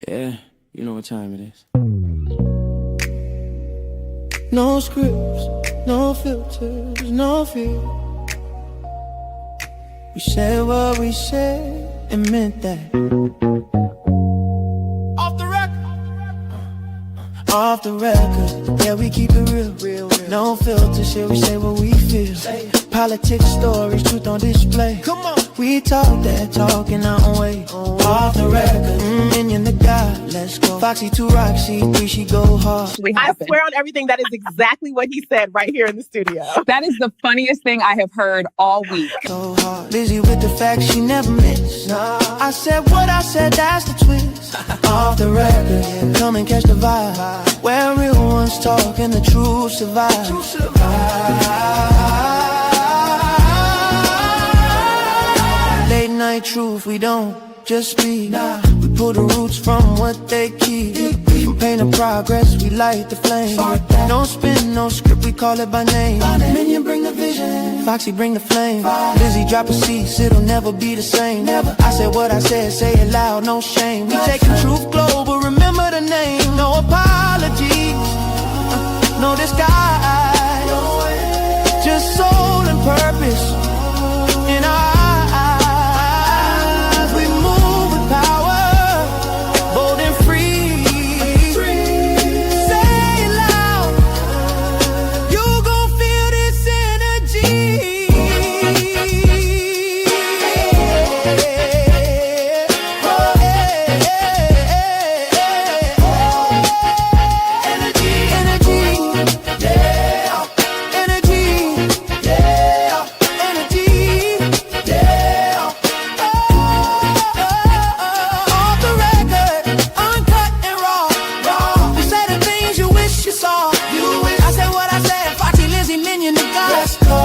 Yeah, you know what time it is. No scripts, no filters, no fear. We said what we said and meant that. Off the record. Off the record, yeah, we keep it real. No filter, shit, we say what we feel. Politics, stories, truth on display. Come on. We talk that talk in our own way. Off the record, minion the God, let's go. Foxy 2 Roxy 3, she go hard. I swear on everything, that is exactly what he said right here in the studio. That is the funniest thing I have heard all week. So hard, busy with the facts she never missed. I said what I said, that's the twist. Off the record, yeah, come and catch the vibe. Where real ones talk and the truth survive. Late night truth, we don't just speak. We pull the roots from what they keep. From pain to progress, we light the flame. No spin, no script, we call it by name. Minion bring the vision, Foxy bring the flame. Lizzie drop a cease, it'll never be the same. I said what I said, say it loud, no shame. We taking truth global, remember the name. No apologies, no disguise. Just soul and purpose in our eyes. We move with power, bold and free. Say it loud, you gon' feel this energy.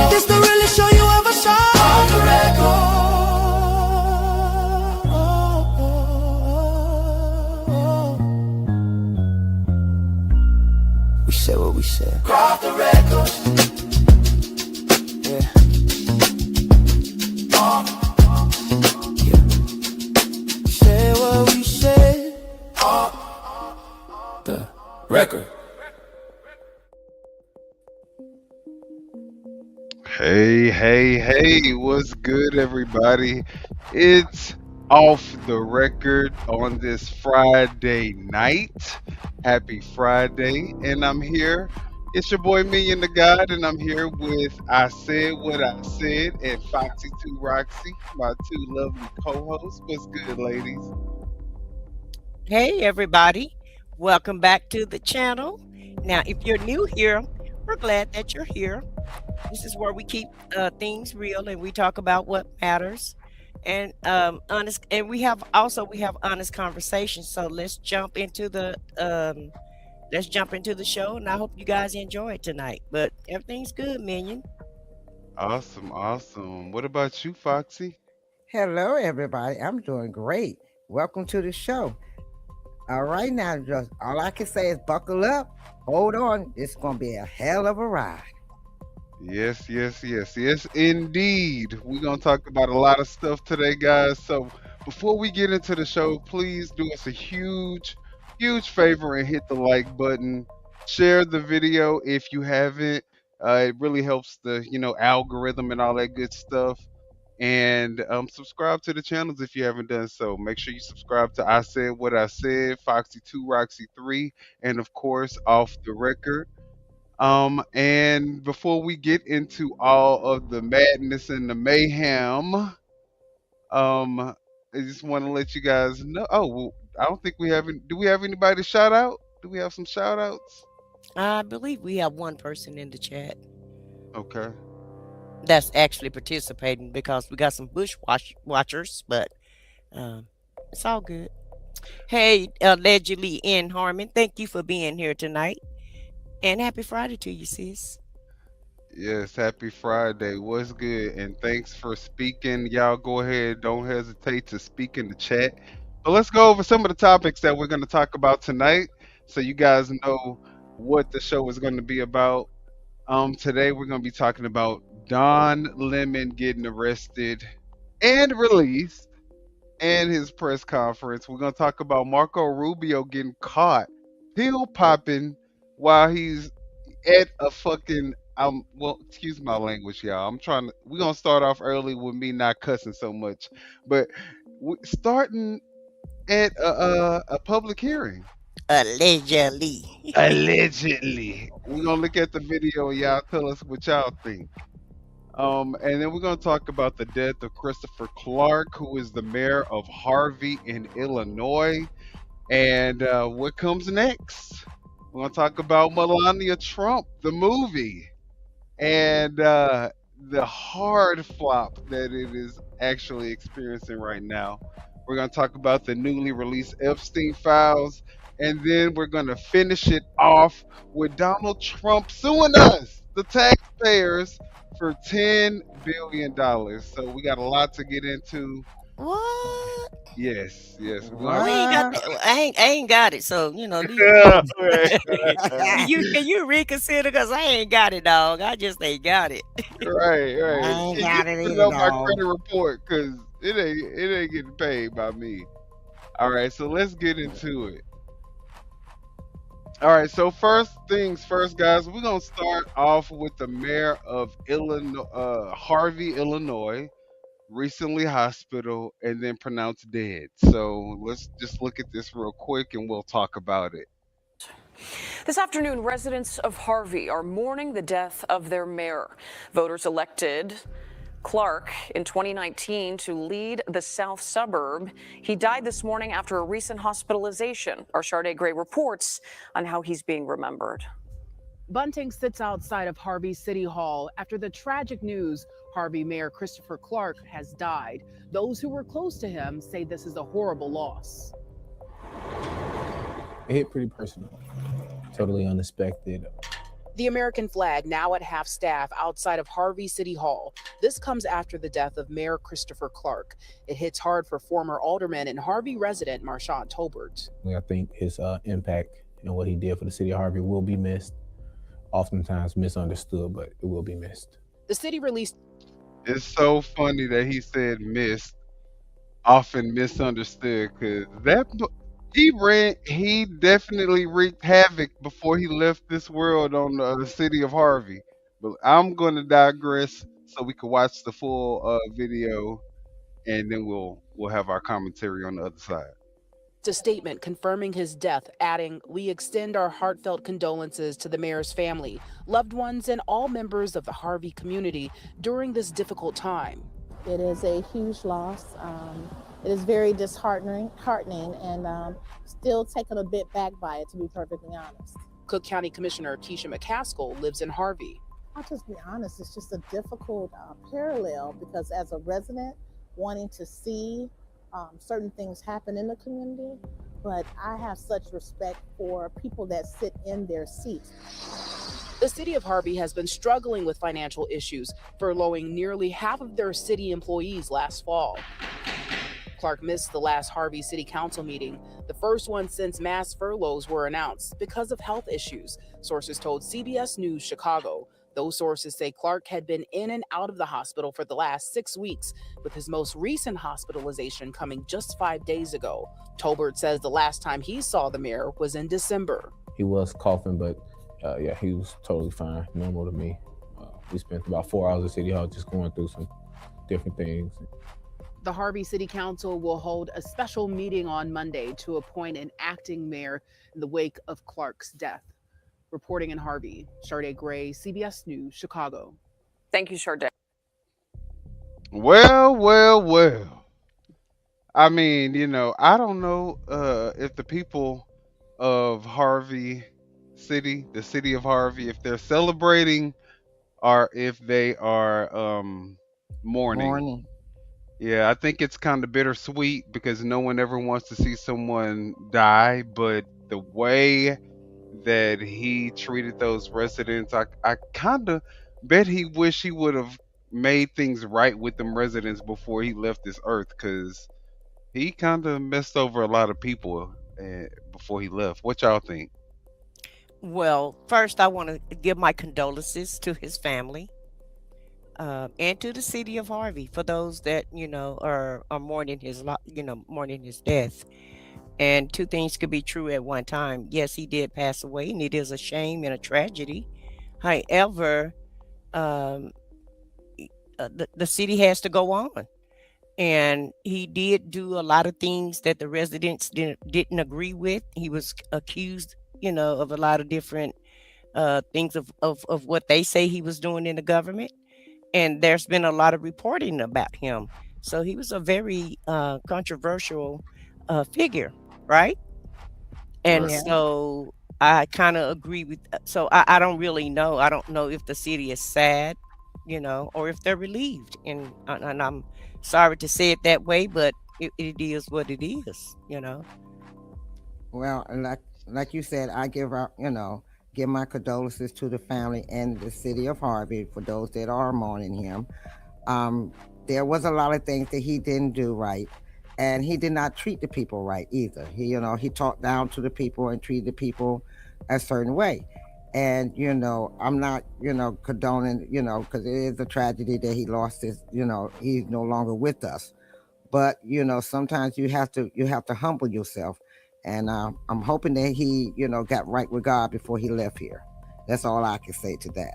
This the realest show you ever saw. Off the record. We said what we said. Off the record. Yeah. Yeah. We said what we said. Off the record. Hey, what's good, everybody? It's Off the Record on this Friday night. Happy Friday, and I'm here. It's your boy Million the God, and I'm here with I Said What I Said and Foxy 2 Roxy, my two lovely co-hosts. What's good, ladies? Hey everybody, welcome back to the channel. Now, if you're new here, we're glad that you're here. This is where we keep things real and we talk about what matters and honest. And we have honest conversations. So let's jump into the show. And I hope you guys enjoy it tonight. But everything's good, Minion. Awesome. What about you, Foxy? Hello, everybody. I'm doing great. Welcome to the show. All right, now, just all I can say is buckle up, hold on. It's going to be a hell of a ride. Yes, indeed. We're going to talk about a lot of stuff today, guys. So before we get into the show, please do us a huge favor and hit the like button. Share the video if you haven't. It really helps the, algorithm and all that good stuff. And subscribe to the channels if you haven't done so. Make sure you subscribe to I Said What I Said, Foxy 2, Roxy 3, and of course, Off the Record. And before we get into all of the madness and the mayhem, I just want to let you guys know. Oh, well, I don't think we have. Do we have anybody to shout out? Do we have some shout outs? I believe we have one person in the chat Okay. that's actually participating because we got some watchers, but it's all good. Hey, allegedly in Harmon, thank you for being here tonight. And happy Friday to you, sis. Yes, happy Friday. What's good? And thanks for speaking. Y'all go ahead. Don't hesitate to speak in the chat. But let's go over some of the topics that we're going to talk about tonight so you guys know what the show is going to be about. Today we're going to be talking about Don Lemon getting arrested and released and his press conference. We're gonna talk about Marco Rubio getting caught pill popping while he's at a fucking well, excuse my language, y'all. We're gonna start off early with me not cussing so much, but starting at a public hearing. Allegedly. Allegedly. We're gonna look at the video and y'all tell us what y'all think. And then we're gonna talk about the death of Christopher Clark, who is the mayor of Harvey in Illinois, and what comes next. We're gonna talk about Melania Trump, the movie, and the hard flop that it is actually experiencing right now. We're going to talk about the newly released Epstein files, and then we're going to finish it off with Donald Trump suing us, the taxpayers, for $10 billion. So we got a lot to get into. What? Yes, yes, we're We going ain't got What? that. I ain't got it. So leave. to. Right, Can you reconsider? Cause I ain't got it, dog. I just ain't got it. right, I right. ain't You got it need to either, know my dog. credit report because it ain't getting paid by me. All right, so let's get into it. All right, so first things first, guys. We're gonna start off with the mayor of Illinois, Harvey, Illinois, recently hospital and then pronounced dead. So let's just look at this real quick and we'll talk about it. This afternoon, residents of Harvey are mourning the death of their mayor. Voters elected Clark in 2019 to lead the south suburb. He died this morning after a recent hospitalization. Our Sade Gray reports on how he's being remembered. Bunting sits outside of Harvey City Hall after the tragic news Harvey Mayor Christopher Clark has died. Those who were close to him say this is a horrible loss. It hit pretty personal, totally unexpected. The American flag now at half staff outside of Harvey City Hall. This comes after the death of Mayor Christopher Clark. It hits hard for former alderman and Harvey resident Marshawn Tolbert. I think his impact and what he did for the city of Harvey will be missed, oftentimes misunderstood, but it will be missed. The city released. It's so funny that he said missed, often misunderstood, because he definitely wreaked havoc before he left this world on the city of Harvey. But I'm going to digress so we can watch the full video, and then we'll have our commentary on the other side. A statement confirming his death, adding, "We extend our heartfelt condolences to the mayor's family, loved ones, and all members of the Harvey community during this difficult time." It is a huge loss. It is very disheartening, and still taken a bit back by it, to be perfectly honest. Cook County Commissioner Keisha McCaskill lives in Harvey. I'll just be honest, it's just a difficult parallel because as a resident, wanting to see certain things happen in the community, but I have such respect for people that sit in their seats. The city of Harvey has been struggling with financial issues, furloughing nearly half of their city employees last fall. Clark missed the last Harvey City Council meeting, the first one since mass furloughs were announced because of health issues, sources told CBS News Chicago. Those sources say Clark had been in and out of the hospital for the last 6 weeks, with his most recent hospitalization coming just 5 days ago. Tolbert says the last time he saw the mayor was in December. He was coughing, but yeah, he was totally fine, normal to me. We spent about 4 hours at City Hall just going through some different things. The Harvey City Council will hold a special meeting on Monday to appoint an acting mayor in the wake of Clark's death. Reporting in Harvey, Sade Gray, CBS News, Chicago. Thank you, Sade. Well, well, well. I mean, I don't know if the people of Harvey City, the city of Harvey, if they're celebrating or if they are mourning. Morning. Yeah, I think it's kind of bittersweet because no one ever wants to see someone die, but the way that he treated those residents, I kind of bet he wish he would have made things right with them residents before he left this earth, because he kind of messed over a lot of people before he left. What y'all think? Well, first I want to give my condolences to his family. and to the city of Harvey for those that are mourning mourning his death. And two things could be true at one time. Yes, he did pass away, and it is a shame and a tragedy. However, um, the city has to go on, and he did do a lot of things that the residents didn't agree with. He was accused, of a lot of different things of what they say he was doing in the government, and there's been a lot of reporting about him. So he was a very controversial figure, right? And Right. Yeah. so I kind of agree with. So I don't really know. I don't know if the city is sad, or if they're relieved. And I'm sorry to say it that way, but it is what it is. Well, and like you said, I give my condolences to the family and the city of Harvey for those that are mourning him. Um, there was a lot of things that he didn't do right, and he did not treat the people right either. He talked down to the people and treated the people a certain way. And I'm not condoning, because it is a tragedy that he lost his, he's no longer with us. But sometimes you have to humble yourself, and I'm hoping that he got right with God before he left here. That's all I can say to that.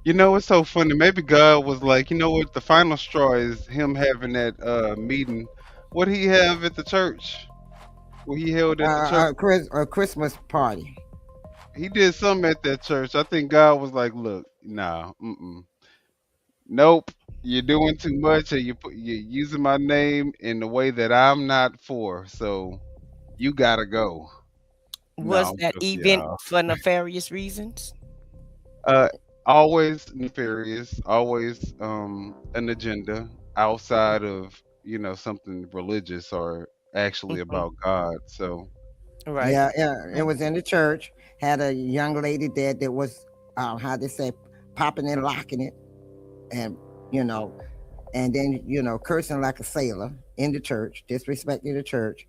It's so funny. Maybe God was like, you know what? The final straw is him having that meeting. What he have at the church? What he held at the church? A Christmas party. He did something at that church. I think God was like, look, nah, nope. You're doing too much, and you're using my name in the way that I'm not for. So you gotta go. No, Was I'm that joking, event y'all. for nefarious reasons? Uh, Always nefarious, always an agenda outside of something religious or actually Hmm. about God. So Right. Yeah, yeah, it Mm. was in the church. Had a young lady there that was, how they say, popping and locking it, and you know, and then cursing like a sailor in the church, disrespecting the church,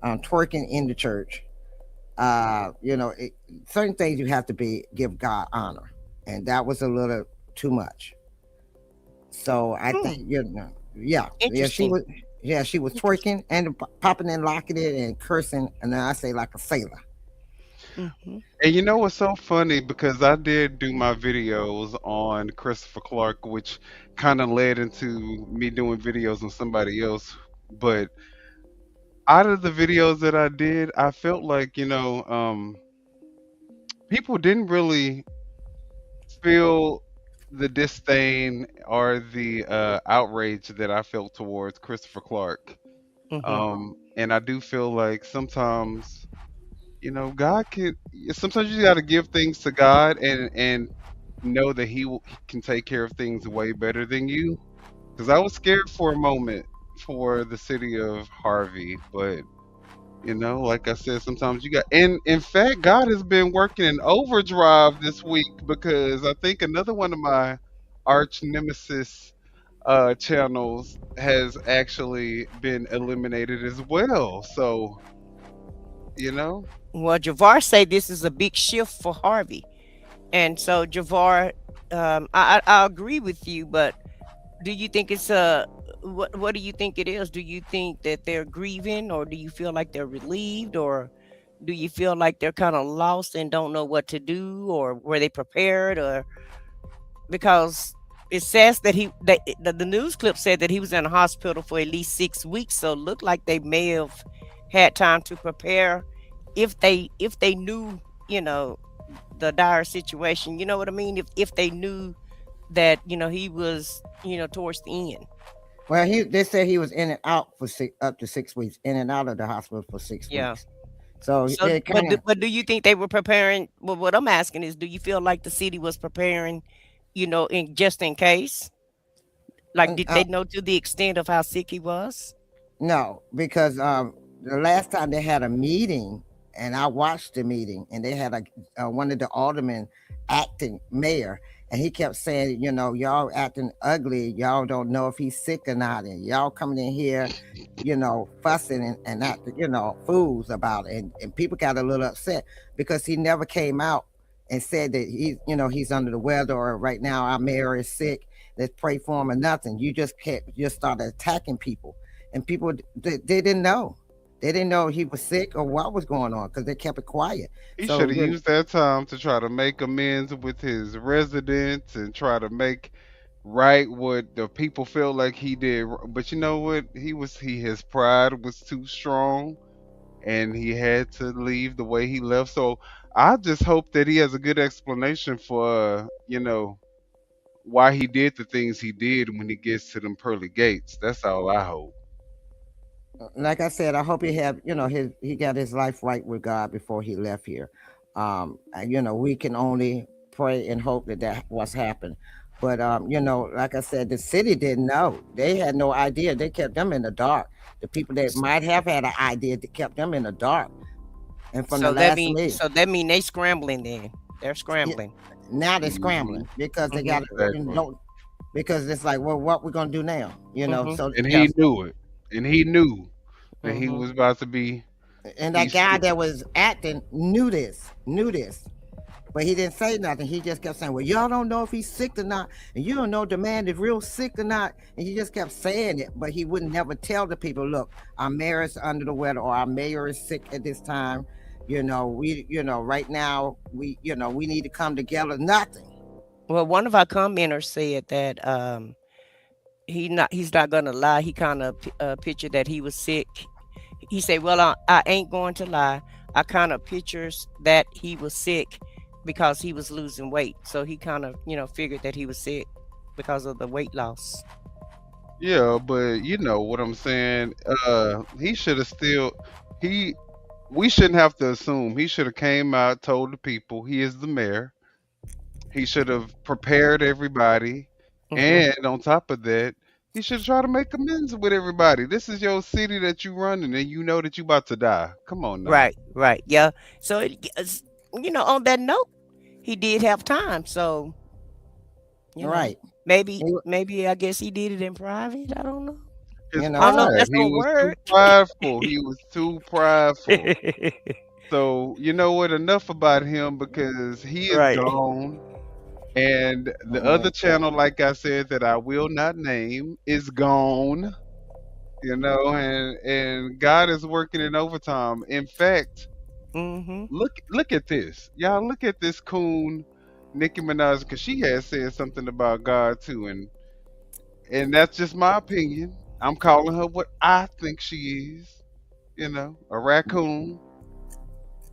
twerking in the church. Certain things you have to give God honor, and that was a little too much. So I Hmm. think yeah, Interesting. she was Interesting. twerking and popping and locking it and cursing, and then I say like a sailor. Hmm. and you know what's so funny, because I did do my videos on Christopher Clark, which kind of led into me doing videos on somebody else. But out of the videos that I did, I felt like people didn't really feel the disdain or the outrage that I felt towards Christopher Clark. Hmm. And I do feel like sometimes, God can. Sometimes you got to give things to God and know that He can take care of things way better than you. Because I was scared for a moment for the city of Harvey, but like I said, sometimes you got, and in fact, God has been working in overdrive this week, because I think another one of my arch nemesis channels has actually been eliminated as well. So, you know, Well, Javar say this is a big shift for Harvey, and so Javar, I agree with you, but do you think it's a what do you think it is? Do you think that they're grieving, or do you feel like they're relieved, or do you feel like they're kind of lost and don't know what to do, or were they prepared, or because it says that the news clip said that he was in a hospital for at least 6 weeks, so it looked like they may have had time to prepare if they knew, you know, the dire situation. You know what I mean? If they knew that he was towards the end. Well, they said he was in and out for up to 6 weeks, in and out of the hospital for six Yeah. weeks. So So, it but kind of, do you think they were preparing? Well, what I'm asking is, do you feel like the city was preparing, in just in case? Like, did they know to the extent of how sick he was? no, because the last time they had a meeting, and I watched the meeting, and they had one of the aldermen acting mayor, and he kept saying, y'all acting ugly, y'all don't know if he's sick or not, and y'all coming in here, fussing and acting, fools about it, and people got a little upset because he never came out and said that he's under the weather, or right now our mayor is sick. Let's pray for him or nothing. You just started attacking people, and people they didn't know. They didn't know he was sick or what was going on because they kept it quiet. He So should have used that time to try to make amends with his residents and try to make right what the people felt like he did. But you know what? His pride was too strong and he had to leave the way he left. So I just hope that he has a good explanation for, why he did the things he did when he gets to them pearly gates. That's all I hope. like I said, I hope he got his life right with God before he left here. We can only pray and hope that was happened. But like I said, the city didn't know. They had no idea. They kept them in the dark. The people that might have had an idea, they kept them in the dark. And from the last meeting, so that mean they scrambling then. They're yeah, scrambling. now they're Hmm. scrambling because they got Exactly. because it's like, well, what we're gonna do now? Mm-hmm. So And Yeah. he knew it. And he knew that he Mm-hmm. was about to and be that guy stripped. that was acting knew this, but he didn't say nothing. He just kept saying, well, y'all don't know if he's sick or not, and you don't know if the man is real sick or not, and he just kept saying it, but he would never tell the people, look, our mayor is under the weather, or our mayor is sick at this time. Right now we need to come together. Nothing. Well, one of our commenters said that he's not gonna lie. He kind of pictured that he was sick. He said, "Well, I ain't going to lie. I kind of pictures that he was sick because he was losing weight. So he kind of figured that he was sick because of the weight loss." Yeah, but you know what I'm saying? He should have still he we shouldn't have to assume. He should have came out, told the people he is the mayor. He should have prepared everybody, Hmm. and on top of that, he should try to make amends with everybody. This is your city that you running, and you know that you about to die. Come on now. Right, right, yeah. So on that note, he did have time. So you know, Right. maybe He- maybe I guess he did it in private. I don't know. His I don't know if pride. that's He gonna was too work. prideful. He was too prideful. So you know what? Enough about him because he is Right. gone. And the other Mhm. channel, like I said, that I will not name, is gone. And God is working in overtime. In fact, Mm-hmm. look at this, y'all. Look at this coon, Nicki Minaj, because she has said something about God too, and that's just my opinion. I'm calling her what I think she is. A raccoon.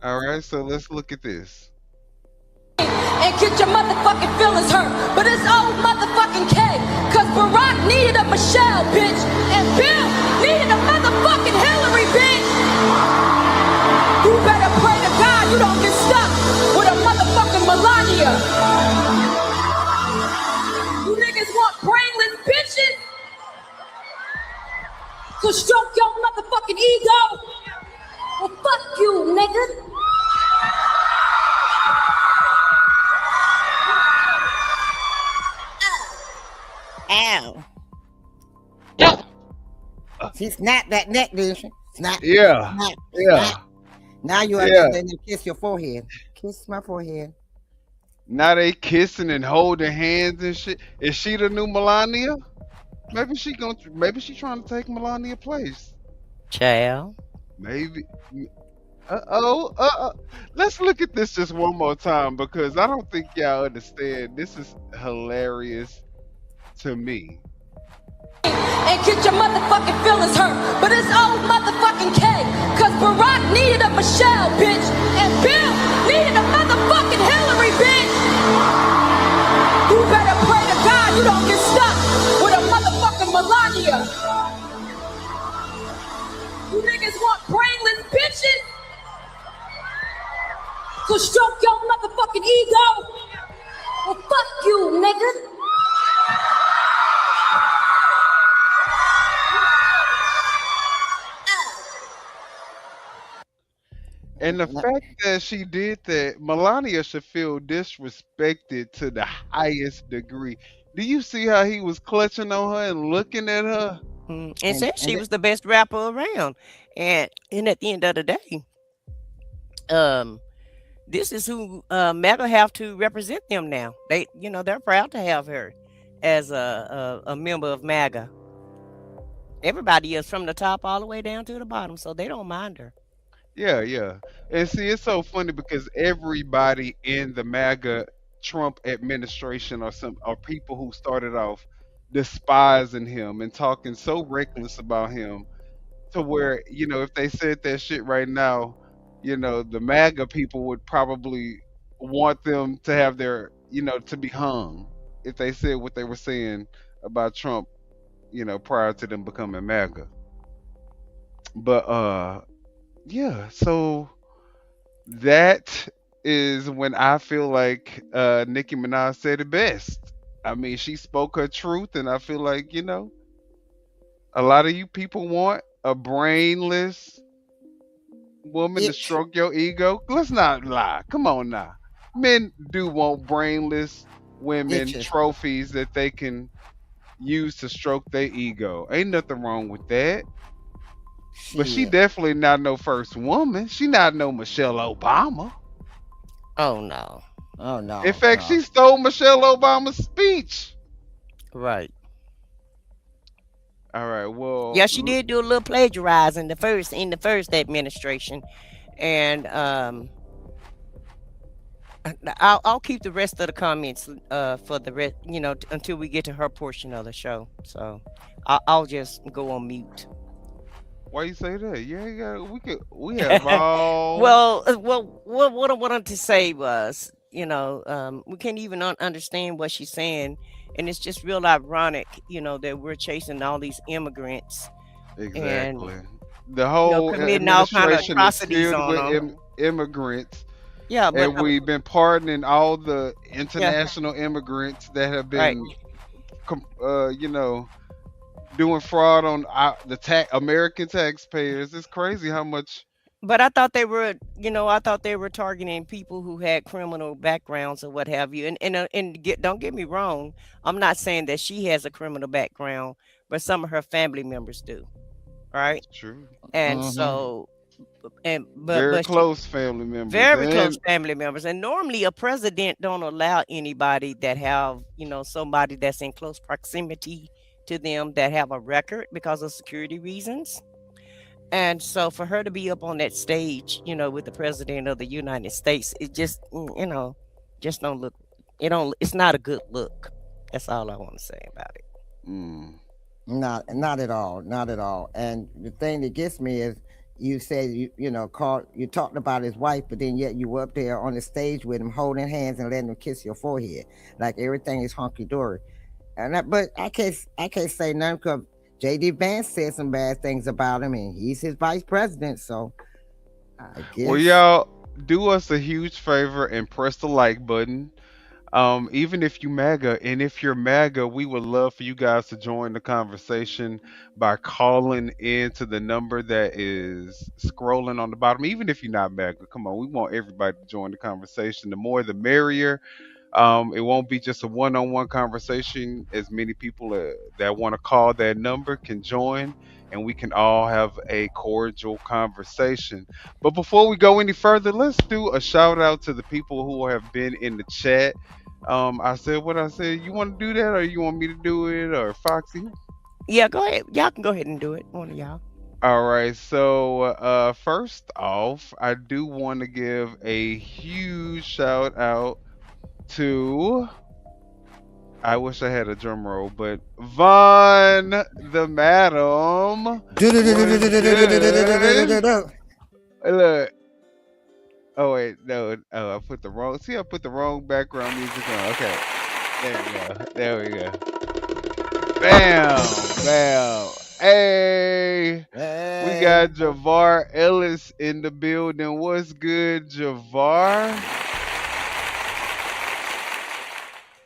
All right, so let's look at this. And get your motherfucking feelings hurt. But it's old motherfucking K. Cause Barack needed a Michelle, bitch. And Bill needed a motherfucking Hillary, bitch. You better pray to God you don't get stuck with a motherfucking Melania. You niggas want brainless bitches to stroke your motherfucking ego? Well, fuck you, nigga. Ow. She snapped that neck, didn't she? Snap, Yeah, snap, yeah, snap. Now you yeah. understand. You kiss your forehead. Kiss my forehead. Now they kissing and holding hands and shit. Is she the new Melania? Maybe she trying to take Melania place. Child. Maybe. Uh-oh. Let's look at this just one more time because I don't think y'all understand. This is hilarious to me. And get your motherfucking feelings hurt. But it's old motherfucking K. Cause Barack needed a Michelle, bitch. And Bill needed a motherfucking Hillary, bitch. You better pray to God you don't get stuck with a motherfucking Melania. You niggas want brainless bitches to stroke your motherfucking ego? Well, fuck you, nigga. And the fact that she did that, Melania should feel disrespected to the highest degree. Do you see how he was clutching on her and looking at her? And And said and she was the best rapper around. And at the end of the day, um, this is who MAGA have to represent them now. They're proud to have her as a member of MAGA. Everybody is from the top all the way down to the bottom, so they don't mind her. Yeah, yeah. And see, it's so funny because everybody in the MAGA Trump administration are people who started off despising him and talking so reckless about him to where, if they said that shit right now, the MAGA people would probably want them to have to be hung if they said what they were saying about Trump, prior to them becoming MAGA. But yeah, so that is when I feel like Nicki Minaj said it best. I mean, she spoke her truth, and I feel like, a lot of you people want a brainless woman to Itch, stroke your ego. Let's not lie. Come on now. Men do want brainless women itches. trophies that they can use to stroke their ego. Ain't nothing wrong with that. But she Shit. definitely not no first woman. She not no Michelle Obama. Oh no. Oh In no, fact, no. she stole Michelle Obama's speech. Right. All right. Well, Yeah, she did do a little plagiarizing in the first administration, and I'll keep the rest of the comments for the rest, until we get to her portion of the show. So I'll just go on mute. why you say that? Yeah, yeah. We have all. Well, what I wanted to say was, we can't even understand what she's saying, and it's just real ironic, that we're chasing all these immigrants and Exactly. The whole committing all kind of administration is atrocities filled on with them. immigrants, Yeah, but and we've been pardoning all the yeah, international immigrants that have right. been, doing fraud on American taxpayers. It's crazy how much. But I thought they were targeting people who had criminal backgrounds or what have you. Don't get me wrong, I'm not saying that she has a criminal background, but some of her family members do, right? It's true. And Mm-hmm. so, and Very but she close family members, very close and family members. And normally, a president don't allow anybody that have somebody that's in close proximity to them that have a record because of security reasons. And so for her to be up on that stage, with the president of the United States, it just, just don't look, it's not a good look. That's all I want to say about it. mm, Not at all, not at all. And the thing that gets me is you said you talked about his wife, but then yet you were up there on the stage with him, holding hands and letting him kiss your forehead, like everything is hunky dory. But I can't say nothing because JD Vance said some bad things about him, and he's his vice president. So I well, guess y'all do us a huge favor and press the like button. Even if you MAGA, and if you're MAGA, we would love for you guys to join the conversation by calling into the number that is scrolling on the bottom. Even if you're not MAGA, come on, we want everybody to join the conversation. The more, the merrier. It won't be just a one-on-one conversation. As many people that want to call that number can join, and we can all have a cordial conversation. But before we go any further, let's do a shout out to the people who have been in the chat. I said what I said. You want to do that, or you want me to do it, or Foxy? Yeah, go ahead. Y'all can go ahead and do it. One of y'all. All right. So first off, I do want to give a huge shout out to. I wish I had a drum roll, but Von the Madam was good. Look. Oh wait, no. Oh, I put the wrong. See, I put the wrong background music on. Okay, there we go. There we go. Bam, bam. Hey, we hey, got Javar Ellis in the building. What's good, Javar?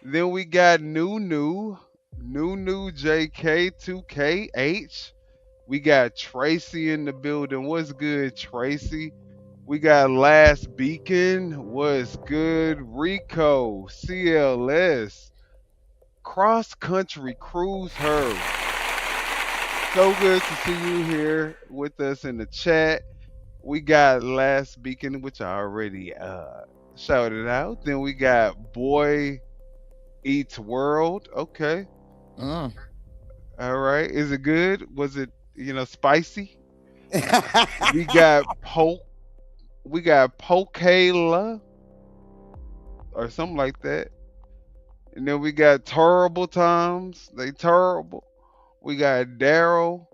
Then we got Nunu JK2KH. We got Tracy in the building. What's good, Tracy? We got Last Beacon. What's good, Rico? CLS. Cross Country Cruise Her. So good to see you here with us in the chat. We got Last Beacon, which I already shouted out. Then we got Boy Eats World. Okay. Mm. All right. Is it good? Was it, spicy? We got Pokela or something like that. And then we got Terrible Times. They terrible. We got Daryl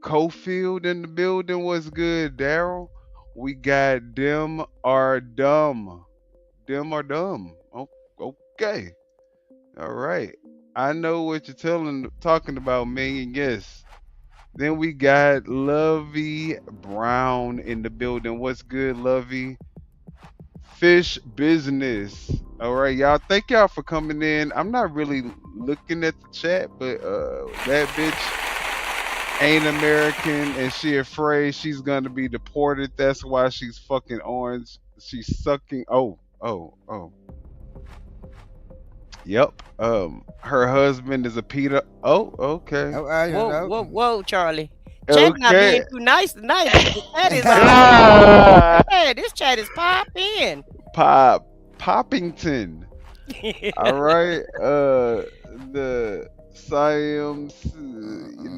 Cofield in the building. What's good, Daryl? We got Them Are Dumb. Them Are Dumb. Okay. All right. I know what you're talking about, Megan. Yes. Then we got Lovey Brown in the building. What's good, Lovey? Fish business. All right, y'all. Thank y'all for coming in. I'm not really looking at the chat, but that bitch ain't American and she afraid she's gonna be deported. That's why she's fucking orange. She's sucking. Oh. Yep. Her husband is a Peter. Oh, okay. Whoa, Charlie. Chat not being too nice tonight. The chat is Ah! this chat is popping. Poppington. All right. The Siams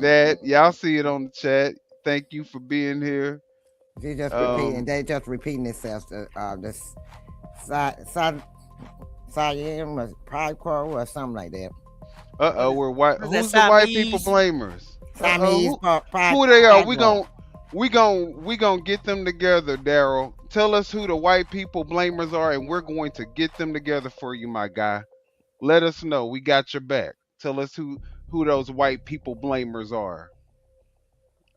that y'all see it on the chat. Thank you for being here. They just repeating. They just repeating themselves. This Siam or Pride Quarrel or something like that. We're white. Was Who's that the white Siamese? people blamers? Siamese Who they are? We gonna get them together, Daryl. Tell us who the white people blamers are, and we're going to get them together for you, my guy. Let us know. We got your back. Tell us who those white people blamers are.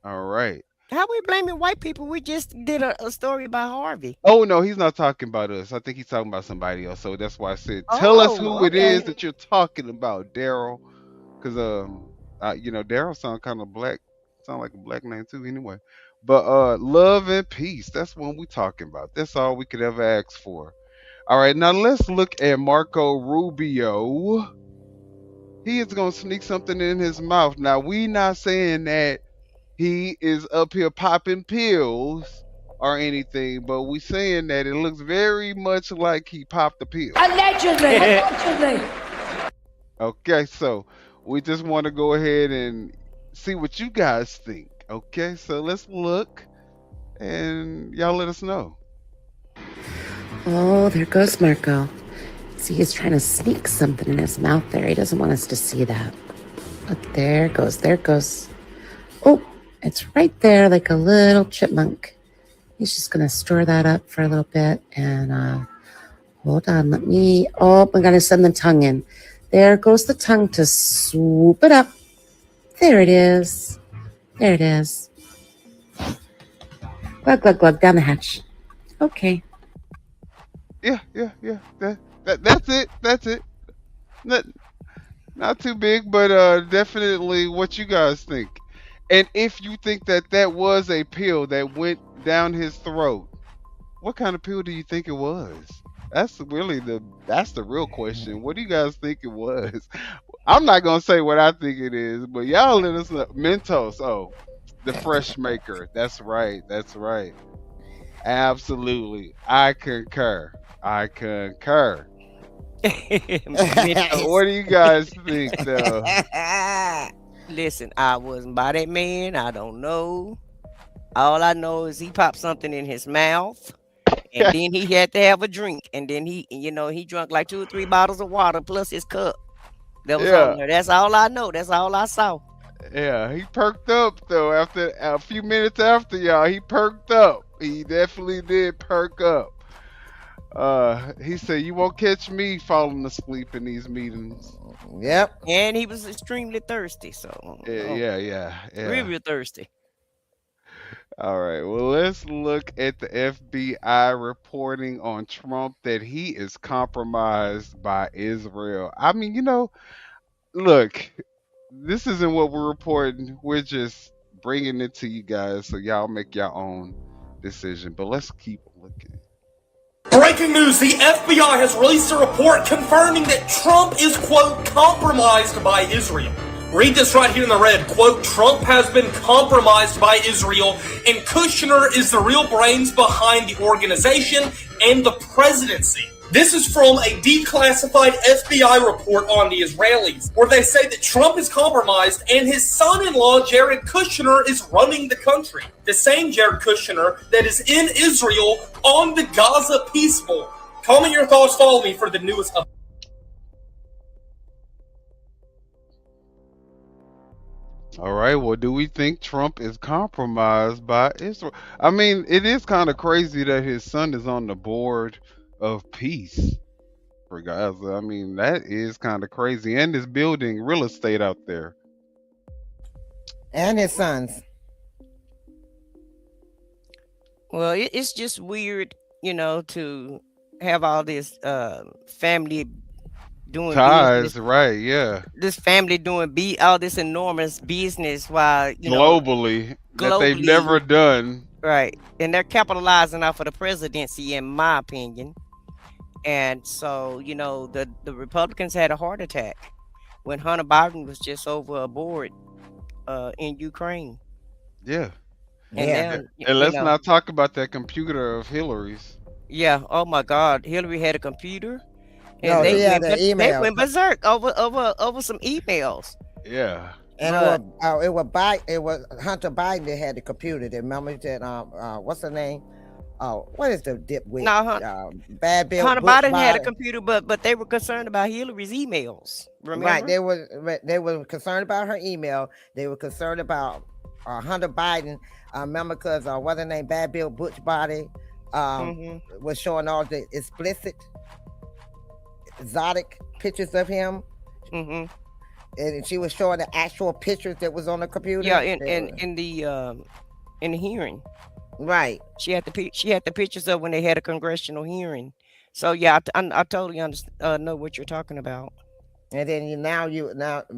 All right. How we blaming white people? We just did a story about Harvey. Oh no, he's not talking about us. I think he's talking about somebody else. So that's why I said, tell us who it is that you're talking about, Daryl. Because Daryl sound kind of black. Sound like a black name too, anyway. But love and peace. That's what we talking about. That's all we could ever ask for. All right, now let's look at Marco Rubio. He is gonna sneak something in his mouth. Now we not saying that he is up here popping pills or anything, but we saying that it looks very much like he popped the pill. Allegedly. Okay, so we just want to go ahead and see what you guys think. Okay, so let's look and y'all let us know. Oh, there goes Marco. See, he's trying to sneak something in his mouth there. He doesn't want us to see that. But there goes. Oh, it's right there like a little chipmunk. He's just going to store that up for a little bit. And hold on, I got to send the tongue in. There goes the tongue to swoop it up. There it is. Glug, glug, glug, down the hatch. Okay. Yeah. That's it. Not too big, but definitely what you guys think. And if you think that was a pill that went down his throat, what kind of pill do you think it was? That's the real question. What do you guys think it was? I'm not gonna say what I think it is, but y'all let us know. Mentos. Oh, the fresh maker. That's right. Absolutely. I concur. What do you guys think, though? Listen, I wasn't by that man. I don't know. All I know is he popped something in his mouth, and then he had to have a drink, and then he drank like 2 or 3 bottles of water plus his cup. That was on there. That's all I know. That's all I saw. Yeah, he perked up though. After a few minutes after y'all, he perked up. He definitely did perk up. He said, "You won't catch me falling asleep in these meetings." Yep. And he was extremely thirsty. So yeah. Real thirsty. All right. Well, let's look at the FBI reporting on Trump that he is compromised by Israel. I mean, look, this isn't what we're reporting. We're just bringing it to you guys so y'all make your own decision. But let's keep looking. Breaking news, the FBI has released a report confirming that Trump is, quote, compromised by Israel. Read this right here in the red. Quote, Trump has been compromised by Israel, and Kushner is the real brains behind the organization and the presidency. This is from a declassified FBI report on the Israelis, where they say that Trump is compromised and his son-in-law, Jared Kushner, is running the country. The same Jared Kushner that is in Israel on the Gaza peace board. Comment your thoughts, follow me for the newest update. All right. Well, do we think Trump is compromised by Israel? I mean, it is kind of crazy that his son is on the board of peace for Gaza. I mean, that is kind of crazy. And is building real estate out there. And his sons. Well, it's just weird, to have all this family doing Ties, business. right? Yeah. This family doing all this enormous business while globally that they've never done. Right, and they're capitalizing off of the presidency, in my opinion. And so, the Republicans had a heart attack when Hunter Biden was just over a board in Ukraine. Yeah. And then, and let's not talk about that computer of Hillary's. Yeah. Oh my God, Hillary had a computer. And No, they, he had went, an email. they went berserk over some emails. Yeah. And it was Hunter Biden that had the computer. That remember that what's her name? What is the dipwit? No, Bad Bill. Hunter Biden had a computer, but they were concerned about Hillary's emails. Remember? Right. They were concerned about her email. They were concerned about Hunter Biden. Remember, because what's her name? Bad Bill Butch Body was showing all the explicit, exotic pictures of him. And she was showing the actual pictures that was on the computer. Yeah, in the hearing. Right. She had the pictures of when they had a congressional hearing. So yeah, I totally know what you're talking about. And then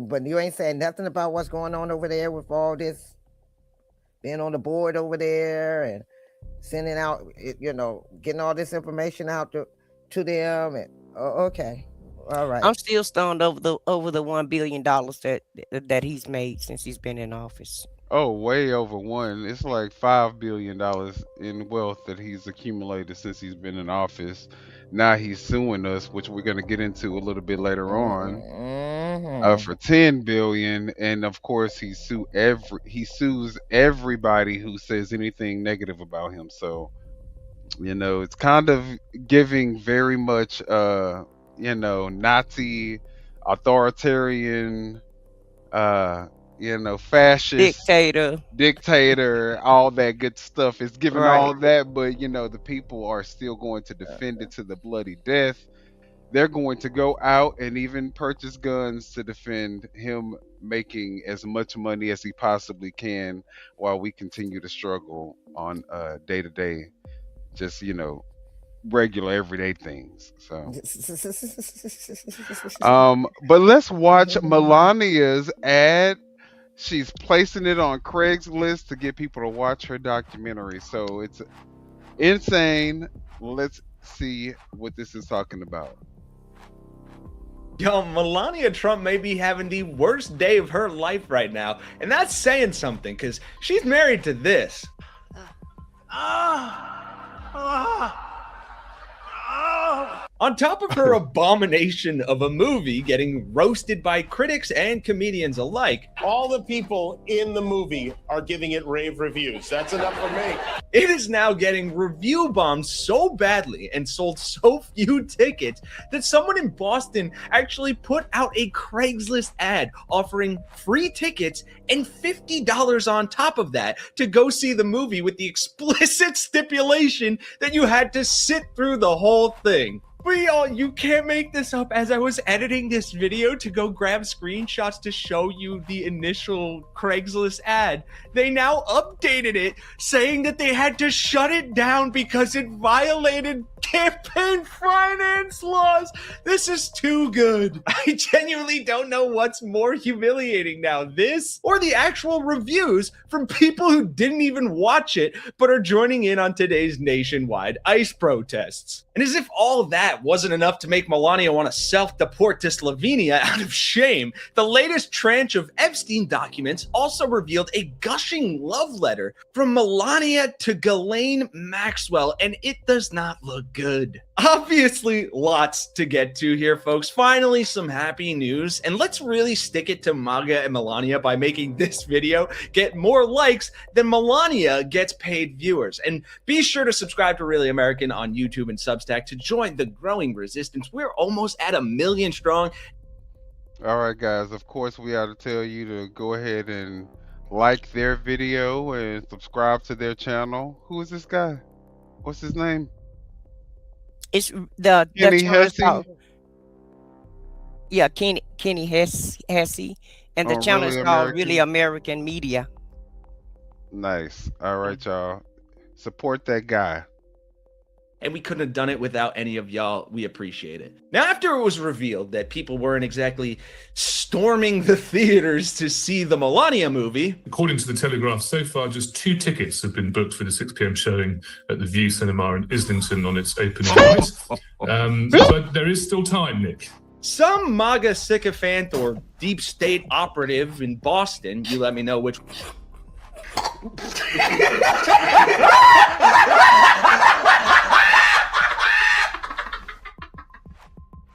but you ain't saying nothing about what's going on over there with all this being on the board over there and sending out, getting all this information out to them. And okay. All right. I'm still stoned over the $1 billion that he's made since he's been in office. Oh, way over one. It's like $5 billion in wealth that he's accumulated since he's been in office. Now he's suing us, which we're going to get into a little bit later on, for $10 billion. And of course, he sues everybody who says anything negative about him. So, it's kind of giving very much, Nazi, authoritarian, fascist, dictator, all that good stuff. It's giving all that, but the people are still going to defend it to the bloody death. They're going to go out and even purchase guns to defend him making as much money as he possibly can while we continue to struggle on day to day, just regular everyday things. So but let's watch Melania's ad. She's placing it on Craigslist to get people to watch her documentary. So it's insane. Let's see what this is talking about. Yo, Melania Trump may be having the worst day of her life right now. And that's saying something, because she's married to this. On top of her abomination of a movie getting roasted by critics and comedians alike, all the people in the movie are giving it rave reviews. That's enough for me. It is now getting review bombed so badly and sold so few tickets that someone in Boston actually put out a Craigslist ad offering free tickets and $50 on top of that to go see the movie, with the explicit stipulation that you had to sit through the whole thing. You can't make this up. As I was editing this video to go grab screenshots to show you the initial Craigslist ad, they now updated it saying that they had to shut it down because it violated campaign finance laws. This is too good. I genuinely don't know what's more humiliating now, this or the actual reviews from people who didn't even watch it but are joining in on today's nationwide ICE protests. And as if all that wasn't enough to make Melania want to self-deport to Slovenia out of shame, the latest tranche of Epstein documents also revealed a gushing love letter from Melania to Ghislaine Maxwell, and it does not look good. Obviously, lots to get to here, folks. Finally, some happy news, and let's really stick it to MAGA and Melania by making this video get more likes than Melania gets paid viewers. And be sure to subscribe to Really American on YouTube and Substack to join the growing resistance. We're almost at 1 million strong. All right, guys. Of course, we ought to tell you to go ahead and like their video and subscribe to their channel. Who is this guy? What's his name? It's the Kenny channel is Hesse? called- Yeah, Kenny Hesse, and the Oh, channel Really is called American? Really American Media. Nice. All right, y'all. Support that guy. And we couldn't have done it without any of y'all. We appreciate it. Now, after it was revealed that people weren't exactly storming the theaters to see the Melania movie, according to the Telegraph, so far just 2 tickets have been booked for the 6 p.m. showing at the View Cinema in Islington on its opening night. But there is still time, Nick. some MAGA sycophant or deep state operative in Boston, you let me know which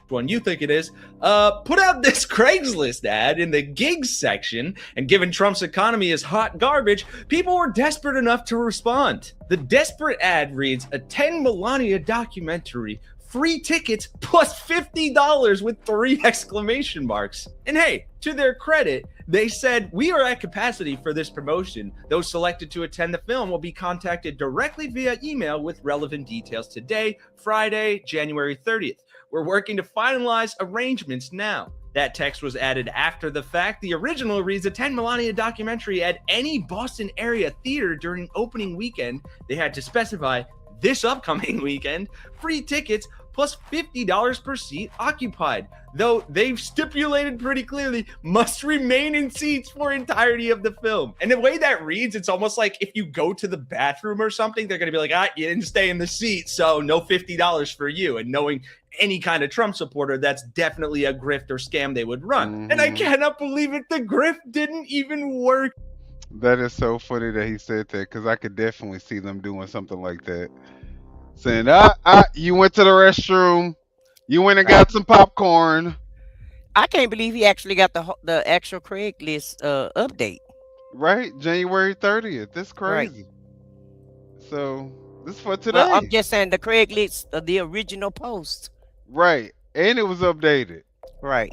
one you think it is, put out this Craigslist ad in the gigs section, and given Trump's economy is hot garbage, people were desperate enough to respond. The desperate ad reads, a 10 Melania documentary, free tickets plus $50 with 3 exclamation marks. And hey, to their credit, they said, we are at capacity for this promotion. Those selected to attend the film will be contacted directly via email with relevant details today, Friday, January 30th. We're working to finalize arrangements now. That text was added after the fact. The original reads, a 10 Melania documentary at any Boston area theater during opening weekend. They had to specify this upcoming weekend, free tickets plus $50 per seat occupied, though they've stipulated pretty clearly must remain in seats for entirety of the film. And the way that reads, it's almost like if you go to the bathroom or something, they're gonna be like, you didn't stay in the seat, so no $50 for you. And knowing any kind of Trump supporter, that's definitely a grift or scam they would run. And I cannot believe it, the grift didn't even work. That is so funny that he said that, because I could definitely see them doing something like that. Saying, you went to the restroom, you went and got some popcorn. I can't believe he actually got the actual Craigslist update. Right, January 30th. That's crazy. Right. So this is for today. Well, I'm just saying the Craigslist, the original post. Right, and it was updated. Right.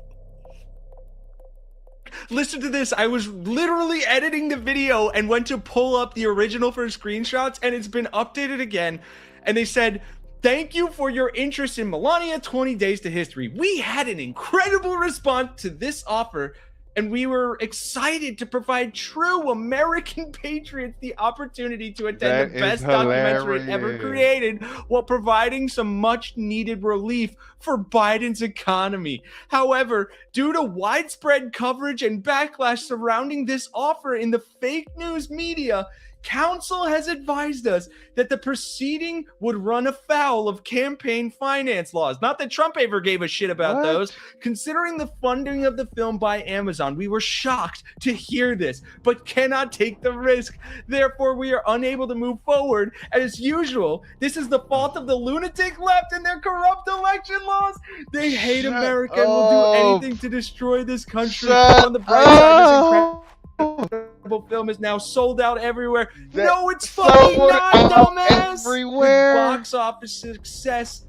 Listen to this. I was literally editing the video and went to pull up the original for screenshots, and it's been updated again. And they said, thank you for your interest in Melania 20 Days to History. We had an incredible response to this offer, and we were excited to provide true American patriots the opportunity to attend the best documentary ever created while providing some much needed relief for Biden's economy. However, due to widespread coverage and backlash surrounding this offer in the fake news media, Counsel has advised us that the proceeding would run afoul of campaign finance laws. Not that Trump ever gave a shit about those. Considering the funding of the film by Amazon, we were shocked to hear this, but cannot take the risk. Therefore, we are unable to move forward. As usual, this is the fault of the lunatic left and their corrupt election laws. They hate America and will do anything to destroy this country. On the bright side, this incredible film is now sold out everywhere. No, it's fucking not, dumbass. Everywhere. With box office success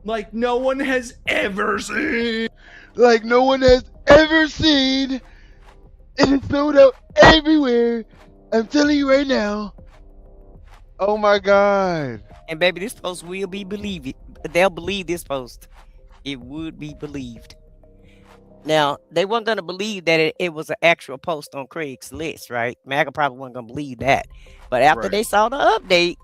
like no one has ever seen. Like no one has ever seen. And it's sold out everywhere. I'm telling you right now. Oh my God. And baby, this post will be believed. They'll believe this post. It would be believed. Now, they weren't going to believe that it was an actual post on Craigslist, right? MAGA probably wasn't going to believe that. But after they saw the update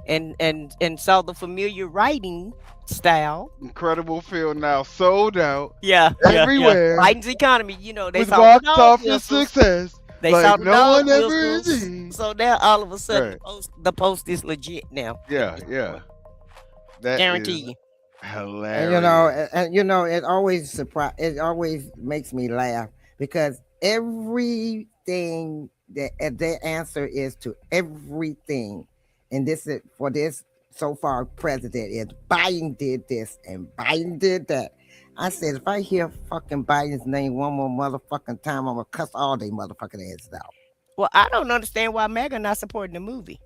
and saw the familiar writing style. Incredible film now sold out. Yeah. Everywhere. Yeah. Biden's economy, you know, they with saw box office success. They like saw the no one dog ever whistles. seen. So now all of a sudden the post is legit now. Yeah. That Guarantee is you. hilarious. It always makes me laugh because everything that their answer is to everything, and this is for this so far president is Biden did this and Biden did that. I said if I hear fucking Biden's name one more motherfucking time, I'm gonna cuss all they motherfucking asses out. Well, I don't understand why MAGA not supporting the movie.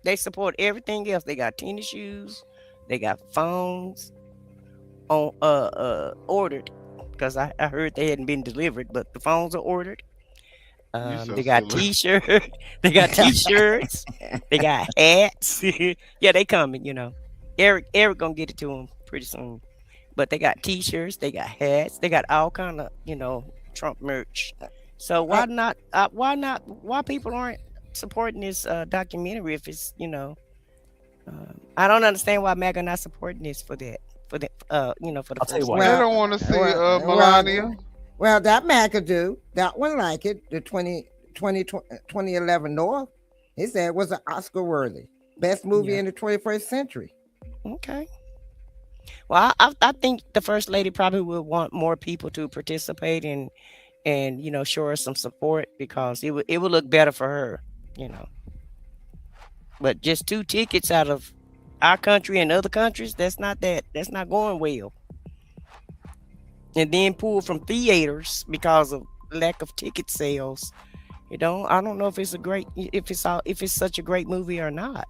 They support everything else. They got tennis shoes, they got phones on ordered because I heard they hadn't been delivered, but the phones are ordered. They got t-shirts, they got t-shirts, they got hats. Yeah, they coming, Eric gonna get it to them pretty soon. But they got t-shirts, they got hats, they got all kind of, Trump merch. So why people aren't supporting this documentary if it's, I don't understand why MAGA not supporting this for that. For the I'll tell you why. They don't want to see Melania. Well, that MAGA do. That one like it. The 2011 North. He said it was an Oscar worthy. Best movie in the 21st century. Okay. Well, I think the First Lady probably would want more people to participate and show her some support because it would look better for her, But just 2 tickets out of our country and other countries, that's not going well. And then pulled from theaters because of lack of ticket sales. I don't know if it's such a great movie or not.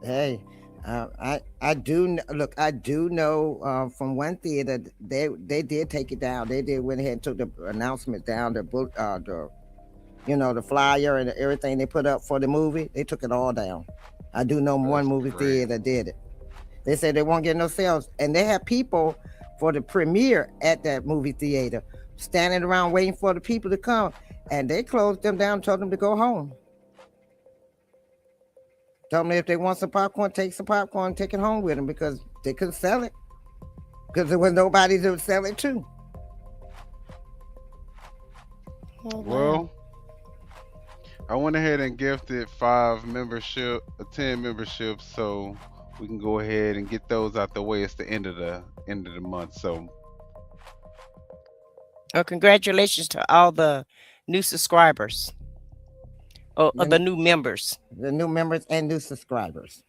Hey, I do know from one theater they did take it down. They went ahead and took the announcement down. The flyer and everything they put up for the movie. They took it all down. I do know one movie theater did it. They said they won't get no sales, and they had people for the premiere at that movie theater standing around waiting for the people to come, and they closed them down, told them to go home. Told them if they want some popcorn, take some popcorn, take it home with them because they couldn't sell it because there was nobody to sell it to. Well, I went ahead and gifted 10 memberships, so we can go ahead and get those out the way. It's the end of the month, so. Well, congratulations to all the new subscribers. The new members. The new members and new subscribers.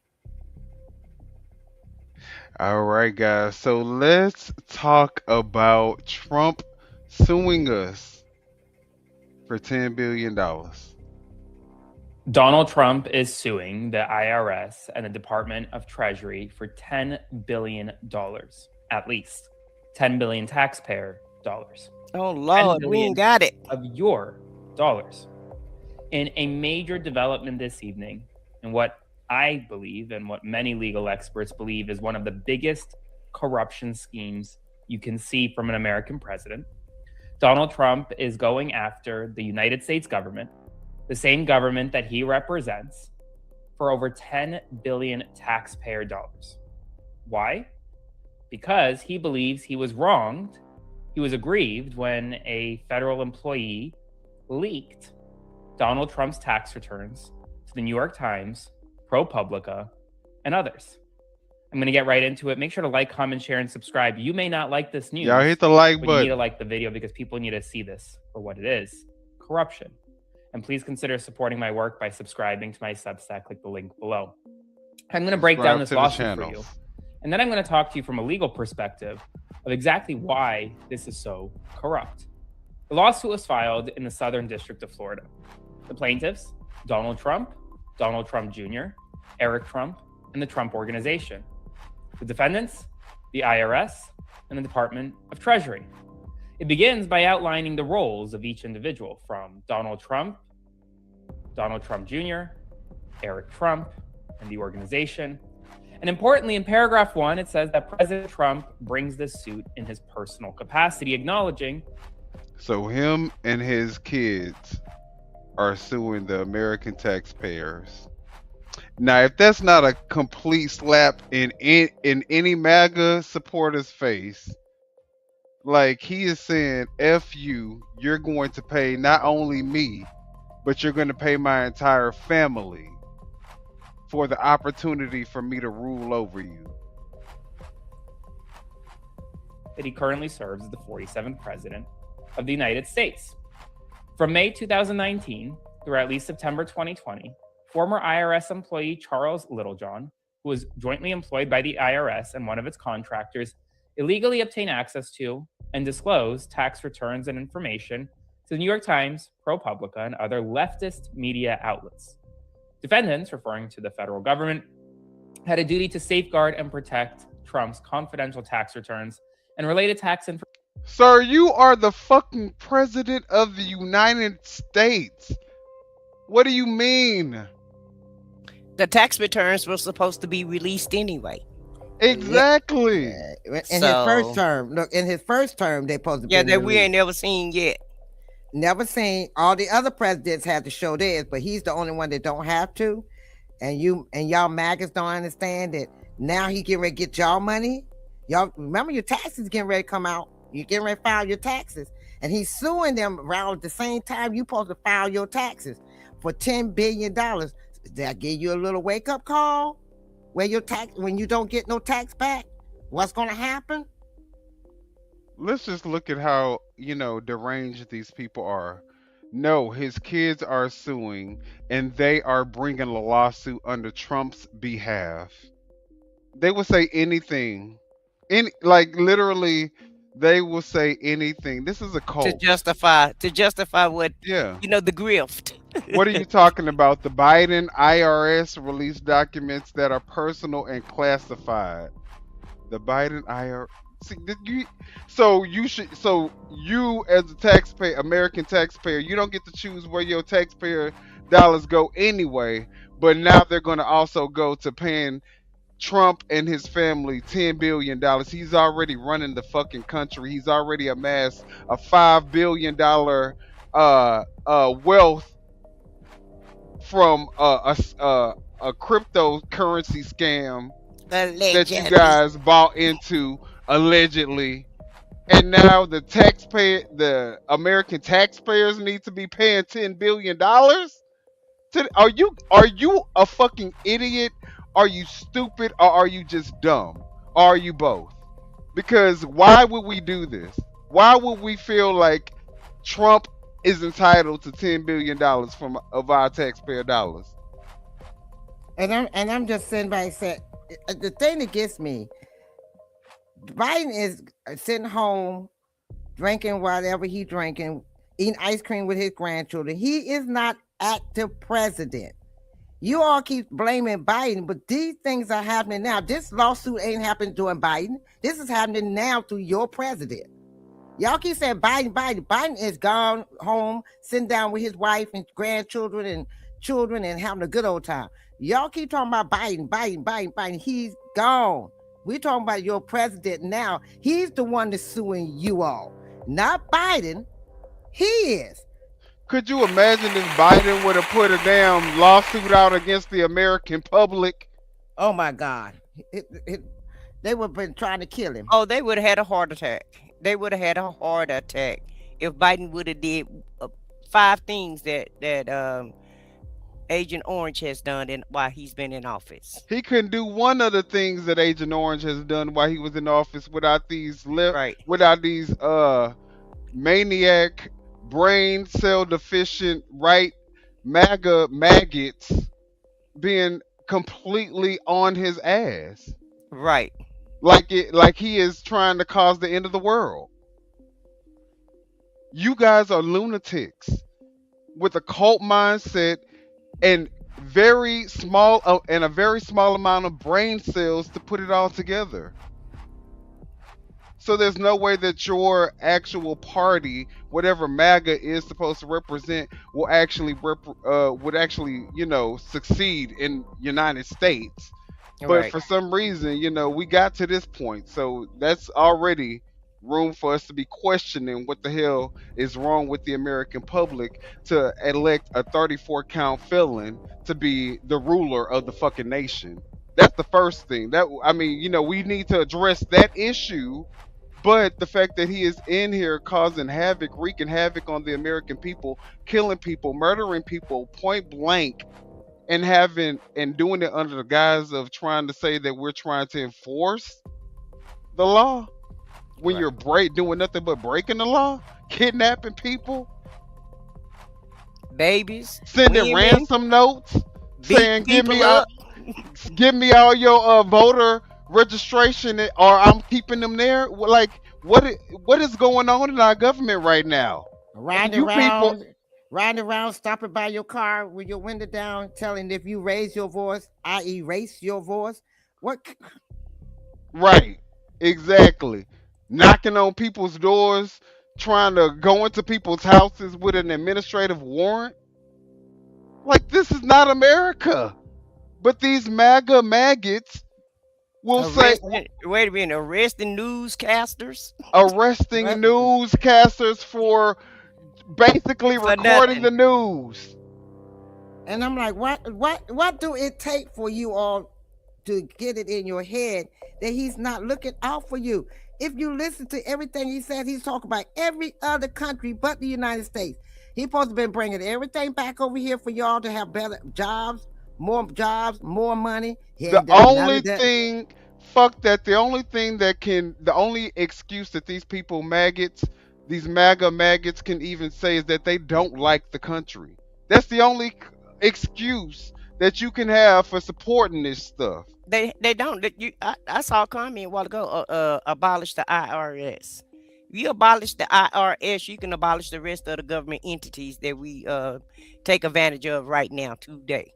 All right, guys. So let's talk about Trump suing us for $10 billion. Donald Trump is suing the IRS and the Department of Treasury for $10 billion, at least $10 billion taxpayer dollars. Oh, Lord, we ain't got it. Of your dollars. In a major development this evening, and what I believe and what many legal experts believe is one of the biggest corruption schemes you can see from an American president, Donald Trump is going after the United States government, the same government that he represents, for over $10 billion taxpayer dollars. Why? Because he believes he was wronged, he was aggrieved when a federal employee leaked Donald Trump's tax returns to the New York Times, ProPublica, and others. I'm going to get right into it. Make sure to like, comment, share, and subscribe. You may not like this news. Y'all hit the like but button. You need to like the video because people need to see this for what it is: corruption. And please consider supporting my work by subscribing to my Substack. Click the link below. I'm going to break down this lawsuit for you. And then I'm going to talk to you from a legal perspective of exactly why this is so corrupt. The lawsuit was filed in the Southern District of Florida. The plaintiffs, Donald Trump Jr., Eric Trump, and the Trump Organization. The defendants, the IRS, and the Department of Treasury. It begins by outlining the roles of each individual, from Donald Trump Jr., Eric Trump, and the organization. And importantly, in paragraph 1, it says that President Trump brings this suit in his personal capacity, acknowledging. So him and his kids are suing the American taxpayers. Now, if that's not a complete slap in any MAGA supporter's face, like he is saying, F you, you're going to pay not only me, but you're going to pay my entire family for the opportunity for me to rule over you. That he currently serves as the 47th president of the United States. From May 2019 through at least September 2020, former IRS employee Charles Littlejohn, who was jointly employed by the IRS and one of its contractors, illegally obtained access to and disclosed tax returns and information to the New York Times, ProPublica, and other leftist media outlets. Defendants, referring to the federal government, had a duty to safeguard and protect Trump's confidential tax returns and related tax information. Sir, you are the fucking president of the United States. What do you mean? The tax returns were supposed to be released anyway. Exactly. In his first term, look, in his first term, they supposed to be that we ain't never seen yet. Never seen. All the other presidents had to show theirs, but he's the only one that don't have to. And y'all maggots don't understand that now he getting ready to get y'all money. Y'all remember your taxes getting ready to come out. You getting ready to file your taxes, and he's suing them around the same time you supposed to file your taxes for $10 billion. Did I give you a little wake up call? Where your tax, when you don't get no tax back, what's going to happen? Let's just look at how, deranged these people are. No, his kids are suing, and they are bringing a lawsuit under Trump's behalf. They will say anything. Literally, they will say anything. This is a cult. To justify what, the grift. What are you talking about? The Biden IRS released documents that are personal and classified. The Biden IRS. You as a taxpayer, American taxpayer, you don't get to choose where your taxpayer dollars go anyway. But now they're going to also go to paying Trump and his family $10 billion. He's already running the fucking country. He's already amassed a $5 billion wealth from a cryptocurrency scam that you guys bought into allegedly. And now the American taxpayers need to be paying $10 billion. Are you a fucking idiot? Are you stupid, or are you just dumb? Or are you both? Because why would we do this? Why would we feel like Trump is entitled to $10 billion of our taxpayer dollars? And I'm just sitting back and saying, the thing that gets me, Biden is sitting home, drinking whatever he's drinking, eating ice cream with his grandchildren. He is not active president. You all keep blaming Biden, but these things are happening now. This lawsuit ain't happening during Biden. This is happening now through your president. Y'all keep saying Biden. Biden is gone home, sitting down with his wife and grandchildren and children and having a good old time. Y'all keep talking about Biden. He's gone. We're talking about your president now. He's the one that's suing you all, not Biden. He is. Could you imagine if Biden would have put a damn lawsuit out against the American public? Oh my God. They would have been trying to kill him. Oh, they would have had a heart attack. They would have had a heart attack if Biden would have did 5 things that Agent Orange has done while he's been in office. He couldn't do one of the things that Agent Orange has done while he was in office without these maniac, brain cell deficient, maggots being completely on his ass. Right. Like he is trying to cause the end of the world. You guys are lunatics with a cult mindset and a very small amount of brain cells to put it all together. So there's no way that your actual party, whatever MAGA is supposed to represent, would actually succeed in United States. But for some reason, we got to this point. So that's already room for us to be questioning what the hell is wrong with the American public to elect a 34 count felon to be the ruler of the fucking nation. That's the first thing. We need to address that issue. But the fact that he is in here causing havoc, wreaking havoc on the American people, killing people, murdering people point blank and doing it under the guise of trying to say that we're trying to enforce the law when you're doing nothing but breaking the law, kidnapping people, babies, sending women, ransom notes, saying beating people up. give me all your voter registration or I'm keeping them there. Like what is going on in our government right now? Riding around, stopping by your car with your window down, telling if you raise your voice, I erase your voice. What? Right, exactly. Knocking on people's doors, trying to go into people's houses with an administrative warrant. Like this is not America. But these MAGA maggots will say wait a minute, arresting newscasters, arresting newscasters for basically recording the news. And I'm like, what do it take for you all to get it in your head that he's not looking out for you? If you listen to everything he says, he's talking about every other country but the United States. He's supposed to be bringing everything back over here for y'all to have better jobs, more money. The only thing, the only excuse that these people these MAGA maggots can even say is that they don't like the country. That's the only excuse that you can have for supporting this stuff. They don't. I saw a comment a while ago. Abolish the IRS. If you abolish the IRS, you can abolish the rest of the government entities that we take advantage of right now today.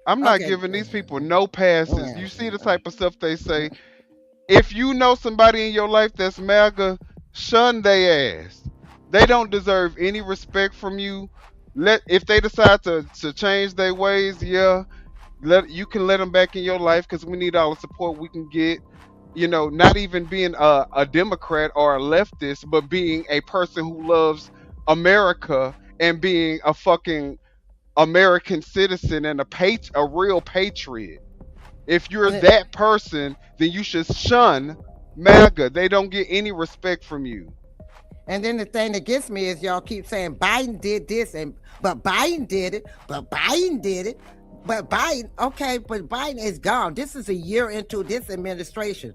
I'm not giving these people no passes. You see the type of stuff they say. If you know somebody in your life that's MAGA, shun they ass. They don't deserve any respect from you. If they decide to change their ways, you can let them back in your life because we need all the support we can get. You know, not even being a Democrat or a leftist, but being a person who loves America and being a fucking American citizen and a real patriot. If you're that person, then you should shun MAGA. They don't get any respect from you. And then the thing that gets me is y'all keep saying Biden did this, but Biden did it, but Biden did it, but Biden, okay, but Biden is gone. This is a year into this administration.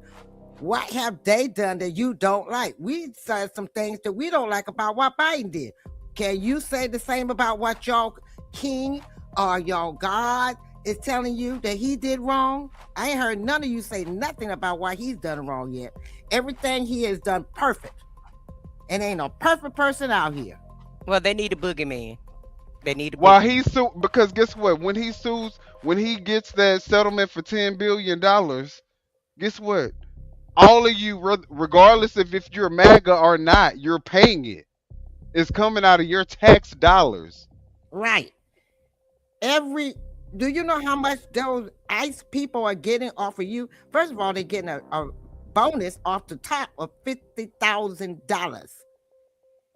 What have they done that you don't like? We said some things that we don't like about what Biden did. Can you say the same about what y'all king or y'all God is telling you that he did wrong? I ain't heard none of you say nothing about why he's done wrong yet. Everything he has done perfect. And ain't no perfect person out here. Well, they need a boogeyman. They need a boogeyman. Because guess what? When he gets that settlement for $10 billion, guess what? All of you, regardless of if you're MAGA or not, you're paying it. It's coming out of your tax dollars. Right. Do you know how much those ICE people are getting off of you? First of all, they're getting a bonus off the top of $50,000.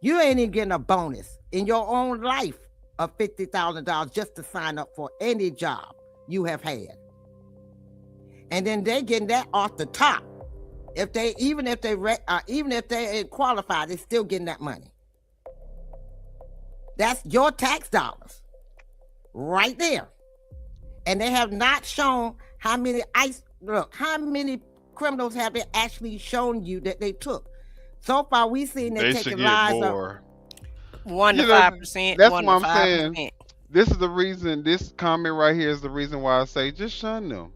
You ain't even getting a bonus in your own life of $50,000 just to sign up for any job you have had. And then they're getting that off the top. Even if they qualify, they're still getting that money. That's your tax dollars right there. And they have not shown how many criminals have they actually shown you that they took. So far, we've seen they taking lives of 1 to 5%. That's what I'm saying. This is the reason. This comment right here is the reason why I say just shun them,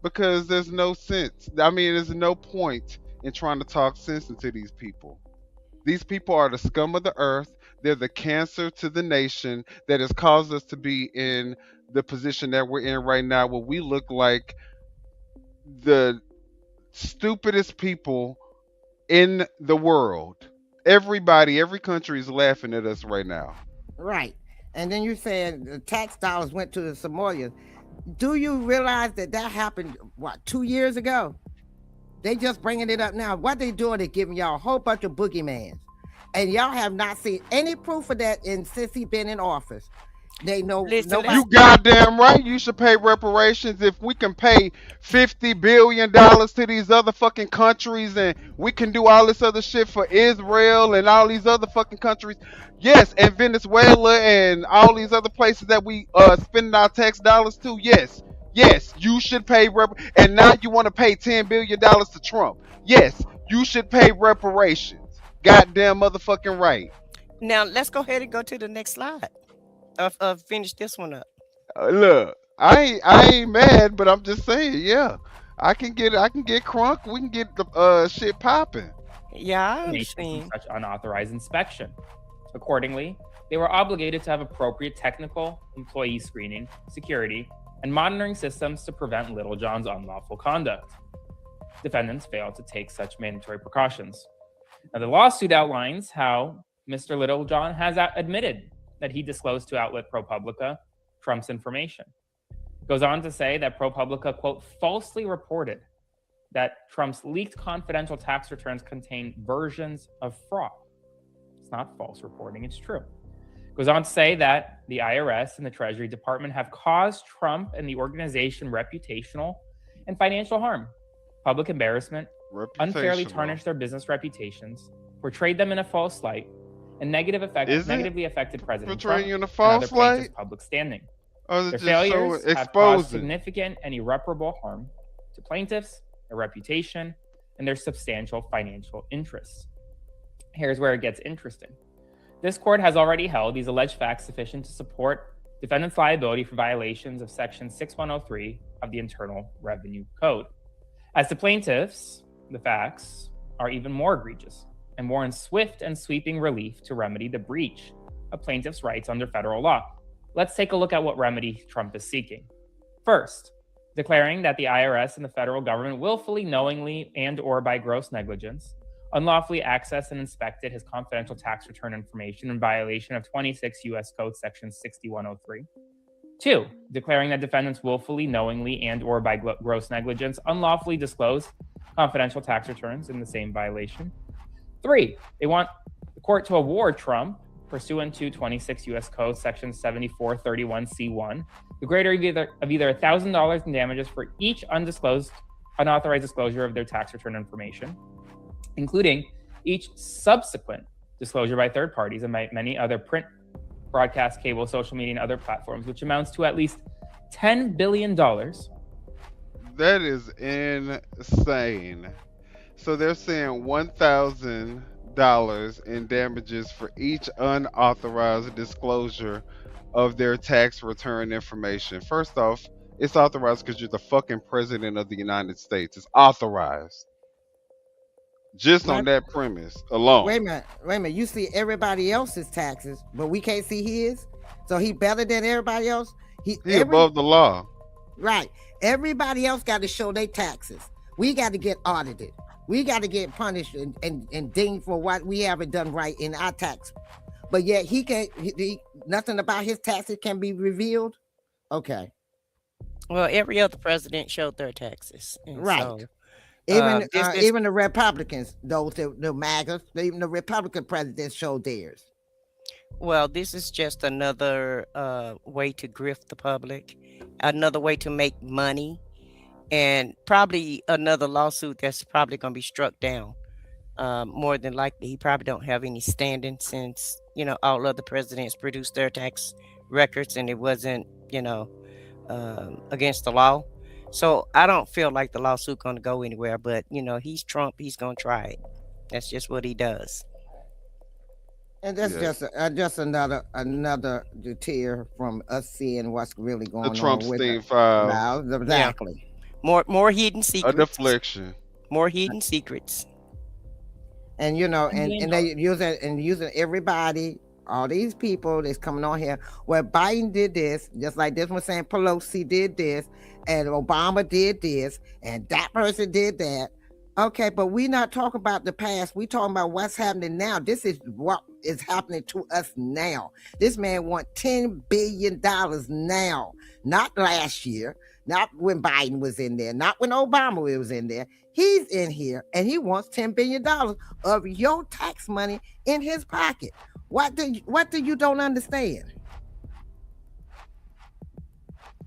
because there's no sense. I mean, there's no point in trying to talk sense into these people. These people are the scum of the earth. They're the cancer to the nation that has caused us to be in the position that we're in right now, where we look like the stupidest people in the world. Every country is laughing at us right now. Right. And then you said the tax dollars went to the Somalians. Do you realize that happened, 2 years ago? They just bringing it up now. What they doing is giving y'all a whole bunch of boogeymans. And y'all have not seen any proof of that since he's been in office. They know Listen, You goddamn right. You should pay reparations. If we can pay $50 billion to these other fucking countries, and we can do all this other shit for Israel and all these other fucking countries, yes, and Venezuela and all these other places that we spending our tax dollars to, yes, you should pay and now you want to pay $10 billion to Trump. Yes, you should pay reparations. Goddamn motherfucking right. now let's go ahead and go to the next slide. Finish this one up. Look, I ain't mad, but I'm just saying, yeah, I can get crunk. We can get the shit popping. Yeah, I From understand. such unauthorized inspection. Accordingly, they were obligated to have appropriate technical, employee screening, security, and monitoring systems to prevent Little John's unlawful conduct. Defendants failed to take such mandatory precautions. Now, the lawsuit outlines how Mr. Littlejohn has admitted that he disclosed to outlet ProPublica Trump's information. It goes on to say that ProPublica, quote, falsely reported that Trump's leaked confidential tax returns contain versions of fraud. It's not false reporting, it's true. It goes on to say that the IRS and the Treasury Department have caused Trump and the organization reputational and financial harm, public embarrassment, unfairly tarnished their business reputations, portrayed them in a false light, and negatively affected President Trump Portraying you in a and other false plaintiffs' light? public standing. Or is it Their just failures so have caused exposing? significant and irreparable harm to plaintiffs, their reputation, and their substantial financial interests. Here's where it gets interesting. This court has already held these alleged facts sufficient to support defendants' liability for violations of Section 6103 of the Internal Revenue Code. As to plaintiffs, the facts are even more egregious and warrant swift and sweeping relief to remedy the breach of plaintiffs' rights under federal law. Let's take a look at what remedy Trump is seeking. First, declaring that the IRS and the federal government willfully, knowingly, and or by gross negligence unlawfully accessed and inspected his confidential tax return information in violation of 26 U.S. Code Section 6103. 2, declaring that defendants willfully, knowingly, and or by gross negligence unlawfully disclosed confidential tax returns in the same violation. 3, they want the court to award Trump, pursuant to 26 U.S. Code Section 7431C1, the greater of either $1,000 in damages for each unauthorized disclosure of their tax return information, including each subsequent disclosure by third parties and by many other print, broadcast, cable, social media, and other platforms, which amounts to at least $10 billion. That is insane. So they're saying $1,000 in damages for each unauthorized disclosure of their tax return information. First off, it's authorized because you're the fucking president of the United States. It's authorized. Just on that premise alone. Wait a minute. You see everybody else's taxes, but we can't see his. So he better than everybody else. He above the law. Right. Everybody else got to show their taxes. We got to get audited. We got to get punished and dinged for what we haven't done right in our tax. But yet he can't. Nothing about his taxes can be revealed. Okay. Well, every other president showed their taxes. Right. So, even the Republicans, the MAGA, even the Republican presidents showed theirs. Well, this is just another way to grift the public, another way to make money, and probably another lawsuit that's probably going to be struck down. More than likely, he probably don't have any standing since, all other presidents produced their tax records and it wasn't, against the law. So I don't feel like the lawsuit going to go anywhere, but he's Trump. He's going to try it. That's just what he does. And that's just another tier from us seeing what's really going on. The Trump with State Files. Now, exactly. Yeah. More hidden secrets. A deflection. More hidden secrets. And and they using everybody. All these people that's coming on here. Well, Biden did this, just like this one saying Pelosi did this, and Obama did this, and that person did that. Okay, but we're not talking about the past. We're talking about what's happening now. This is what is happening to us now. This man wants $10 billion now, not last year, not when Biden was in there, not when Obama was in there. He's in here, and he wants $10 billion of your tax money in his pocket. What do you don't understand?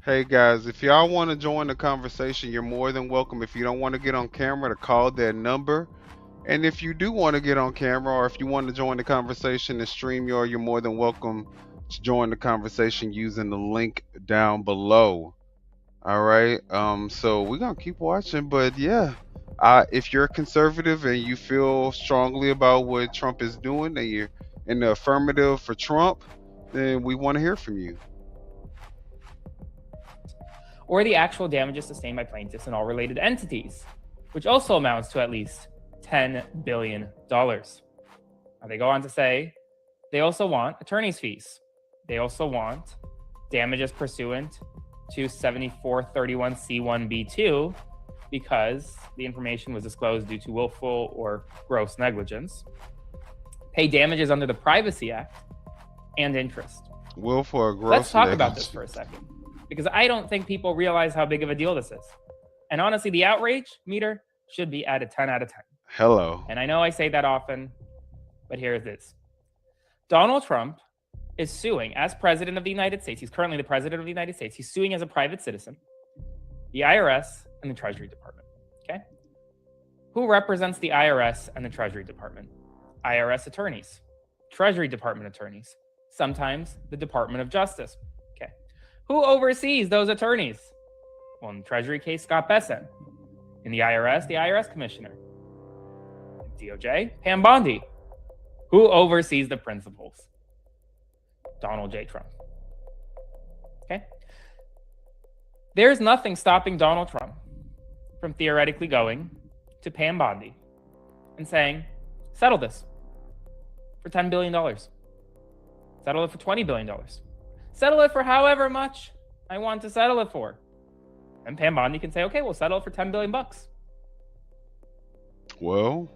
Hey guys, if y'all want to join the conversation, you're more than welcome. If you don't want to get on camera, to call that number. And if you do want to get on camera, or if you want to join the conversation and stream, you're more than welcome to join the conversation using the link down below. All right. So we're gonna keep watching, but yeah, if you're a conservative and you feel strongly about what Trump is doing, and you're in the affirmative for Trump, then we want to hear from you. Or the actual damages sustained by plaintiffs and all related entities, which also amounts to at least $10 billion. Now, they go on to say they also want attorney's fees. They also want damages pursuant to 7431C1B2 because the information was disclosed due to willful or gross negligence. Pay damages under the Privacy Act and interest. Willful or gross Let's talk negligence. about this for a second, because I don't think people realize how big of a deal this is. And honestly, the outrage meter should be at a 10 out of 10. Hello. And I know I say that often, but here it is. Donald Trump is suing as president of the United States. He's currently the president of the United States. He's suing as a private citizen, the IRS and the Treasury Department. Okay? Who represents the IRS and the Treasury Department? IRS attorneys, Treasury Department attorneys, sometimes the Department of Justice. Okay. Who oversees those attorneys? Well, in the Treasury case, Scott Bessent. In the IRS commissioner. In DOJ, Pam Bondi. Who oversees the principals? Donald J. Trump. Okay? There's nothing stopping Donald Trump from theoretically going to Pam Bondi and saying, settle this for $10 billion. Settle it for $20 billion. Settle it for however much I want to settle it for. And Pam Bondi can say, okay, we'll settle it for $10 billion. Well,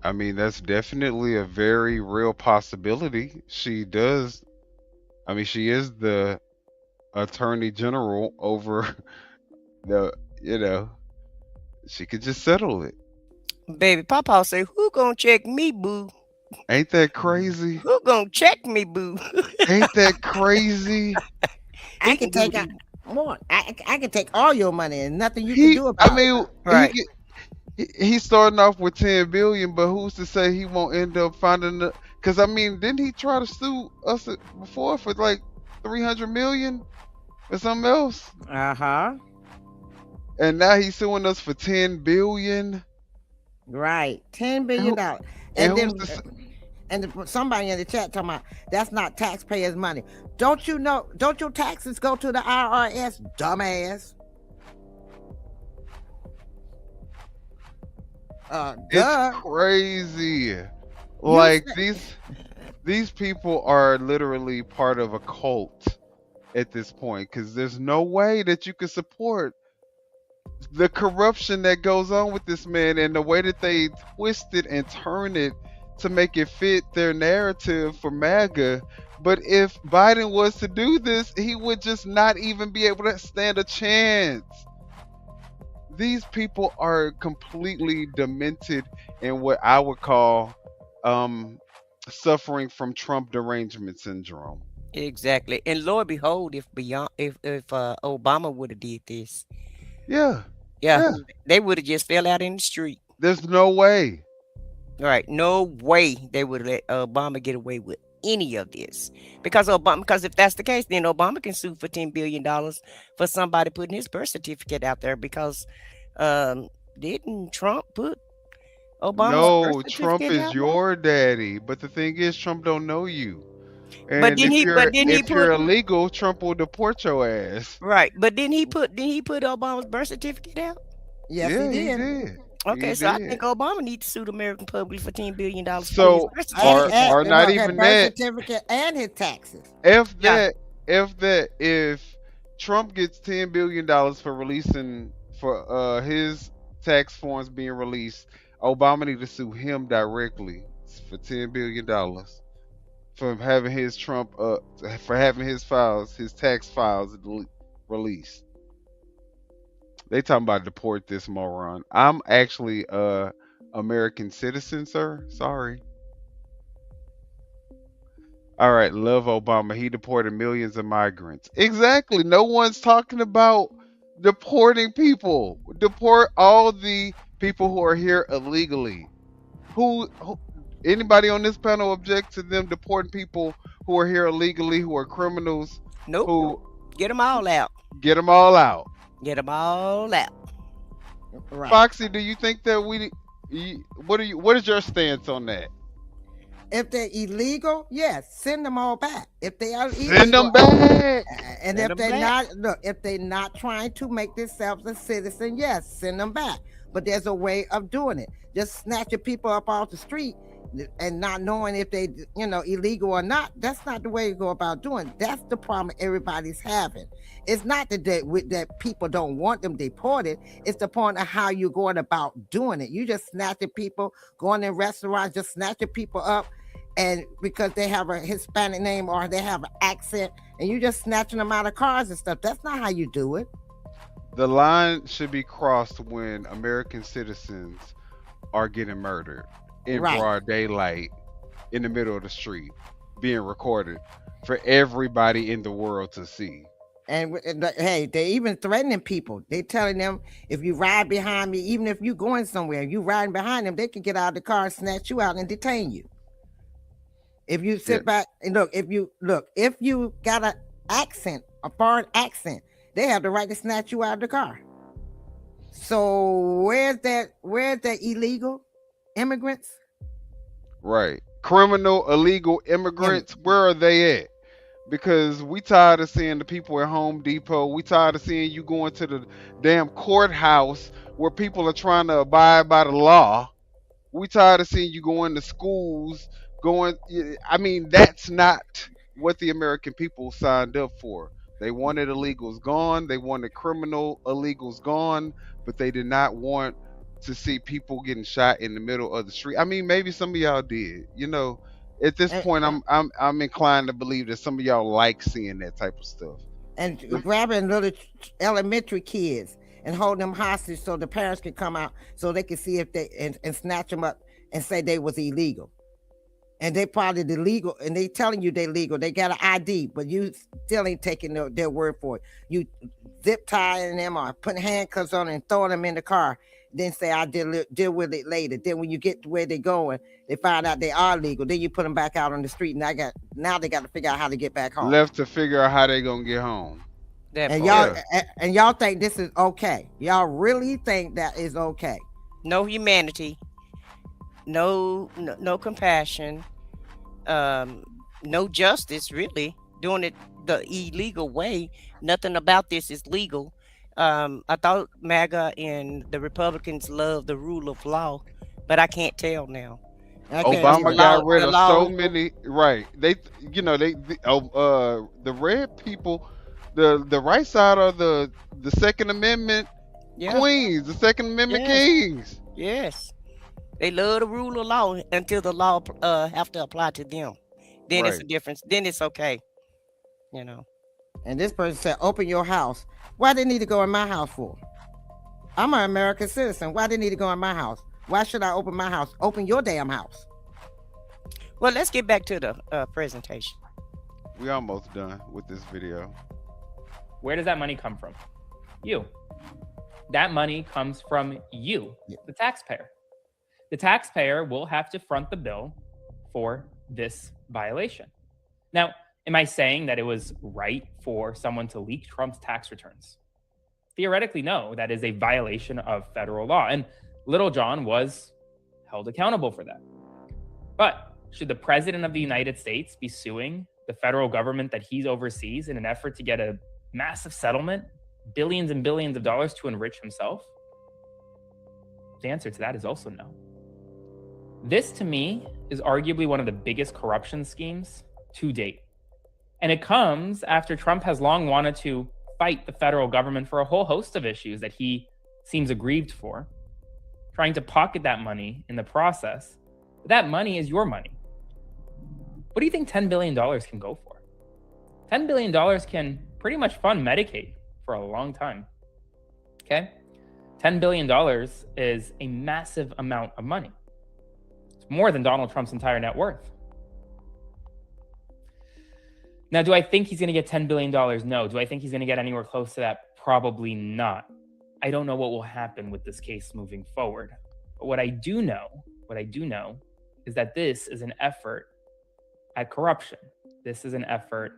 I mean, that's definitely a very real possibility. She is the attorney general over she could just settle it. Baby Papa say, who gonna check me, boo? Ain't that crazy? Who gonna check me, boo? Ain't that crazy? I can take I can take all your money and nothing you can do about it. Right. He's starting off with 10 billion, but who's to say he won't end up finding the? Because I mean, didn't he try to sue us before for like 300 million or something else? And now he's suing us for 10 billion. Right, $10 billion. And somebody in the chat talking about that's not taxpayers' money. Don't you know? Don't your taxes go to the IRS, dumbass? It's crazy. Like these people are literally part of a cult at this point, because there's no way that you can support the corruption that goes on with this man and the way that they twist it and turn it to make it fit their narrative for MAGA. But if Biden was to do this, he would just not even be able to stand a chance. These people are completely demented in what I would call suffering from Trump derangement syndrome. Exactly. And Lord behold, if Obama would have did this. Yeah. They would have just fell out in the street. There's no way. Right. No way they would let Obama get away with any of this. Because if that's the case, then Obama can sue for $10 billion for somebody putting his birth certificate out there, because didn't Trump put Obama's birth certificate Trump is out your daddy. But the thing is, Trump don't know you. And But didn't if you're illegal, Trump will deport your ass. Right. But didn't he put Obama's birth certificate out? Yes, Yeah, he did. Okay, He so I did. think Obama needs to sue the American public for $10 billion. So, or not even that. Birth certificate and his taxes. If Trump gets $10 billion for his tax forms being released, Obama need to sue him directly for $10 billion for having his his tax files released. They talking about deport this moron. I'm actually a American citizen, sir. Sorry. All right, love Obama. He deported millions of migrants. Exactly. No one's talking about deporting people. Deport all the people who are here illegally. Who anybody on this panel object to them deporting people who are here illegally, who are criminals, Nope. who Get them all out. get them all out? Get them all out. Right. Foxy, do you think that what is your stance on that? If they're illegal, yes, send them all back. If they are illegal, Send them back. And Send if them they're back. if they're not trying to make themselves a citizen, yes, send them back. But there's a way of doing it. Just snatching people up off the street and not knowing if they, illegal or not. That's not the way you go about doing it. That's the problem everybody's having. It's not that people don't want them deported. It's the point of how you're going about doing it. You just snatching people, going in restaurants, just snatching people up. And because they have a Hispanic name or they have an accent, and you just snatching them out of cars and stuff. That's not how you do it. The line should be crossed when American citizens are getting murdered in broad daylight in the middle of the street, being recorded for everybody in the world to see. And hey, they're even threatening people. They're telling them, if you ride behind me, even if you're going somewhere, you riding behind them, they can get out of the car and snatch you out and detain you. If you sit back and if you got an accent, a foreign accent, they have the right to snatch you out of the car. So where's that illegal immigrants? Right. Criminal, illegal immigrants, where are they at? Because we tired of seeing the people at Home Depot. We tired of seeing you going to the damn courthouse where people are trying to abide by the law. We tired of seeing you going to schools, that's not what the American people signed up for. They wanted illegals gone. They wanted criminal illegals gone, but they did not want to see people getting shot in the middle of the street. I mean, maybe some of y'all did. At this point, I'm inclined to believe that some of y'all like seeing that type of stuff. And grabbing little elementary kids and hold them hostage so the parents can come out so they can see if they and snatch them up and say they was illegal. And they probably illegal, and they telling you they legal. They got an ID, but you still ain't taking their word for it. You zip tying them or putting handcuffs on and throwing them in the car. Then say I'll deal with it later. Then when you get to where they're going, they find out they are legal. Then you put them back out on the street, and now they got to figure out how to get back home. Left to figure out how they gonna get home. And y'all think this is okay? Y'all really think that is okay? No humanity, no compassion, no justice. Really doing it the illegal way. Nothing about this is legal. I thought MAGA and the Republicans love the rule of law, but I can't tell now. Obama got rid of so many. Right? The red people, the right side are the Second Amendment queens, the Second Amendment kings. Yes, they love the rule of law until the law have to apply to them. Then it's a difference. Then it's okay. And this person said, open your house. Why they need to go in my house for? I'm an American citizen. Why they need to go in my house? Why should I open my house? Open your damn house. Well, let's get back to the presentation. We almost done with this video. Where does that money come from? You. That money comes from you, the taxpayer. The taxpayer will have to front the bill for this violation. Now, am I saying that it was right for someone to leak Trump's tax returns? Theoretically, no. That is a violation of federal law. And Little John was held accountable for that. But should the president of the United States be suing the federal government that he oversees in an effort to get a massive settlement, billions and billions of dollars to enrich himself? The answer to that is also no. This, to me, is arguably one of the biggest corruption schemes to date. And it comes after Trump has long wanted to fight the federal government for a whole host of issues that he seems aggrieved for, trying to pocket that money in the process. But that money is your money. What do you think $10 billion can go for? $10 billion can pretty much fund Medicaid for a long time. Okay? $10 billion is a massive amount of money. It's more than Donald Trump's entire net worth. Now, do I think he's going to get $10 billion? No. Do I think he's going to get anywhere close to that? Probably not. I don't know what will happen with this case moving forward. But what I do know is that this is an effort at corruption. This is an effort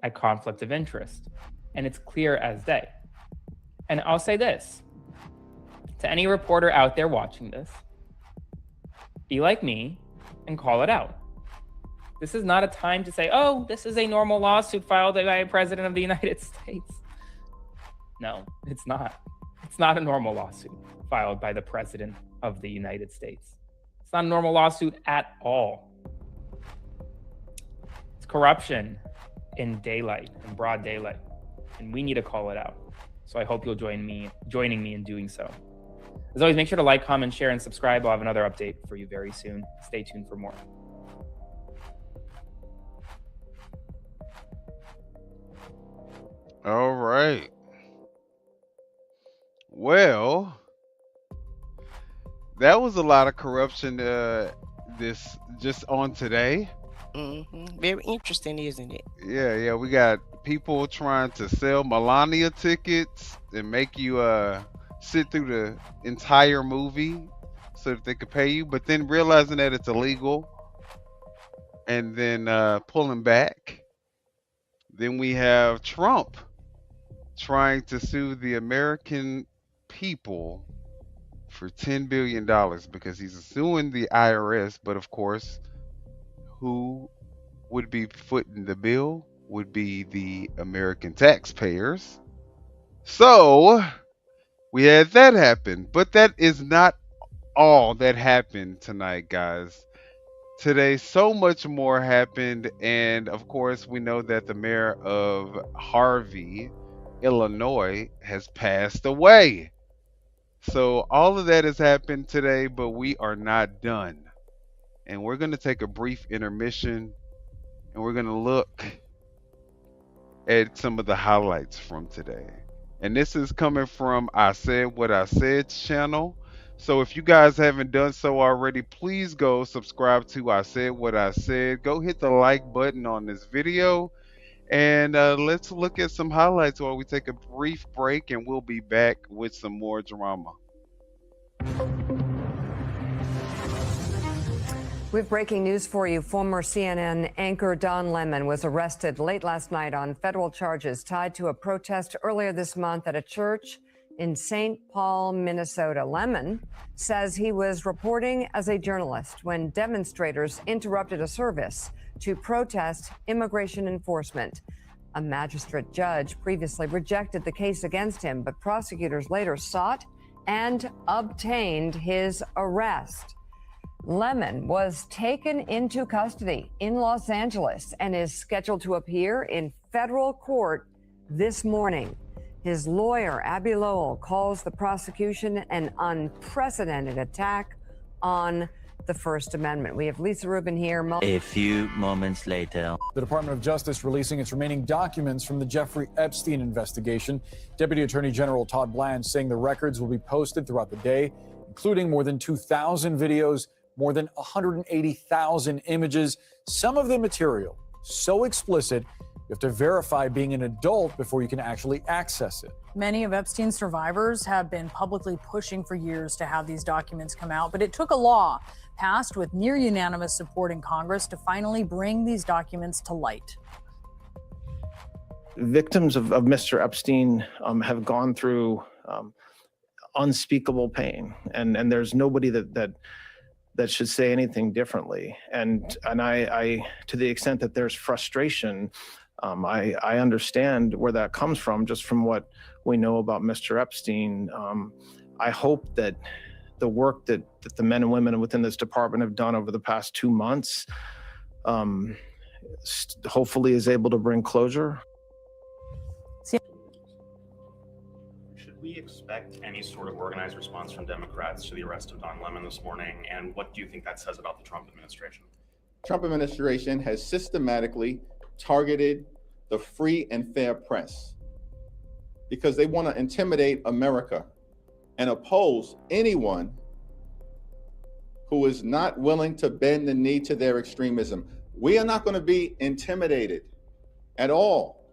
at conflict of interest. And it's clear as day. And I'll say this to any reporter out there watching this, be like me and call it out. This is not a time to say, oh, this is a normal lawsuit filed by a president of the United States. No, it's not. It's not a normal lawsuit filed by the president of the United States. It's not a normal lawsuit at all. It's corruption in daylight, in broad daylight. And we need to call it out. So I hope you'll joining me in doing so. As always, make sure to like, comment, share, and subscribe. I'll have another update for you very soon. Stay tuned for more. All right. Well, that was a lot of corruption this just on today. Very interesting, isn't it? Yeah, we got people trying to sell Melania tickets and make you sit through the entire movie so that they could pay you, but then realizing that it's illegal and then pulling back. Then we have Trump trying to sue the American people for $10 billion because he's suing the IRS, but of course, who would be footing the bill would be the American taxpayers. So we had that happen, but that is not all that happened tonight, guys. Today, so much more happened, and of course, we know that the mayor of Harvey, Illinois, has passed away. So all of that has happened today, but we are not done. And we're going to take a brief intermission, and we're going to look at some of the highlights from today. And this is coming from I Said What I Said channel. So if you guys haven't done so already, please go subscribe to I Said What I Said. Go hit the like button on this video. And let's look at some highlights while we take a brief break, and we'll be back with some more drama. We have breaking news for you. Former CNN anchor Don Lemon was arrested late last night on federal charges tied to a protest earlier this month at a church in St. Paul, Minnesota. Lemon says he was reporting as a journalist when demonstrators interrupted a service to protest immigration enforcement. A magistrate judge previously rejected the case against him, but prosecutors later sought and obtained his arrest. Lemon was taken into custody in Los Angeles and is scheduled to appear in federal court this morning. His lawyer, Abby Lowell, calls the prosecution an unprecedented attack on the First Amendment. We have Lisa Rubin here. A few moments later. The Department of Justice releasing its remaining documents from the Jeffrey Epstein investigation. Deputy Attorney General Todd Blanche saying the records will be posted throughout the day, including more than 2,000 videos, more than 180,000 images, some of the material so explicit you have to verify being an adult before you can actually access it. Many of Epstein's survivors have been publicly pushing for years to have these documents come out, but it took a law passed with near unanimous support in Congress to finally bring these documents to light. Victims of Mr. Epstein have gone through unspeakable pain, and there's nobody that should say anything differently. And I to the extent that there's frustration, I understand where that comes from, just from what we know about Mr. Epstein. I hope that the work that the men and women within this department have done over the past 2 months hopefully is able to bring closure. Should we expect any sort of organized response from Democrats to the arrest of Don Lemon this morning? And what do you think that says about the Trump administration? Trump administration has systematically targeted the free and fair press because they want to intimidate America and oppose anyone who is not willing to bend the knee to their extremism. We are not going to be intimidated. at all.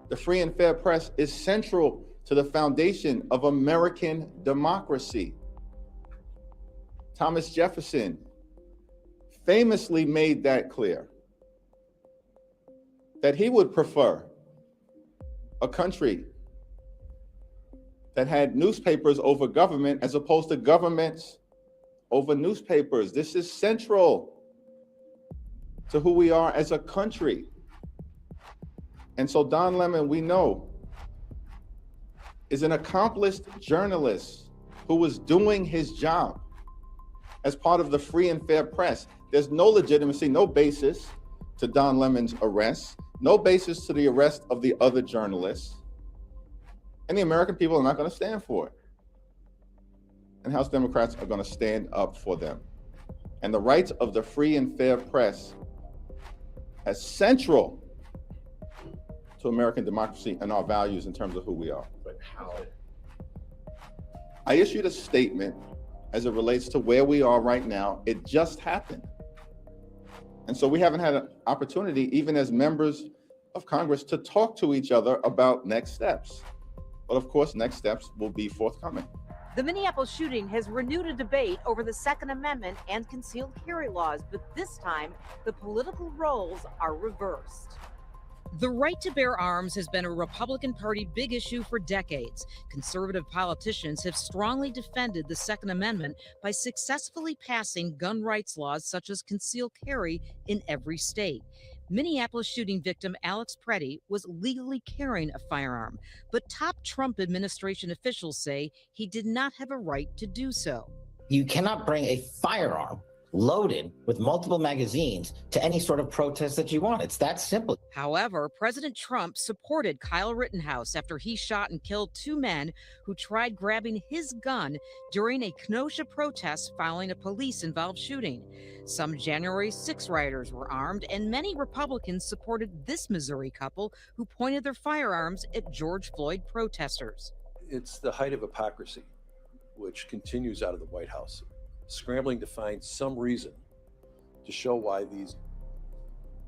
The free and fair press is central to the foundation of American democracy. Thomas Jefferson famously made that clear, that he would prefer a country that had newspapers over government as opposed to governments over newspapers. This is central to who we are as a country. And so Don Lemon, we know, is an accomplished journalist who was doing his job as part of the free and fair press. There's no legitimacy, no basis to Don Lemon's arrest, no basis to the arrest of the other journalists. And the American people are not going to stand for it. And House Democrats are going to stand up for them. And the rights of the free and fair press as central to American democracy and our values in terms of who we are. But how? I issued a statement as it relates to where we are right now. It just happened. And so we haven't had an opportunity, even as members of Congress, to talk to each other about next steps. But of course, next steps will be forthcoming. The Minneapolis shooting has renewed a debate over the Second Amendment and concealed carry laws, but this time the political roles are reversed. The right to bear arms has been a Republican Party big issue for decades. Conservative politicians have strongly defended the Second Amendment by successfully passing gun rights laws such as concealed carry in every state. Minneapolis shooting victim Alex Preddy was legally carrying a firearm, but top Trump administration officials say he did not have a right to do so. You cannot bring a firearm loaded with multiple magazines to any sort of protest that you want. It's that simple. However, President Trump supported Kyle Rittenhouse after he shot and killed two men who tried grabbing his gun during a Kenosha protest following a police-involved shooting. Some January 6 rioters were armed, and many Republicans supported this Missouri couple who pointed their firearms at George Floyd protesters. It's the height of hypocrisy, which continues out of the White House, scrambling to find some reason to show why these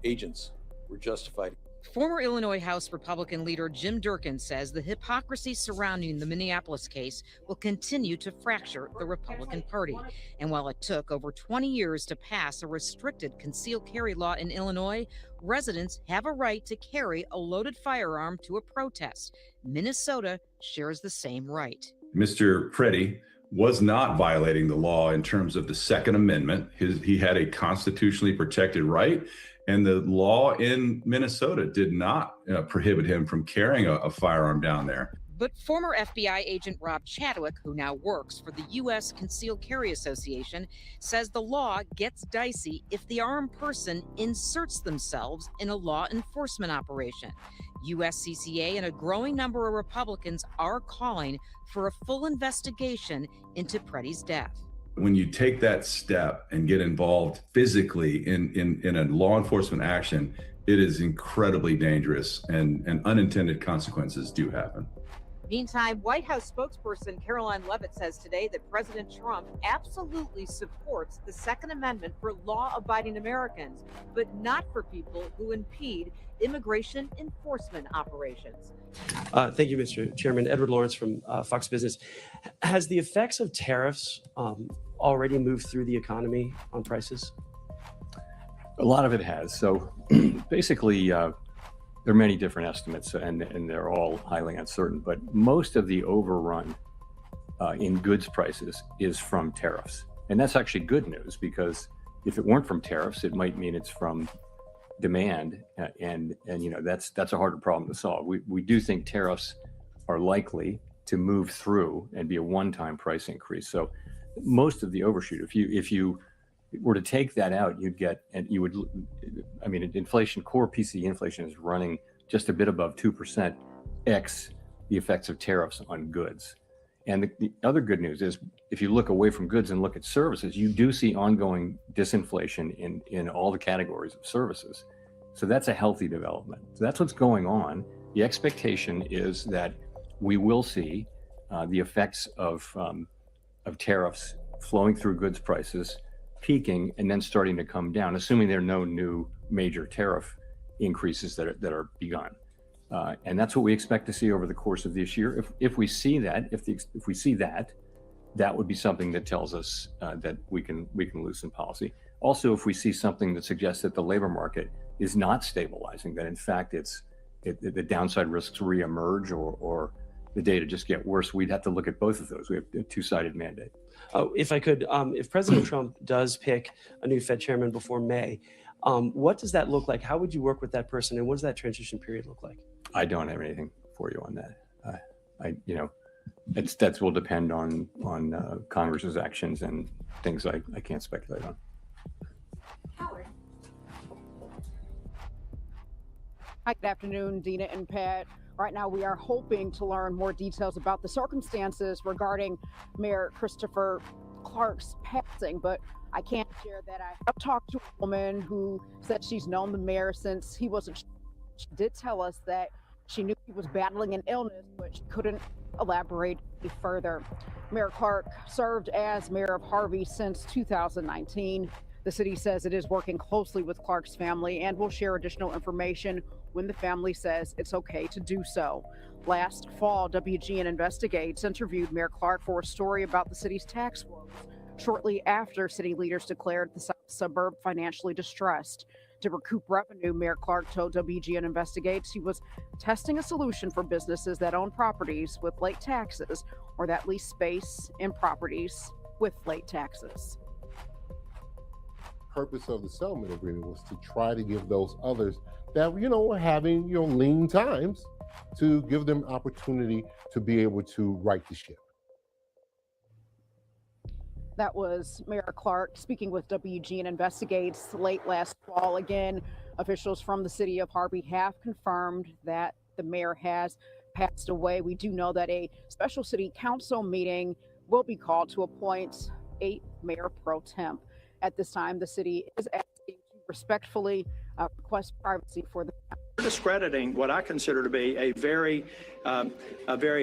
agents were justified. Former Illinois House Republican leader Jim Durkin says the hypocrisy surrounding the Minneapolis case will continue to fracture the Republican Party. And while it took over 20 years to pass a restricted concealed carry law in Illinois, residents have a right to carry a loaded firearm to a protest. Minnesota shares the same right. Mr. Preddy was not violating the law in terms of the Second Amendment. He had a constitutionally protected right, and the law in Minnesota did not prohibit him from carrying a firearm down there. But former FBI agent Rob Chadwick, who now works for the U.S. Concealed Carry Association, says the law gets dicey if the armed person inserts themselves in a law enforcement operation. USCCA and a growing number of Republicans are calling for a full investigation into Preddy's death. When you take that step and get involved physically in a law enforcement action, it is incredibly dangerous, and unintended consequences do happen. Meantime, White House spokesperson Caroline Leavitt says today that President Trump absolutely supports the Second Amendment for law-abiding Americans, but not for people who impede immigration enforcement operations. Thank you, Mr. Chairman. Edward Lawrence from Fox Business. Has the effects of tariffs already moved through the economy on prices? A lot of it has. So basically, there are many different estimates, and they're all highly uncertain, but most of the overrun in goods prices is from tariffs. And that's actually good news, because if it weren't from tariffs, it might mean it's from demand, and you know, that's a harder problem to solve. We do think tariffs are likely to move through and be a one-time price increase. So most of the overshoot, if you were to take that out, you'd get, and you would, I mean, inflation, core PCE inflation is running just a bit above 2%, x the effects of tariffs on goods. And the other good news is, if you look away from goods and look at services, you do see ongoing disinflation in all the categories of services. So that's a healthy development. So that's what's going on. The expectation is that we will see the effects of tariffs flowing through goods prices, peaking, and then starting to come down, assuming there are no new major tariff increases that are begun. And that's what we expect to see over the course of this year. If we see that, if we see that, that would be something that tells us that we can loosen policy. Also, if we see something that suggests that the labor market is not stabilizing, that in fact the downside risks reemerge or the data just get worse, we'd have to look at both of those. We have a two-sided mandate. Oh, if I could, if President Trump does pick a new Fed chairman before May, what does that look like? How would you work with that person, and what does that transition period look like? I don't have anything for you on that. That will depend on Congress's actions and things I can't speculate on. Howard. Hi, good afternoon, Dina and Pat. Right now, we are hoping to learn more details about the circumstances regarding Mayor Christopher Clark's passing, but I can't share that. I have talked to a woman who said she's known the mayor since he wasn't. She did tell us that she knew he was battling an illness, but she couldn't elaborate any further. Mayor Clark served as mayor of Harvey since 2019. The city says it is working closely with Clark's family and will share additional information when the family says it's okay to do so. Last fall, WGN Investigates interviewed Mayor Clark for a story about the city's tax woes shortly after city leaders declared the south suburb financially distressed. To recoup revenue, Mayor Clark told WGN Investigates he was testing a solution for businesses that own properties with late taxes or that lease space in properties with late taxes. Purpose of the settlement agreement was to try to give those others that were having lean times, to give them opportunity to be able to right the ship. That was Mayor Clark speaking with WGN Investigates late last fall. Again, officials from the city of Harvey have confirmed that the mayor has passed away. We do know that a special city council meeting will be called to appoint a mayor pro temp. At this time, the city is asking to respectfully request privacy for the discrediting what I consider to be a very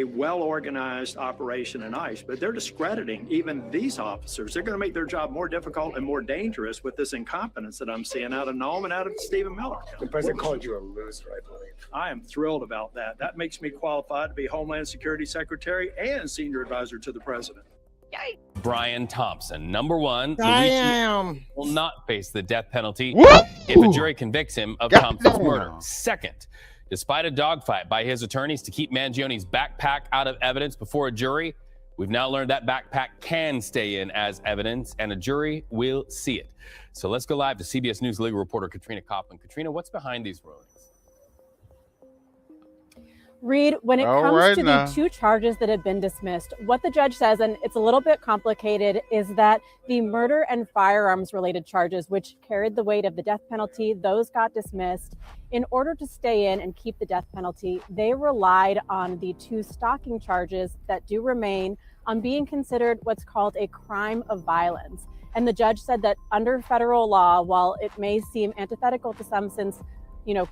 well-organized operation in ICE, but they're discrediting even these officers. They're going to make their job more difficult and more dangerous with this incompetence that I'm seeing out of Nome and out of Stephen Miller. The president called you a loser, I believe. I am thrilled about that. That makes me qualified to be Homeland Security Secretary and Senior Advisor to the President. Yay. Brian Thompson, number one, Damn. will not face the death penalty Whoop. if a jury convicts him of Thompson's murder. Second, despite a dogfight by his attorneys to keep Mangioni's backpack out of evidence before a jury, we've now learned that backpack can stay in as evidence, and a jury will see it. So let's go live to CBS News legal reporter Katrina Copeland. Katrina, what's behind these rulings? Reed, when it comes to the two charges that have been dismissed, what the judge says, and it's a little bit complicated, is that the murder and firearms related charges, which carried the weight of the death penalty, those got dismissed. In order to stay in and keep the death penalty, they relied on the two stalking charges that do remain on being considered what's called a crime of violence. And the judge said that under federal law, while it may seem antithetical to some, since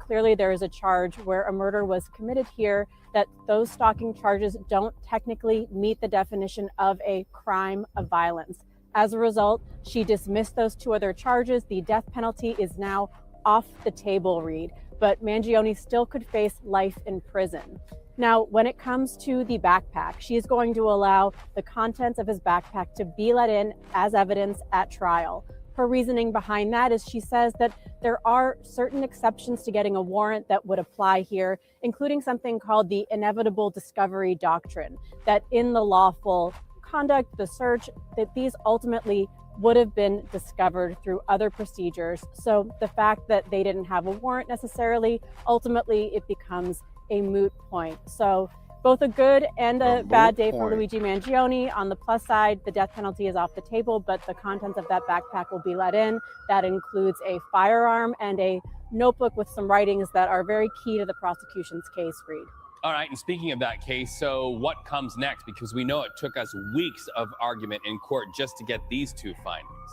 clearly there is a charge where a murder was committed here, that those stalking charges don't technically meet the definition of a crime of violence. As a result, she dismissed those two other charges. The death penalty is now off the table, Reed, but Mangione still could face life in prison. Now, when it comes to the backpack, she is going to allow the contents of his backpack to be let in as evidence at trial. Her reasoning behind that is she says that there are certain exceptions to getting a warrant that would apply here, including something called the inevitable discovery doctrine, that in the lawful conduct, the search, that these ultimately would have been discovered through other procedures. So the fact that they didn't have a warrant necessarily, ultimately it becomes a moot point. So both a good and a bad day for Luigi Mangione. On the plus side, the death penalty is off the table, but the contents of that backpack will be let in. That includes a firearm and a notebook with some writings that are very key to the prosecution's case, Reed. All right, and speaking of that case, so what comes next? Because we know it took us weeks of argument in court just to get these two findings.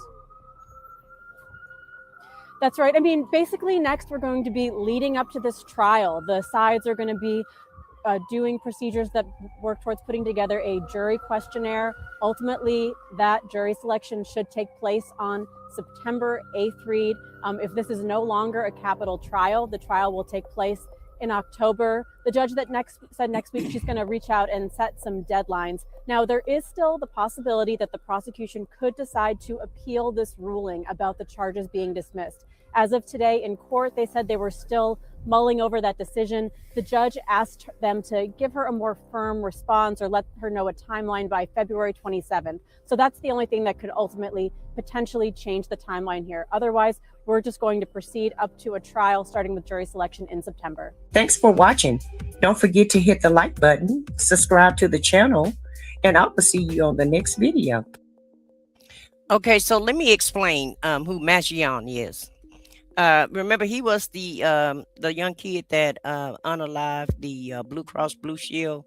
That's right. I mean, basically next we're going to be leading up to this trial. The sides are going to be doing procedures that work towards putting together a jury questionnaire. Ultimately, that jury selection should take place on September 8th read. If this is no longer a capital trial, the trial will take place in October. The judge that said next week she's going to reach out and set some deadlines. Now, there is still the possibility that the prosecution could decide to appeal this ruling about the charges being dismissed. As of today in court, they said they were still mulling over that decision. The judge asked them to give her a more firm response or let her know a timeline by February 27th. So that's the only thing that could ultimately potentially change the timeline here. Otherwise, we're just going to proceed up to a trial starting with jury selection in September. Thanks for watching. Don't forget to hit the like button, subscribe to the channel, and I will see you on the next video. Okay, so let me explain who Machion is. Remember, he was the young kid that unalived the Blue Cross Blue Shield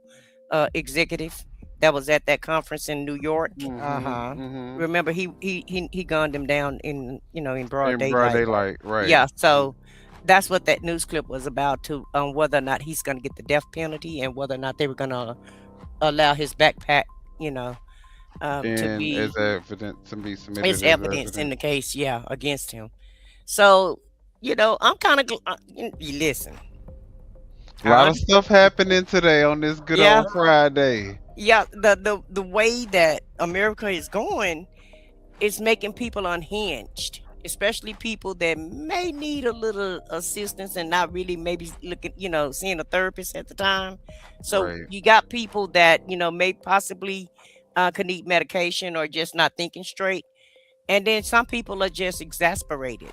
executive that was at that conference in New York. Remember, he gunned him down in broad daylight. Right? Yeah, so that's what that news clip was about, to whether or not he's going to get the death penalty and whether or not they were going to allow his backpack, to be as evidence to be submitted as evidence in the case, against him. So, I'm kind of listen. A lot of stuff happening today on this good old Friday. Yeah, the way that America is going is making people unhinged, especially people that may need a little assistance and not really maybe looking, seeing a therapist at the time. So you got people that, may possibly could need medication or just not thinking straight. And then some people are just exasperated.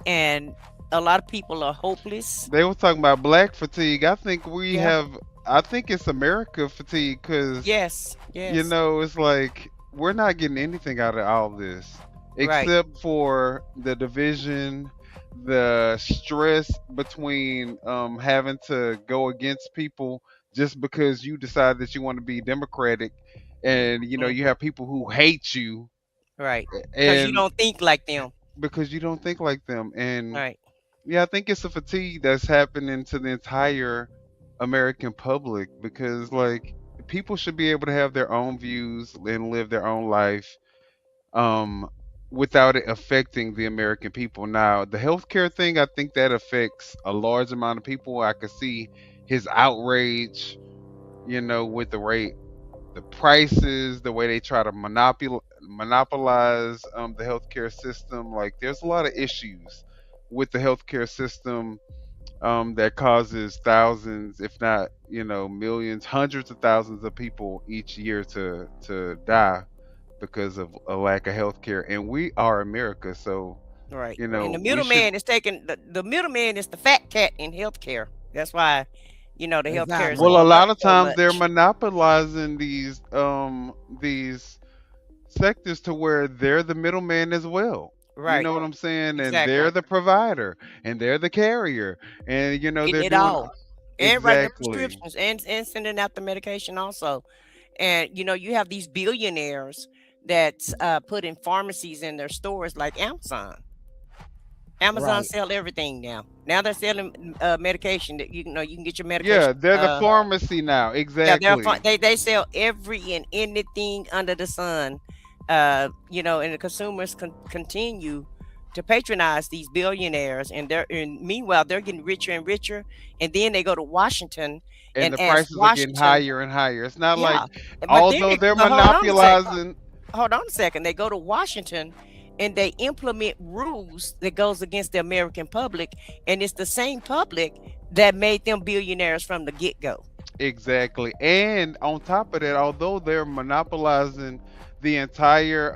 And a lot of people are hopeless. They were talking about black fatigue. I think I think it's America fatigue because, yes. It's like we're not getting anything out of all this except for the division, the stress between having to go against people just because you decide that you want to be Democratic. And, you have people who hate you. Right. Because you don't think like them. Because you don't think like them. And I think it's a fatigue that's happening to the entire American public because people should be able to have their own views and live their own life without it affecting the American people. Now, the healthcare thing, I think that affects a large amount of people. I could see his outrage, with the prices, the way they try to monopolize the healthcare system. Like, there's a lot of issues with the healthcare system that causes thousands, if not millions, hundreds of thousands of people each year to die because of a lack of healthcare. And we are America, so and the middleman is taking the middleman is the fat cat in healthcare. That's why the healthcare is a lot of times they're monopolizing these sectors to where they're the middleman as well. You know what I'm saying? And they're the provider and they're the carrier. And they're doing all. And writing prescriptions and sending out the medication also. And you have these billionaires that's putting pharmacies in their stores like Amazon. Amazon sell everything now. Now they're selling medication that you can get your medication. Yeah, they're the pharmacy now. Exactly. Yeah, they sell every and anything under the sun. And the consumers continue to patronize these billionaires, and meanwhile they're getting richer and richer, and then they go to Washington and the prices are getting higher and higher. It's not like although they're monopolizing. Hold on a second. They go to Washington and they implement rules that goes against the American public, and it's the same public that made them billionaires from the get-go. Exactly. And on top of that, although they're monopolizing the entire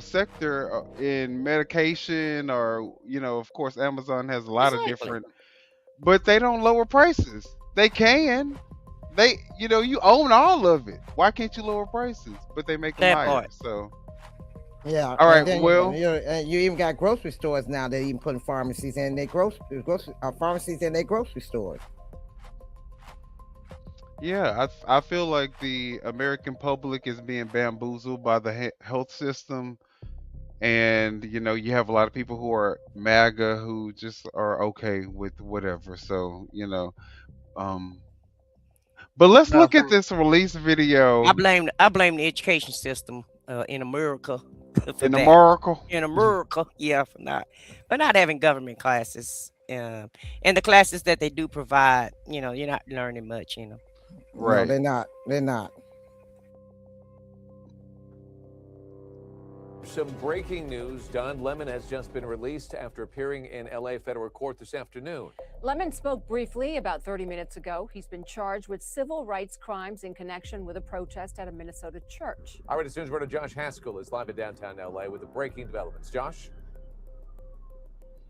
sector in medication, or of course Amazon has a lot of different, but they don't lower prices. They can. You own all of it. Why can't you lower prices? But they make them higher. So yeah. All right. Then, well, you even got grocery stores now that even putting pharmacies in their pharmacies in their grocery stores. Yeah, I feel like the American public is being bamboozled by the health system, and you have a lot of people who are MAGA who just are okay with whatever. So But let's look at this release video. I blame the education system in America for In that. America? In America, yeah, for not having government classes. And the classes that they do provide, you're not learning much, No, Right. they're not. They're not. Some breaking news. Don Lemon has just been released after appearing in LA federal court this afternoon. Lemon spoke briefly about 30 minutes ago. He's been charged with civil rights crimes in connection with a protest at a Minnesota church. Eyewitness News reporter Josh Haskell is live in downtown LA with the breaking developments. Josh?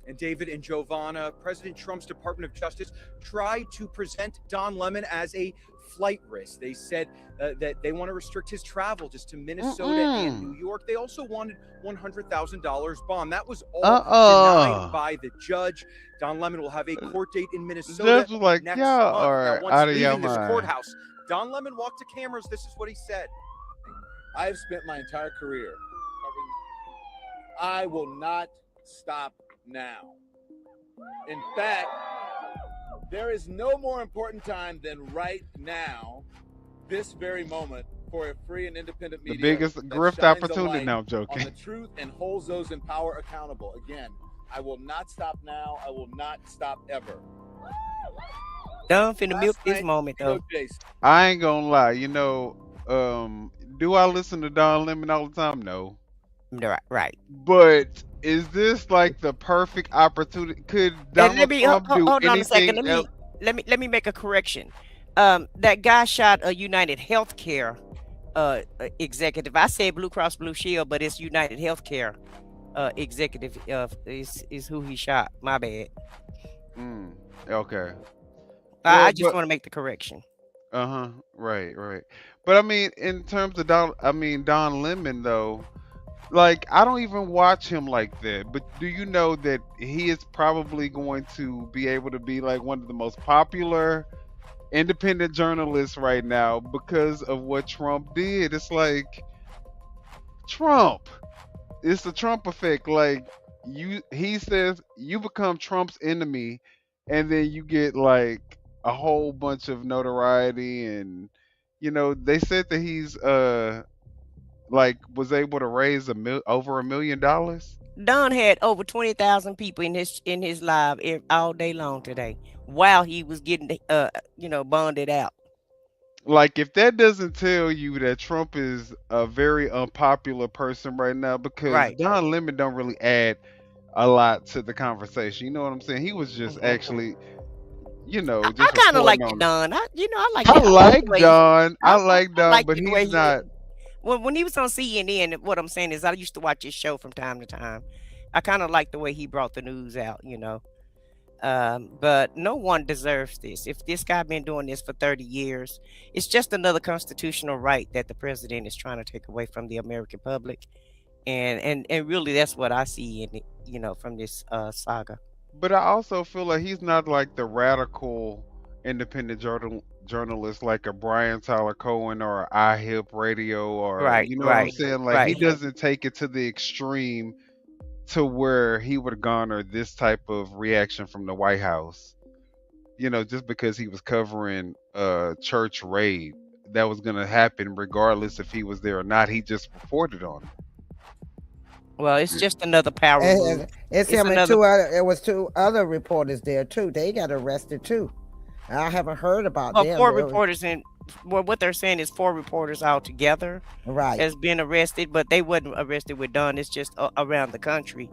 And David and Giovanna, President Trump's Department of Justice tried to present Don Lemon as a flight risk. They said that they want to restrict his travel just to Minnesota and New York. They also wanted $100,000 bond. That was all denied by the judge. Don Lemon will have a court date in Minnesota Judge was like, next y'all month. are Now, once out of your leaving this mind. courthouse, Don Lemon walked to cameras. This is what he said. I've spent my entire career covering. I will not stop now. In fact, there is no more important time than right now, this very moment, for a free and independent The media. biggest that grift shines a opportunity. light No, I'm joking. On the truth and holds those in power accountable. Again, I will not stop now. I will not stop ever. Don finna milk this moment though. I ain't gonna lie. Do I listen to Don Lemon all the time? No. Right. But is this like the perfect opportunity? Could And Donald Trump do hold on a second. anything else? Let me make a correction. That guy shot a United Healthcare executive. I said Blue Cross Blue Shield, but it's United Healthcare executive is who he shot. My bad. Okay. I just want to make the correction. Right. But I mean, in terms of Don Lemon though, like I don't even watch him like that. But do you know that he is probably going to be able to be like one of the most popular independent journalists right now because of what Trump did? It's like Trump. It's the Trump effect. Like he says you become Trump's enemy, and then you get like a whole bunch of notoriety, and they said that he's was able to raise over $1 million. Don had over 20,000 people in his live all day long today while he was getting bonded out. Like if that doesn't tell you that Trump is a very unpopular person right now, because Don Lemon don't really add a lot to the conversation. You know what I'm saying? He was just actually, just I kind of like Don. I like Don. I like Don, but he's not. When he was on CNN, what I'm saying is I used to watch his show from time to time. I kind of like the way he brought the news out, but no one deserves this. If this guy been doing this for 30 years, it's just another constitutional right that the president is trying to take away from the American public. And really that's what I see in it, from this saga. But I also feel like he's not like the radical independent journalist like a Brian Tyler Cohen or iHip Radio or what I'm saying? Like he doesn't take it to the extreme to where he would garner this type of reaction from the White House. Just because he was covering a church raid that was gonna happen regardless if he was there or not. He just reported on it. Well, it's just another power move. It's him and there was two other reporters there too. They got arrested too. I haven't heard about them. Four reporters what they're saying is 4 reporters altogether has been arrested, but they wasn't arrested with Don. It's just around the country.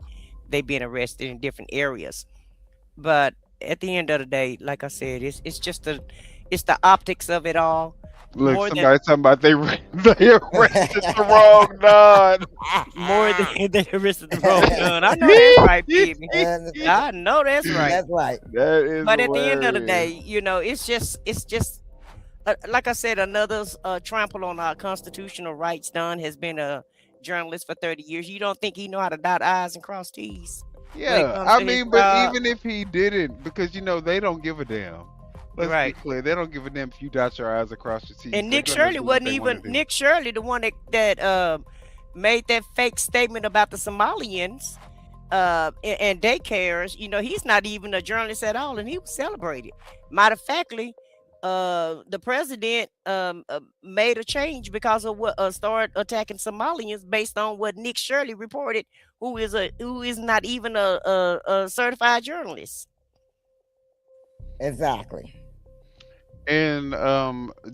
They've been arrested in different areas. But at the end of the day, like I said, it's just the optics of it all. Look, somebody talking about they arrested the wrong Don. More than they arrested the wrong Don. I know that's right, baby. I know that's right. That's right. That is. But at the end of the day, it's just like I said, another trample on our constitutional rights. Don has been a journalist for 30 years. You don't think he know how to dot I's and cross T's? Yeah, I mean, but even if he didn't, because they don't give a damn. Let's be clear. They don't give a damn if you dot your I's across your T's. And Nick Shirley wasn't even Nick Shirley, the one that made that fake statement about the Somalians and daycares. He's not even a journalist at all, and he was celebrated. Matter of factly, the president made a change because of what started attacking Somalians based on what Nick Shirley reported, who is not even a certified journalist. Exactly. And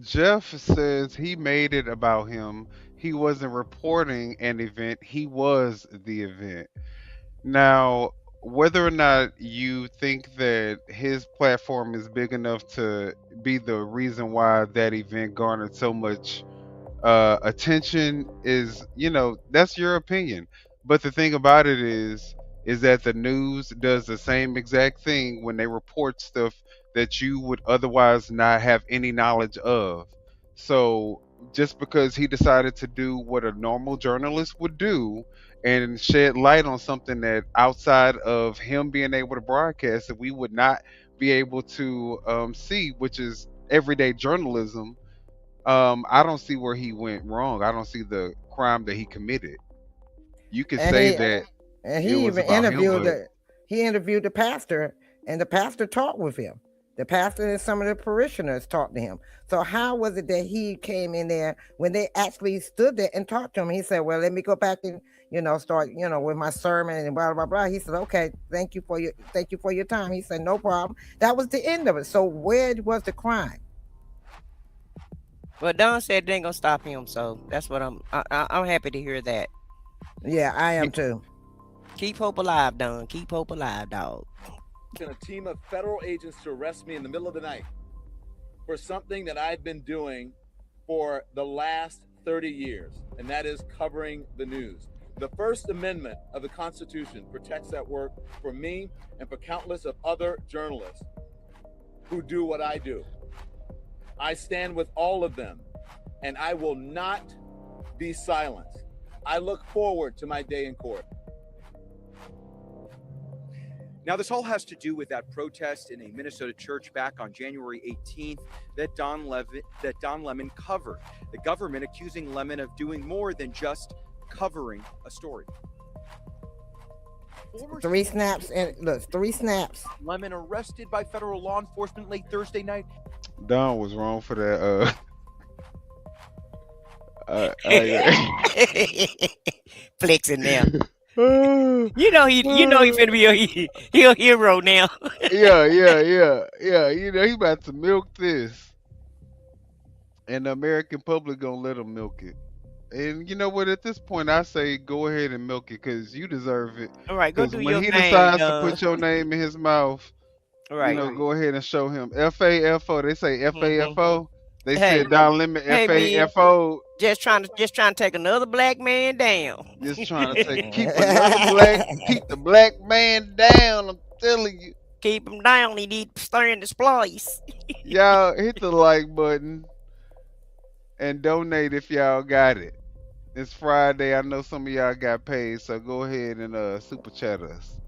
Jeff says he made it about him. He wasn't reporting an event, he was the event. Now, whether or not you think that his platform is big enough to be the reason why that event garnered so much attention is, that's your opinion. But the thing about it is that the news does the same exact thing when they report stuff that you would otherwise not have any knowledge of. So just because he decided to do what a normal journalist would do and shed light on something that outside of him being able to broadcast that we would not be able to see, which is everyday journalism, I don't see where he went wrong. I don't see the crime that he committed. You could And say he that and it he was even about him, interviewed but he interviewed the pastor, and the pastor talked with him. The pastor and some of the parishioners talked to him. So how was it that he came in there when they actually stood there and talked to him? He said, well, let me go back and, start, with my sermon and blah, blah, blah. He said, okay, thank you for your time. He said, no problem. That was the end of it. So where was the crime? Well, Don said it ain't gonna stop him, so that's what I'm happy to hear that. Yeah, I am too. Keep hope alive, Don. Keep hope alive, dog. A team of federal agents to arrest me in the middle of the night for something that I've been doing for the last 30 years, and that is covering the news. The First Amendment of the Constitution protects that work for me and for countless of other journalists who do what I do. I stand with all of them, and I will not be silenced. I look forward to my day in court. Now, this all has to do with that protest in a Minnesota church back on January 18th that Don Lemon covered. The government accusing Lemon of doing more than just covering a story. 3 snaps and look, 3 snaps. Lemon arrested by federal law enforcement late Thursday night. Don was wrong for that. Flexing now. You know he finna be a hero now. Yeah. He about to milk this, and the American public gonna let him milk it. And you know what? At this point, I say go ahead and milk it because you deserve it. All right, go do your thing. When he decides to put your name in his mouth, right, go ahead and show him. FAFO. They say FAFO. They said Don Lemon FAFO. Just trying to take another black man down. Just trying to keep the black man down. I'm telling you. Keep him down. He need to stir in the splice. Y'all hit the like button and donate if y'all got it. It's Friday. I know some of y'all got paid, so go ahead and super chat us.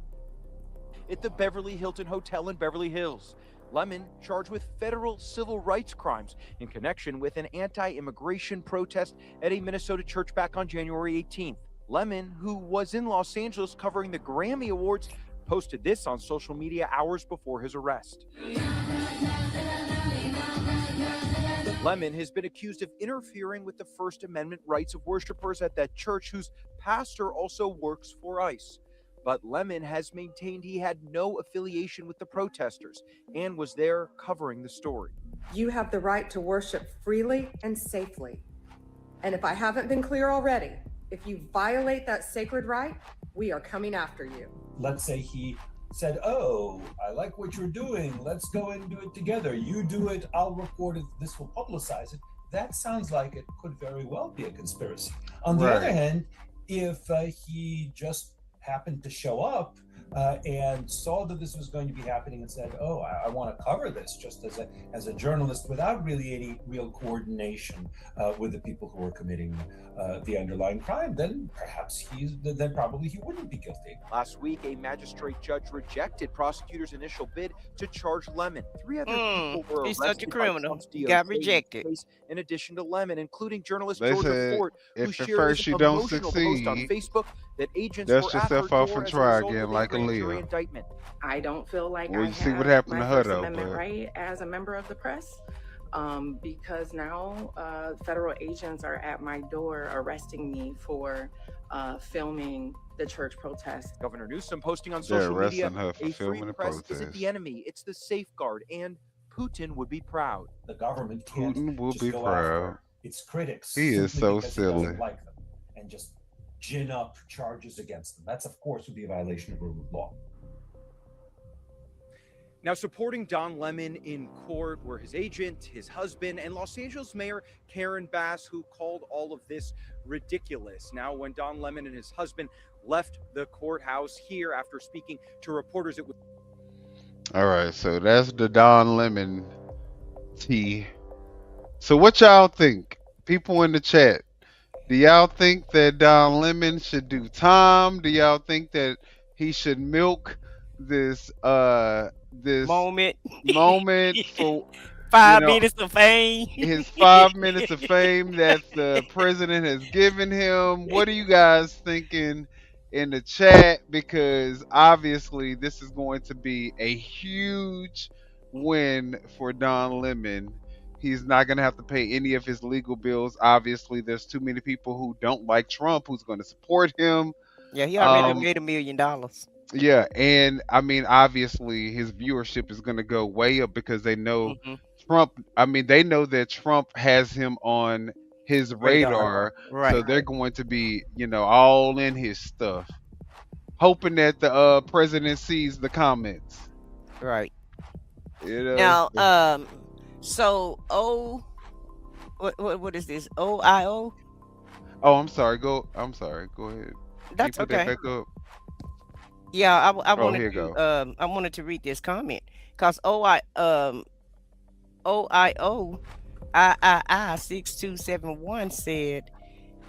At the Beverly Hilton Hotel in Beverly Hills. Lemon charged with federal civil rights crimes in connection with an anti-immigration protest at a Minnesota church back on January 18th. Lemon, who was in Los Angeles covering the Grammy Awards, posted this on social media hours before his arrest. Lemon has been accused of interfering with the First Amendment rights of worshipers at that church, whose pastor also works for ICE. But Lemon has maintained he had no affiliation with the protesters and was there covering the story. You have the right to worship freely and safely. And if I haven't been clear already, if you violate that sacred right, we are coming after you. Let's say he said, oh, I like what you're doing. Let's go and do it together. You do it, I'll report it, this will publicize it. That sounds like it could very well be a conspiracy. On the other hand, if he just happened to show up and saw that this was going to be happening and said, oh, I want to cover this just as a journalist without really any real coordination with the people who are committing the underlying crime, then probably he wouldn't be guilty. Last week, a magistrate judge rejected prosecutors' initial bid to charge Lemon. 3 other people were he's arrested such a criminal. by Got rejected. in addition to Lemon, including journalist They Georgia said, Ford, who if at shared first his you don't emotional post on succeed, Facebook that agents dust were at her yourself off door and as a try result again of a like grand jury Aaliyah. indictment. I don't feel like We'll I see what have happened my to her, First though, Amendment but- right as a member of the press. because now federal agents are at my door arresting me for filming the church protest. Governor Newsom posting on They're social media, arresting her for a free filming the press isn't protest. the enemy, it's the safeguard, and Putin would be proud. The government can't Putin will just be go proud. after its critics He is simply so because he silly. doesn't like them and just gin up charges against them. That's, of course, would be a violation of rule of law. Now, supporting Don Lemon in court were his agent, his husband, and Los Angeles Mayor Karen Bass, who called all of this ridiculous. Now, when Don Lemon and his husband left the courthouse here after speaking to reporters, it was... All right, so that's the Don Lemon tea. So what y'all think? People in the chat, do y'all think that Don Lemon should do time? Do y'all think that he should milk this moment for 5 minutes of fame? His 5 minutes of fame that the president has given him. What are you guys thinking in the chat? Because obviously this is going to be a huge win for Don Lemon. He's not going to have to pay any of his legal bills. Obviously, there's too many people who don't like Trump who's going to support him. Yeah, he already made $1 million. Yeah, and I mean, obviously, his viewership is going to go way up because they know Trump. I mean, they know that Trump has him on his radar, Right. so they're going to be, all in his stuff, hoping that the president sees the comments. Right. Now, so what is this? OIO? Oh, I'm sorry. Go ahead. That's Can you put that okay. back up? Yeah, I here wanted you to go. I wanted to read this comment because OIO III 6271 said,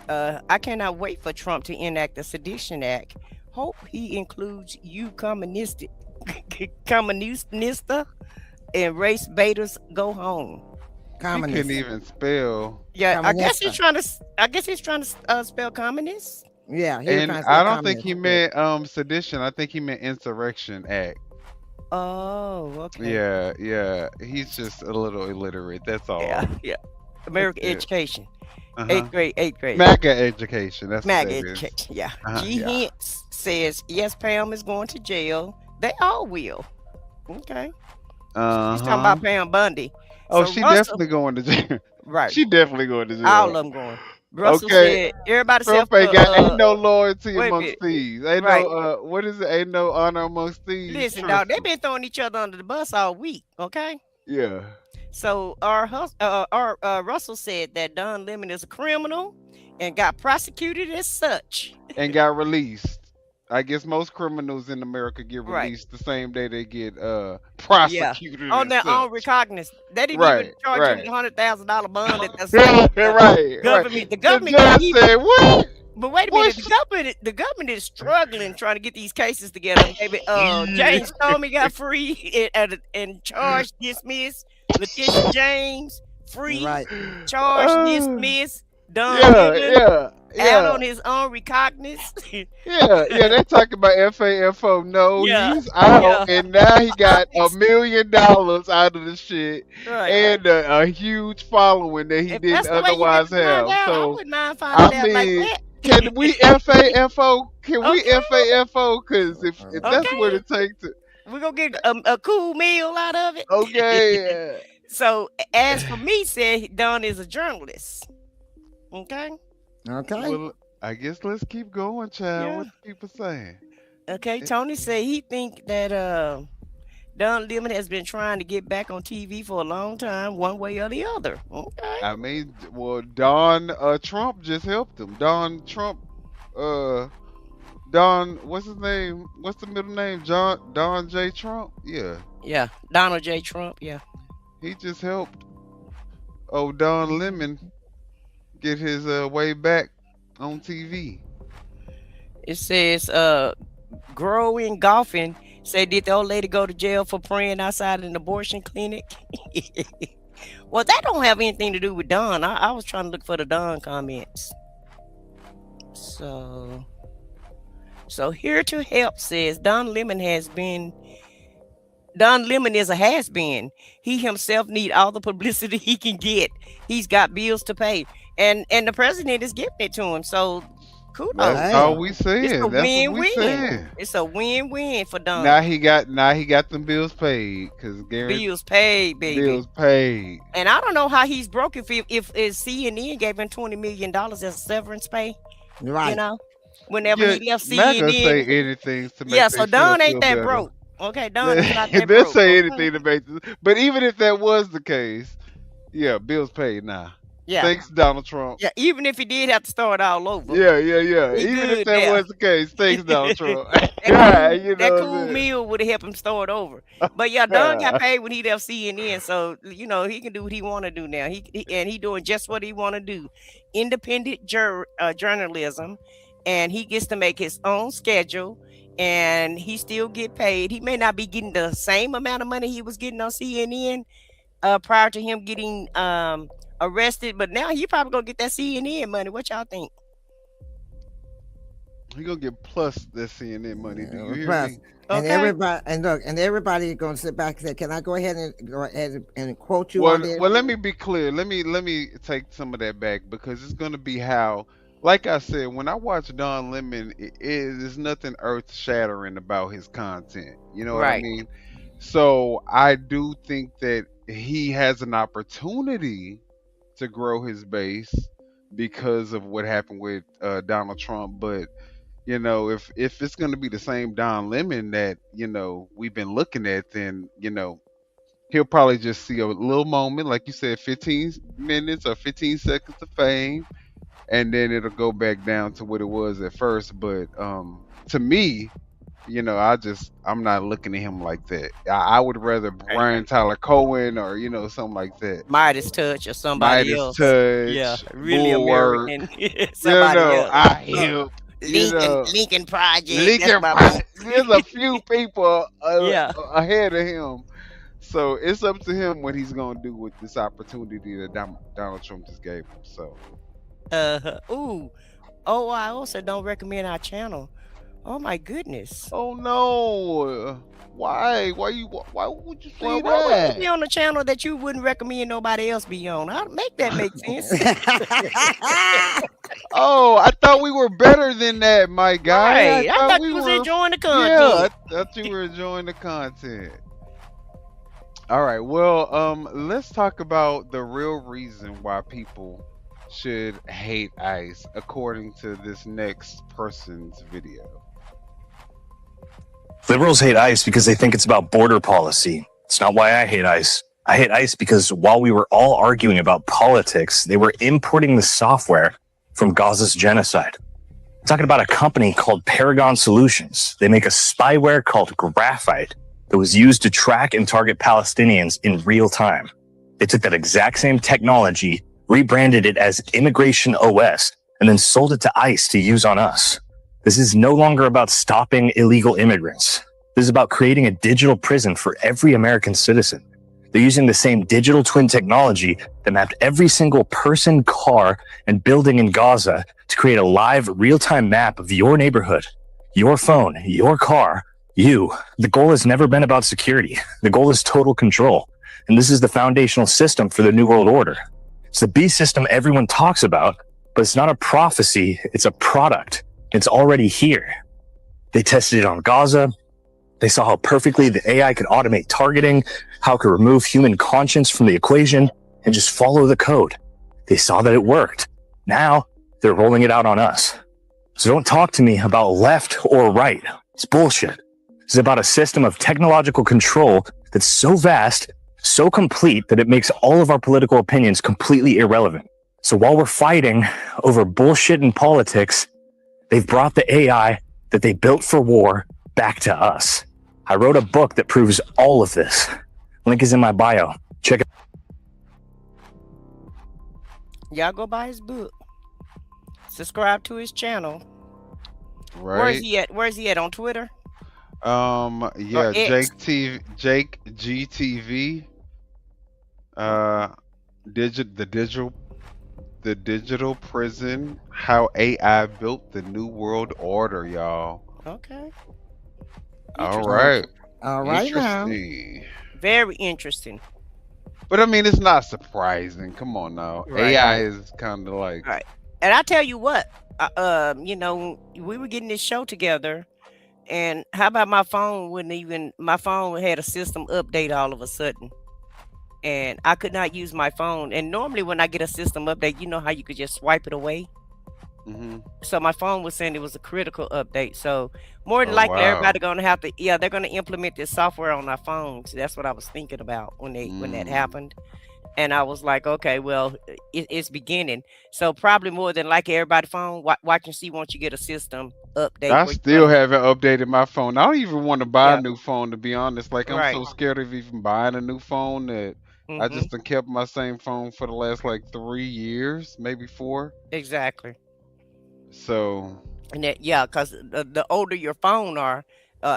I cannot wait for Trump to enact the Sedition Act. Hope he includes you communista and race baiters go home. He couldn't even spell. Yeah, I guess he's trying to spell communist. Yeah, and I don't think he meant sedition. I think he meant insurrection act. Oh, okay. Yeah. He's just a little illiterate. That's all. Yeah. American education. Uh-huh. 8th grade. MAGA education. That's MAGA what that education. is. Yeah. Yeah. Hintz says, yes, Pam is going to jail. They all will. Okay. He's talking about Pam Bundy. Oh, So she Russell- definitely going to jail. Right. She definitely going to jail. All of them going. Russell Okay. said, everybody Trump said, ain't got ain't no loyalty wait a amongst minute. thieves. Ain't Right. no what is it? Ain't no honor amongst thieves. Listen, Trust dog, me. they've been throwing each other under the bus all week. Okay. Yeah. So our Russell said that Don Lemon is a criminal and got prosecuted as such. And got released. I guess most criminals in America get Right. released the same day they get prosecuted. On and their own such. recognizance. They didn't Right, even charge right. him $100,000 bond at that Right. government. The The government judge even, said, "What? But wait a minute, the government is struggling trying to get these cases together. Maybe James Comey got free and charged dismissed. Letitia James free, Right. charged dismissed. Don Yeah, Lemon yeah. out on his own recognizance. Yeah, they talking about FAFO. No, Yeah, he's out, yeah. and now he got $1 million out of the shit, Right. and a huge following that he If didn't that's the way you otherwise get to find have. out, I So, wouldn't mind finding out like mean, that. can we FAFO? Can we Okay. FAFO? Because if that's Okay. what it takes to. We're gonna get a cool meal out of it. Okay. So as for me, said Don is a journalist. Okay. Okay. Well, I guess let's keep going, child. Yeah. What the people saying? Okay. Tony said he think that Don Lemon has been trying to get back on TV for a long time, one way or the other. Okay. I mean, well, Don Trump just helped him. Don Trump, Don, what's his name? What's the middle name? Don J. Trump? Yeah. Yeah. Donald J. Trump. Yeah. He just helped Don Lemon get his way back on TV. It says growing golfing. Say, did the old lady go to jail for praying outside an abortion clinic? Well, that don't have anything to do with Don. I was trying to look for the Don comments. So here to help says Don Lemon has been Don Lemon is a has-been. He himself need all the publicity he can get. He's got bills to pay, and the president is giving it to him. So kudos. That's all we It's a saying. That's what we win-win. saying. It's a win-win for Don. Now he got them bills paid because Bills paid, baby. bills paid. And I don't know how he's broke if CNN gave him $20 million as severance pay. Right. You know, whenever he left Not gonna CNN. say anything to make Yeah, they so Don feel ain't that better. broke. Okay, Don is not that They'll broke. say anything to make but even if that was the case, yeah, bills paid now. Yeah. Thanks, Donald Trump. Yeah, even if he did have to start all over. Yeah. He Even good if that now. was the case, thanks, Donald Trump. That You know that what I'm cool saying? meal would have helped him start over. But yeah, Don got paid when he left CNN, so you know he can do what he want to do now. He doing just what he want to do, independent journalism, and he gets to make his own schedule, and he still get paid. He may not be getting the same amount of money he was getting on CNN prior to him getting arrested, but now he probably gonna get that CNN money. What y'all think? He gonna get plus that CNN money. Do you hear Plus, me? and Okay. everybody gonna sit back and say, "Can I go ahead and quote you Well, on this?" well, let me be clear. Let me take some of that back because it's gonna be how, like I said, when I watch Don Lemon, there's nothing earth shattering about his content. You know what I Right. mean? So I do think that he has an opportunity to grow his base because of what happened with Donald Trump. But you know, if it's going to be the same Don Lemon that we've been looking at, then he'll probably just see a little moment, like you said, 15 minutes or 15 seconds of fame, and then it'll go back down to what it was at first. But to me, I'm not looking at him like that. I would rather Brian Tyler Cohen or something like that. Midas Touch or somebody Midas else. Touch, Yeah, really Bulwark, American. Somebody else. I help. Lincoln Project. Lincoln Project. There's a few people Yeah. ahead of him. So it's up to him what he's gonna do with this opportunity that Donald Trump just gave him. So Ooh. Oh, I also don't recommend our channel. Oh my goodness. oh no. Why would you say Well, why would you that? be on a channel that you wouldn't recommend nobody else be on? I'll make that make sense. Oh, I thought we were better than that, my guy. Right. I thought you was enjoying the Yeah, content. I thought you were enjoying the content. All right. Well, let's talk about the real reason why people should hate ICE, according to this next person's video. Liberals hate ICE because they think it's about border policy. It's not why I hate ICE. I hate ICE because while we were all arguing about politics, they were importing the software from Gaza's genocide. I'm talking about a company called Paragon Solutions. They make a spyware called Graphite that was used to track and target Palestinians in real time. They took that exact same technology, rebranded it as Immigration OS, and then sold it to ICE to use on us. This is no longer about stopping illegal immigrants. This is about creating a digital prison for every American citizen. They're using the same digital twin technology that mapped every single person, car, and building in Gaza to create a live, real-time map of your neighborhood, your phone, your car, you. The goal has never been about security. The goal is total control. And this is the foundational system for the New World Order. It's the beast system everyone talks about, but it's not a prophecy, it's a product. It's already here. They tested it on Gaza. They saw how perfectly the AI could automate targeting, how it could remove human conscience from the equation, and just follow the code. They saw that it worked. Now they're rolling it out on us. So don't talk to me about left or right. It's bullshit. It's about a system of technological control that's so vast, so complete that it makes all of our political opinions completely irrelevant. So while we're fighting over bullshit in politics, they've brought the AI that they built for war back to us. I wrote a book that proves all of this. Link is in my bio. Check it. Y'all go buy his book. Subscribe to his channel. Right. Where's he at on Twitter? Yeah, X. Jake GTV. The digital prison, how AI built the new world order, y'all. Okay. All right. All right now. Interesting. Very interesting. But I mean, it's not surprising. Come on now. Right. AI is kind of like. Right. And I tell you what, you know, we were getting this show together, and how about my phone my phone had a system update all of a sudden. And I could not use my phone. And normally when I get a system update, you know how you could just swipe it away? Mm-hmm. So my phone was saying it was a critical update. So more than likely, everybody gonna have to, they're gonna implement this software on our phones. That's what I was thinking about when that happened. And I was like, okay, well, it's beginning. So probably more than likely, everybody's phone watch and see once you get a system update. I still haven't updated my phone. I don't even want to buy a new phone, to be honest. Like, I'm so scared of even buying a new phone that I just done kept my same phone for the last like 3 years, maybe 4. Exactly. So. And that, because the older your phone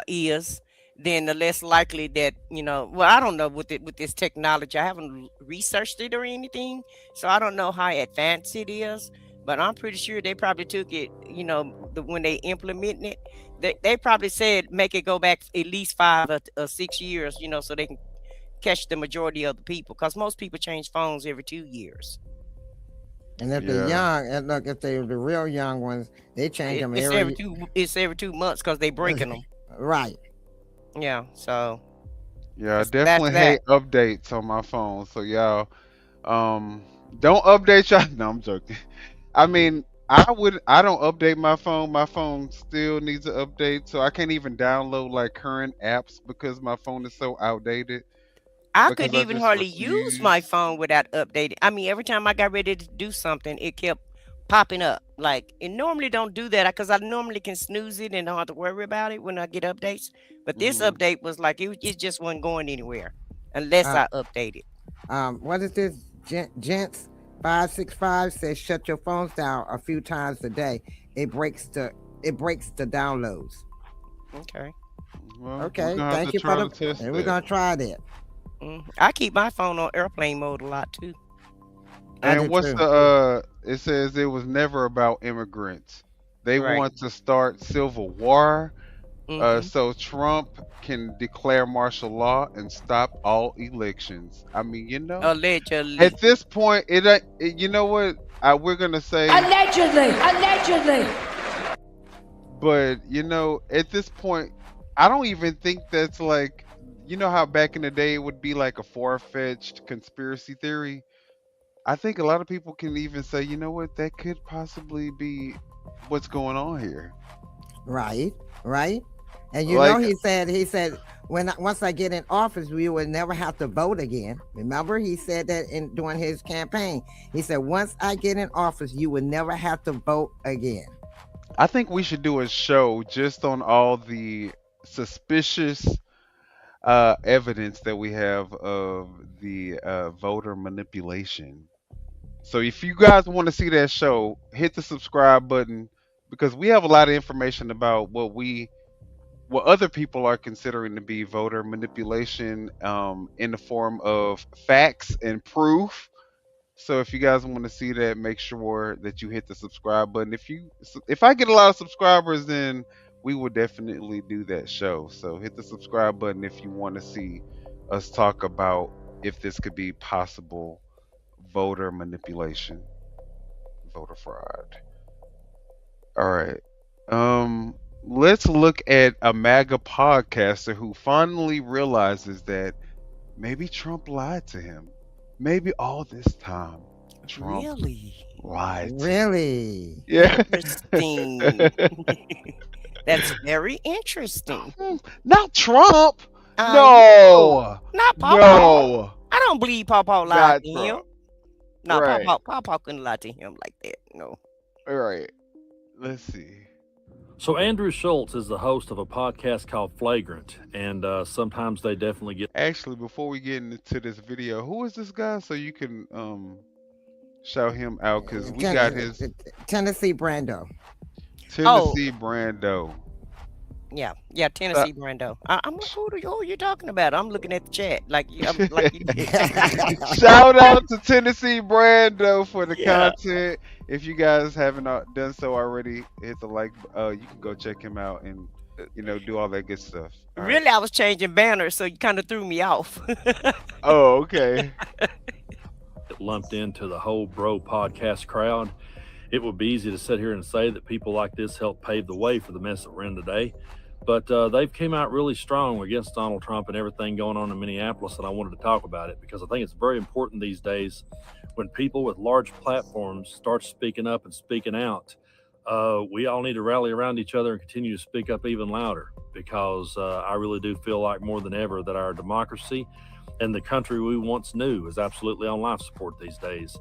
is, then the less likely that, you know, well, I don't know with this technology. I haven't researched it or anything, so I don't know how advanced it is. But I'm pretty sure they probably took it, you know, when they implemented it, they probably said make it go back at least 5 or 6 years, you know, so they can catch the majority of the people, because most people change phones every 2 years. And if they're young, and look, if they're the real young ones, they change them every 2 months because they breaking them. Right. Yeah. So. Yeah, I definitely hate updates on my phone. So y'all, don't update y'all. No, I'm joking. I mean, I don't update my phone. My phone still needs an update, so I can't even download like current apps because my phone is so outdated. I couldn't even hardly use my phone without updating. I mean, every time I got ready to do something, it kept popping up. Like, it normally don't do that because I normally can snooze it and don't have to worry about it when I get updates. But this update was like, it just wasn't going anywhere unless I update it. What is this? Gents 565 says shut your phones down a few times a day. It breaks the downloads. Okay. Well, okay. Thank you for the. And we're gonna try that. I keep my phone on airplane mode a lot too. And what's it says it was never about immigrants. They want to start civil war, so Trump can declare martial law and stop all elections. I mean, you know, allegedly. At this point, you know what? We're gonna say allegedly. But you know, at this point, I don't even think that's like. You know how back in the day it would be like a far-fetched conspiracy theory? I think a lot of people can even say, you know what, that could possibly be what's going on here. Right. And you know, he said, once I get in office, we will never have to vote again. Remember, he said that during his campaign. He said, once I get in office, you will never have to vote again. I think we should do a show just on all the suspicious evidence that we have of the voter manipulation. So if you guys want to see that show, hit the subscribe button, because we have a lot of information about what other people are considering to be voter manipulation in the form of facts and proof. So if you guys want to see that, make sure that you hit the subscribe button. If I get a lot of subscribers, then we will definitely do that show. So hit the subscribe button if you want to see us talk about if this could be possible voter manipulation, voter fraud. All right. Let's look at a MAGA podcaster who finally realizes that maybe Trump lied to him. Maybe all this time Trump lied. Really? Yeah. Interesting. That's very interesting. Not Trump. No. Not Pawpaw. No. I don't believe Pawpaw lied to him. No, Right. Pawpaw couldn't lie to him like that. No. All right. Let's see. So Andrew Schultz is the host of a podcast called Flagrant, and sometimes they definitely get. Actually, before we get into this video, who is this guy? So you can shout him out, because we got his Tennessee Brando. Tennessee Brando. Yeah, Tennessee Brando. I'm like, who are you talking about? I'm looking at the chat. Like Shout out to Tennessee Brando for the content. If you guys haven't done so already, hit the like. You can go check him out and do all that good stuff. All right. Really, I was changing banners, so you kind of threw me off. Oh, okay. Lumped into the whole bro podcast crowd. It would be easy to sit here and say that people like this helped pave the way for the mess that we're in today. But they've came out really strong against Donald Trump and everything going on in Minneapolis, and I wanted to talk about it because I think it's very important these days when people with large platforms start speaking up and speaking out. We all need to rally around each other and continue to speak up even louder because I really do feel like more than ever that our democracy and the country we once knew is absolutely on life support these days.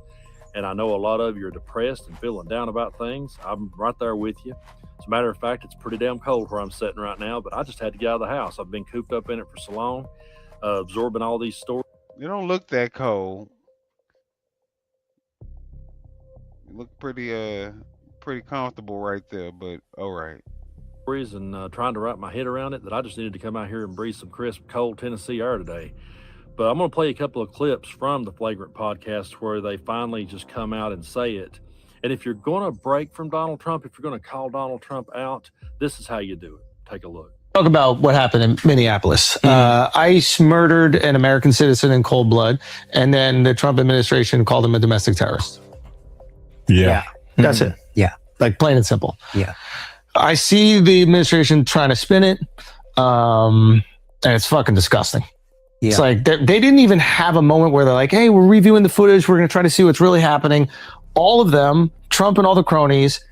And I know a lot of you are depressed and feeling down about things. I'm right there with you. As a matter of fact, it's pretty damn cold where I'm sitting right now, but I just had to get out of the house. I've been cooped up in it for so long, absorbing all these stories. You don't look that cold. You look pretty comfortable right there, but all right. And trying to wrap my head around it that I just needed to come out here and breathe some crisp, cold Tennessee air today. But I'm going to play a couple of clips from the Flagrant podcast where they finally just come out and say it. And if you're going to break from Donald Trump, if you're going to call Donald Trump out, this is how you do it. Take a look. Talk about what happened in Minneapolis. ICE murdered an American citizen in cold blood, and then the Trump administration called him a domestic terrorist. Yeah. That's it. Yeah. Like plain and simple. Yeah. I see the administration trying to spin it, and it's fucking disgusting. Yeah. It's like they didn't even have a moment where they're like, hey, we're reviewing the footage. We're going to try to see what's really happening. All of them, Trump and all the cronies,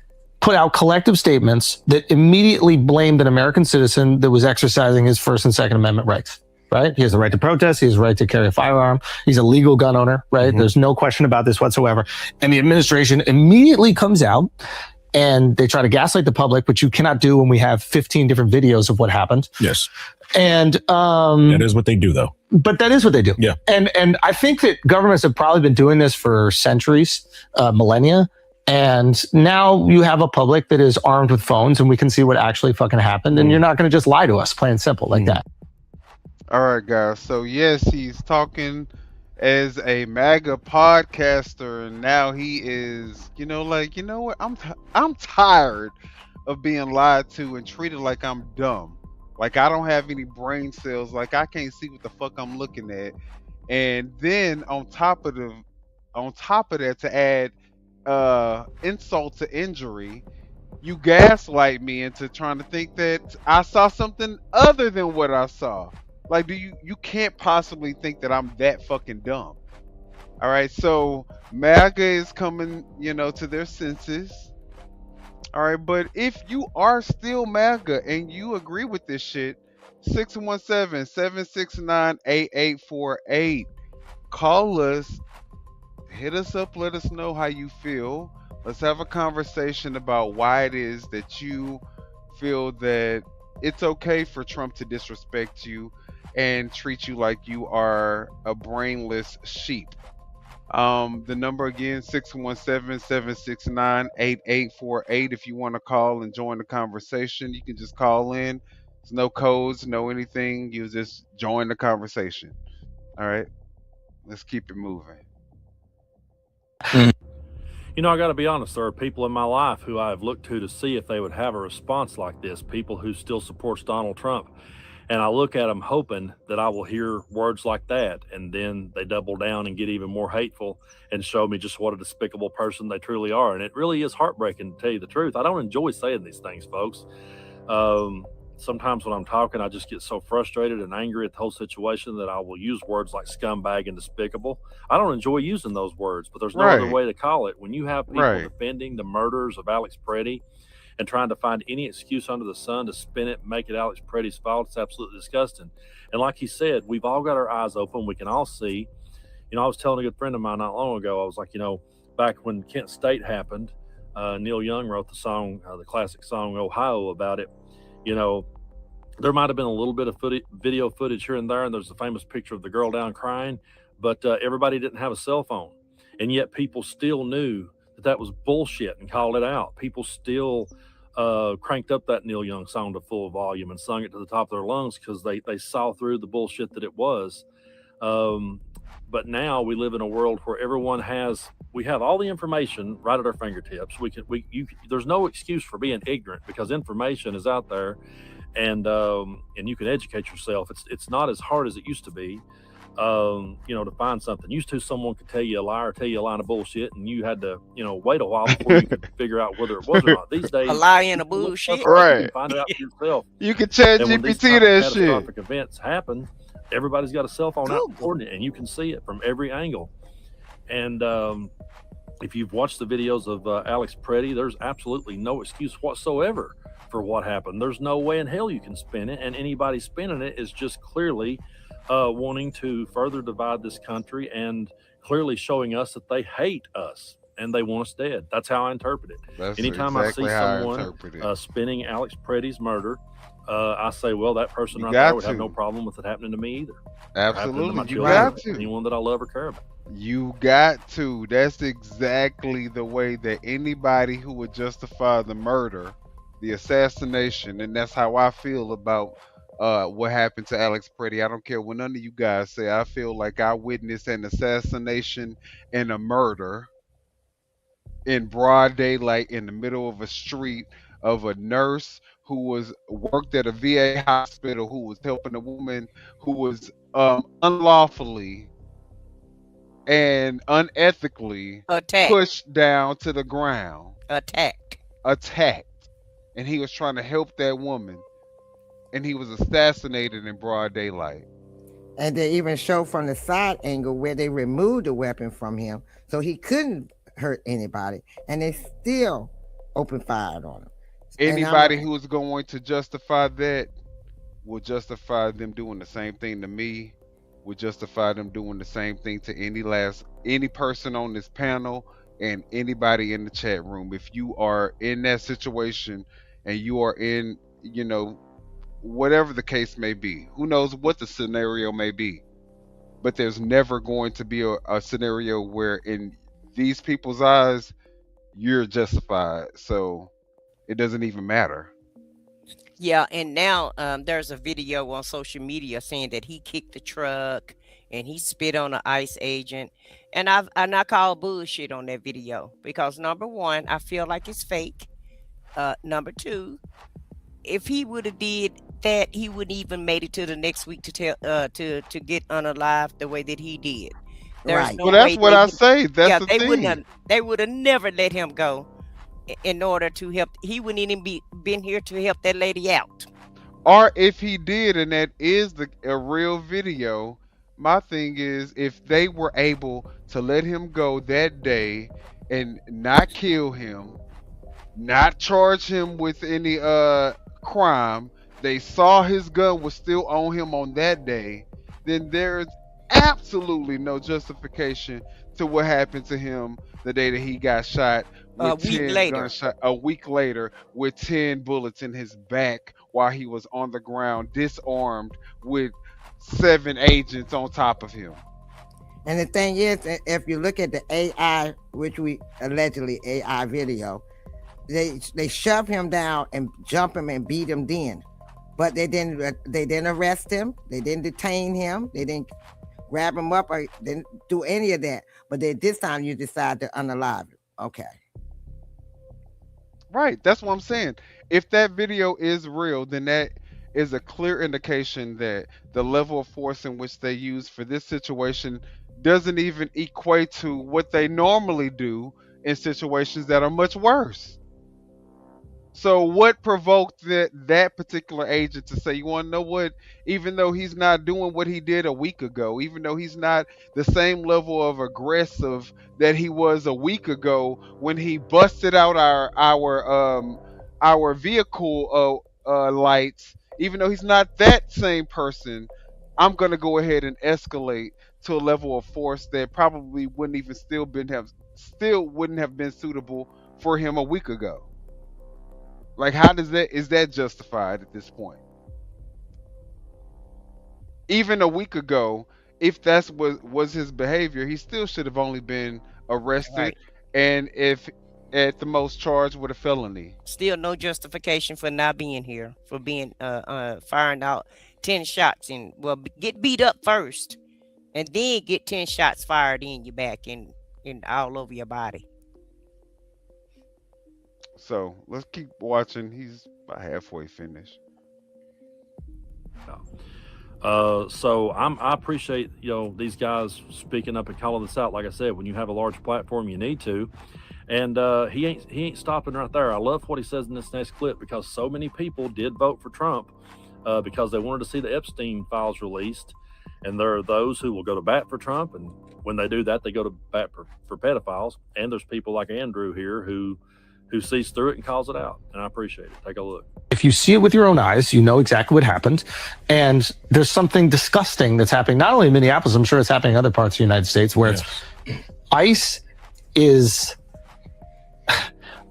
put out collective statements that immediately blamed an American citizen that was exercising his First and Second Amendment rights, right? He has the right to protest. He has the right to carry a firearm. He's a legal gun owner, right? Mm-hmm. There's no question about this whatsoever. And the administration immediately comes out and they try to gaslight the public, which you cannot do when we have 15 different videos of what happened. Yes. And that is what they do, though. But that is what they do. Yeah. And I think that governments have probably been doing this for centuries, millennia. And now you have a public that is armed with phones and we can see what actually fucking happened. And you're not going to just lie to us, plain and simple, like that. All right, guys. So, yes, he's talking as a MAGA podcaster. And now he is, you know what? I'm tired of being lied to and treated like I'm dumb. Like I don't have any brain cells. Like I can't see what the fuck I'm looking at. And then on top of that, to add insult to injury, you gaslight me into trying to think that I saw something other than what I saw. Like, you can't possibly think that I'm that fucking dumb. All right, so MAGA is coming, to their senses. All right, but if you are still MAGA and you agree with this shit, 617-769-8848. Call us, hit us up, let us know how you feel. Let's have a conversation about why it is that you feel that it's okay for Trump to disrespect you and treat you like you are a brainless sheep. The number again, 617-769-8848. If you want to call and join the conversation, you can just call in. There's no codes, no anything. You just join the conversation. All right, let's keep it moving. I got to be honest. There are people in my life who I have looked to see if they would have a response like this. People who still supports Donald Trump. And I look at them hoping that I will hear words like that. And then they double down and get even more hateful and show me just what a despicable person they truly are. And it really is heartbreaking, to tell you the truth. I don't enjoy saying these things, folks. Sometimes when I'm talking, I just get so frustrated and angry at the whole situation that I will use words like scumbag and despicable. I don't enjoy using those words, but there's no other way to call it. When you have people defending the murders of Alex Preddy and trying to find any excuse under the sun to spin it and make it Alex Preddy's fault, it's absolutely disgusting. And like he said, we've all got our eyes open. We can all see. I was telling a good friend of mine not long ago, I was like, back when Kent State happened, Neil Young wrote the song, the classic song Ohio, about it. There might have been a little bit of video footage here and there, and there's a famous picture of the girl down crying, but everybody didn't have a cell phone. And yet people still knew that was bullshit and called it out. People still cranked up that Neil Young song to full volume and sung it to the top of their lungs because they saw through the bullshit that it was. But now we live in a world where we have all the information right at our fingertips. There's no excuse for being ignorant because information is out there. and you can educate yourself. It's not as hard as it used to be. To find something. Used to, someone could tell you a lie or tell you a line of bullshit, and you had to, wait a while before you could figure out whether it was or not. These days, a lie and a bullshit. You can find it out for yourself. You can chat And when these GPT that shit. catastrophic events happen, everybody's got a cell phone out recording it, and you can see it from every angle. And if you've watched the videos of Alex Preddy, there's absolutely no excuse whatsoever for what happened. There's no way in hell you can spin it, and anybody spinning it is just clearly wanting to further divide this country and clearly showing us that they hate us and they want us dead. That's how I interpret it. That's Anytime exactly I how see I someone interpret it. spinning Alex Preddy's murder, I say, well, that person You right got there would have to. no problem with it happening to me either. Absolutely. Happening to my You children, got to. anyone that I love or care about. You got to. That's exactly the way that anybody who would justify the murder, the assassination, and that's how I feel about what happened to Alex Preddy. I don't care what none of you guys say. I feel like I witnessed an assassination and a murder in broad daylight in the middle of a street of a nurse who was worked at a VA hospital, who was helping a woman who was unlawfully and unethically Attacked. pushed down to the ground, Attacked. and he was trying to help that woman, and he was assassinated in broad daylight. And they even show from the side angle where they removed the weapon from him, so he couldn't hurt anybody, and they still opened fire on him. Anybody who is going to justify that will justify them doing the same thing to me, will justify them doing the same thing to any person on this panel and anybody in the chat room. If you are in that situation and you are in, whatever the case may be, who knows what the scenario may be, but there's never going to be a scenario where in these people's eyes you're justified, so it doesn't even matter. Yeah, and now there's a video on social media saying that he kicked the truck and he spit on an ICE agent, and I call bullshit on that video because number one, I feel like it's fake. Number two, if he would have did that, he wouldn't even made it to the next week to tell to get unalive the way that he did. Right. Well, that's what I say. That's the thing. They would have never let him go in order to help. He wouldn't even been here to help that lady out. Or if he did, and that is a real video, my thing is if they were able to let him go that day and not kill him, not charge him with any crime, they saw his gun was still on him on that day, then there's absolutely no justification to what happened to him the day that he got shot with 10 gunshots a week later with 10 bullets in his back while he was on the ground disarmed with 7 agents on top of him. And the thing is, if you look at the AI, which we allegedly AI video, they shove him down and jump him and beat him then, but they didn't arrest him, they didn't detain him, they didn't grab him up or didn't do any of that. But this time you decide to unalive him. Okay. Right, that's what I'm saying. If that video is real, then that is a clear indication that the level of force in which they use for this situation doesn't even equate to what they normally do in situations that are much worse. So what provoked that particular agent to say, you want to know what, even though he's not doing what he did a week ago, even though he's not the same level of aggressive that he was a week ago when he busted out our vehicle lights, even though he's not that same person, I'm going to go ahead and escalate to a level of force that probably wouldn't even still wouldn't have been suitable for him a week ago. Like, is that justified at this point? Even a week ago, if that's what was his behavior, he still should have only been arrested, right, and if at the most charged with a felony. Still no justification for not being here, for being firing out 10 shots and get beat up first and then get 10 shots fired in your back and all over your body. So let's keep watching. He's about halfway finished. So I appreciate, these guys speaking up and calling this out. Like I said, when you have a large platform, you need to. And he ain't stopping right there. I love what he says in this next clip, because so many people did vote for Trump because they wanted to see the Epstein files released. And there are those who will go to bat for Trump, and when they do that, they go to bat for pedophiles. And there's people like Andrew here who sees through it and calls it out. And I appreciate it. Take a look. If you see it with your own eyes, you know exactly what happened. And there's something disgusting that's happening, not only in Minneapolis, I'm sure it's happening in other parts of the United States, where ICE is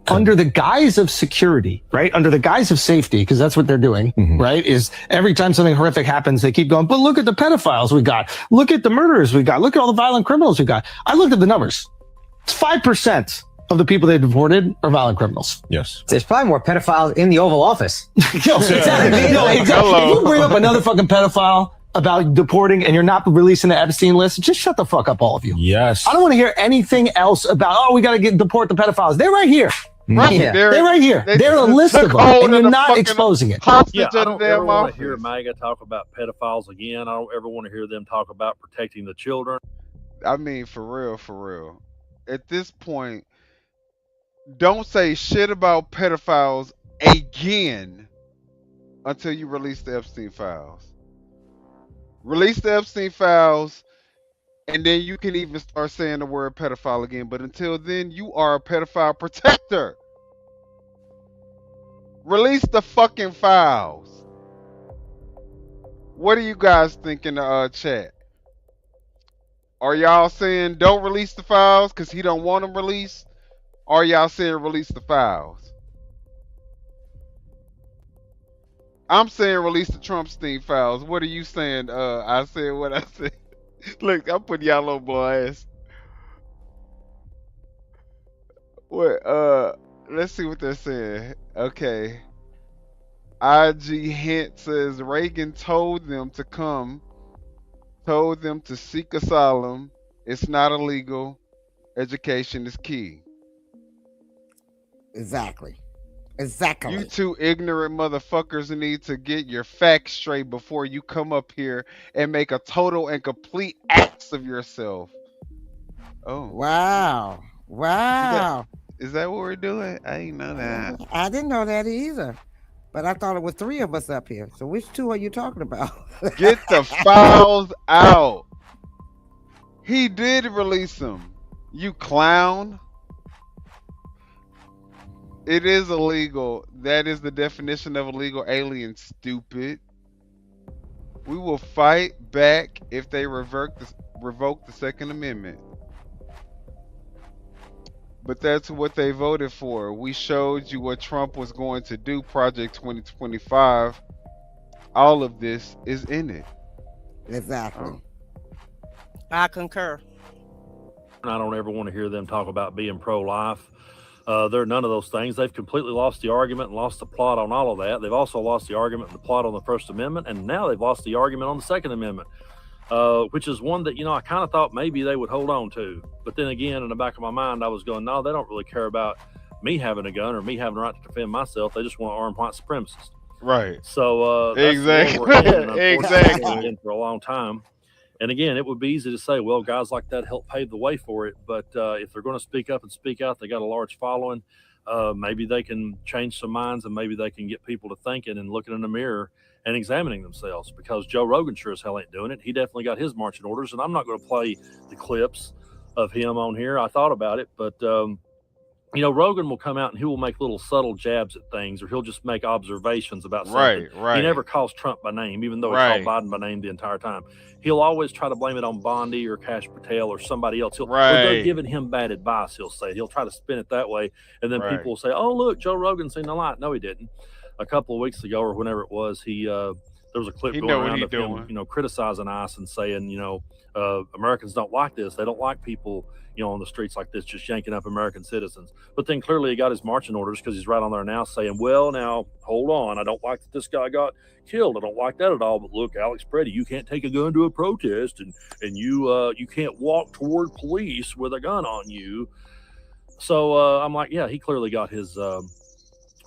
under the guise of security, right? Under the guise of safety, because that's what they're doing, right? Is every time something horrific happens, they keep going, but look at the pedophiles we got. Look at the murderers we got. Look at all the violent criminals we got. I looked at the numbers. It's 5% of the people they deported are violent criminals. Yes. There's probably more pedophiles in the Oval Office. Exactly. If you bring up another fucking pedophile about deporting and you're not releasing the Epstein list, just shut the fuck up, all of you. Yes. I don't want to hear anything else about, we got to deport the pedophiles. They're right here. Right. Yeah. They're right here. They're a list of them, and you're not exposing it. I don't ever want to hear MAGA talk about pedophiles again. I don't ever want to hear them talk about protecting the children. I mean, for real. At this point, don't say shit about pedophiles again until you release the Epstein files. Release the Epstein files, and then you can even start saying the word pedophile again. But until then, you are a pedophile protector. Release the fucking files. What do you guys think in the chat? Are y'all saying don't release the files because he don't want them released? Or are y'all saying release the files? I'm saying release the Trumpstein files. What are you saying? I said what I said. Look, I'm putting y'all on blast. What? Let's see what they're saying. Okay. IG Hint says Reagan told them to come, told them to seek asylum. It's not illegal. Education is key. Exactly. You two ignorant motherfuckers need to get your facts straight before you come up here and make a total and complete ass of yourself. Oh. Wow. Is that what we're doing? I didn't know that. I didn't know that either. But I thought it was 3 of us up here. So which 2 are you talking about? Get the files out. He did release them. You clown. It is illegal. That is the definition of illegal alien, stupid. We will fight back if they revoke the Second Amendment. But that's what they voted for. We showed you what Trump was going to do, Project 2025. All of this is in it. Exactly. I concur. I don't ever want to hear them talk about being pro-life. They're none of those things. They've completely lost the argument and lost the plot on all of that. They've also lost the argument and the plot on the First Amendment, and now they've lost the argument on the Second Amendment, which is one that, I kind of thought maybe they would hold on to. But then again, in the back of my mind, I was going, no, they don't really care about me having a gun or me having the right to defend myself. They just want to arm white supremacists. Right. So that's exactly. where we're in, Exactly. Been for a long time. And again, it would be easy to say, well, guys like that help pave the way for it. But if they're going to speak up and speak out, they got a large following. Maybe they can change some minds, and maybe they can get people to thinking and looking in the mirror and examining themselves, because Joe Rogan sure as hell ain't doing it. He definitely got his marching orders, and I'm not going to play the clips of him on here. I thought about it, but Rogan will come out and he will make little subtle jabs at things, or he'll just make observations about something. Right. He never calls Trump by name, even though he called Biden by name the entire time. He'll always try to blame it on Bondi or Kash Patel or somebody else. Or they're giving him bad advice, he'll say. He'll try to spin it that way, and then people will say, oh, look, Joe Rogan seen the light. No, he didn't. A couple of weeks ago, or whenever it was, there was a clip going around of him, criticizing ICE and saying, Americans don't like this. They don't like people, on the streets like this, just yanking up American citizens. But then clearly he got his marching orders, because he's right on there now saying, well, now, hold on. I don't like that this guy got killed. I don't like that at all. But look, Alex Preddy, you can't take a gun to a protest, and you can't walk toward police with a gun on you. So I'm like, yeah, he clearly got his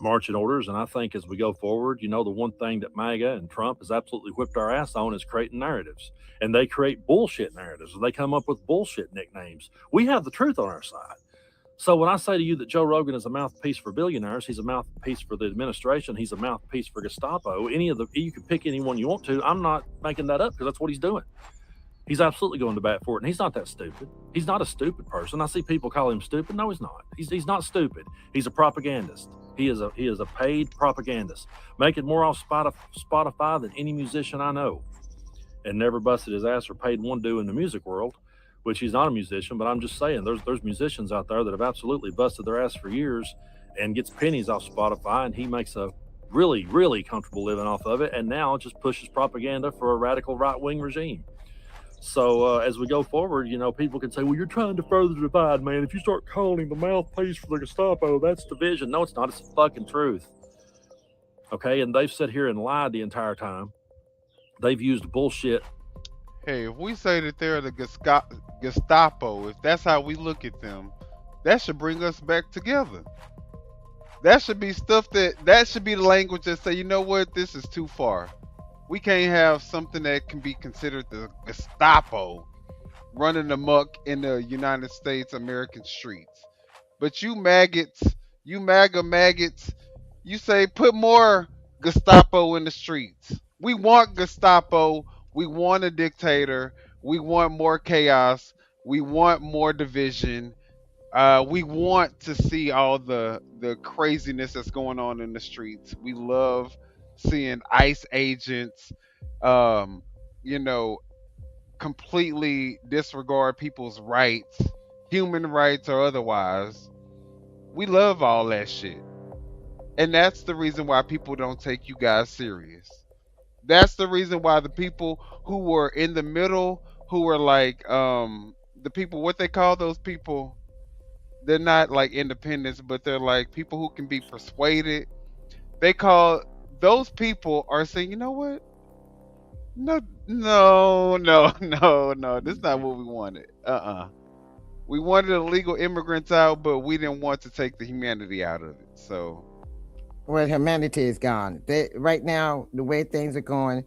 marching orders. And I think as we go forward, the one thing that MAGA and Trump has absolutely whipped our ass on is creating narratives. And they create bullshit narratives. They come up with bullshit nicknames. We have the truth on our side. So when I say to you that Joe Rogan is a mouthpiece for billionaires, he's a mouthpiece for the administration, he's a mouthpiece for Gestapo, you can pick anyone you want to. I'm not making that up because that's what he's doing. He's absolutely going to bat for it, and he's not that stupid. He's not a stupid person. I see people call him stupid. No, he's not. He's not stupid. He's a propagandist. He is a paid propagandist, making more off Spotify than any musician I know, and never busted his ass or paid one due in the music world, which he's not a musician. But I'm just saying, there's musicians out there that have absolutely busted their ass for years and gets pennies off Spotify, and he makes a really, really comfortable living off of it, and now just pushes propaganda for a radical right-wing regime. So as we go forward, people can say, well, you're trying to further divide, man. If you start calling him the mouthpiece for the Gestapo, that's division. No, it's not. It's the fucking truth. Okay, and they've sat here and lied the entire time. They've used bullshit. Hey, if we say that they're the Gestapo, if that's how we look at them, that should bring us back together. That should be stuff that should be the language that say, you know what, this is too far. We can't have something that can be considered the Gestapo running amok in the United States American streets. But you maggots, you MAGA maggots, you say put more Gestapo in the streets. We want Gestapo. We want a dictator. We want more chaos. We want more division. We want to see all the craziness that's going on in the streets. We love seeing ICE agents, completely disregard people's rights, human rights or otherwise. We love all that shit. And that's the reason why people don't take you guys serious. That's the reason why the people who were in the middle, who were like, the people, what they call those people, they're not like independents, but they're like people who can be persuaded. They call those people are saying, you know what? No, this is not what we wanted. We wanted illegal immigrants out, but we didn't want to take the humanity out of it. So, well, humanity is gone. Right now, the way things are going,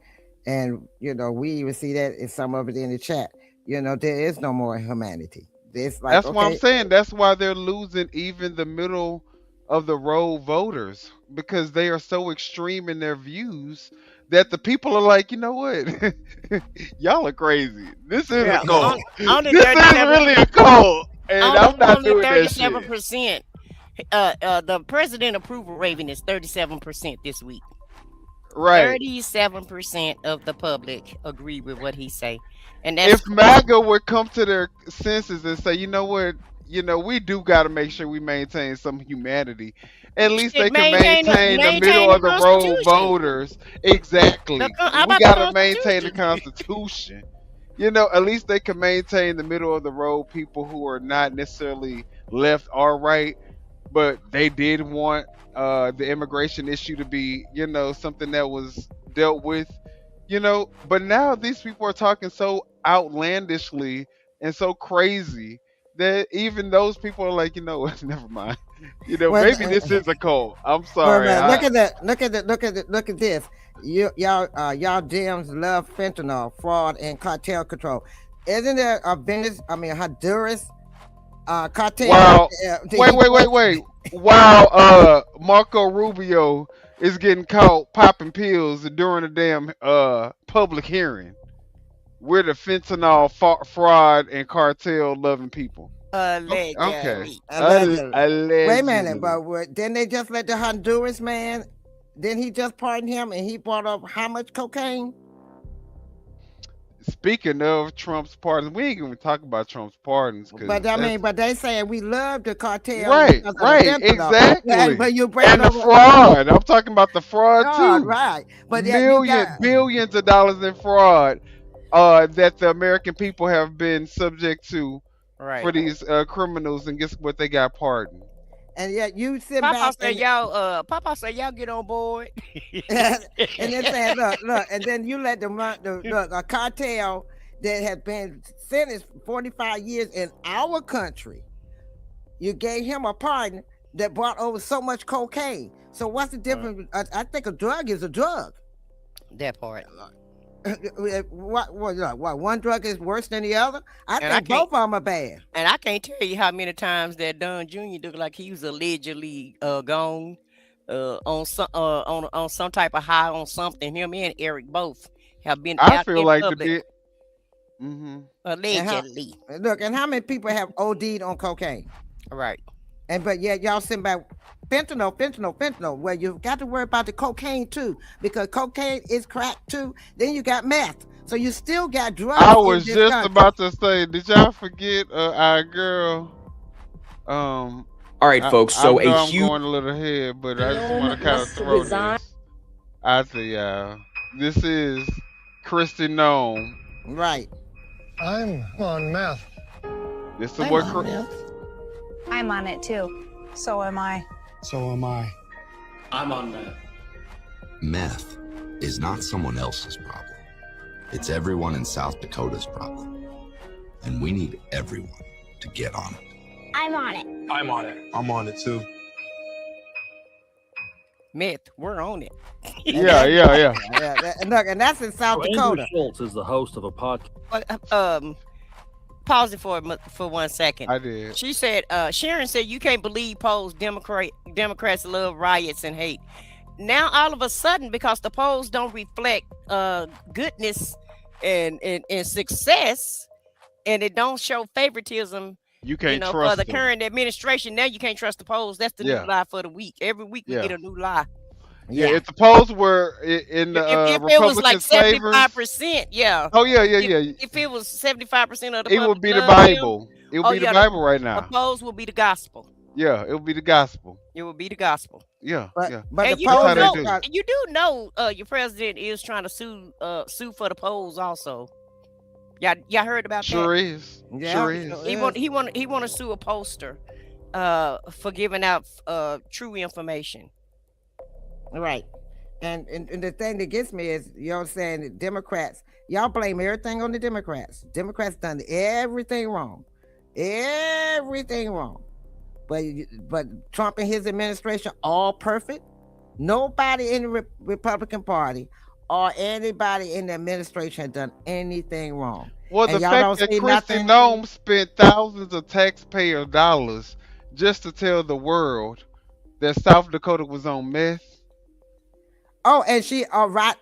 and we even see that in some of it in the chat. There is no more humanity. That's why I'm saying. That's why they're losing even the middle of the road voters, because they are so extreme in their views that the people are like, you know what, y'all are crazy. This is a cult. This is really a cult, and I'm not doing that shit. 37%. The president approval rating is 37% this week. Right. 37% of the public agree with what he say, and that's if MAGA would come to their senses and say, you know what, we do got to make sure we maintain some humanity. At least they can maintain the middle of the road voters. Exactly. We got to maintain the Constitution. At least they can maintain the middle of the road people who are not necessarily left or right, but they did want the immigration issue to be, something that was dealt with, but now these people are talking so outlandishly and so crazy that even those people are like, never mind. Maybe this is a cult. I'm sorry. Well, look at this. Y'all Dems love fentanyl, fraud, and cartel control. Isn't there a Honduras cartel? Wow. Wait. Wow. Marco Rubio is getting caught popping pills during a damn public hearing. We're the fentanyl fraud and cartel loving people. Allegedly. Okay. Allegedly. Wait a minute, but didn't they just let the Honduras man? Didn't he just pardon him and he brought up how much cocaine? Speaking of Trump's pardons, we ain't even talk about Trump's pardons. But but they saying we love the cartel. Right, exactly. But you and the fraud. I'm talking about the fraud too. Right. But billions of dollars in fraud that the American people have been subject to for these criminals, and guess what? They got pardoned. And yet you sit Papa back. Papa said y'all get on board. And then saying, look, and then you let a cartel that has been sentenced 45 years in our country, you gave him a pardon, that brought over so much cocaine. So what's the difference? I think a drug is a drug. That part. What? One drug is worse than the other? I think both of them are bad. And I can't tell you how many times that Don Jr. looked like he was allegedly gone on some type of high on something. Him and Eric both have been I out feel in like public. Allegedly. Look, and how many people have OD'd on cocaine? Right. But yeah, y'all sitting back, fentanyl. Well, you've got to worry about the cocaine too, because cocaine is crack too. Then you got meth, so you still got drugs. I was just about to say, did y'all forget our girl? All right, folks. So I know I'm going a little ahead, but I just want to kind of throw this out to y'all. This is Christy Nome. Right. I'm on meth. This is what I'm on it too. So am I. So am I. I'm on meth. Meth is not someone else's problem. It's everyone in South Dakota's problem. And we need everyone to get on it. I'm on it. I'm on it. I'm on it too. Meth, we're on it. Yeah. Look, and that's in South Dakota. Andrew Schultz is the host of a podcast. Pause it for 1 second. I did. She said, Sharon said, you can't believe polls Democrats love riots and hate. Now, all of a sudden, because the polls don't reflect goodness and success, and it don't show favoritism, you can't trust for the them. current administration, now you can't trust the polls. That's the new lie for the week. Every week we get a new lie. Yeah, if the polls were in the if it was like 75%, yeah. Oh yeah. If it was 75% of the it would be the Bible. It would be the Bible right now. The polls will be the gospel. Yeah, it would be the gospel. It would be the gospel. Yeah, But and the you do know your president is trying to sue for the polls also. Y'all heard about that? Sure is. He want to sue a pollster for giving out true information. Right. And the thing that gets me is, y'all saying that Democrats, y'all blame everything on the Democrats. Democrats done everything wrong. But Trump and his administration, all perfect. Nobody in the Republican Party or anybody in the administration has done anything wrong. Well, and the fact that Christy Nome spent thousands of taxpayer dollars just to tell the world that South Dakota was on meth. Oh, and she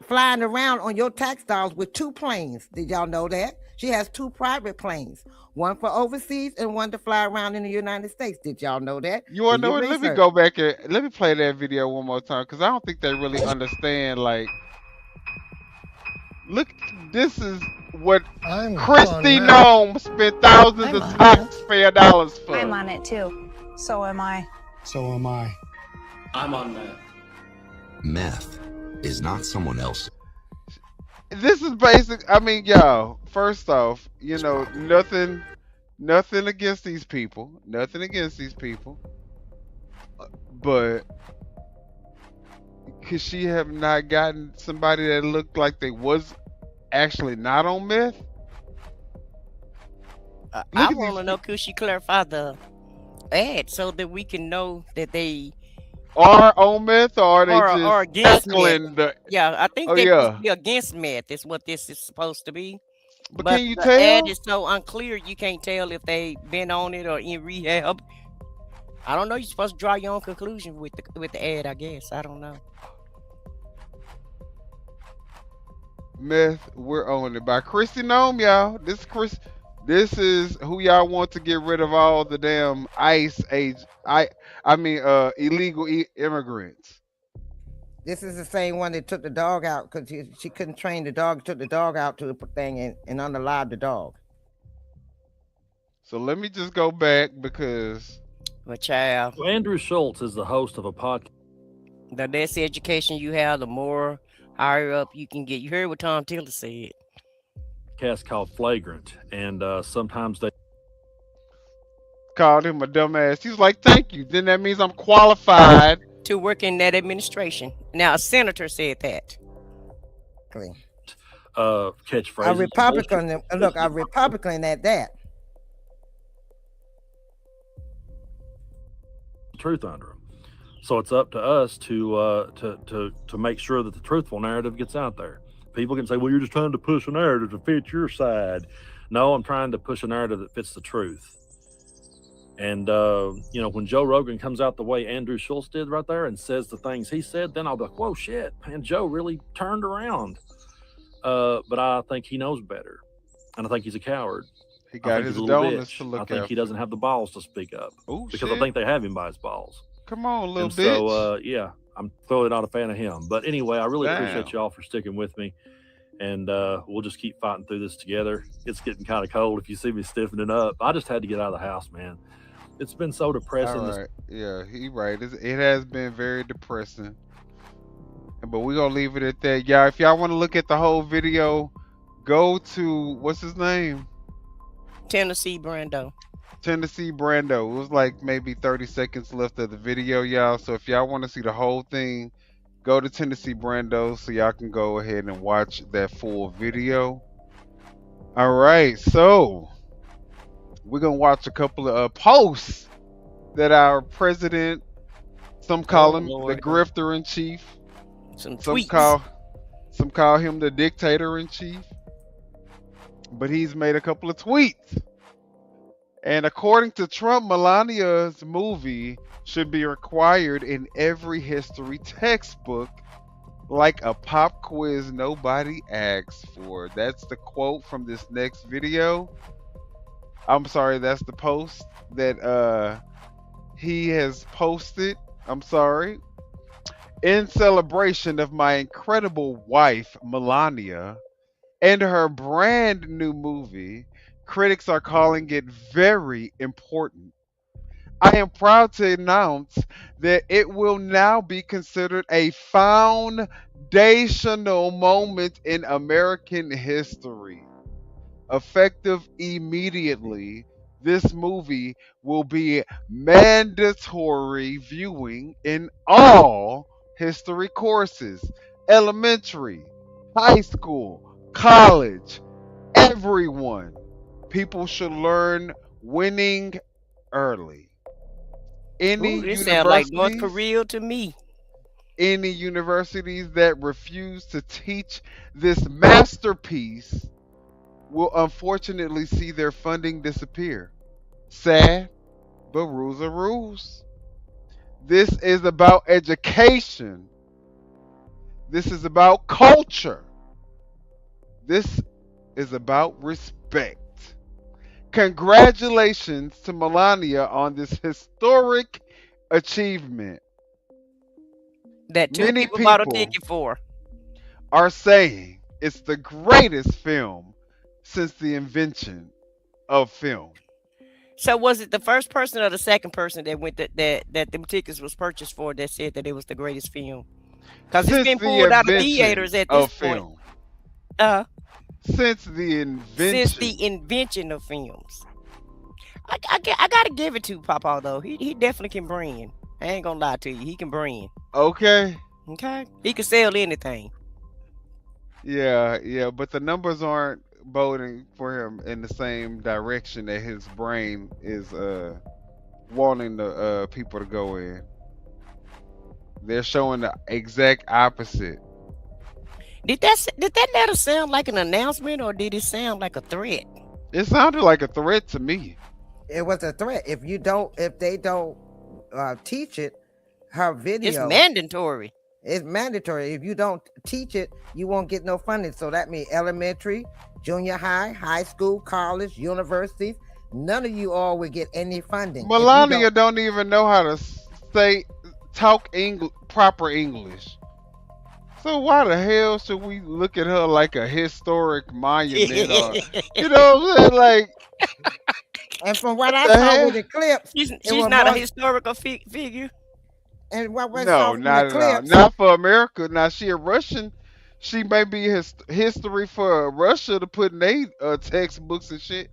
flying around on your tax dollars with 2 planes. Did y'all know that? She has 2 private planes, one for overseas and one to fly around in the United States. Did y'all know that? You want to know what? Let me go back and let me play that video one more time, because I don't think they really understand. Like, look, this is what Christy Nome spent thousands of taxpayer dollars for. I'm on it too. So am I. So am I. I'm on meth. Meth is not someone else. This is basic. I mean, y'all, first off, nothing against these people. Nothing against these people. But could she have not gotten somebody that looked like they was actually not on meth? I want to know, could she clarify the ad so that we can know that they are on meth, or are they or just against meth? I think they must be against meth. Is what this is supposed to be. But can you the tell? Ad is so unclear. You can't tell if they been on it or in rehab. I don't know. You're supposed to draw your own conclusion with the ad. I guess I don't know. Meth, we're on it by Christy Nome, y'all. This is who y'all want to get rid of all the damn ICE illegal immigrants. This is the same one that took the dog out because she couldn't train the dog, took the dog out to the thing and unalived the dog. So let me just go back because child. So Andrew Schultz is the host of a podcast. The less education you have, the more higher up you can get. You heard what Tom Tiller said. Cast called Flagrant, and sometimes they called him a dumbass. He was like, "Thank you." Then that means I'm qualified to work in that administration. Now a senator said that. Catchphrase. A Republican. Look, a Republican at that. the truth under them. So it's up to us to make sure that the truthful narrative gets out there. People can say, well, you're just trying to push a narrative to fit your side. No, I'm trying to push a narrative that fits the truth. And, when Joe Rogan comes out the way Andrew Schultz did right there and says the things he said, then I'll be like, whoa, shit, man, Joe really turned around. But I think he knows better. And I think he's a coward. He got his donuts to look I think out he doesn't have the balls to speak up. Ooh, because shit. I think they have him by his balls. Come on, little and bitch. So, yeah, I'm totally not a fan of him. But anyway, I really appreciate y'all for sticking with me. And we'll just keep fighting through this together. It's getting kind of cold if you see me stiffening up. I just had to get out of the house, man. It's been so depressing. All right. Yeah, he right. It has been very depressing. But we're going to leave it at that. Y'all, if y'all want to look at the whole video, go to, what's his name? Tennessee Brando. Tennessee Brando. It was like maybe 30 seconds left of the video, y'all. So if y'all want to see the whole thing, go to Tennessee Brando so y'all can go ahead and watch that full video. All right. So we're going to watch a couple of posts that our president, some call him the grifter in chief. Some call him the dictator in chief. But he's made a couple of tweets. And according to Trump, Melania's movie should be required in every history textbook like a pop quiz nobody asks for. That's the quote from this next video. I'm sorry, that's the post that he has posted. I'm sorry. In celebration of my incredible wife, Melania, and her brand new movie, critics are calling it very important. I am proud to announce that it will now be considered a foundational moment in American history. Effective immediately, this movie will be mandatory viewing in all history courses, elementary, high school, college, everyone. People should learn winning early. This sounds like North Korea to me. Any universities that refuse to teach this masterpiece will unfortunately see their funding disappear. Sad, but rules are rules. This is about education. This is about culture. This is about respect. Congratulations to Melania on this historic achievement. That two people bought a ticket for. Are saying it's the greatest film since the invention of film. So was it the first person or the second person that went that them tickets was purchased for that said that it was the greatest film? Because it's been pulled out of theaters at this point. Since the invention of films. I gotta give it to Papa though. He definitely can brand. I ain't gonna lie to you. He can brand. Okay. He can sell anything. Yeah, but the numbers aren't voting for him in the same direction that his brain is wanting the people to go in. They're showing the exact opposite. Did that letter sound like an announcement or did it sound like a threat? It sounded like a threat to me. It was a threat. If they don't teach it, her video. It's mandatory. It's mandatory. If you don't teach it, you won't get no funding. So that means elementary, junior high, high school, college, universities. None of you all will get any funding. Melania don't even know how to talk proper English. So why the hell should we look at her like a historic monument? Or, you know what I'm saying? Like, and from what I saw with the clips, she's not a historical figure. And what was no, not at all. Not for America. Now she a Russian. She may be history for Russia to put in their textbooks and shit.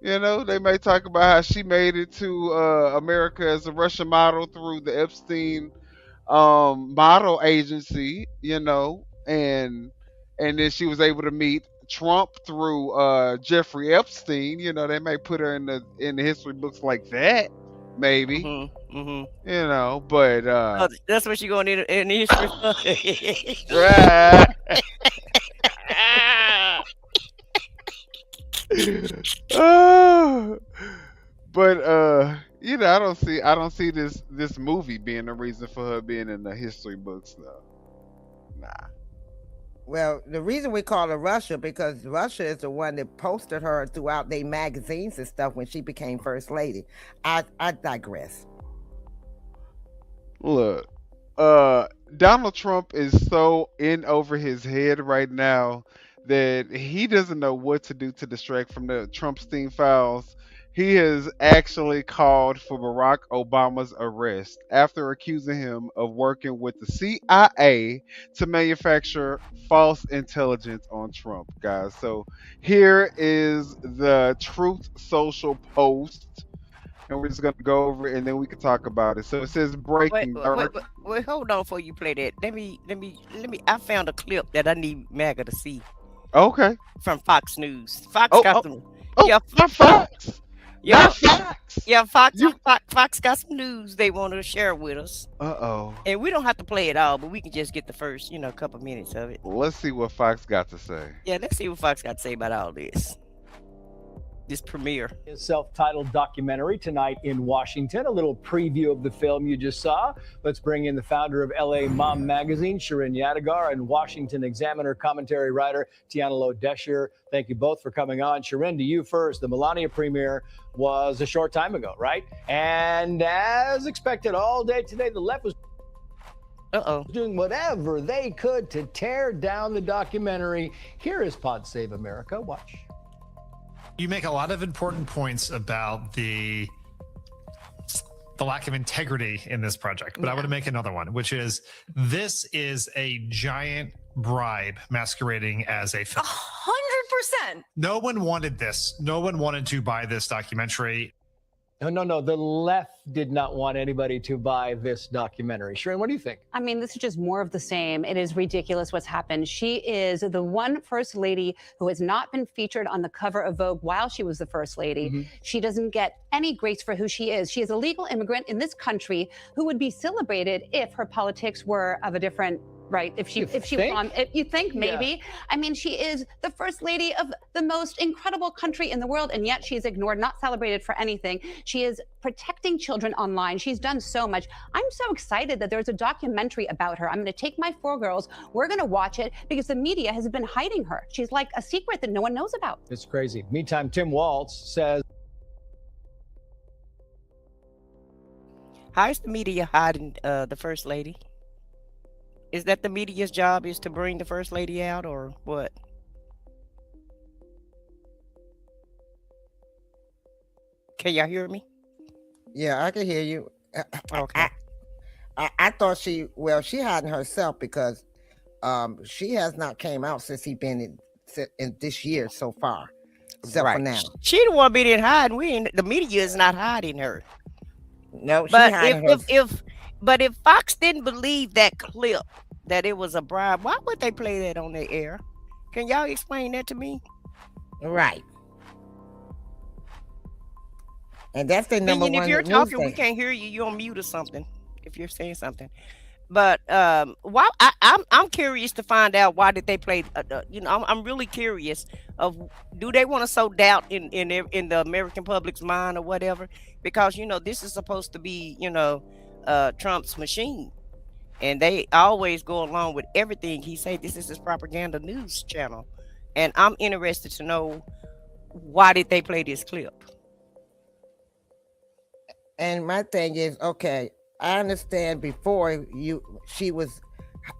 You know, they may talk about how she made it to America as a Russian model through the Epstein model agency. You know, and then she was able to meet Trump through Jeffrey Epstein. You know, they may put her in the history books like that. maybe. Mm-hmm. You know, but that's what you're going in history. But you know, I don't see this movie being a reason for her being in the history books though. Nah. Well, the reason we call her Russia because Russia is the one that posted her throughout their magazines and stuff when she became first lady. I digress. Look, Donald Trump is so in over his head right now that he doesn't know what to do to distract from the Trumpstein files. He has actually called for Barack Obama's arrest after accusing him of working with the CIA to manufacture false intelligence on Trump, guys. So here is the Truth Social post, and we're just gonna go over it and then we can talk about it. So it says breaking. Wait, hold on before you play that. Let me. I found a clip that I need MAGA to see. Okay. From Fox News. Fox got some. Yeah, Fox. Yeah, Fox. Yeah, Fox got some news they want to share with us. And we don't have to play it all, but we can just get the first, couple minutes of it. Let's see what Fox got to say. Yeah, let's see what Fox got to say about all this. This premiere. His self-titled documentary tonight in Washington. A little preview of the film you just saw. Let's bring in the founder of LA Mom Magazine, Shirin Yadigar, and Washington Examiner commentary writer Tiana Low-Desher. Thank you both for coming on. Shirin, to you first. The Melania premiere was a short time ago, right? And as expected, all day today, the left was doing whatever they could to tear down the documentary. Here is Pod Save America. Watch. You make a lot of important points about the lack of integrity in this project, but I want to make another one, which is this is a giant bribe masquerading as a film. 100%. No one wanted this. No one wanted to buy this documentary. No. The left did not want anybody to buy this documentary. Shirin, what do you think? I mean, this is just more of the same. It is ridiculous what's happened. She is the one first lady who has not been featured on the cover of Vogue while she was the first lady. Mm-hmm. She doesn't get any grace for who she is. She is a legal immigrant in this country who would be celebrated if her politics were of a different right. If you think maybe, yeah. I mean, she is the first lady of the most incredible country in the world, and yet she's ignored, not celebrated for anything. She is protecting children online. She's done so much. I'm so excited that there's a documentary about her. I'm going to take my 4 girls. We're going to watch it because the media has been hiding her. She's like a secret that no one knows about. It's crazy. Meantime, Tim Waltz says, how is the media hiding the first lady? Is that the media's job, is to bring the first lady out, or what? Can y'all hear me? Yeah, I can hear you. Okay. I thought she hiding herself because she has not came out since he been in this year so far, except for now. She the one being hiding. The media is not hiding her. No, she but hiding her. If Fox didn't believe that clip, that it was a bribe, why would they play that on their air? Can y'all explain that to me? Right. And that's the number one. If you're talking, we can't hear you. You're on mute or something. If you're saying something, but why? I'm curious to find out why did they play? I'm really curious of, do they want to sow doubt in the American public's mind or whatever? Because this is supposed to be Trump's machine, and they always go along with everything he say. This is his propaganda news channel, and I'm interested to know why did they play this clip. And my thing is, okay, I understand before she was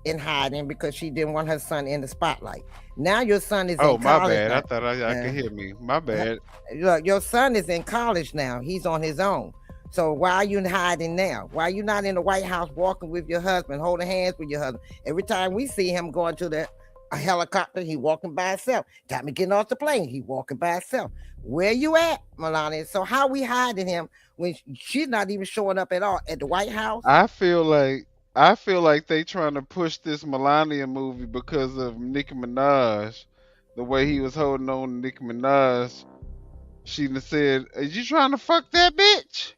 in hiding because she didn't want her son in the spotlight. Now your son is in college. Oh, my bad. Now. I thought I could hear me. My bad. Look, your son is in college now. He's on his own. So why are you hiding now? Why are you not in the White House walking with your husband, holding hands with your husband? Every time we see him going to a helicopter, he walking by himself. Time to getting off the plane, he walking by himself. Where you at, Melania? So how we hiding him when she's not even showing up at all at the White House? I feel like they trying to push this Melania movie because of Nicki Minaj, the way he was holding on to Nicki Minaj. She said, "Are you trying to fuck that bitch?"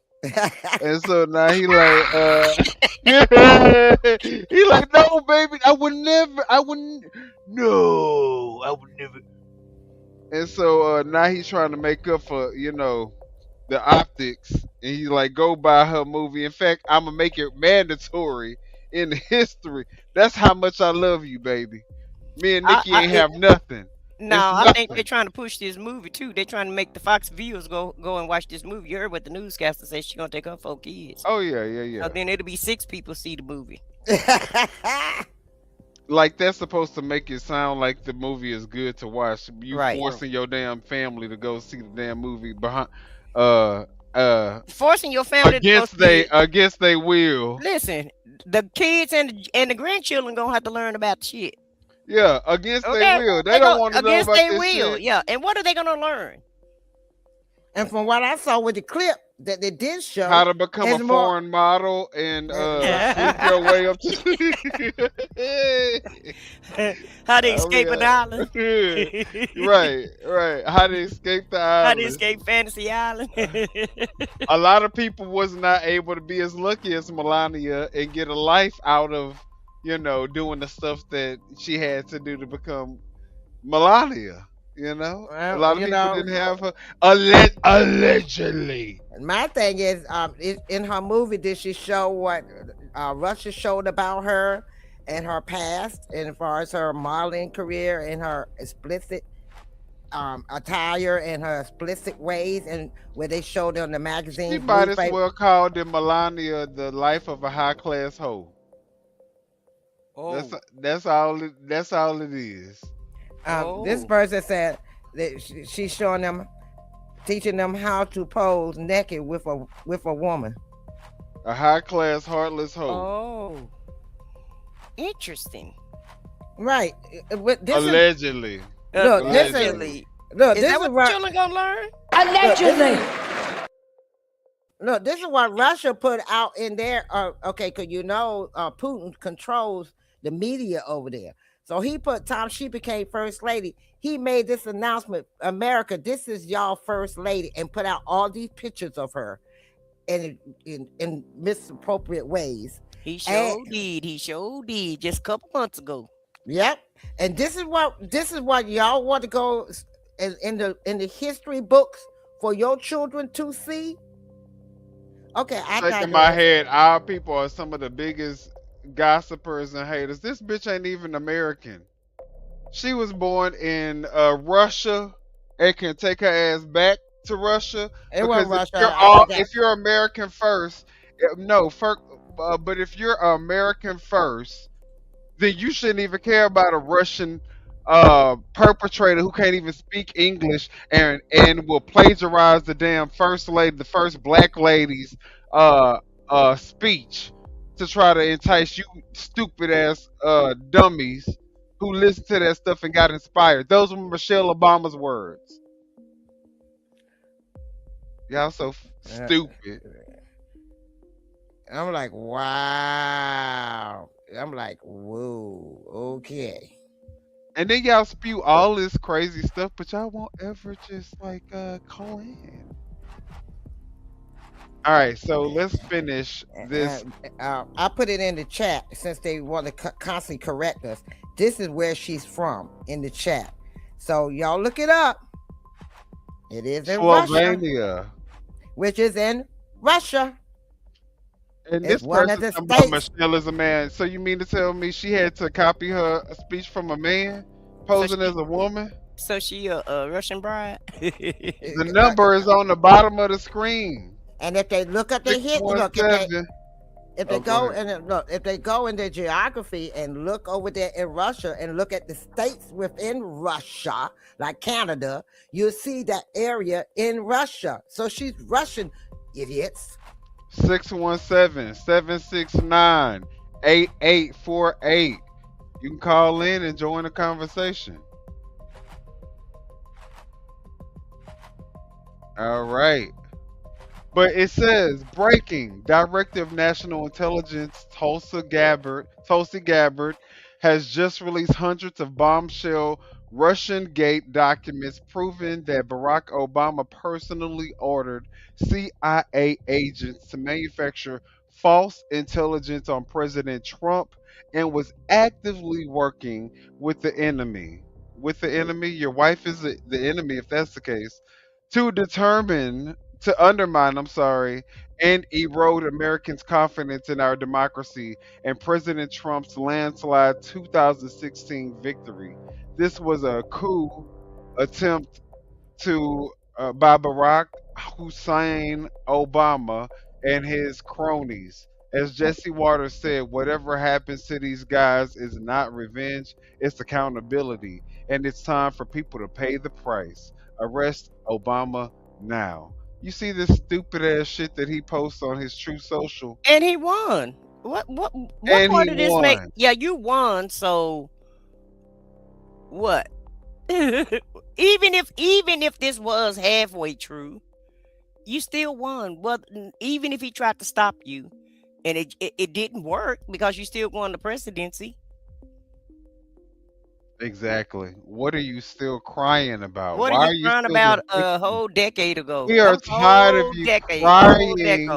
And so now he like, he like, no, baby, I would never, I wouldn't, no, I would never. And so now he's trying to make up for, you know, the optics, and he's like, go buy her movie. In fact, I'm gonna make it mandatory in history. That's how much I love you, baby. Me and Nikki ain't have nothing. No, It's I think nothing. they're trying to push this movie too. They're trying to make the Fox viewers go and watch this movie. You heard what the newscaster said? She's gonna take her 4 kids. Oh yeah. So then it'll be 6 people see the movie. Like that's supposed to make it sound like the movie is good to watch. You Right. forcing your damn family to go see the damn movie behind Forcing your family against to go see it. against they will. Listen, the kids and the grandchildren gonna have to learn about the shit. Yeah, against Okay? they will. They don't want to know against about they this will. shit. Yeah, and what are they gonna learn? And from what I saw with the clip that they did show, How to become it's a more- foreign model and sneak your way up to How to escape an island. right. How to escape the How island. to escape Fantasy Island. A lot of people was not able to be as lucky as Melania and get a life out of, you know, doing the stuff that she had to do to become Melania. You know, a lot of you people know- didn't have her allegedly. My thing is, in her movie, did she show what Russia showed about her and her past, and as far as her modeling career and her explicit attire and her explicit ways, and where they showed on the magazine? She might as well call the Melania the life of a high class hoe. That's all it is. This person said that she's showing them, teaching them how to pose naked with a woman. A high class heartless hoe. Oh, interesting. Right. Allegedly. Look, this is Allegedly. look. Is This that is what what children gonna learn? Look, this is what Russia put out in there. Okay, because you know Putin controls the media over there. So he put time she became first lady. He made this announcement, America, this is y'all first lady, and put out all these pictures of her in misappropriate ways. He sure did. He sure did. Just a couple months ago. Yep. And this is what y'all want to go in the history books for your children to see. Okay, I Shaking my head. Our people are some of the biggest gossipers and haters. This bitch ain't even American. She was born in Russia and can take her ass back to Russia. It wasn't Because Russia. if you're American first, but if you're American first, then you shouldn't even care about a Russian perpetrator who can't even speak English and will plagiarize the damn first lady, the first black lady's speech to try to entice you stupid ass dummies who listened to that stuff and got inspired. Those were Michelle Obama's words. Y'all so stupid. I'm like, wow. I'm like, whoa, okay. And then y'all spew all this crazy stuff, but y'all won't ever just like call in. All right, so let's finish this. I put it in the chat since they want to constantly correct us. This is where she's from in the chat. So y'all look it up. It is in Russia, Slovenia. which is in Russia. And It's this one of person the talking about states. Michelle is a man. So you mean to tell me she had to copy her speech from a man posing as a woman? So she a Russian bride? The number is on the bottom of the screen. And if they look at the hit, look if they go and look, if they go into geography and look over there in Russia and look at the states within Russia, like Canada, you'll see that area in Russia. So she's Russian, idiots. 617-769-8848. You can call in and join the conversation. All right. But it says breaking Director of National Intelligence Tulsi Gabbard has just released hundreds of bombshell Russian gate documents proving that Barack Obama personally ordered CIA agents to manufacture false intelligence on President Trump and was actively working with the enemy. With the enemy, your wife is the enemy if that's the case, to undermine, and erode Americans' confidence in our democracy and President Trump's landslide 2016 victory. This was a coup attempt by Barack Hussein Obama and his cronies. As Jesse Waters said, whatever happens to these guys is not revenge, it's accountability. And it's time for people to pay the price. Arrest Obama now. You see this stupid ass shit that he posts on his True Social? And he won. What And part he of this make? won. Yeah, you won. So what? even if this was halfway true, you still won. Well, even if he tried to stop you, and it didn't work because you still won the presidency. Exactly. What are you still crying about? What Why are you crying still about the a victim? whole decade ago? We are A tired of whole you decade, a whole crying decade.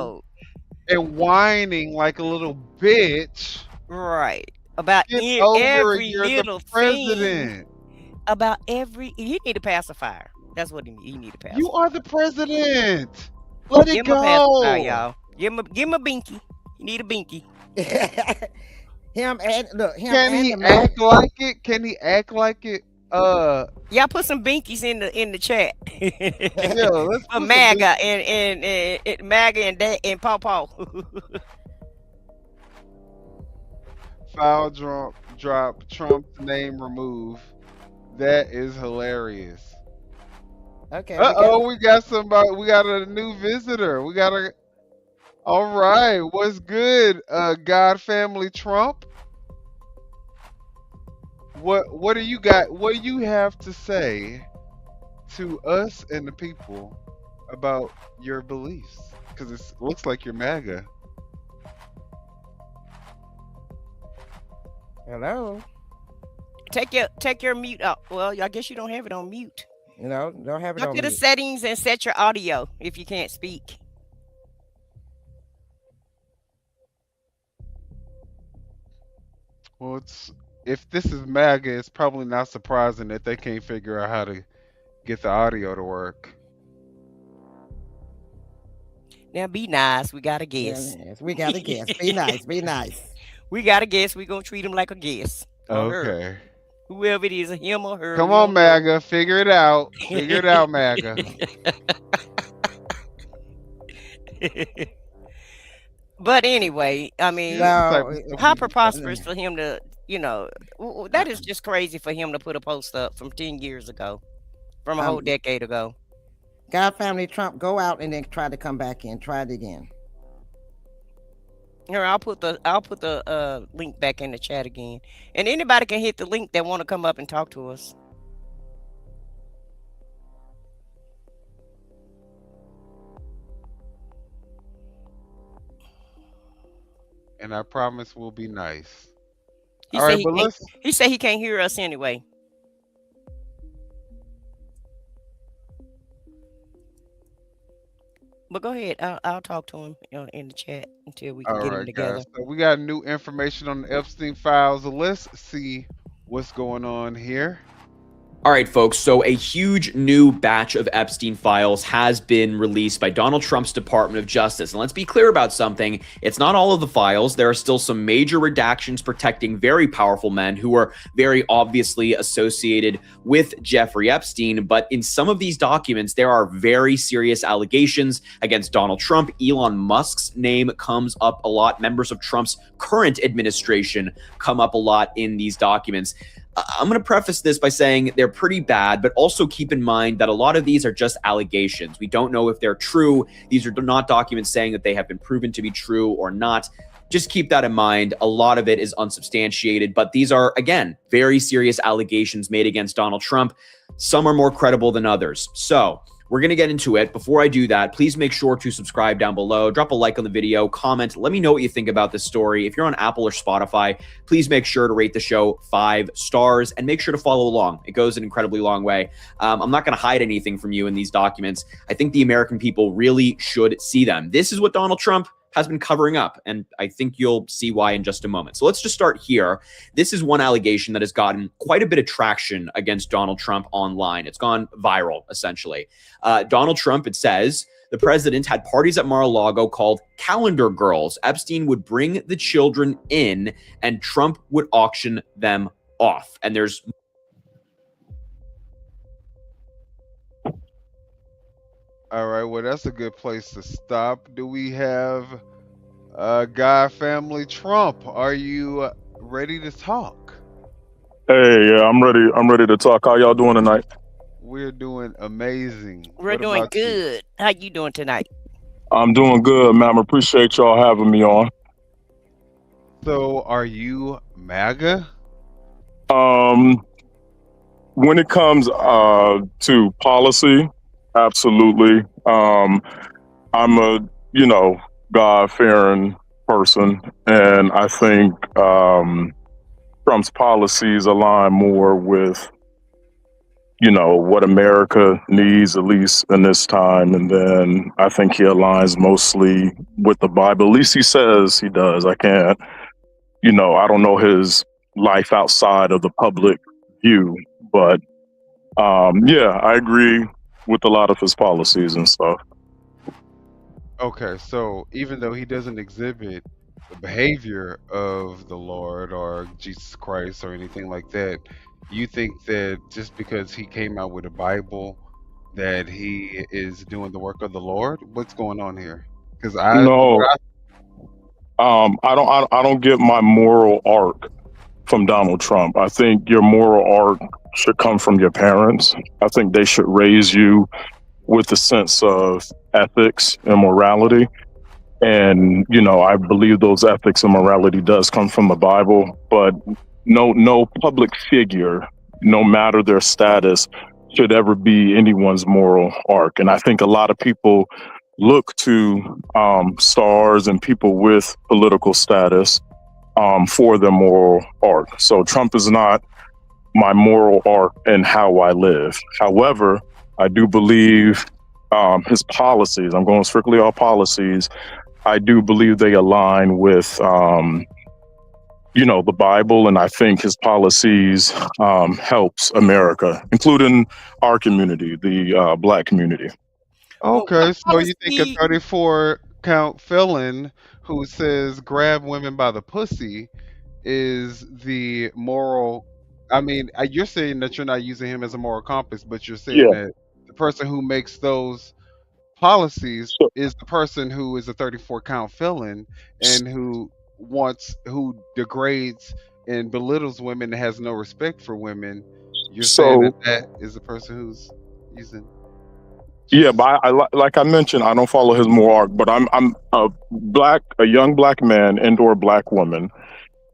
and whining like a little bitch. Right. About Get over it. every You're the little thing. president. About every, he need a pacifier. That's what he need. He need a pacifier. You are the president. Let it Give him a pacifier, go. y'all. Give him a binky. You need a binky. Him and look, him Can and he the man. act like it? Can he act like it? Y'all put some binkies in the chat. Yeah, let's For put some MAGA binkies. and MAGA and Paw Paw. Foul drop. Trump's name removed. That is hilarious. Okay. We got somebody. We got a new visitor. All right. What's good, God Family Trump? What do you got? What do you have to say to us and the people about your beliefs? Because it looks like you're MAGA. Hello. Take your mute out. Well, I guess you don't have it on mute. You know, don't have it Go on to the mute. settings and set your audio if you can't speak. Well, if this is MAGA, it's probably not surprising that they can't figure out how to get the audio to work. Now be nice. We got a guest. Yes, we got a guest. Be nice. Be nice. We got a guest. We're gonna treat him like a guest. Or her. Okay. Whoever it is, him or her. Come we on, don't know. MAGA. Figure it out. Figure it out, MAGA. But anyway, I mean, Well, how preposterous for him to, that is just crazy for him to put a post up from 10 years ago, from a whole decade ago. God Family Trump, go out and then try to come back in. Try it again. Here, I'll put the link back in the chat again, and anybody can hit the link that want to come up and talk to us. And I promise we'll be nice. He All said right, but let's. he said he can't hear us anyway. But go ahead. I'll talk to him in the chat until we can All get him right, together. guys. So we got new information on the Epstein files. Let's see what's going on here. All right, folks, so a huge new batch of Epstein files has been released by Donald Trump's Department of Justice. And let's be clear about something. It's not all of the files. There are still some major redactions protecting very powerful men who are very obviously associated with Jeffrey Epstein. But in some of these documents, there are very serious allegations against Donald Trump. Elon Musk's name comes up a lot. Members of Trump's current administration come up a lot in these documents. I'm going to preface this by saying they're pretty bad, but also keep in mind that a lot of these are just allegations. We don't know if they're true. These are not documents saying that they have been proven to be true or not. Just keep that in mind. A lot of it is unsubstantiated, but these are, again, very serious allegations made against Donald Trump. Some are more credible than others. So We're going to get into it. Before I do that, please make sure to subscribe down below. Drop a like on the video, comment. Let me know what you think about this story. If you're on Apple or Spotify, please make sure to rate the show 5 stars and make sure to follow along. It goes an incredibly long way. I'm not going to hide anything from you in these documents. I think the American people really should see them. This is what Donald Trump has been covering up, and I think you'll see why in just a moment. So let's just start here. This is one allegation that has gotten quite a bit of traction against Donald Trump online. It's gone viral, essentially. Donald Trump, it says, the president had parties at Mar-a-Lago called calendar girls. Epstein would bring the children in, and Trump would auction them off. And there's... All right, well, that's a good place to stop. Do we have Guy Family Trump? Are you ready to talk? Hey, yeah, I'm ready. I'm ready to talk. How y'all doing tonight? We're doing amazing. We're What doing about you? good. How you doing tonight? I'm doing good, ma'am. Appreciate y'all having me on. So, are you MAGA? When it comes to policy, absolutely. I'm a, God-fearing person, and I think Trump's policies align more with, what America needs, at least in this time. And then I think he aligns mostly with the Bible. At least he says he does. I can't, I don't know his life outside of the public view, but yeah, I agree with a lot of his policies and stuff. Okay, so even though he doesn't exhibit the behavior of the Lord or Jesus Christ or anything like that, you think that just because he came out with a Bible that he is doing the work of the Lord? What's going on here? Because No, I don't get my moral arc from Donald Trump. I think your moral arc should come from your parents. I think they should raise you with a sense of ethics and morality. And, I believe those ethics and morality does come from the Bible, but no public figure, no matter their status, should ever be anyone's moral arc. And I think a lot of people look to stars and people with political status for their moral arc. So Trump is not my moral arc in how I live. However, I do believe his policies, I'm going strictly off policies, I do believe they align with, the Bible, and I think his policies helps America, including our community, the Black community. Okay, so you think a 34 count felon who says grab women by the pussy is the moral? I mean, you're saying that you're not using him as a moral compass, but you're saying Yeah. that the person who makes those policies is the person who is a 34 count felon and who degrades and belittles women and has no respect for women. You're saying So, that is the person who's using. yeah, but like I mentioned, I don't follow his moral arc, but I'm a young Black man and or Black woman,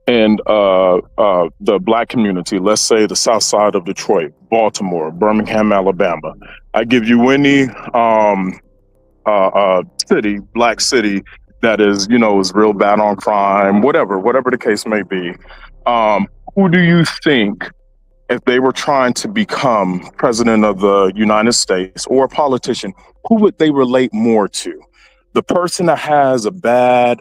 and the Black community, let's say the South Side of Detroit, Baltimore, Birmingham, Alabama. I give you any city, Black city that is real bad on crime, whatever the case may be. Who do you think, if they were trying to become president of the United States or a politician, who would they relate more to? The person that has a bad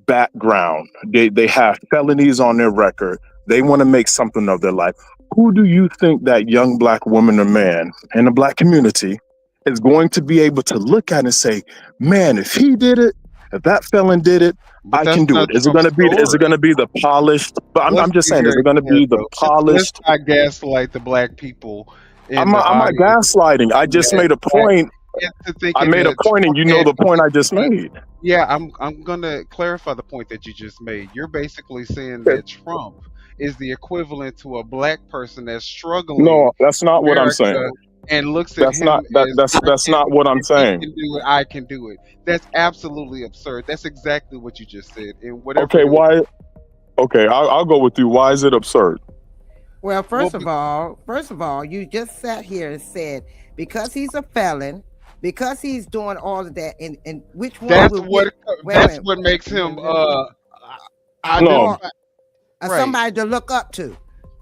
background, they have felonies on their record, they want to make something of their life. Who do you think that young Black woman or man in the Black community is going to be able to look at and say, man, if he did it, if that felon did it, I can do it. Is it going to be the polished? But I'm just saying, is it going to be the polished? Let's not gaslight the Black people. I'm not gaslighting. I just made a point. I made a point, and you know the point I just made. Yeah, I'm gonna clarify the point that you just made. You're basically saying that Trump is the equivalent to a Black person that's struggling. No, that's not what I'm saying. And looks at that's not what I'm saying. Can do it, I can do it. That's absolutely absurd. That's exactly what you just said. And whatever. Okay, why? Okay, I'll go with you. Why is it absurd? Well, Well, first of all, you just sat here and said because he's a felon, because he's doing all of that, and which one that's will what get? Wait a that's minute. what makes him A more identify right. somebody to look up to.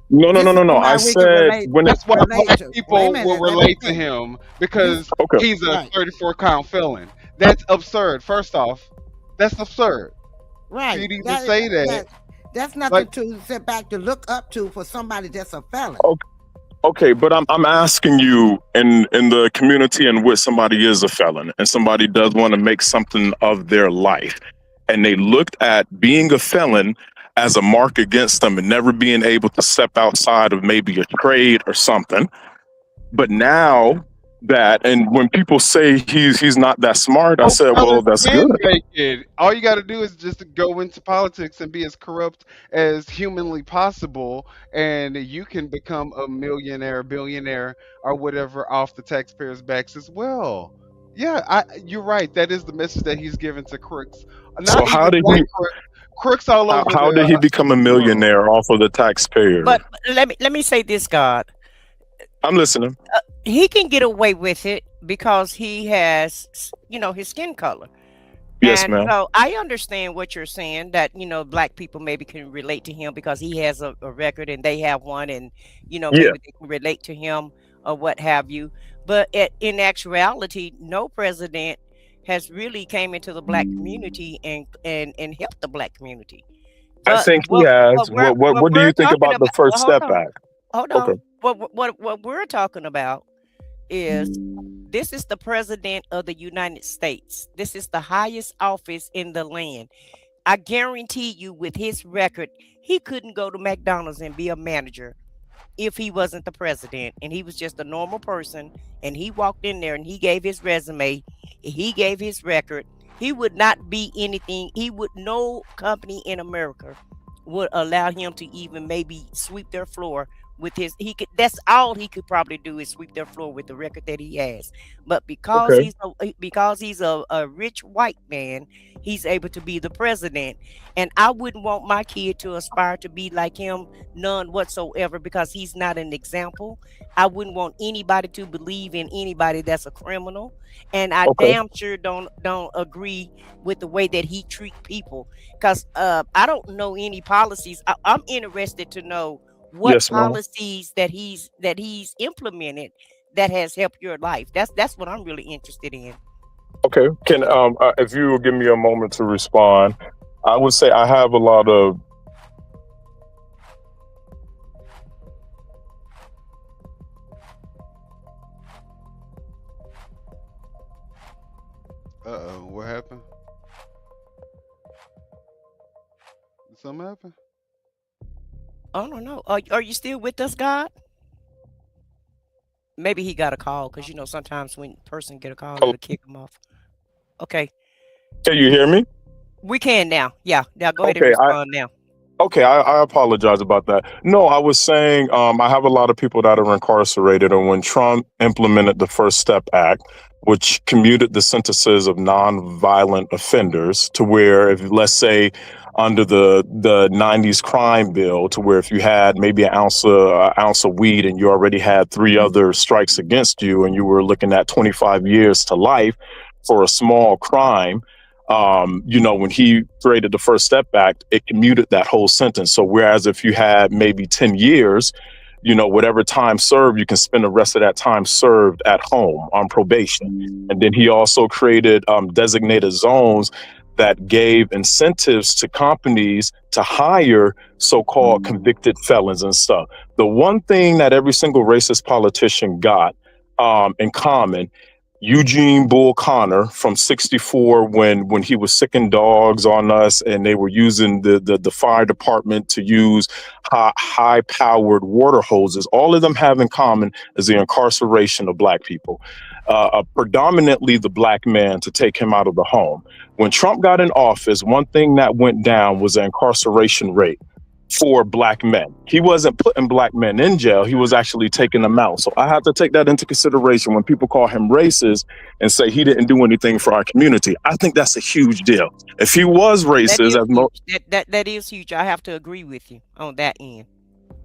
No, no, This no, is no, no. I somebody we can said relate when it. That's why relate black to. Wait a people will minute. Let me relate to finish. him because Okay. he's a Right. 34-count felon. That's absurd. First off, that's absurd. Right. You'd even That, say that. that that's nothing Like, to sit back to look up to for somebody that's a felon. Okay, but I'm asking you in the community in which somebody is a felon and somebody does want to make something of their life, and they looked at being a felon as a mark against them and never being able to step outside of maybe a trade or something. But now that, and when people say he's not that smart, I most said, well, felons that's can good. make it. All you got to do is just go into politics and be as corrupt as humanly possible, and you can become a millionaire, billionaire, or whatever off the taxpayers' backs as well. Yeah, you're right. That is the message that he's given to crooks. So Not even black crooks all over how did he become a the world. millionaire off of the taxpayer? But let me say this, God. I'm listening. He can get away with it because he has, his skin color. Yes, And ma'am. so I understand what you're saying that, black people maybe can relate to him because he has a record and they have one, and, Yeah. maybe they can relate to him or what have you. But in actuality, no president has really came into the black community and helped the black community. I But think he has. what What do we're you think talking about the about, First hold Step on, Act? hold Okay. on. What we're talking about is this is the president of the United States. This is the highest office in the land. I guarantee you, with his record, he couldn't go to McDonald's and be a manager if he wasn't the president and he was just a normal person and he walked in there and he gave his resume, he gave his record, he would not be anything. No company in America would allow him to even maybe sweep their floor with that's all he could probably do is sweep their floor with the record that he has. But because Okay. he's a rich white man, he's able to be the president. And I wouldn't want my kid to aspire to be like him, none whatsoever, because he's not an example. I wouldn't want anybody to believe in anybody that's a criminal. And I Okay. damn sure don't agree with the way that he treat people. Because I don't know any policies. I'm interested to know what Yes, ma'am. policies that he's implemented that has helped your life. That's what I'm really interested in. Okay. Can if you will give me a moment to respond, I would say I have a lot of. What happened? Did something happen? I don't know. Are you still with us, God? Maybe he got a call because sometimes when a person get a call, it'll kick him off. Okay, Can you hear me? we can now. Yeah, now go ahead and Okay. respond now. Okay, I apologize about that. No, I was saying I have a lot of people that are incarcerated, and when Trump implemented the First Step Act, which commuted the sentences of nonviolent offenders to where, if let's say under the 90s crime bill, to where if you had maybe an ounce of weed and you already had 3 other strikes against you and you were looking at 25 years to life for a small crime, when he created the First Step Act, it commuted that whole sentence. So whereas if you had maybe 10 years, whatever time served, you can spend the rest of that time served at home on probation. And then he also created designated zones that gave incentives to companies to hire so-called convicted felons and stuff. The one thing that every single racist politician got in common, Eugene Bull Connor from '64, when he was sicking dogs on us and they were using the fire department to use high powered water hoses, all of them have in common is the incarceration of black people, predominantly the black man, to take him out of the home. When Trump got in office, one thing that went down was the incarceration rate for black men. He wasn't putting black men in jail, he was actually taking them out. So I have to take that into consideration when people call him racist and say he didn't do anything for our community. I think that's a huge deal. If he was racist, That is huge. I have to agree with you on that end.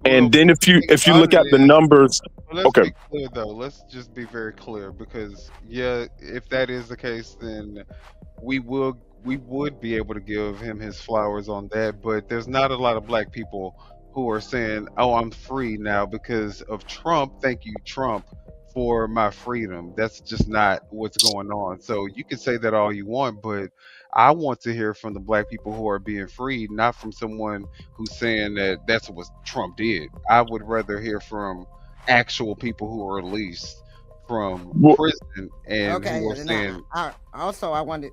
And then if you look at the numbers, Let's okay, be clear though. Let's just be very clear, because yeah, if that is the case, then we would be able to give him his flowers on that. But there's not a lot of black people who are saying, "Oh, I'm free now because of Trump. Thank you, Trump, for my freedom." That's just not what's going on. So you can say that all you want, but I want to hear from the black people who are being freed, not from someone who's saying that that's what Trump did. I would rather hear from actual people who are released from prison and Okay, who are and saying, I wanted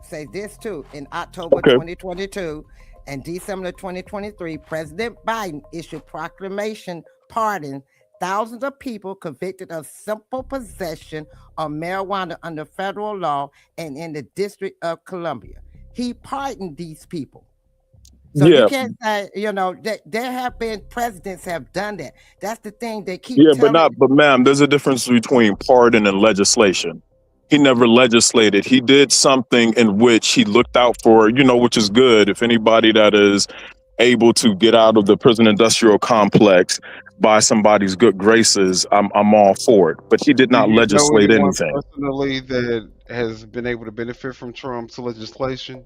say this too. In October 2022 and December 2023, President Biden issued proclamation pardon thousands of people convicted of simple possession of marijuana under federal law and in the District of Columbia. He pardoned these people. So you can't say, that there have been presidents have done that. That's the thing they keep telling. but ma'am, there's a difference between pardon and legislation. He never legislated. He did something in which he looked out for, which is good. If anybody that is able to get out of the prison industrial complex by somebody's good graces, I'm all for it. But he did not legislate anything. Personally, that has been able to benefit from Trump's legislation?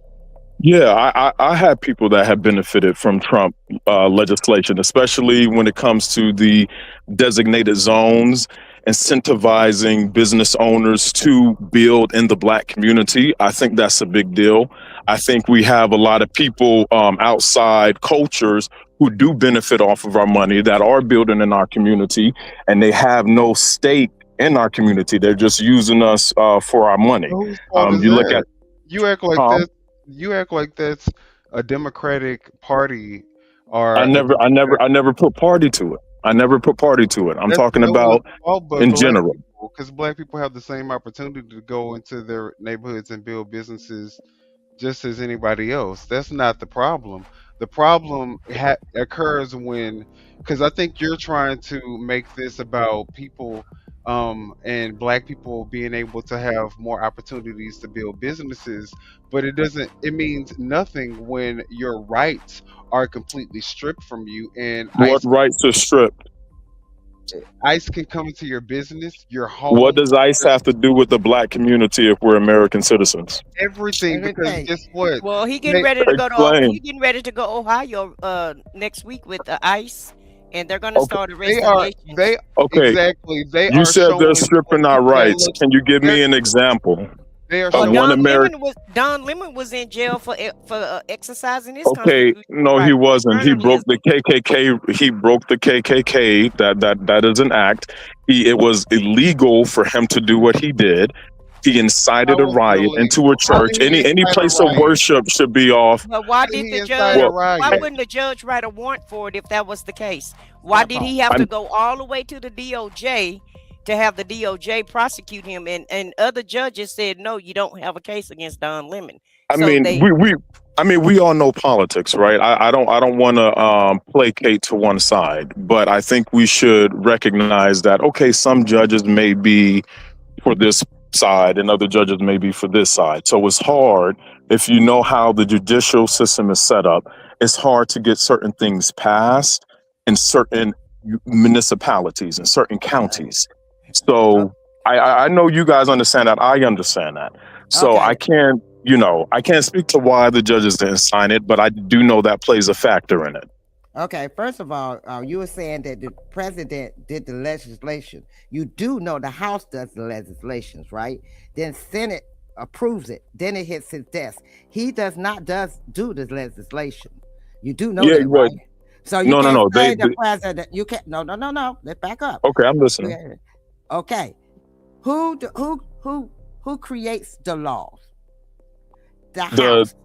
Yeah, I had people that have benefited from Trump legislation, especially when it comes to the designated zones, incentivizing business owners to build in the black community. I think that's a big deal. I think we have a lot of people outside cultures who do benefit off of our money that are building in our community, and they have no stake in our community. They're just using us for our money. You act like that. You act like that's a Democratic Party, or I never put party to it. I never put party to it. I'm talking about in general. Because black people have the same opportunity to go into their neighborhoods and build businesses just as anybody else. That's not the problem. The problem occurs when, because I think you're trying to make this about people and black people being able to have more opportunities to build businesses, but it means nothing when your rights are completely stripped from you. And what rights are stripped? ICE can come into your business, your home. What does ICE have to do with the black community if we're American citizens? Everything, because guess what? Well, he getting ready to go to Ohio next week with the ICE, and they're going to start arresting You said they're stripping our rights. Can you give me an example? Don Lemon was in jail for exercising his constitutional no, he wasn't. He broke the KKK. He broke the KKK. That is an act. It was illegal for him to do what he did. He incited a riot into a church. Any place of worship should be off. But why did the judge? Why wouldn't the judge write a warrant for it if that was the case? Why did he have to go all the way to the DOJ to have the DOJ prosecute him? And other judges said, no, you don't have a case against Don Lemon. We all know politics, right? I don't want to placate to one side, but I think we should recognize that some judges may be for this side and other judges may be for this side. So it's hard, if you know how the judicial system is set up, it's hard to get certain things passed in certain municipalities and certain counties. So I know you guys understand that. I understand that. So I can't speak to why the judges didn't sign it, but I do know that plays a factor in it. Okay, first of all, you were saying that the president did the legislation. You do know the House does the legislations, right? Then Senate approves it. Then it hits his desk. He does not do the legislation. You do know that, right? So you can't say the president. You can't. No. Let's back up. Okay, I'm listening. Okay, who creates the laws? The House.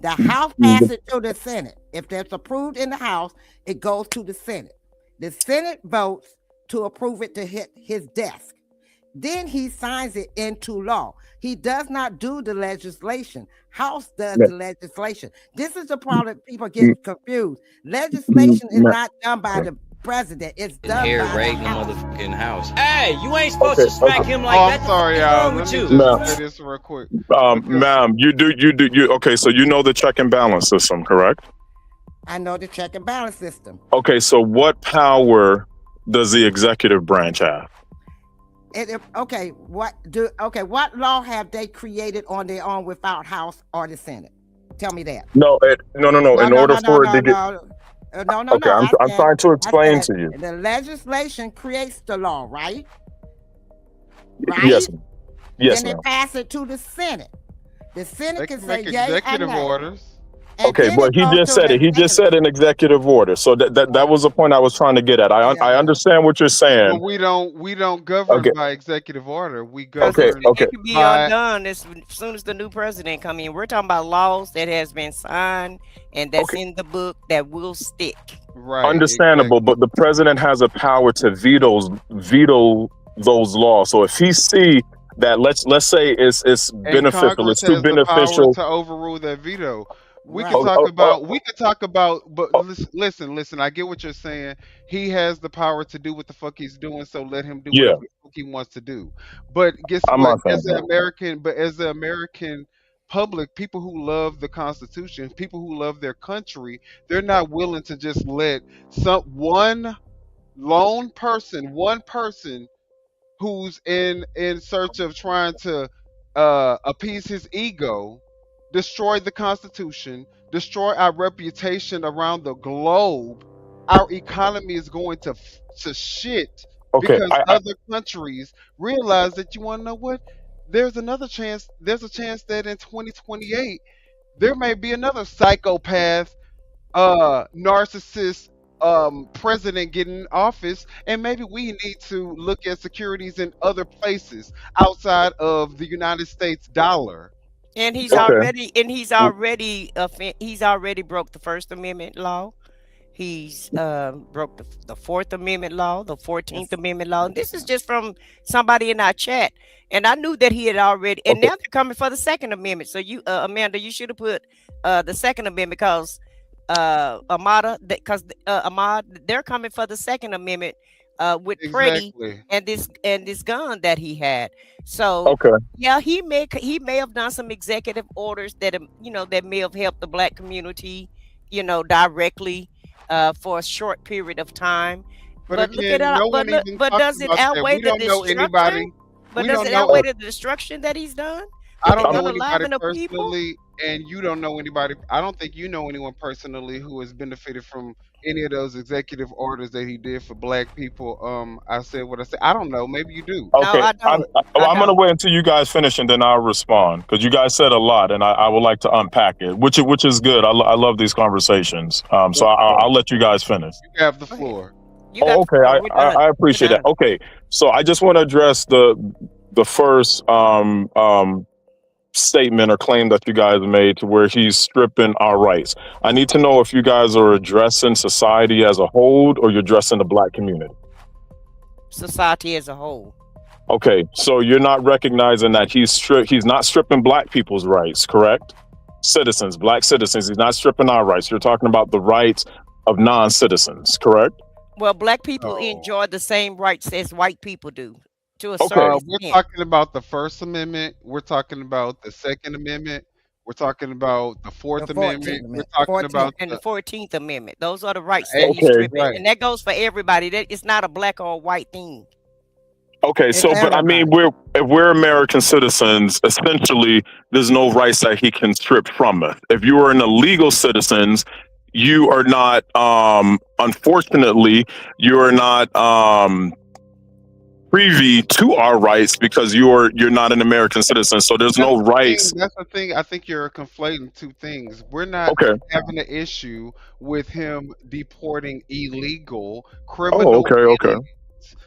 The House passes it to the Senate. If that's approved in the House, it goes to the Senate. The Senate votes to approve it to hit his desk. Then he signs it into law. He does not do the legislation. House does the legislation. This is the problem. People get confused. Legislation is not done by the president. It's done by the House. Motherfucking House. Hey, you ain't supposed to smack him like that. I'm sorry, y'all. Let me just say this real quick. Ma'am, you do. Okay, so you know the check and balance system, correct? I know the check and balance system. Okay, so what power does the executive branch have? What law have they created on their own without House or the Senate? Tell me that. No. In order for it to get. No. Okay, I'm trying to explain to you. The legislation creates the law, right? Yes. Yes, Then ma'am. they pass it to the Senate. The Senate They can can say make yay or executive nay. orders. And Okay, then but he goes just to said it. He just said an executive order. So that was the point I was trying to get at. I understand what you're But saying. we don't govern Okay. by executive order. We Okay. govern Okay. It can be by undone as soon as the new president come in. We're talking about laws that has been signed and that's in the book that will stick. right. Understandable, but the president has a power to veto those laws. So if he see that, let's say it's And beneficial, Congress it's too has the power beneficial. to overrule that veto. We Right. could talk about, but listen, I get what you're saying. He has the power to do what the fuck he's doing, so let him do Yeah, whatever the fuck he wants to do. But guess I'm what? not saying that. As the American public, people who love the Constitution, people who love their country, they're not willing to just let one person who's in search of trying to appease his ego, destroy the Constitution, destroy our reputation around the globe. Our economy is going to shit Okay, because other countries realize that, you want to know what? There's another chance. There's a chance that in 2028 there may be another psychopath, narcissist president get in office, and maybe we need to look at securities in other places outside of the United States dollar. And he's Okay. already broke the First Amendment law. He's broke the Fourth Amendment law, the 14th Amendment law. And this is just from somebody in our chat. And I knew that he had already, and now they're coming for the Second Amendment. So you, Amanda, you should have put the Second Amendment because Ahmad, they're coming for the Second Amendment with Freddie Exactly. and this gun that he had. So Okay. yeah, he may have done some executive orders that that may have helped the black community, directly for a short period of time. But But look at again, it. no one even But talks does it about that. outweigh We the don't know anybody. destruction? But We does don't it know. outweigh the destruction that he's done? I don't The know anybody unaliving of people? personally, and you don't know anybody. I don't think you know anyone personally who has benefited from any of those executive orders that he did for black people. I said what I said. I don't know. Maybe you do. Okay, I don't. I'm going to wait until you guys finish and then I'll respond because you guys said a lot and I would like to unpack it, which is good. I love these conversations. So I'll let you guys finish. You have the floor. Oh, okay, I appreciate that. Okay, so I just want to address the first statement or claim that you guys made to where he's stripping our rights. I need to know if you guys are addressing society as a whole or you're addressing the black community. Society as a whole. Okay, so you're not recognizing that he's not stripping black people's rights, correct? Citizens, black citizens, he's not stripping our rights. You're talking about the rights of non-citizens, correct? Well, black people enjoy the same rights as white people do, to a certain We're extent. talking about the First Amendment. We're talking about the Second Amendment. We're talking about the Fourth Amendment. We're talking about the 14th Amendment. Those are the rights Hey, that he's stripping, right. and that goes for everybody. That it's not a black or a white thing. Okay, so but I mean, if we're American citizens, essentially, there's no rights that he can strip from us. If you are an illegal citizens, you are not. Unfortunately, you are not privy to our rights because you're not an American citizen. So there's no rights. That's the thing. I think you're conflating two things. We're not having an issue with him deporting illegal criminal aliens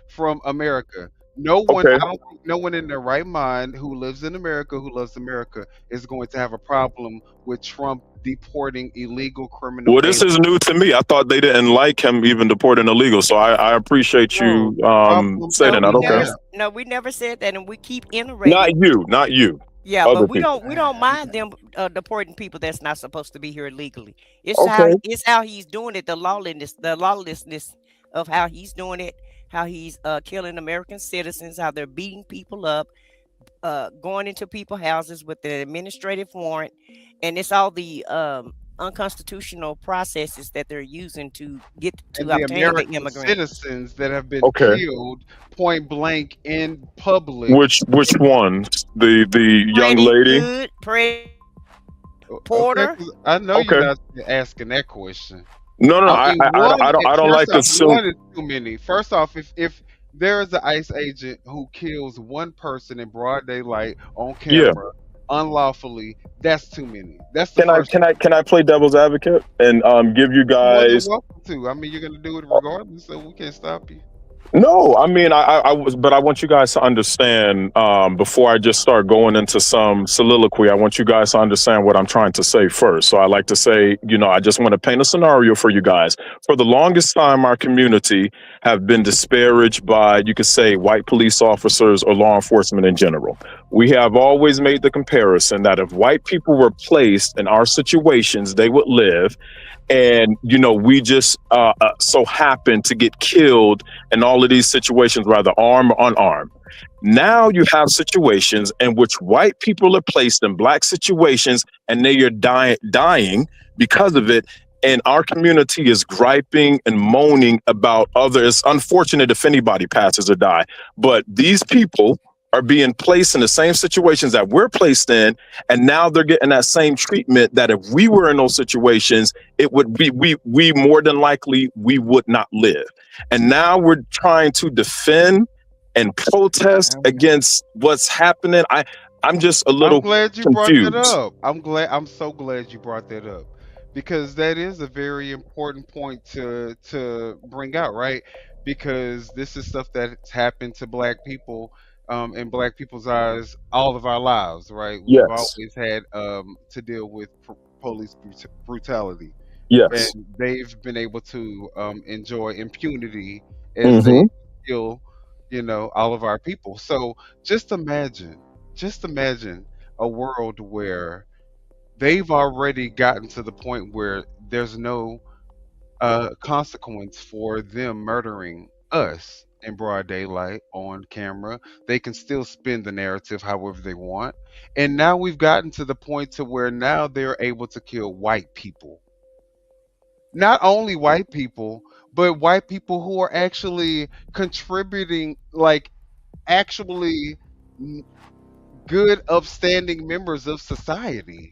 from America. No one, I don't think no one in their right mind who lives in America, who loves America, is going to have a problem with Trump deporting illegal criminal Well, this aliens. is new to me. I thought they didn't like him even deporting illegal. So I appreciate you saying that. Okay. No, we never said that, and we keep iterating. Not you. Yeah, Other but we people. don't mind them deporting people that's not supposed to be here illegally. It's Okay. how he's doing it, the lawlessness of how he's doing it, how he's killing American citizens, how they're beating people up, going into people's houses with the administrative warrant, and it's all the unconstitutional processes that they're using to get And to the obtain the American immigrants. citizens that have been Okay. killed point blank in public. Which ones? The young Pretty lady? good, pretty Okay, Porter. 'cause I know you're Okay. not asking that question. No, I mean, I don't first like off, assume. one is too many. First off, if there is an ICE agent who kills one person in broad daylight on Yeah. camera unlawfully, that's too many. That's the Can I first. can I play devil's advocate and give you You're more than guys? welcome to. I mean, you're gonna do it regardless, so we can't stop you. No, I mean I was, but I want you guys to understand before I just start going into some soliloquy. I want you guys to understand what I'm trying to say first. So I like to say, I just want to paint a scenario for you guys. For the longest time, our community have been disparaged by, you could say, white police officers or law enforcement in general. We have always made the comparison that if white people were placed in our situations, they would live. And, we just so happen to get killed in all of these situations, whether armed or unarmed. Now you have situations in which white people are placed in black situations and they are dying because of it. And our community is griping and moaning about others. It's unfortunate if anybody passes or die, but these people are being placed in the same situations that we're placed in, and now they're getting that same treatment that if we were in those situations, it would be we more than likely we would not live. And now we're trying to defend and protest against what's happening. I'm just a little I'm glad you confused. brought that up. I'm so glad you brought that up, because that is a very important point to bring out, right? Because this is stuff that's happened to black people, in black people's eyes all of our lives, right? We've Yes. always had to deal with police brutality, Yes. and they've been able to enjoy impunity as they kill, all of our people. So just imagine a world where they've already gotten to the point where there's no consequence for them murdering us in broad daylight on camera. They can still spin the narrative however they want. And now we've gotten to the point to where now they're able to kill white people. Not only white people, but white people who are actually contributing, like actually good, upstanding members of society.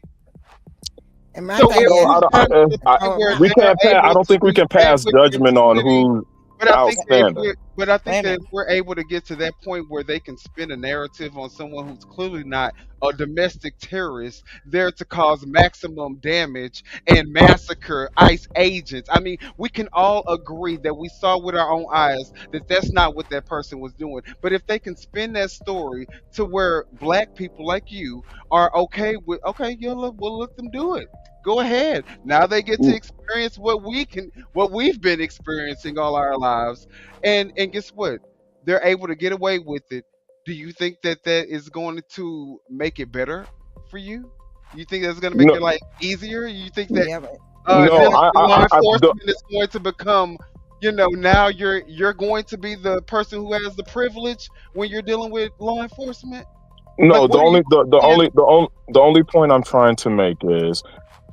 And my So thing if is, we've gotten to the point where we they're can't pass. I able don't think to we do can that pass with judgment on impunity, who's but I think that outstanding. if we're able to get to that point where they can spin a narrative on someone who's clearly not a domestic terrorist there to cause maximum damage and massacre ICE agents. I mean, we can all agree that we saw with our own eyes that that's not what that person was doing. But if they can spin that story to where black people like you are okay with, we'll let them do it. Go ahead. Now they get to experience what we've been experiencing all our lives. And guess what? They're able to get away with it. Do you think that is going to make it better for you? You think that's going to make No. your life easier? You think that yeah, but law enforcement is going to become, now you're going to be the person who has the privilege when you're dealing with law enforcement? No, Like, the what are you the only point I'm trying to make is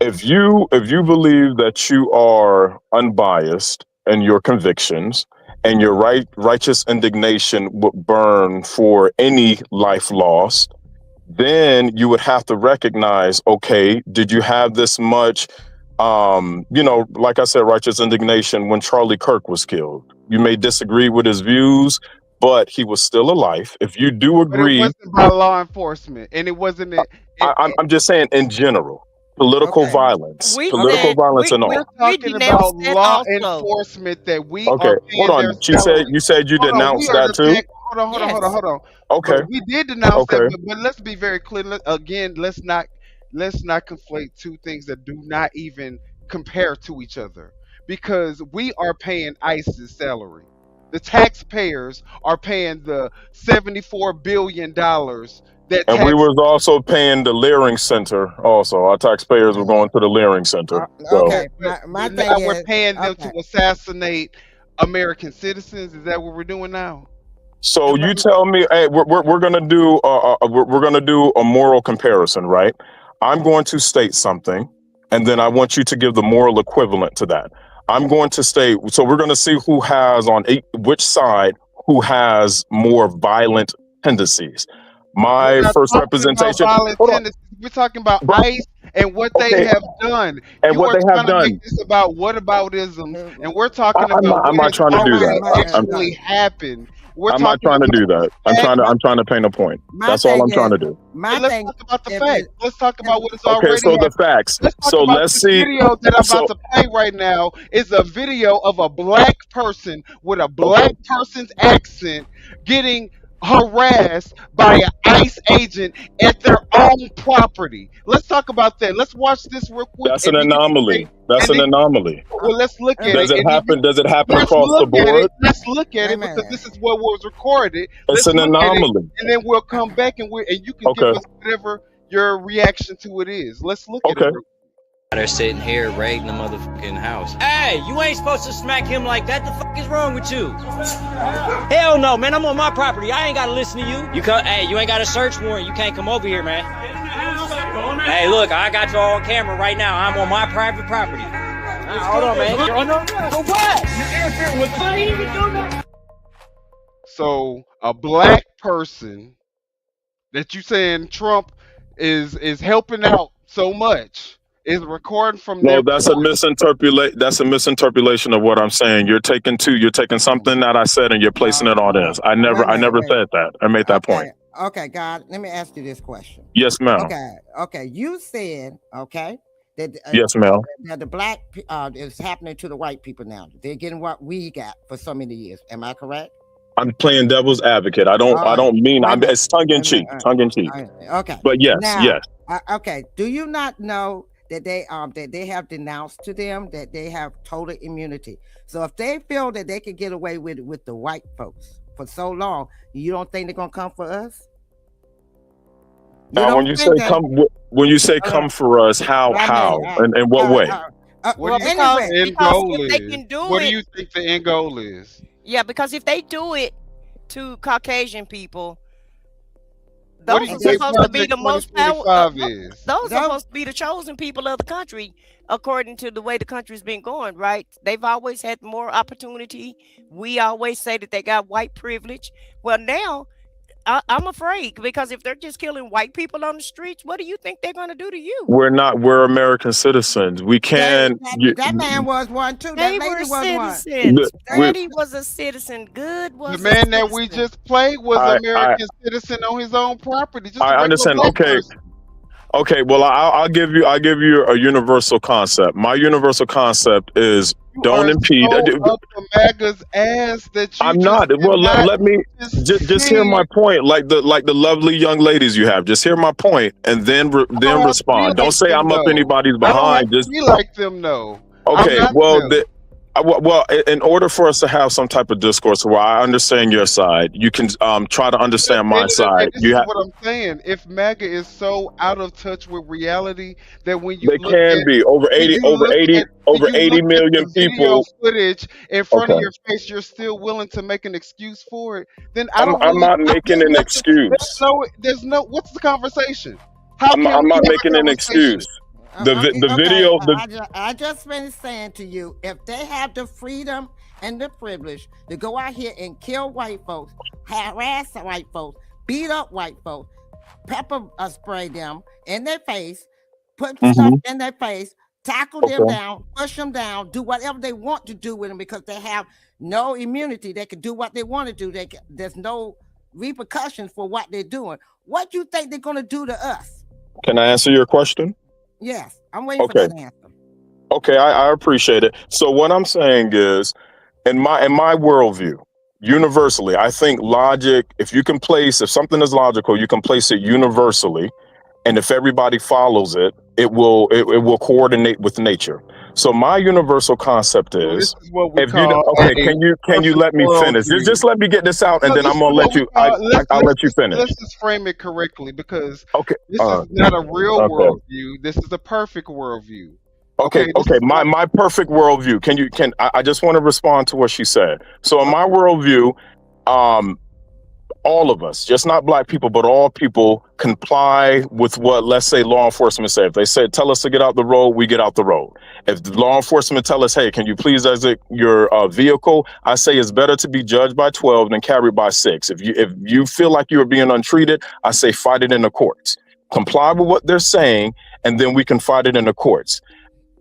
if you believe that you are unbiased in your convictions and your righteous indignation would burn for any life lost, then you would have to recognize, okay, did you have this much like I said, righteous indignation when Charlie Kirk was killed? You may disagree with his views, but he was still alive. If you do But it agree, wasn't by law enforcement, and it wasn't. I'm just saying in general, political violence, We political said violence and all. We're talking about law enforcement that we Okay, are hold paying their on. You salary. said you Hold on, denounced we are that too. hold on. Okay. But we did denounce Okay. that, but let's be very clear. Let's not conflate two things that do not even compare to each other, because we are paying ICE's salary. The taxpayers are paying the $74 billion that And we was also paying the Leering Center. Also, our taxpayers were going to the Leering Center. So okay. But My now thing we're is, paying them okay. to assassinate American citizens. Is that what we're doing now? So you tell me, hey, we're gonna do we're gonna do a moral comparison, right? I'm going to state something, and then I want you to give the moral equivalent to that. I'm going to state, so we're going to see who has which side who has more violent tendencies. My first representation. Hold on. We're talking about ICE and what they have done. And You what are they have trying to done. make this about whataboutism, and we're talking about I'm what not trying to do that. actually happened. I'm not trying to do that. I'm trying to paint a point. That's all I'm trying to do. Let's talk about the facts. Let's talk about what is Okay, already so the happened. facts. Let's talk So about let's this see. video that I'm about to play right now is a video of a black person with a black person's accent getting harassed by an ICE agent at their own property. Let's talk about that. Let's watch this real quick. That's an anomaly. That's an anomaly. Well, let's look at it. Does it happen? Does it happen Let's across the look at board? it. Let's look at it because this is what was recorded. It's Let's an look at it, anomaly. and then we'll come back and you can give us whatever your reaction to it is. Let's look at it. They're sitting here raiding the motherfucking house. Hey, you ain't supposed to smack him like that. The fuck is wrong with you? Hell no, man. I'm on my property. I ain't gotta listen to you. Hey, you ain't got a search warrant. You can't come over here, man. Hey, look, I got you all on camera right now. I'm on my private property. Hold on, man. For what? You interfering with I ain't even doing that. So a black person that you saying Trump is helping out so much is recording from No, their that's a misinterpolation. That's a misinterpolation of what I'm saying. You're taking something that I said and you're placing it on this. I never said that. I made that point. Okay, God, let me ask you this question. Yes, ma'am. Okay. You said that yes, ma'am. That the black is happening to the white people now. They're getting what we got for so many years. Am I correct? I'm playing devil's advocate. I don't mean it's tongue in cheek. Okay. But yes, now, okay. Do you not know that they have denounced to them that they have total immunity? So if they feel that they can get away with it with the white folks for so long, you don't think they're gonna come for us? Now, when you say come for us, how and in what way? What do you think the end goal is? What do you think the end goal is? Yeah, because if they do it to Caucasian people, What those do are you think supposed to be the most powerful. 2045 is? Those are supposed to be the chosen people of the country, according to the way the country's been going, right? They've always had more opportunity. We always say that they got white privilege. Well, now I'm afraid, because if they're just killing white people on the streets, what do you think they're going to do to you? We're American citizens. We can. That man was one too. They That were lady was citizens. one. Freddie was a citizen. Good was The man that we just played was an American citizen on his own property. Just I understand. Okay. Well, I'll give you a universal concept. My universal concept is don't impede. So up the MAGA's ass that you I'm not. Well, let me just hear my point. Like the lovely young ladies you have. Just hear my point and then respond. Don't say I'm up anybody's behind. Just be like them, though. Okay. Well, in order for us to have some type of discourse where I understand your side, you can try to understand my side. This is what I'm saying. If MAGA is so out of touch with reality that when you over 80 million people footage in front of your face, you're still willing to make an excuse for it, then I'm not making an excuse. There's no. What's the conversation? I'm not making an excuse. The video. I just been saying to you, if they have the freedom and the privilege to go out here and kill white folks, harass white folks, beat up white folks, pepper spray them in their face, put stuff in their face, tackle them down, push them down, do whatever they want to do with them because they have no immunity. They can do what they want to do. There's no repercussions for what they're doing. What do you think they're going to do to us? Can I answer your question? Yes, I'm waiting for that answer. Okay, I appreciate it. So what I'm saying is, in my worldview, universally, I think logic, if something is logical, you can place it universally, and if everybody follows it, it will coordinate with nature. So my universal concept is, can you let me finish? Just let me get this out, and then I'm gonna let you. I'll let you finish. Let's just frame it correctly, because this is not a real worldview. This is a perfect worldview. Okay. My perfect worldview. I just want to respond to what she said. So in my worldview, all of us, just not black people, but all people comply with what, let's say, law enforcement say. If they say, tell us to get out the road, we get out the road. If the law enforcement tell us, hey, can you please exit your vehicle? I say it's better to be judged by 12 than carried by 6. If you feel like you're being untreated, I say fight it in the courts. Comply with what they're saying, and then we can fight it in the courts.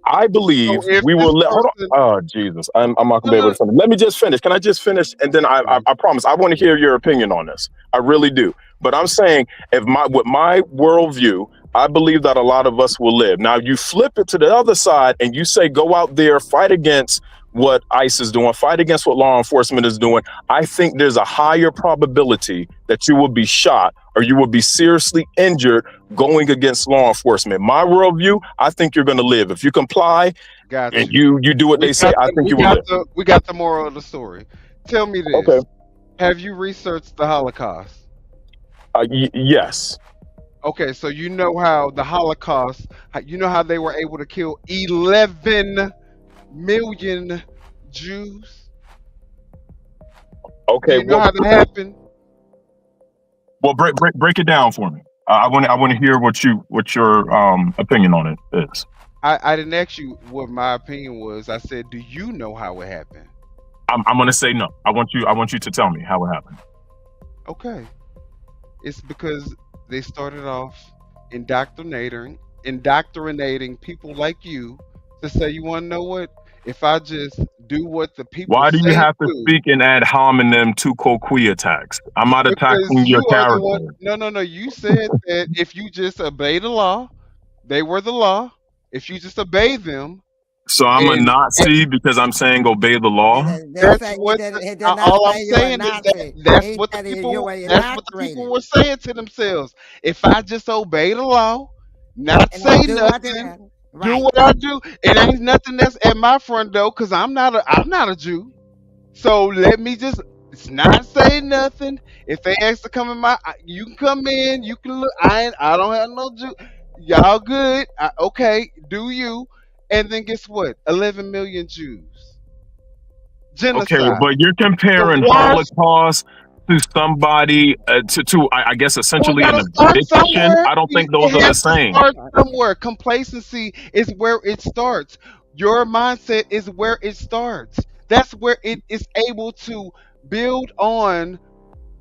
I believe we will let. Hold on. Oh Jesus, I'm not gonna be able to finish. Let me just finish. Can I just finish? And then I promise I want to hear your opinion on this. I really do. But I'm saying, with my worldview, I believe that a lot of us will live. Now you flip it to the other side, and you say, go out there, fight against what ICE is doing, fight against what law enforcement is doing. I think there's a higher probability that you will be shot or you will be seriously injured going against law enforcement. My worldview, I think you're going to live. If you comply and you do what they say, I think you will live. We got the moral of the story. Tell me this. Okay. Have you researched the Holocaust? Yes. Okay, so you know how the Holocaust, you know how they were able to kill 11 million Jews? Okay. Do you know how that happened? Well, break it down for me. I want to hear what your opinion on it is. I didn't ask you what my opinion was. I said, do you know how it happened? I'm going to say no. I want you to tell me how it happened. Okay. It's because they started off indoctrinating people like you to say, you want to know what? If I just do what the people Why do you say have to speak in ad hominem to Coquille attacks? I'm not attacking your character. No. You said that if you just obey the law, they were the law. If you just obey them. So I'm a Nazi because I'm saying obey the law? That's what all I'm saying is that's what the people were saying to themselves. If I just obey the law, not say nothing, do what I do, it ain't nothing that's at my front door because I'm not a Jew. So let me just not say nothing. If they ask to come in you can come in, you can look. I don't have no Jew. Y'all good? Okay, do you? And then guess what? 11 million Jews. Genocide. Okay, but you're comparing Holocaust to somebody I guess essentially an addiction. I don't think those are the same. Somewhere complacency is where it starts. Your mindset is where it starts. That's where it is able to build on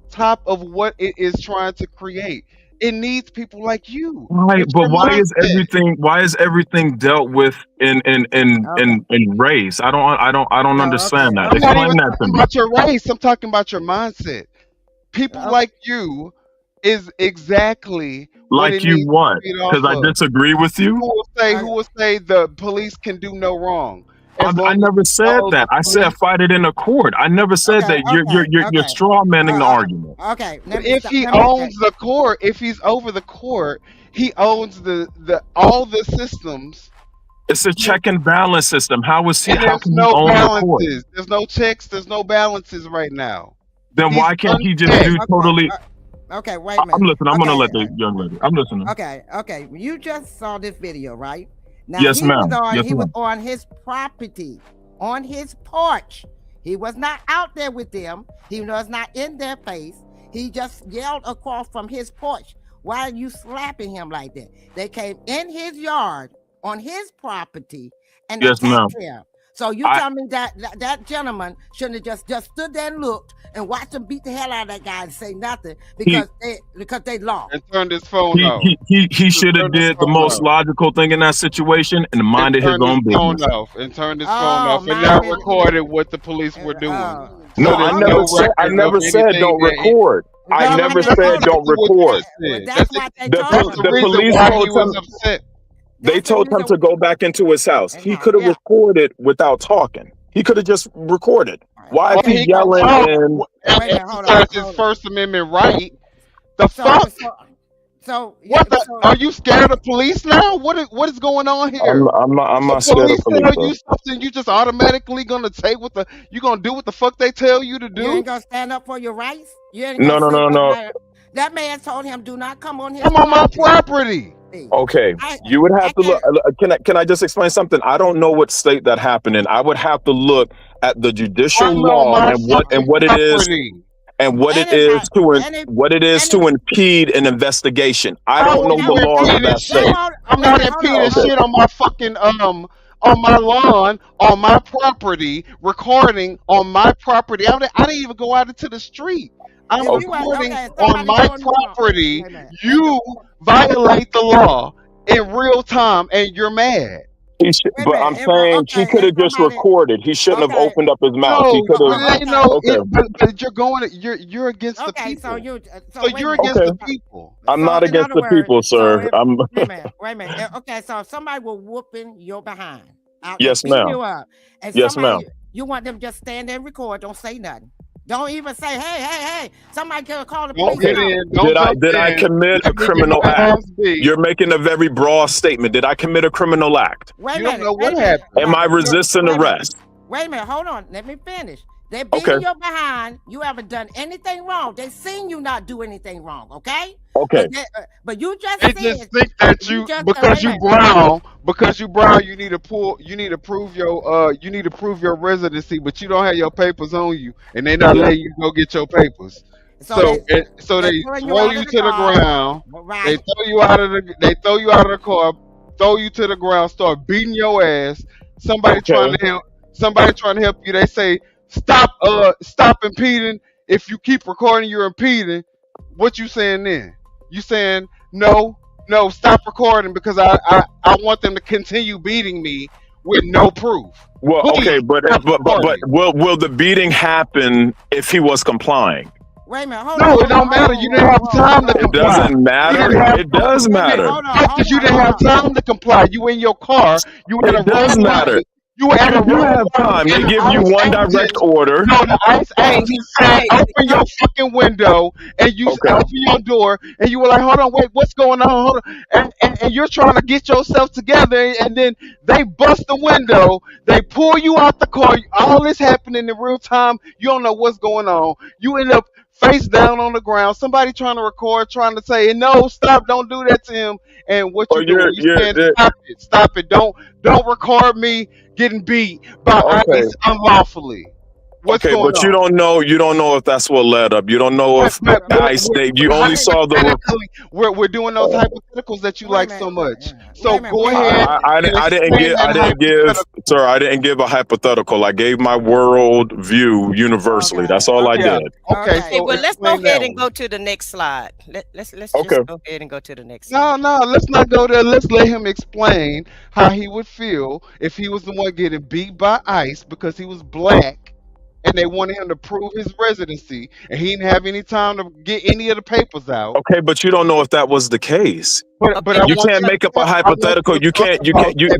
top of what it is trying to create. It needs people like you. Right, but why is everything dealt with in race? I don't understand that. Explain that to me. About your race, I'm talking about your mindset. People like you is exactly like you what? Because I disagree with you. Who will say the police can do no wrong? I never said that. I said fight it in a court. I never said that. You're straw manning the argument. Okay. If he owns the court, if he's over the court, he owns all the systems. It's a check and balance system. How is he? How can no he own balances. the court? There's no checks. There's no balances right now. Then why can't he just do totally? Okay, wait a minute. I'm listening. I'm gonna let the young lady. I'm listening. Okay. You just saw this video, right? Now, yes, ma'am. He was on his property, on his porch. He was not out there with them. He was not in their face. He just yelled across from his porch. Why are you slapping him like that? They came in his yard on his property and attacked him. So you tell me that gentleman shouldn't have just stood there and looked and watched him beat the hell out of that guy and say nothing because they lost. And turned his phone off. He should have did the most logical thing in that situation and minded his own business. And turned his phone off and not recorded what the police were doing. No, I never said don't record. I never said don't record. The police told him. They told him to go back into his house. He could have recorded without talking. He could have just recorded. Why is he yelling and exercise his First Amendment right? The fuck? So are you scared of police now? What is going on here? I'm not scared of police. Tell you something, you just automatically gonna take you gonna do what the fuck they tell you to do? You ain't gonna stand up for your rights? No. That man told him, "Do not come on his on my property." Okay, you would have to look. Can I just explain something? I don't know what state that happened in. I would have to look at the judicial law and what it is and what it is to impede an investigation. I don't know the laws of that state. I'm not impeding shit on my fucking on my lawn, on my property, recording on my property. I didn't even go out into the street. I'm recording on my property. You violate the law in real time, and you're mad. But I'm saying he could have just recorded. He shouldn't have opened up his mouth. He could have. But you're against the people. So you're against the people. I'm not against the people, sir. I'm. Wait a minute. Okay, so if somebody will whooping your behind. Yes, ma'am. Yes, ma'am. You want them just stand there and record? Don't say nothing. Don't even say, hey. Somebody could call the police. Did I commit a criminal act? You're making a very broad statement. Did I commit a criminal act? Wait a minute. You don't know what happened. Am I resisting arrest? Wait a minute. Hold on. Let me finish. They beating your behind. You haven't done anything wrong. They seen you not do anything wrong. Okay. Okay. But you just they just think that because you brown, you need to prove your residency, but you don't have your papers on you, and they're not letting you go get your papers. So they throw you to the ground. Right. They throw you out of the car, throw you to the ground, start beating your ass. Somebody trying to help you. They say stop impeding. If you keep recording, you're impeding. What you saying then? You saying no, stop recording because I want them to continue beating me with no proof. Well, okay, but will the beating happen if he was complying? Wait a minute, hold on. No, it don't matter. You didn't have time to comply. It doesn't matter. It does matter. Because you didn't have time to comply. You in your car. It does matter. You have time. They give you one direct order. No, the ICE agent said, open your fucking window, and you open your door, and you were like, hold on, wait, what's going on? Hold on. And you're trying to get yourself together, and then they bust the window, they pull you out the car, all this happening in real time, you don't know what's going on. You end up face down on the ground, somebody trying to record, trying to say, no, stop, don't do that to him. And what you doing? You saying, stop it, don't record me getting beat by ICE unlawfully. What's going but on? you don't know if that's what led up. You don't know if ICE. You only saw the. We're doing those hypotheticals that you like so much. So go ahead. I didn't give a hypothetical. I gave my world view universally. That's all I did. Okay. Well, let's go ahead and go to the next slide. Let's just go ahead and go to the next slide. No, let's not go there. Let's let him explain how he would feel if he was the one getting beat by ICE because he was black. And they wanted him to prove his residency, and he didn't have any time to get any of the papers out. Okay, but you don't know if that was the case. But you can't make up a hypothetical. You can't. You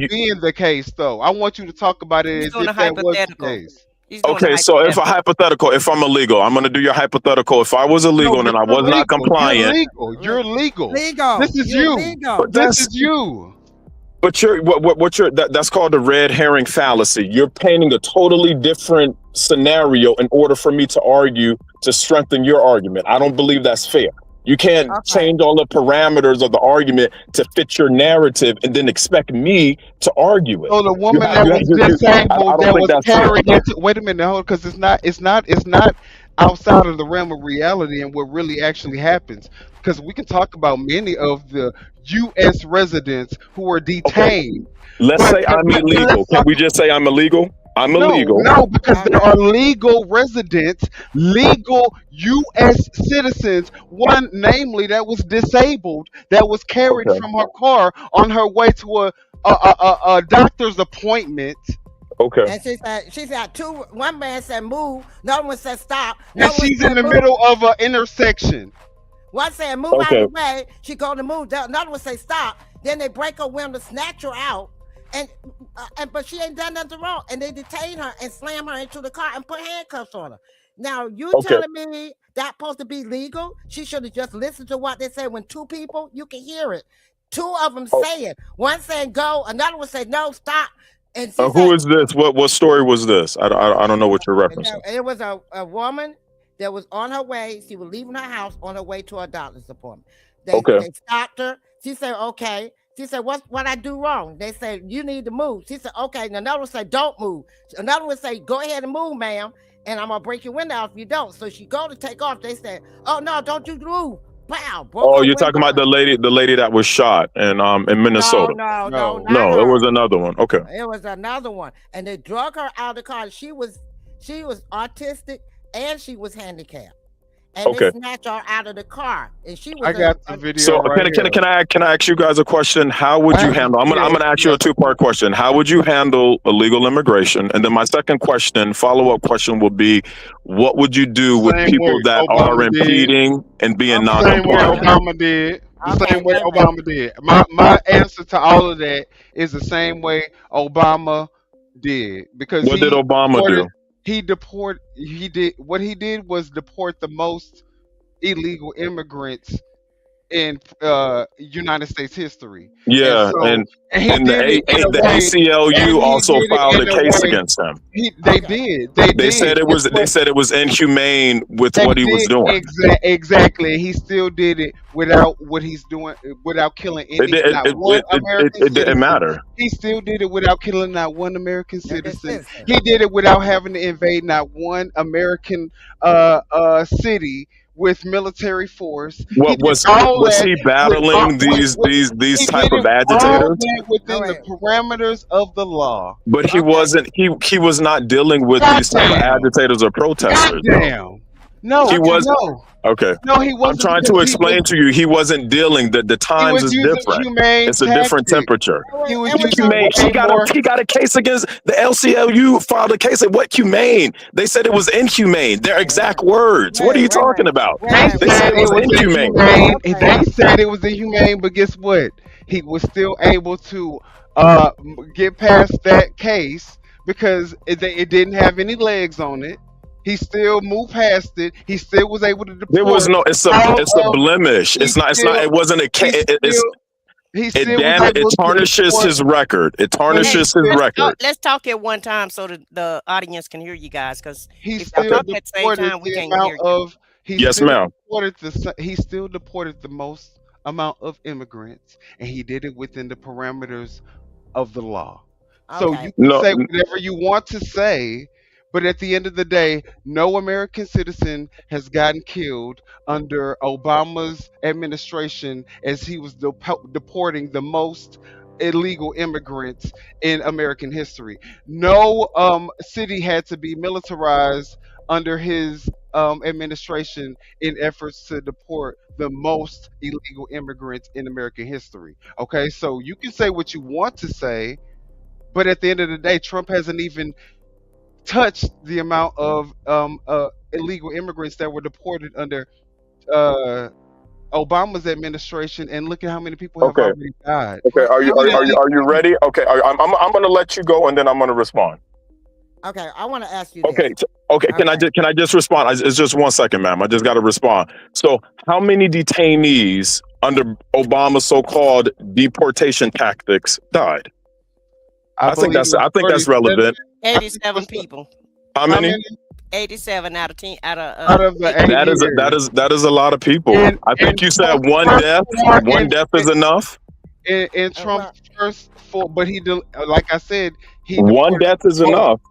being the case, though. I want you to talk about it as if that was the case. Okay, so if a hypothetical, if I'm illegal, I'm going to do your hypothetical. If I was illegal and I was not compliant, you're legal. This is you. This is you. But that's called the red herring fallacy. You're painting a totally different scenario in order for me to argue to strengthen your argument. I don't believe that's fair. You can't change all the parameters of the argument to fit your narrative and then expect me to argue it. So the woman that was disabled that was carrying into, wait a minute, because it's not outside of the realm of reality and what really actually happens. Because we can talk about many of the U.S. residents who were detained. Let's say I'm illegal. Can we just say I'm illegal? I'm illegal. No, because there are legal residents, legal U.S. citizens, one namely that was disabled, that was carried from her car on her way to a doctor's appointment. Okay. And she said one man said move, another one said stop. And she's in the middle of an intersection. One said move out of the way, she go to move, another one say stop, then they break her window, snatch her out. But she ain't done nothing wrong, and they detain her and slam her into the car and put handcuffs on her. Now you telling me that's supposed to be legal? She should have just listened to what they say. When two people, you can hear it. Two of them saying, one saying go, another one say no, stop. And who is this? What story was this? I don't know what you're referencing. It was a woman that was on her way. She was leaving her house on her way to a doctor's appointment. They stopped her. She said, okay. She said, what I do wrong? They said, you need to move. She said, okay. And another one said, don't move. Another one said, go ahead and move, ma'am. and I'm gonna break your window out if you don't. So she go to take off. They said, "Oh no, don't you move!" Pow! Broke Oh, her you're talking window. about the lady that was shot in Minnesota. No, not No, it her. was another one. Okay. It was another one, and they drug her out of the car. She was autistic and she was handicapped, and Okay. they snatched her out of the car, and she was. I got the video. So right here. can I ask you guys a question? How would you handle? I'm gonna ask you a 2-part question. How would you handle illegal immigration? And then my second question, follow-up question, will be, what would you do with Same people way that Obama are did. impeding and being Same way non-compliant? Obama did. The same way Obama did. My answer to all of that is the same way Obama did, because What did Obama do? He did what he did was deport the most illegal immigrants in United States history. Yeah, so, and he the did it in a the way- ACLU and he also did it filed a in a case way- against him. They did. They said it was inhumane with what he was doing. Exactly. He still did it without what he's doing, without killing any. It didn't matter. He still did it without killing not one American citizen. He did it without having to invade not one American city with military force. What was he battling these type of agitators? Within the parameters of the law. But he wasn't. He was not dealing with these type of agitators or protesters. Damn. No, he was. No. Okay. No, he wasn't. I'm trying to explain to you. He wasn't dealing. The times is different. It's a different temperature. He was humane. He got a case against the LCLU. Filed a case. What humane? They said it was inhumane. Their exact words. What are you talking about? They said it was inhumane. They said it was inhumane, but guess what? He was still able to get past that case because it didn't have any legs on it. He still moved past it. He still was able to deport. There was no. It's a blemish. It's not. It wasn't a case. It tarnishes his record. It tarnishes his record. Let's talk at one time so that the audience can hear you guys. Because he if y'all still talk at the same time, we can't hear you. Yes, ma'am. He still deported the most amount of immigrants, and he did it within the parameters of the law. So you can say whatever you want to say. But at the end of the day, no American citizen has gotten killed under Obama's administration as he was deporting the most illegal immigrants in American history. No city had to be militarized under his administration in efforts to deport the most illegal immigrants in American history. Okay, so you can say what you want to say, but at the end of the day, Trump hasn't even touched the amount of illegal immigrants that were deported under Obama's administration, and look at how many people have already died. Okay, are you ready? Okay, I'm going to let you go, and then I'm going to respond. Okay, I want to ask you. Okay, Can I just respond? It's just 1 second, ma'am. I just got to respond. So, how many detainees under Obama's so-called deportation tactics died? I think that's relevant. 87 people. How many? 87 out of 10 out of that is a lot of people. I think you said one death. One death is enough. In Trump's first four, but like I said, one death is enough.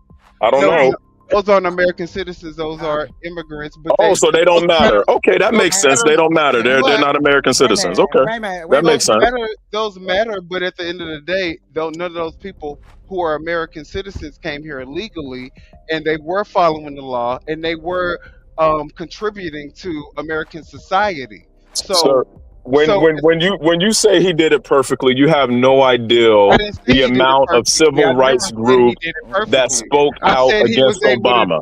I don't know. Those aren't American citizens. Those are immigrants. But so they don't matter. Okay, that makes sense. They don't matter. They're not American citizens. Okay, that makes sense. Those matter, but at the end of the day, none of those people who are American citizens came here illegally, and they were following the law, and they were contributing to American society. So. When you say he did it perfectly, you have no idea the amount of civil rights groups that spoke out against Obama.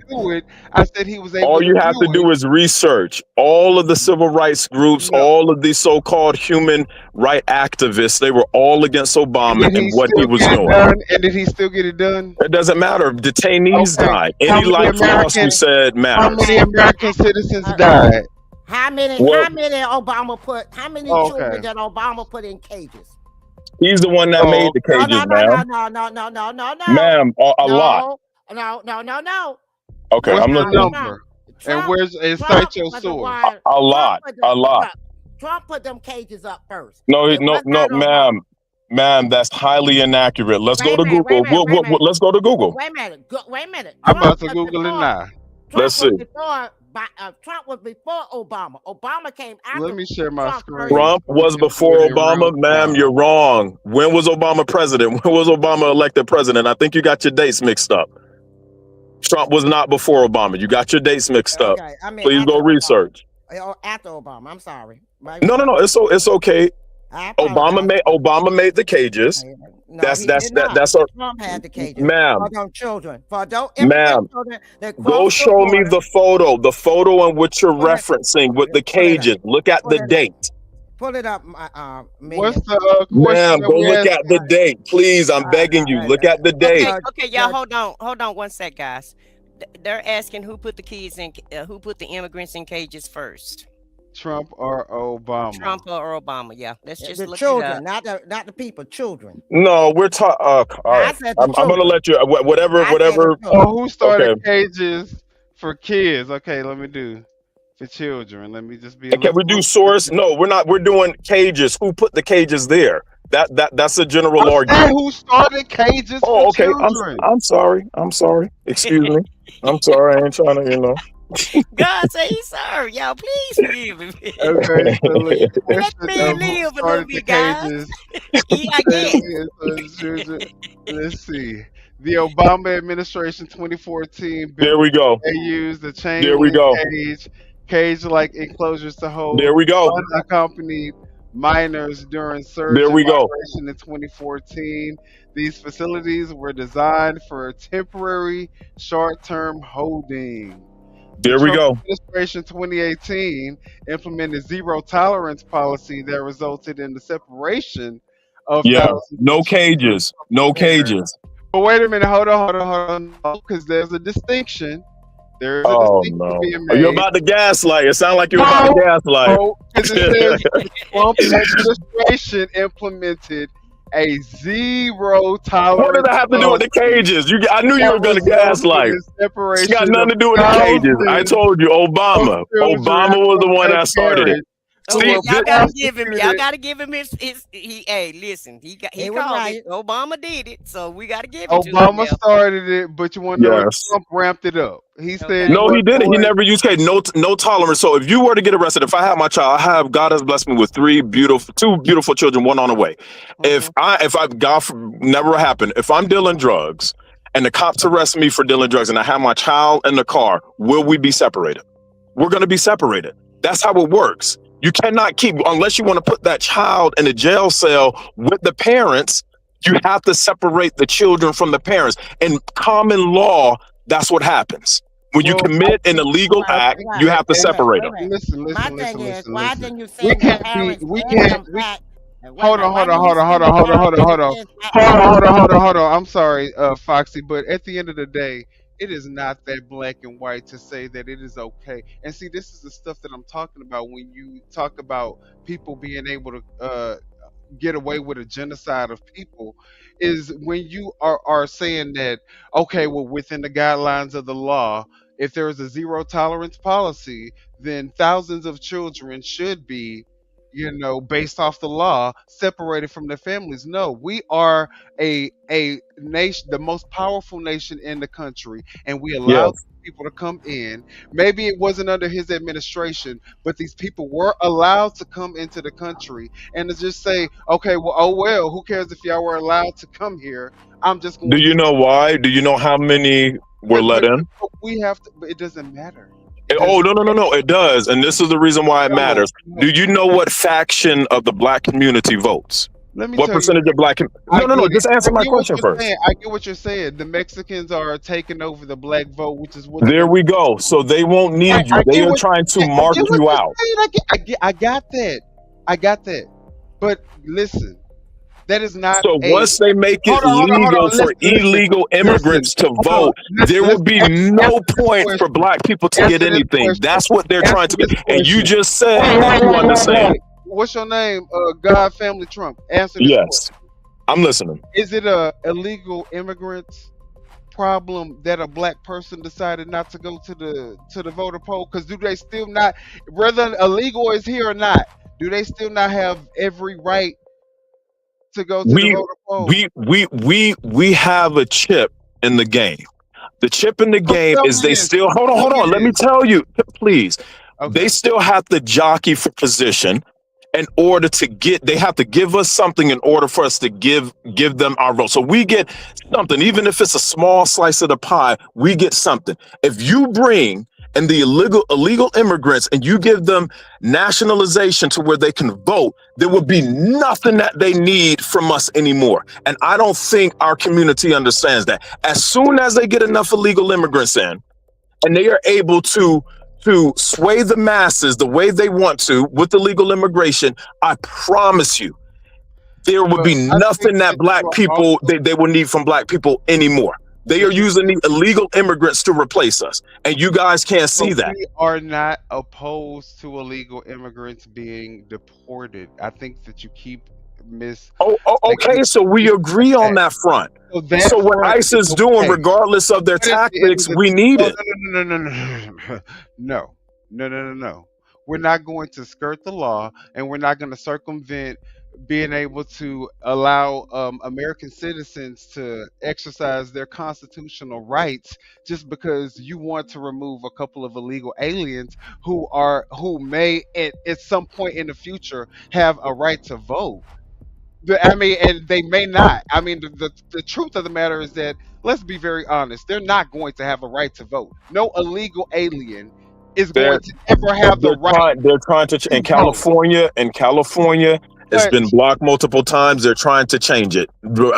I said he was able. All you have to do is research all of the civil rights groups, all of these so-called human right activists. They were all against Obama and what he was doing. And did he still get it done? It doesn't matter. Detainees died. Any life lost, you said matters. How many American citizens died? How many children did Obama put in cages? He's the one that made the cages, ma'am. No. Ma'am, a lot. No. Okay, I'm looking. Number? And where's cite your source? A lot. Trump put them cages up first. No, ma'am, that's highly inaccurate. Let's go to Google. Let's go to Google. Wait a minute. I'm about to Google it now. Let's see. Trump was before Obama. Obama came after. Let me share my screen. Trump was before Obama. Ma'am, you're wrong. When was Obama president? When was Obama elected president? I think you got your dates mixed up. Trump was not before Obama. You got your dates mixed up. Okay, I mean, Please go research. After Obama. I'm sorry. No. It's okay. Obama made the cages. No, that's Trump had the cages. Ma'am. For those children. For those Ma'am. Go show me the photo in which you're referencing with the cages. Look at the date. Pull it up, What's the ma'am, go look at the date, please. I'm begging you. Look at the date. Okay, y'all, hold on one sec, guys. They're asking who put the immigrants in cages first. Trump or Obama? Trump or Obama? Yeah, let's just the look children, it up. not the people, children. No, we're talking. All right, I'm gonna let you. Whatever. Who started cages for kids? Okay, let me do for children. Let me just be. Can we do source? No, we're not. We're doing cages. Who put the cages there? That's a general argument. Who started cages? Oh, for okay. children? I'm sorry. Excuse me. I'm sorry. I ain't trying to. God say he's sorry, y'all. Please forgive me. Okay, so let me live a little bit, guys. Let's see. The Obama administration 2014 bill. There we go. They used the chain There we go. cage-like enclosures to hold There we go. unaccompanied minors during surge There we go. migration in 2014. These facilities were designed for temporary short-term holding. There we go. Administration 2018 implemented zero tolerance policy that resulted in the separation of no cages. No cages. But wait a minute, hold on, because there's a distinction. There's a distinction being made. Are you about to gaslight? It sounds like you're about to gaslight. It says the Trump administration implemented a zero tolerance. What did that have to do with the cages? I knew you were going to gaslight. It's got nothing to do with the cages. I told you, Obama. Obama was the one that started it. See, y'all gotta give him. Y'all gotta give him his. Hey, listen, he called it. Obama did it, so we gotta give it to him. Obama started it, but you want to know if Trump ramped it up. He said no, he didn't. He never used cage. No tolerance. So if you were to get arrested, if I have my child, God has blessed me with two beautiful children, one on the way. If God never happened, if I'm dealing drugs and the cops arrest me for dealing drugs and I have my child in the car, will we be separated? We're going to be separated. That's how it works. You cannot keep, unless you want to put that child in a jail cell with the parents, you have to separate the children from the parents. In common law, that's what happens. When you commit an illegal act, you have to separate them. Listen. My thing is, why didn't you say We the can't parents be. Hold on. I'm sorry, Foxy, but at the end of the day, it is not that black and white to say that it is okay. And see, this is the stuff that I'm talking about when you talk about people being able to get away with a genocide of people, is when you are saying that, okay, well, within the guidelines of the law, if there is a zero tolerance policy, then thousands of children should be, based off the law, separated from their families. No, we are a nation, the most powerful nation in the country, and we allow people to come in. Maybe it wasn't under his administration, but these people were allowed to come into the country, and to just say, okay, well, who cares if y'all were allowed to come here? I'm just going. Do you know why? Do you know how many were let in? We have to, but it doesn't matter. Oh, no, it does. And this is the reason why it matters. Do you know what faction of the black community votes? What percentage of black? No, just answer my question first. I get what you're saying. The Mexicans are taking over the black vote, which is what. There we go. So they won't need you. They are trying to mark you out. I got that. But listen. That is not. So once they make it legal for illegal immigrants to vote, there will be no point for black people to get anything. That's what they're trying to get. And you just said you understand. What's your name? God Family Trump. Answer this question. I'm listening. Is it a illegal immigrants problem that a black person decided not to go to the voter poll? Because do they still not, whether illegal is here or not, do they still not have every right to go to the voter poll? We have a chip in the game. The chip in the game tell is me they this. still hold Tell on. me Let me this. tell you, please. Okay. They still have to jockey for position in order to get. They have to give us something in order for us to give them our vote. So we get something, even if it's a small slice of the pie. We get something. If you bring in the illegal immigrants and you give them nationalization to where they can vote, there would be nothing that they need from us anymore. And I don't think our community understands that. As soon as they get enough illegal immigrants in, and they are able to sway the masses the way they want to with illegal immigration, I promise you, there would be nothing that black people they will need from black people anymore. They are using the illegal immigrants to replace us, and you guys can't see that. We are not opposed to illegal immigrants being deported. I think that you keep Okay, so we agree on that front. So what ICE is doing, regardless of their tactics, we need it. No. We're not going to skirt the law, and we're not going to circumvent being able to allow American citizens to exercise their constitutional rights just because you want to remove a couple of illegal aliens who may at some point in the future have a right to vote. I mean, and they may not. I mean, the truth of the matter is that, let's be very honest, they're not going to have a right to vote. No illegal alien is going to ever have the right. They're trying to in California. In California, it's been blocked multiple times. They're trying to change it.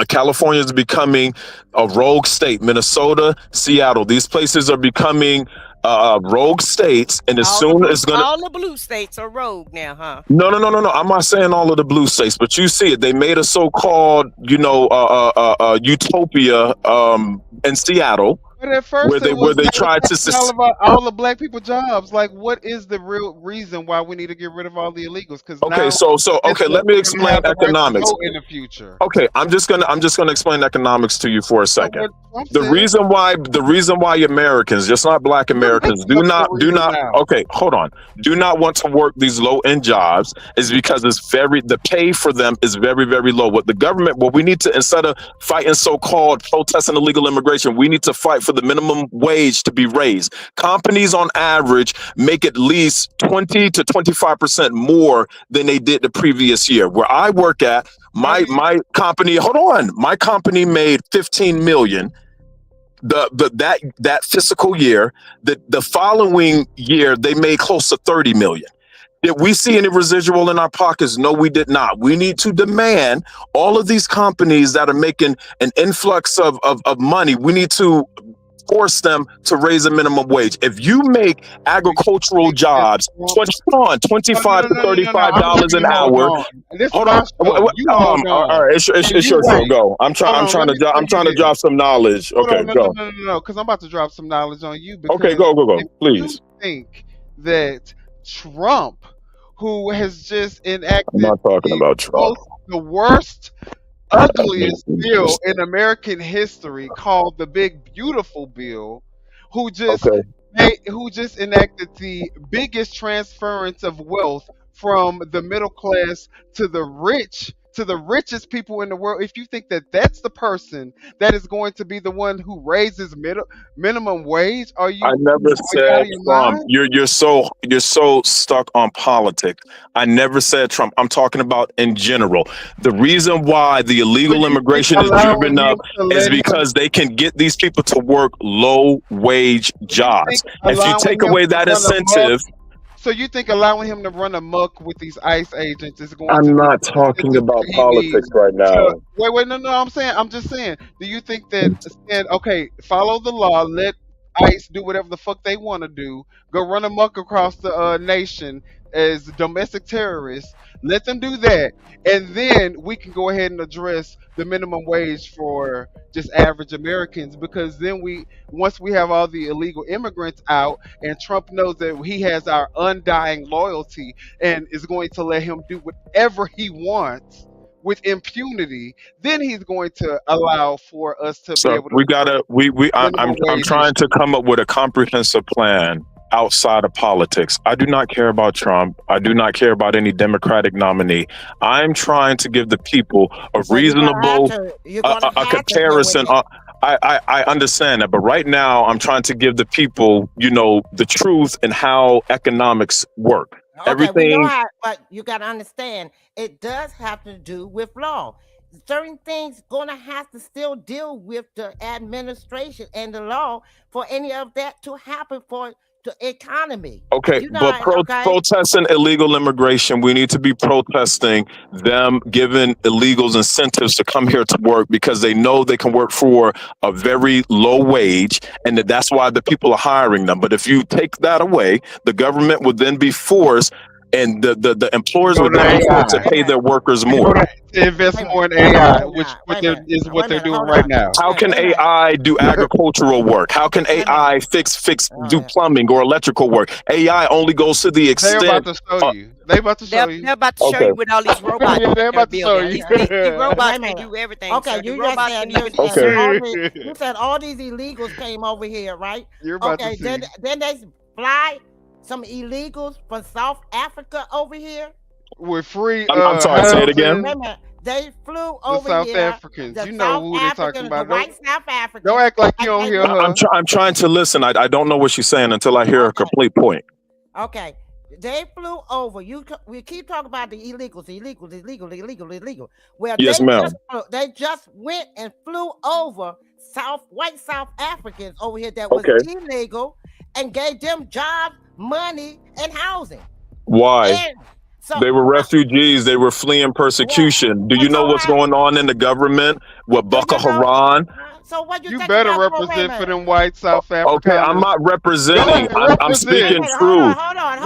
California is becoming a rogue state. Minnesota, Seattle, these places are becoming rogue states, and as soon as all the blue states are rogue now, huh? No. I'm not saying all of the blue states, but you see it. They made a so-called, utopia in Seattle. But at first, where they tried to all the black people jobs. Like, what is the real reason why we need to get rid of all the illegals? Because let me explain economics in the future. Okay, I'm just gonna explain economics to you for a second. The reason why Americans, just not black Americans, do not want to work these low-end jobs is because the pay for them is very, very low. What we need to, instead of fighting so-called protesting illegal immigration, we need to fight for the minimum wage to be raised. Companies on average make at least 20 to 25% more than they did the previous year. Where I work at, my company made 15 million that fiscal year. The following year they made close to 30 million. Did we see any residual in our pockets? No, we did not. We need to demand all of these companies that are making an influx of money, we need to force them to raise a minimum wage. If you make agricultural jobs $25 to $35 an hour, hold on. All right, it's your turn. Go. I'm trying to drop some knowledge. Okay, go. No, because I'm about to drop some knowledge on you. Okay, go, please. You think that Trump, who has just enacted I'm not talking about Trump. The worst, ugliest bill in American history, called the Big Beautiful Bill, who just enacted the biggest transference of wealth from the middle class to the rich, to the richest people in the world. If you think that that's the person that is going to be the one who raises minimum wage, are you? I never said Trump. You're so stuck on politics. I never said Trump. I'm talking about in general. The reason why the illegal immigration is driven up is because they can get these people to work low wage jobs. If you take away that incentive. So you think allowing him to run amok with these ICE agents is going I'm not talking about politics right now. Wait, no, I'm just saying, do you think that, follow the law, let ICE do whatever the fuck they want to do, go run amok across the nation as domestic terrorists, let them do that, and then we can go ahead and address the minimum wage for just average Americans, because then once we have all the illegal immigrants out and Trump knows that he has our undying loyalty and is going to let him do whatever he wants with impunity, then he's going to allow for us to be able to. I'm trying to come up with a comprehensive plan outside of politics. I do not care about Trump. I do not care about any Democratic nominee. I'm trying to give the people a reasonable a comparison. I understand that, but right now I'm trying to give the people, the truth and how economics work. Okay, we know how, but you got to understand, it does have to do with law. Certain things gonna have to still deal with the administration and the law for any of that to happen for the economy. Okay, You but know, okay? protesting illegal immigration, we need to be protesting them giving illegals incentives to come here to work because they know they can work for a very low wage, and that's why the people are hiring them. But if you take that away, the government would then be forced, and the employers would then be forced to pay their workers more. To invest more in AI, which what they're doing right now. How can AI do agricultural work? How can AI do plumbing or electrical work? AI only goes to the extent. They're about to show you. They're about to show you. They're about to show you with all these robots. Yeah, they're about to show you. These robots can do everything. Okay, sir. The you just robots said, can even you said all these illegals came over here, right? You're about to Okay, see. then they fly some illegals from South Africa over here. With free. I'm sorry, say it again. Wait a minute. They flew The over South here. Africans. The You know South who they're talking Africans, about. the white South Africans. Don't act like you don't hear her. I'm trying to listen. I don't know what she's saying until I hear a complete point. Okay, they flew over. We keep talking about the illegal. Well, Yes, ma'am. They just went and flew over white South Africans over here that was illegal and gave them jobs, money, and housing. Why? And so, they were refugees. They were fleeing persecution. Do you know what's going on in the government with Boko Haram? So what You better represent for them white South Africans. Okay, I'm not representing. I'm speaking truth. Hold on.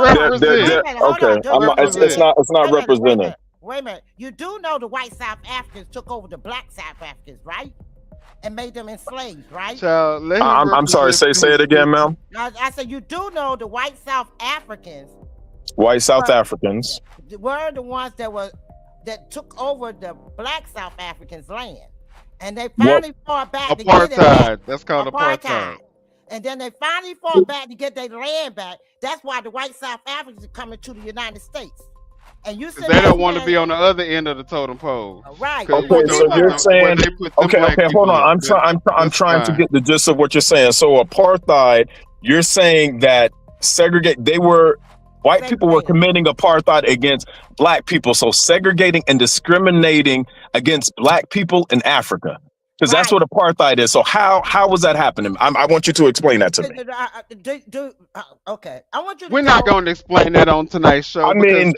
It's not representing. Wait a minute. You do know the white South Africans took over the black South Africans, right? And made them enslaved, right? I'm sorry. Say it again, ma'am. I said you do know the white South Africans. White South Africans were the ones that took over the black South Africans' land, and they finally fought back to get it back. That's called apartheid. And then they finally fought back to get their land back. That's why the white South Africans are coming to the United States. And you said they don't want to be on the other end of the totem pole. Right. Okay, so you're saying okay, hold on. I'm trying to get the gist of what you're saying. So apartheid, you're saying that white people were committing apartheid against black people, so segregating and discriminating against black people in Africa, because that's what apartheid is. So how was that happening? I want you to explain that to me. Okay, I want you to. We're not going to explain that on tonight's show. I mean,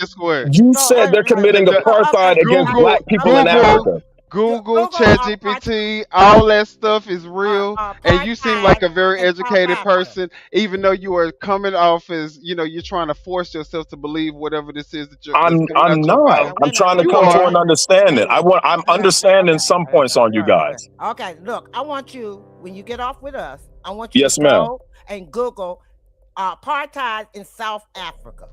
you said they're committing apartheid against black people in Africa. Google, ChatGPT, all that stuff is real, and you seem like a very educated person, even though you are coming off as you're trying to force yourself to believe whatever this is that you're. I'm not. I'm trying to come to an understanding. I'm understanding some points on you guys. Okay, look, I want you when you get off with us. I want you to ma'am. go and Google apartheid in South Africa.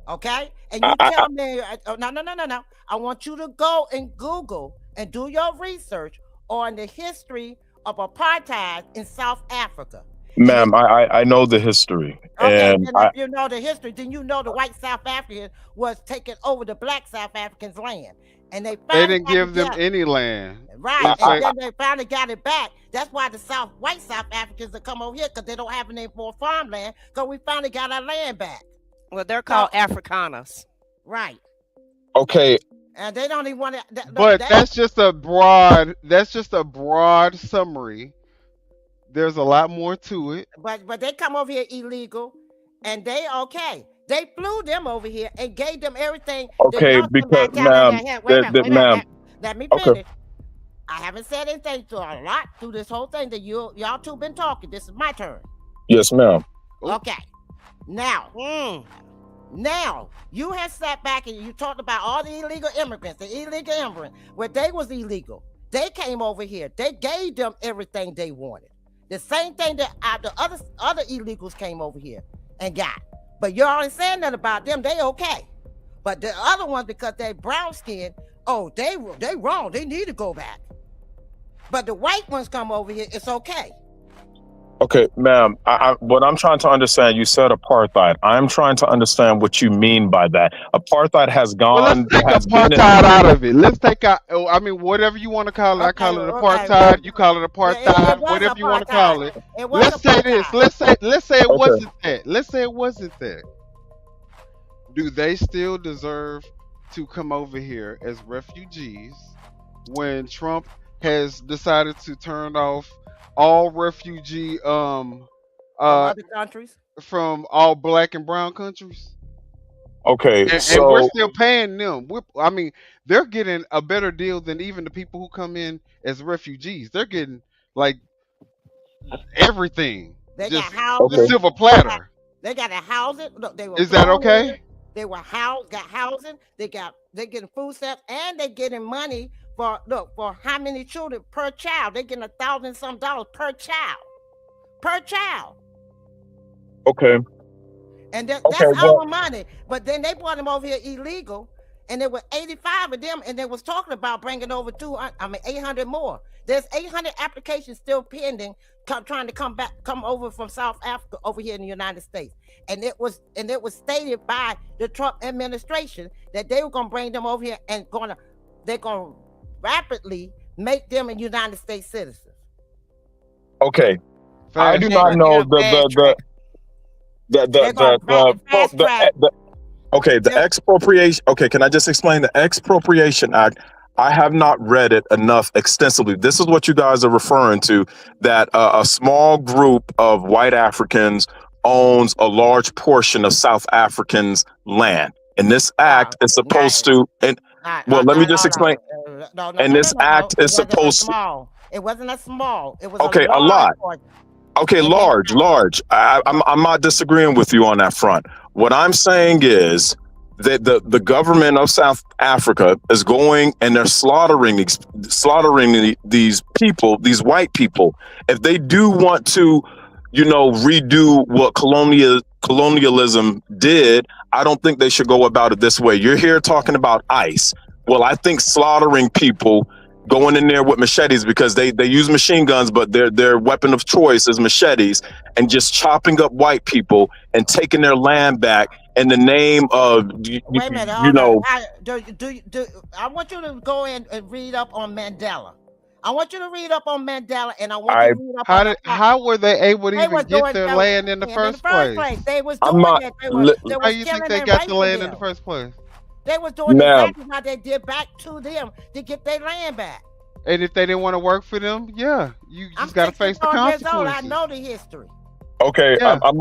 Okay, and you tell me. No. I want you to go and Google and do your research on the history of apartheid in South Africa. Ma'am, I know the history. Okay, and if you know the history, then you know the white South Africans was taking over the black South Africans' land. And they didn't give them any land. Right, and then they finally got it back. That's why the white South Africans have come over here, because they don't have any more farmland, because we finally got our land back. Well, they're called Afrikaners. Right. Okay. And they don't even want to. But that's just a broad summary. There's a lot more to it. But they come over here illegal, and they flew them over here and gave them everything. Okay, because ma'am, let me finish. Okay. I haven't said anything to a lot through this whole thing that y'all two been talking. This is my turn. Yes, ma'am. Okay. Now, you have sat back and you talked about all the illegal immigrants. Well, they was illegal. They came over here. They gave them everything they wanted. The same thing that the other illegals came over here and got. But you already saying that about them. They okay. But the other ones, because they brown skin, they wrong. They need to go back. But the white ones come over here. It's okay. Okay, ma'am. What I'm trying to understand, you said apartheid. I'm trying to understand what you mean by that. Apartheid has Well, let's gone, take has been. apartheid out of it. Let's take out. Oh, I mean, whatever you want to call it. I call it apartheid. You call it apartheid. was Whatever you want to call it. It was Let's say this. Let's say it Okay. wasn't that. Let's say it wasn't that. Do they still deserve to come over here as refugees when Trump has decided to turn off all refugee other countries? from all black and brown countries? Okay, And we're so still paying them. I mean, they're getting a better deal than even the people who come in as refugees. They're getting like everything. They Just got housing. the silver platter. They got a housing. Look, they were Is that flown okay? in. They were got housing. They getting food stamps, and they getting money for how many children per child. They getting $1,000-some per child. Per child. okay, And that's well, our money. But then they brought them over here illegal, and there were 85 of them, and they was talking about bringing over 800 more. There's 800 applications still pending, trying to come over from South Africa over here in the United States. And it was stated by the Trump administration that they were going to bring them over here and they're going to rapidly make them a United States citizens. okay. I do not know the expropriation. Okay, can I just explain the Expropriation Act? I have not read it enough extensively. This is what you guys are referring to, that a small group of white Africans owns a large portion of South Africans' land. And this act is supposed to, let me just explain. And this act is supposed to. It wasn't a small. It was okay, a lot. Okay, large. I'm not disagreeing with you on that front. What I'm saying is that the government of South Africa is going and they're slaughtering these people, these white people. If they do want to, redo what colonialism did, I don't think they should go about it this way. You're here talking about ICE. Well, I think slaughtering people, going in there with machetes, because they use machine guns, but their weapon of choice is machetes, and just chopping up white people and taking their land back in the name of, Wait a minute, I want you to go in and read up on Mandela. I want you to read up on Mandela, and I want you to read up on how were they able to even get their land in the first place? They was doing it. How you think they got the land in the first place? They was doing exactly how they did back to them to get their land back. And if they didn't want to work for them, you just got to face the consequences. I know the history. Okay, yeah. I'm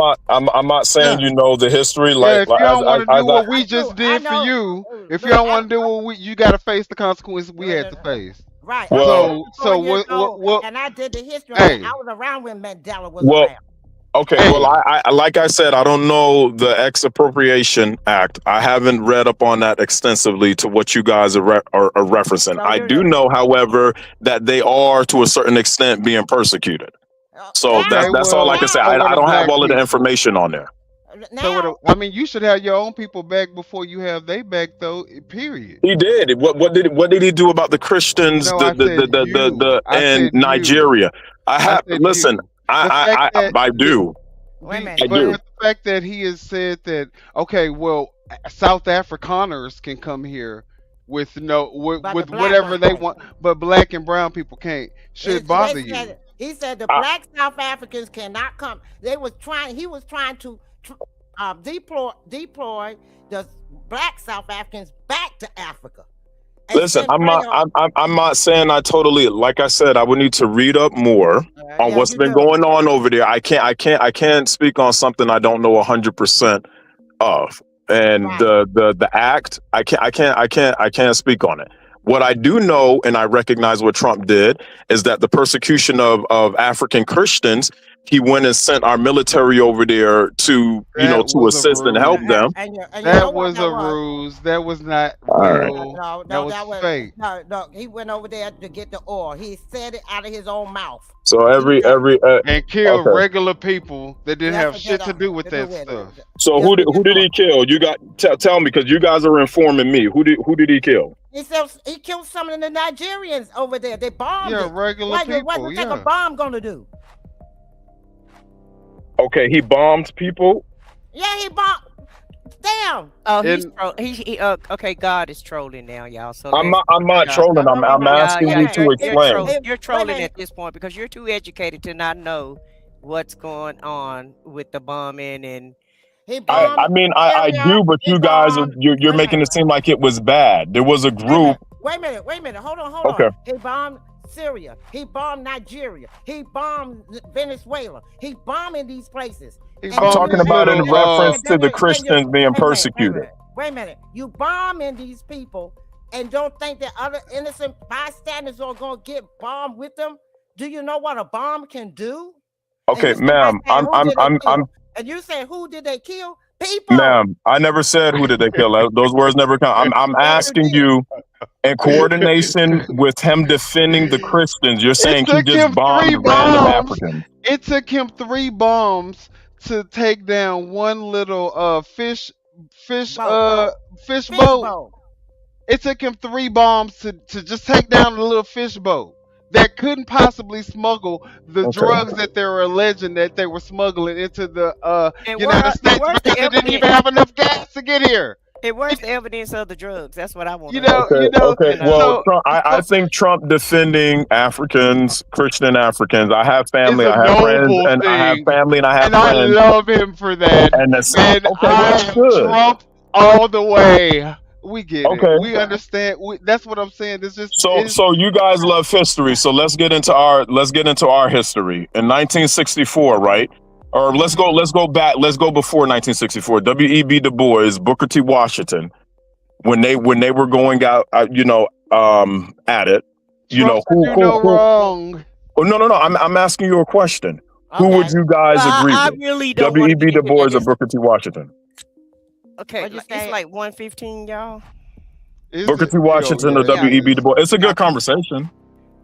not saying you know the history. If you don't want to do what we just did for you, if you don't want to do what you got to face the consequences we had to face. Right. Well, and I did the history. I was around when Mandela was around. Okay, well, I like I said, I don't know the Expropriation Act. I haven't read up on that extensively to what you guys are referencing. I do know, however, that they are to a certain extent being persecuted. So that's all I can say. I don't have all of the information on there. So you should have your own people back before you have they back, though. Period. He did. What did he do about the Christians? In Nigeria. I do. Wait a minute. But the fact that he has said that, okay, well, South Afrikaners can come here with whatever they want, but black and brown people can't, should bother you. He said the black South Africans cannot come. He was trying to deploy the black South Africans back to Africa. Listen, I'm not saying I totally, like I said, I would need to read up more on what's been going on over there. I can't speak on something I don't know 100% of. And the act, I can't speak on it. What I do know, and I recognize what Trump did, is that the persecution of African Christians, he went and sent our military over there to assist and help them. That was a ruse. That was not real. That was fake. No, he went over there to get the oil. He said it out of his own mouth. So and killed regular people that didn't have shit to do with that stuff. So who did he kill? You got tell me, because you guys are informing me. Who did he kill? He said he killed some of the Nigerians over there. They bombed. Yeah, regular people. What's like a bomb gonna do? Okay, he bombed people. Yeah, he bombed. Damn. Oh, okay. God is trolling now, y'all. So I'm not trolling. I'm asking you to explain. You're trolling at this point because you're too educated to not know what's going on with the bombing and. I mean, I do, but you guys you're making it seem like it was bad. There was a group. Wait a minute. Hold on. He bombed Syria. He bombed Nigeria. He bombed Venezuela. He bombing these places. I'm talking about in reference to the Christians being persecuted. Wait a minute. You bombing these people and don't think that other innocent bystanders are going to get bombed with them? Do you know what a bomb can do? Okay, ma'am. And you say who did they kill? People. Ma'am, I never said who did they kill. Those words never come. I'm asking you, in coordination with him defending the Christians, you're saying he just bombed random Africans. It took him 3 bombs to take down one little fish boat. It took him 3 bombs to just take down the little fish boat that couldn't possibly smuggle the drugs that they were alleging that they were smuggling into the United States because they didn't even have enough gas to get here. And where's the evidence of the drugs? That's what I want. Okay. Well, Trump, I think Trump defending Africans, Christian Africans. I have family, I have friends, and I have family, and I have friends. I love him for that. And I am Trump all the way. We get it. We understand. That's what I'm saying. It's just so you guys love history. So let's get into our history. In 1964, right? Or let's go back. Let's go before 1964. W.E.B. Du Bois, Booker T. Washington, when they were going out, at it, wrong. Oh no. I'm asking you a question. Who would you guys agree with? Really don't W.E.B. Du Bois or Booker T. Washington? Okay, it's like 1:15, y'all. Booker T. Washington or W.E.B. Du Bois? It's a good conversation.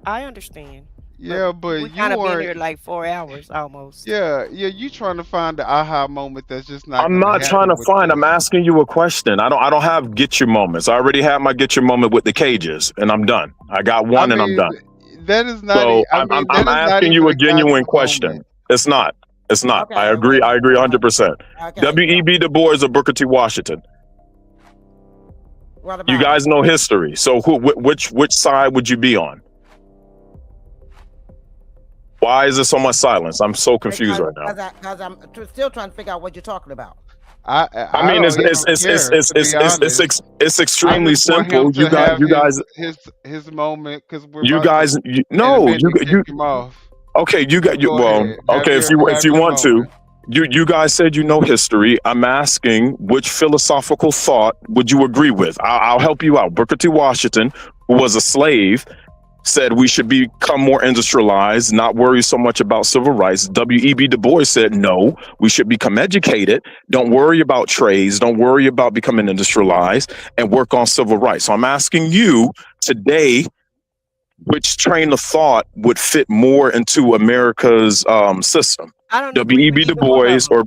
I understand. Yeah, but we kind of been here like 4 hours almost. Yeah. You trying to find the aha moment that's just not. I'm not trying to find. I'm asking you a question. I don't have get your moments. I already have my get your moment with the cages, and I'm done. I got one, and I'm done. That is not. So I'm asking you a genuine question. It's not. It's not. I agree 100%. W.E.B. Du Bois or Booker T. Washington? You guys know history. So which side would you be on? Why is there so much silence? I'm so confused right now. Because I'm still trying to figure out what you're talking about. I mean, it's extremely simple. You guys, his moment because you guys, you. Okay, if you want to, you guys said you know history. I'm asking which philosophical thought would you agree with? I'll help you out. Booker T. Washington, who was a slave, said we should become more industrialized, not worry so much about civil rights. W.E.B. Du Bois said no, we should become educated, don't worry about trades, don't worry about becoming industrialized, and work on civil rights. So I'm asking you today, which train of thought would fit more into America's system? W.E.B. Du Bois or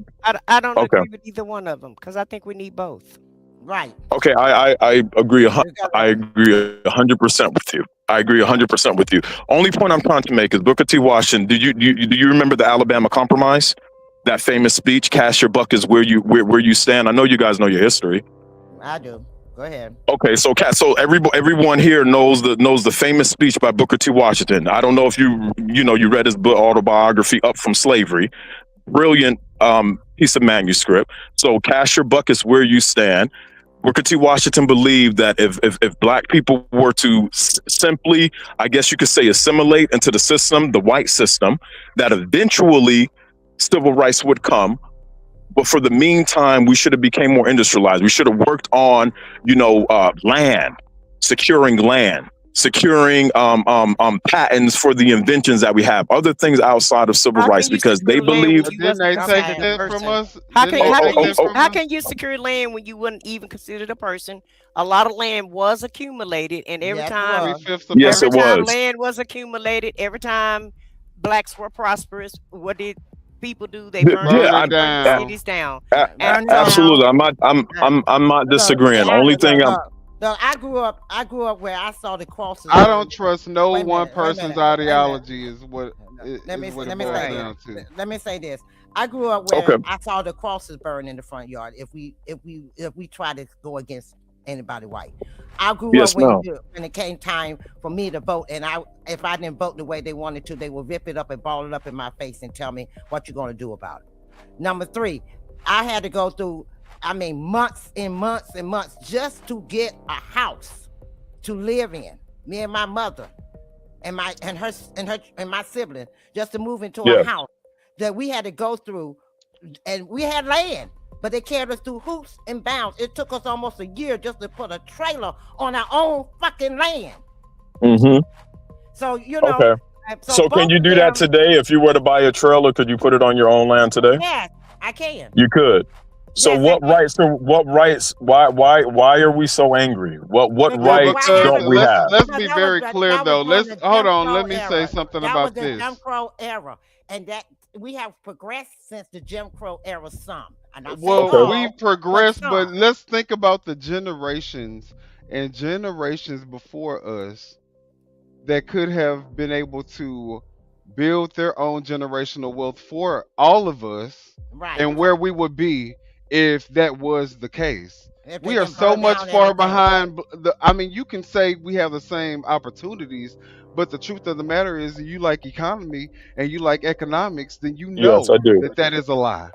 I don't agree with either one of them because I think we need both. Right. Okay, I agree. I agree 100% with you. I agree 100% with you. Only point I'm trying to make is Booker T. Washington. Do you remember the Alabama Compromise? That famous speech, "Cast your buck is where you stand." I know you guys know your history. I do. Go ahead. Okay, so everyone here knows the famous speech by Booker T. Washington. I don't know if you read his book autobiography, Up from Slavery. Brilliant piece of manuscript. So cast your buck is where you stand. Booker T. Washington believed that if black people were to simply, I guess you could say, assimilate into the system, the white system, that eventually civil rights would come. But for the meantime, we should have became more industrialized. We should have worked on, land, securing patents for the inventions that we have, other things outside of civil rights, because they believe. Didn't they take it from us? How can you secure land when you wouldn't even consider the person? A lot of land was accumulated, and every time land was accumulated, every time blacks were prosperous, what did people do? They burned cities down. Absolutely, I'm not disagreeing. Only thing I grew up where I saw the crosses. I don't trust no one person's ideology is what let me say this. I grew up where Okay. I saw the crosses burn in the front yard. If we try to go against anybody white, I grew Yes, up when ma'am. when it came time for me to vote, and if I didn't vote the way they wanted to, they would rip it up and ball it up in my face and tell me what you're going to do about it. Number 3, I had to go through, months and months and months just to get a house to live in. Me and my mother and my sibling, just to move into a Yes. house that we had to go through, and we had land, but they carried us through hoops and bounds. It took us almost a year just to put a trailer on our own fucking land. Mm-hmm. So Okay. So can you do that today? If you were to buy a trailer, could you put it on your own land today? Yes, I can. You could. So Yes, what rights? So what rights? Why are we so angry? What Because rights Because don't we have? let's Because be that very was clear that was though. during Let's the hold Jim on. Crow Let me say era. something That about was the this. Jim Crow era, and that we have progressed since the Jim Crow era. Some, and I'm saying Well, all, we've progressed, but but some. let's think about the generations and generations before us that could have been able to build their own generational wealth for all of us, Right. and where we would be if that was the case. If We they are can so burn much down far everything. behind. I mean, you can say we have the same opportunities, but the truth of the matter is, you like economy and you like economics, then you Yes, know I do. that that is a lie.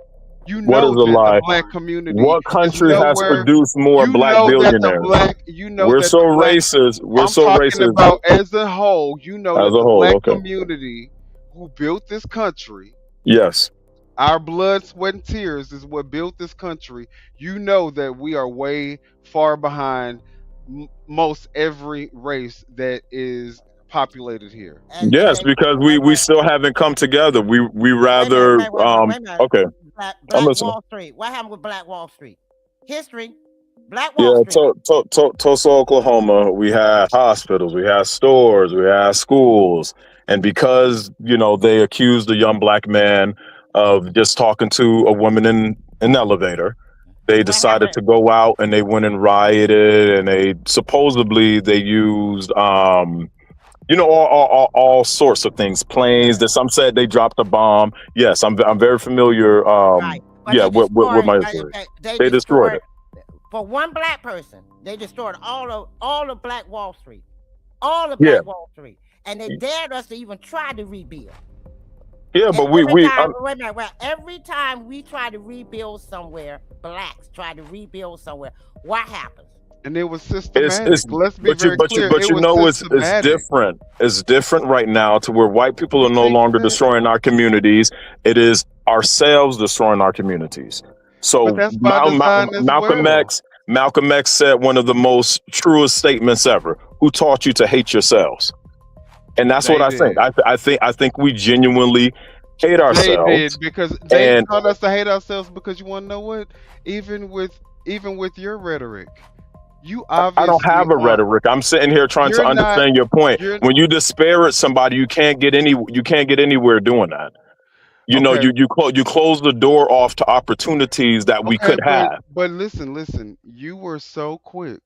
You What is know a that the lie? black community What is country has nowhere. produced more You black know that the billionaires? black. You know We're that so the black. racist. We're I'm so talking racist about as a whole. You know as that a the whole. black Okay. community who built this country, Yes. our blood, sweat, and tears is what built this country. You know that we are way far behind most every race that is populated here. Yes, because we still haven't come together. We rather Wait a minute. okay. I'm Black listening. Wall Street. What happened with Black Wall Street? History. Black Yeah, Wall Street. Tulsa, Oklahoma, we had hospitals, we had stores, we had schools. And because, they accused a young black man of just talking to a woman in an elevator, they decided to go out and they went and rioted, and they used all sorts of things, planes that some said they dropped a bomb. Yes, I'm very familiar Right. But yeah, they with my destroyed, history. They destroyed it. For one black person, they destroyed all of Black Wall Street. All of Yeah. Black Wall Street. And they dared us to even try to rebuild. Yeah, but every time we try to rebuild somewhere, blacks try to rebuild somewhere, what happens? And it was systematic. It's Let's be very clear. but It you was know it's systematic. different. It's different right now to where white people are no longer destroying our communities. It is ourselves destroying our communities. So But that's by design as well. Malcolm X said one of the most truest statements ever. Who taught you to hate yourselves? And that's what I think. I think we genuinely hate ourselves. They did, because they And taught us to hate ourselves, because you want to know what? Even with your rhetoric, you obviously I don't have a rhetoric. I'm sitting here trying to You're not- understand your point. you're- When you disparage somebody, you can't get anywhere doing that. Okay. You close the door off to opportunities that we could have. But listen. You were so quick.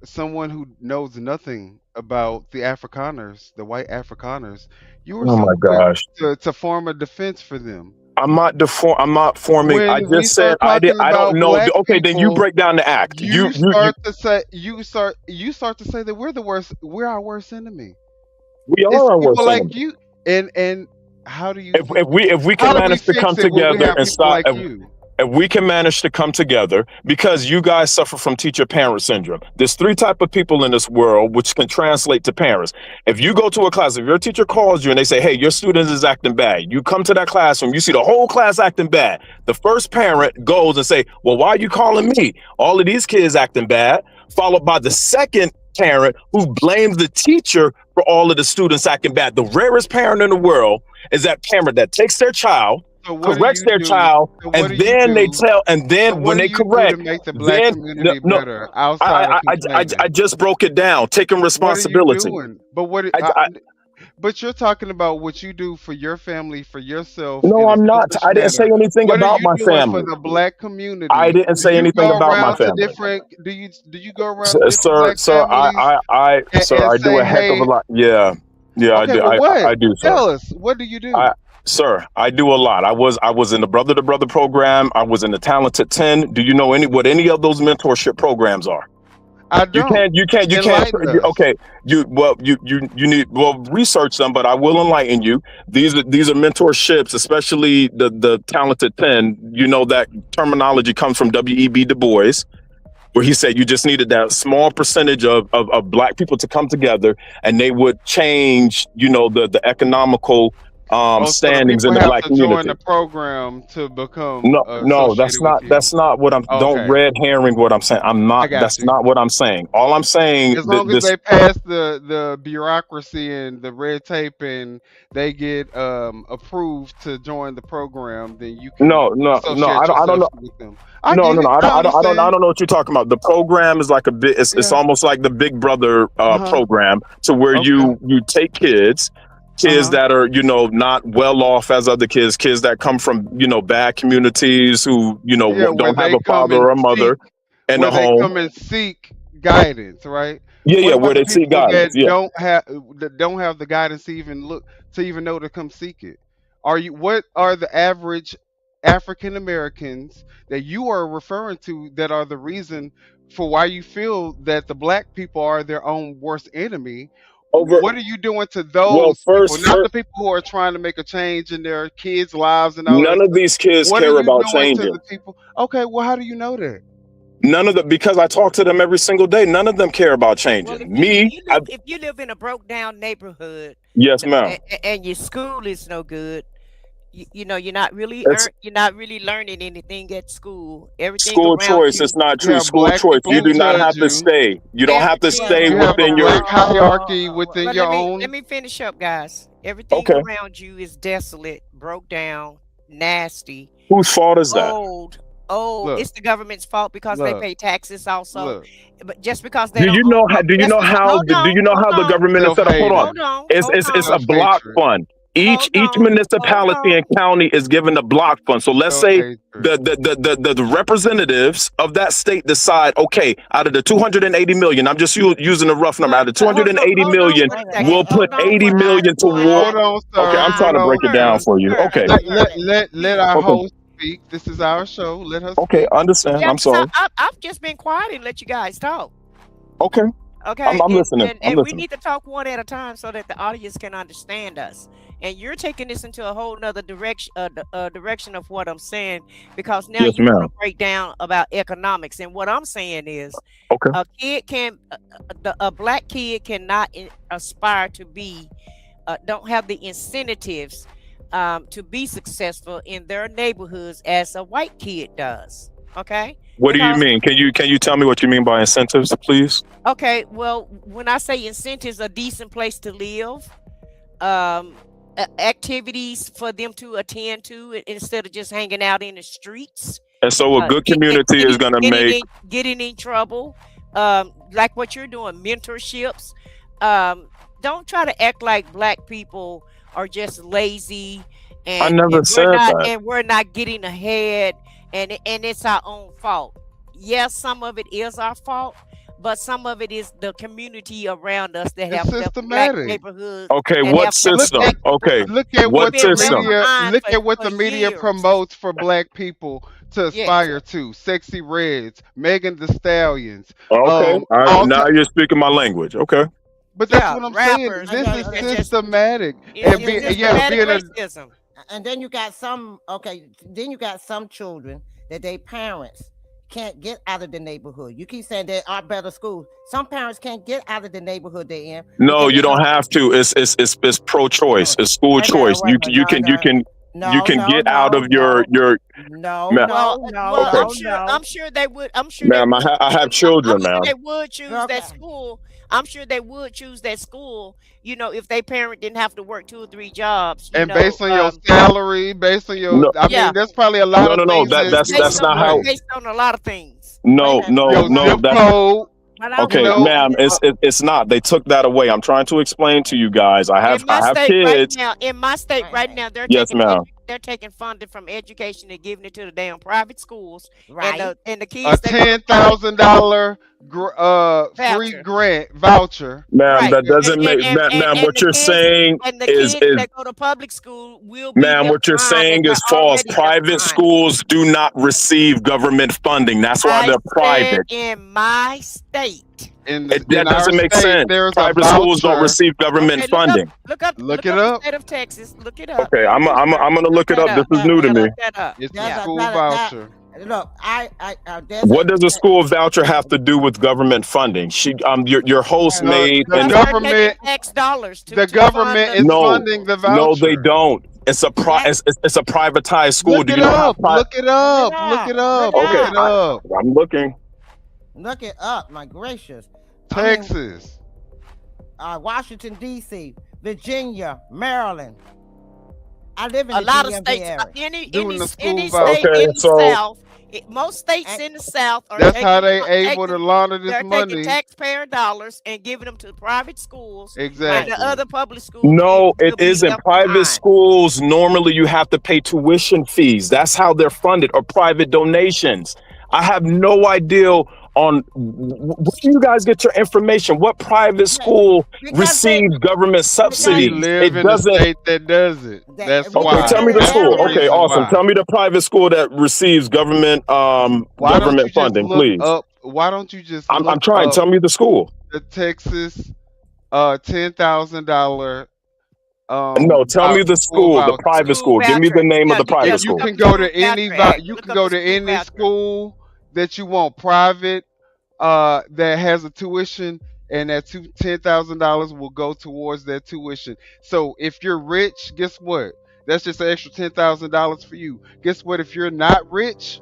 Someone who knows nothing about the Afrikaners, the white Afrikaners, you were Oh so my quick gosh. to form a defense for them. I'm not forming. When I we just said start I did. talking I don't about know. black Okay, then you people, break down the act. You start to say that we're the worst. We're our worst enemy. We It's are our people worst like enemy. you. And how do you? If we how can do we manage to fix come it when we together have and people stop. like you? If we can manage to come together, because you guys suffer from teacher-parent syndrome. There's 3 types of people in this world, which can translate to parents. If you go to a class, if your teacher calls you and they say, hey, your student is acting bad, you come to that classroom, you see the whole class acting bad. The first parent goes and say, well, why are you calling me? All of these kids acting bad, followed by the second parent who blames the teacher for all of the students acting bad. The rarest parent in the world is that parent that takes their child, So what do corrects you their do? child, So what and do you then they do? tell, and then So when what do they you do correct, to make the black then community better outside of complaining? I just broke it down, taking What are you responsibility. doing? But you're talking about what you do for your family, for yourself. No, in a I'm not. selfish I didn't say manner. anything What are about you my doing family. for the black community? I didn't Do say you anything go about my around to family. different? Do you go around to different Sir, black families sir, and I do say, a heck of a hey? lot. Yeah, I Okay, do. well, what? I do, sir. Tell us. What do you do? Sir, I do a lot. I was in the Brother to Brother program. I was in the Talented 10. Do you know what any of those mentorship programs are? I don't. You can't. Enlighten us. Okay, you need research them, but I will enlighten you. These are mentorships, especially the Talented 10. You know that terminology comes from W.E.B. Du Bois, where he said you just needed that small percentage of black people to come together, and they would change, the economical So the standings in people the have black to join community. the program to become No, that's associated with you. not what I'm. Don't Okay. red herring what I'm saying. I'm not. I got That's you. not what I'm saying. All I'm saying As long as this. they pass the bureaucracy and the red tape and they get approved to join the program, then you can No. associate I don't know. yourself with them. I No. get it. I I understand. don't know what you're talking about. The program is like a bit. It's Yeah. almost like the Big Brother Uh-huh. program, to where Okay. you take kids Uh-huh. that are not well off as other kids that come from bad communities, who Yeah, where don't have they a come father and or a mother seek, in where a they home. come and seek guidance, right? Yeah, What where about they the see people guidance. that Yeah. don't have the guidance to even know to come seek it? What are the average African Americans that you are referring to that are the reason for why you feel that the black people are their own worst enemy? What are you doing to Well, those people, first, not the people who are trying to make a change in their kids' lives and all that none of stuff? these kids What are care you about doing to the changing. people? Okay, well, how do you know that? None of them, because I talk to them every single day. None of them care about changing. If you live in a broke down neighborhood, Yes, ma'am. and your school is no good, you're not really It's you're not really learning anything at school. Everything school around choice. you. It's not You true. have School black choice. people You who do not judge have to you. stay. You don't have to stay You have a within your. black hierarchy within But your let own. me finish up, guys. Everything Okay. around you is desolate, broke down, nasty, Whose fault is that? old. Look. It's the government's fault because they Look. pay taxes also. Look. But just because they Do don't you own know no- how? Do you just know because- how? hold Do on, you know how the hold on, government is set up? Hold on. Self-hating. hold on, It's hold it's on. a block Self-hatred. fund. Each Hold on, municipality and county is given a block fund. So let's say Self-hatred. the representatives of that state decide, okay, out of the 280 million, I'm just using a rough number. Out of 280 million, we'll put 80 million toward. Hold on, sir. Okay, I'm trying to break it down for you. Okay. Let our Okay. host speak. This is our show. Let her Okay, speak. understand. Yeah, I'm sorry. I've just been quiet and let you guys talk. Okay. Okay, I'm listening. I'm and we listening. need to talk one at a time so that the audience can understand us. And you're taking this into a whole nother direction, direction of what I'm saying, because now Yes, you want ma'am. to break down about economics. And what I'm saying is, Okay. a black kid cannot aspire to be, don't have the incentives to be successful in their neighborhoods as a white kid does. Okay. What do you Because- mean? Can you tell me what you mean by incentives, please? Okay, well, when I say incentives, a decent place to live, activities for them to attend to instead of just hanging out in the streets. And so a good community is going to make. Getting in trouble, like what you're doing, mentorships. Don't try to act like black people are just lazy. And, I never said that. And we're not getting ahead, and it's our own fault. Yes, some of it is our fault, but some of it is the community around us that have left black systematic. neighborhoods. Okay, and what have system? black- Okay, Look at what what the system? media. Look for- at what for the media years. promotes for black people to aspire to. Sexy Reds, Megan the Stallions. Okay, all now ti- you're speaking my language. Okay. But that's Yeah, what I'm rappers, saying. This is it's just- systematic. It's And being systematic a racism. And then you got some, then you got some children that their parents can't get out of the neighborhood. You keep saying there are better schools. Some parents can't get out of the neighborhood they're in. No, you don't have to. It's pro-choice. It's school Wait a minute, choice. wait a You minute. can get out of your. No, Ma'am. I'm sure they would. I'm sure. Ma'am, they would I have children, I'm sure ma'am. they would choose that school. I'm sure they would choose that school. If their parent didn't have to work 2 or 3 jobs. and based on your salary, based on your, No. I mean, there's probably a lot of things. That's not how. Based on a lot of things. No, Zip that's code. okay, ma'am. It's not. They took that away. I'm trying to explain to you guys. I have kids. In my state right now, they're Yes, taking ma'am. they're taking funding from education and giving it to the damn private schools, Right. and the A kids that go to public $10,000 free voucher. grant voucher. Ma'am, Right. that doesn't make ma'am, what you're saying and the is kids that go to public school will be ma'am, left what you're behind, and saying is they're false. already left Private behind. schools do not receive government funding. That's why I they're said private. in my state. That In our doesn't make state, sense. there's a Private schools don't voucher. receive government Okay, funding. Look up Look the it up. state of Texas. Look it up. Okay, I'm gonna look it up. This is new to me. Look that up. It's Yeah. a school voucher. Look, What does a school voucher have to do with government funding? Your host made The an government, Tax dollars to the fund government is no, funding the voucher. no, they don't. It's a it's a privatized school. Look Do it you know how up. Look it up. Look it up. Okay, Look it up. I'm looking. Look it up, my gracious. Texas. Washington, D.C., Virginia, Maryland. I live in a the lot of DMV states. area. Doing the school Any voucher. state Okay, in the so- South. Most states in the South are That's taking, how they able to launder this they're money. taking taxpayer dollars and giving them to private schools. Exactly. And the other public schools. No, will it be isn't. left Private behind. schools, normally you have to pay tuition fees. That's how they're funded, or private donations. I have no idea on where do you guys get your information? What private school receives government subsidies? We live It in a doesn't. state that does it. That's Okay, why. tell me the That's school. the Okay, reason awesome. why. Tell me the private school that receives government Why don't you government just funding, look please. up? Why don't you just I'm look trying. up Tell me the school. the Texas $10,000 No, tell me the school, the voucher. private school. Give me the name of the private You school. can go to any voucher. you Look can up go the to school any voucher. school that you want private that has a tuition, and that $10,000 will go towards that tuition. So if you're rich, guess what? That's just an extra $10,000 for you. Guess what? If you're not rich,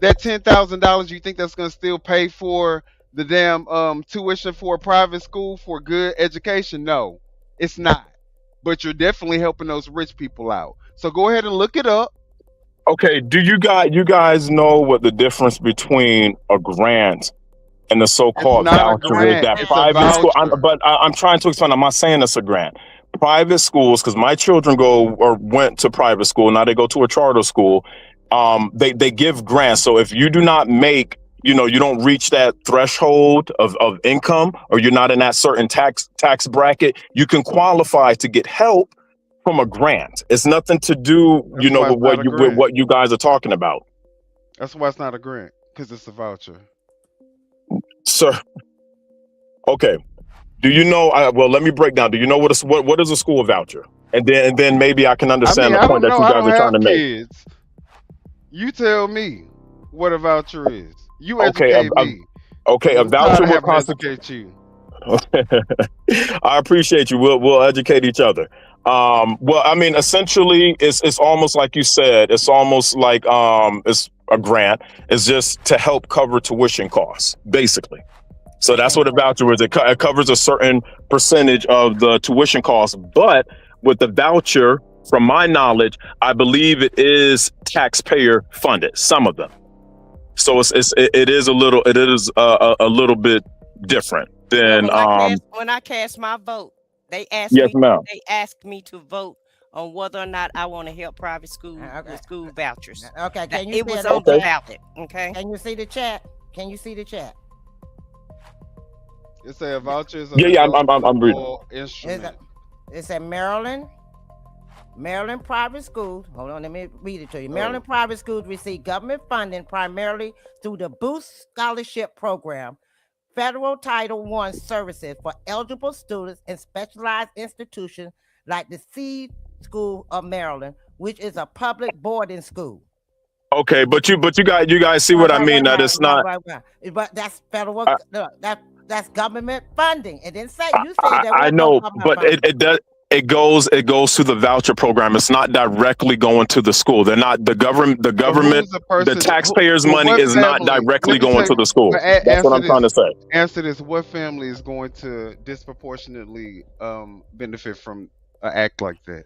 that $10,000, you think that's gonna still pay for the damn tuition for a private school for good education? No, it's not. But you're definitely helping those rich people out. So go ahead and look it up. Okay, do you guys know what the difference between a grant and the so-called It's not a voucher is? grant, That it's a private school, voucher. I'm trying to explain. I'm not saying it's a grant. Private schools, because my children go or went to private school, now they go to a charter school. They give grants. So if you do not make, you don't reach that threshold of income, or you're not in that certain tax bracket, you can qualify to get help from a grant. It's nothing to do, That's why with it's not a with grant. what you guys are talking about, That's why it's not a grant, because it's a voucher. sir. Okay. Do you know? Well, let me break down. Do you know what is a school voucher? And then maybe I can understand the I point don't that know. you I guys don't are trying to have make. kids. You tell me what a voucher is. You Okay, educate me. Okay, a I'm tired voucher of will having to constitute. educate you. I appreciate you. We'll educate each other. Well, I mean, essentially, it's almost like you said. It's almost like it's a grant. It's just to help cover tuition costs, basically. So that's what a voucher is. It covers a certain percentage of the tuition costs. But with the voucher, from my knowledge, I believe it is taxpayer funded. Some of them. So it is a little bit different than When I cast my vote, they asked Yes, ma'am. They asked me to vote on whether or not I want to help private schools with school vouchers. Okay, can you It see was it? on the ballot. Okay. Can you see the chat? Can you see the chat? It's a voucher. Is Yeah, I'm reading. Instrument. It's at Maryland private schools. Hold on, let me read it to you. Maryland private schools receive government funding primarily through the Boost Scholarship Program, federal Title I services for eligible students in specialized institutions like the Seed School of Maryland, which is a public boarding school. Okay, but you guys see what I mean? That it's not. Right. But that's federal. That's government funding. It didn't say you said that. I know, but it does. It goes to the voucher program. It's not directly going to the school. They're not the government. The taxpayers' money is not directly going to the school. That's what I'm trying to say. Answer this: what family is going to disproportionately benefit from an act like that?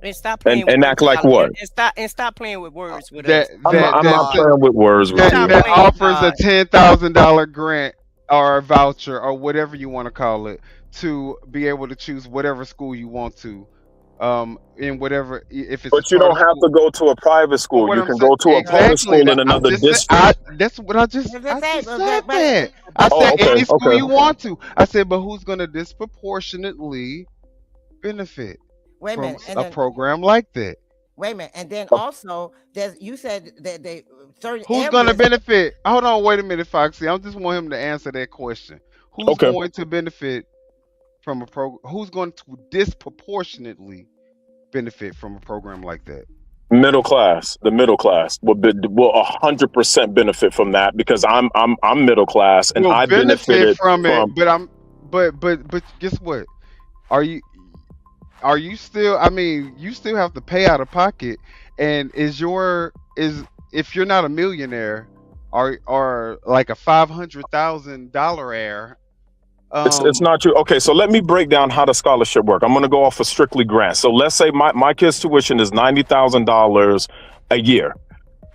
And stop playing And with act like words, what? And stop playing with words with That us. I'm not playing with words with you. that offers a $10,000 grant or a voucher or whatever you want to call it to be able to choose whatever school you want to in whatever if it's a But you don't charter have school. to go to a private But school. what You I'm can saying go to a public exactly school that in I'm another just saying, district. that's what I just said that. I Oh, said okay, any school you okay. want to. I said, but who's going to disproportionately benefit Wait a from minute, and a then program like that? wait a minute, and then also there's you said that they certain Who's going to areas. benefit? Hold on, wait a minute, Foxy. I just want him to answer that question. Who's Okay. going to benefit from a program? Who's going to disproportionately benefit from a program like that? Middle class, the middle class will 100% benefit from that because I'm middle class and Will I benefit benefited from it, from. but guess what? Are you still? I mean, you still have to pay out of pocket, and if you're not a millionaire or like a $500,000 heir, It's not true. Okay, so let me break down how the scholarship work. I'm going to go off of strictly grants. So let's say my kid's tuition is $90,000 a year.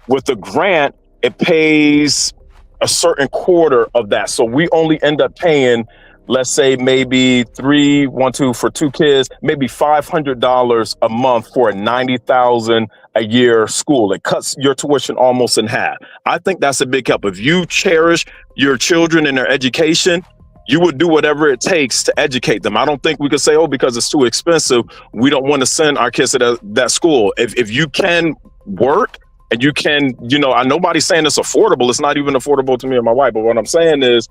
With the grant, it pays a certain quarter of that. So we only end up paying, let's say maybe for two kids, maybe $500 a month for a $90,000 a year school. It cuts your tuition almost in half. I think that's a big help. If you cherish your children and their education, you would do whatever it takes to educate them. I don't think we could say, oh, because it's too expensive, we don't want to send our kids to that school. If you can work and you can, nobody's saying it's affordable. It's not even affordable to me and my wife. But what I'm saying is,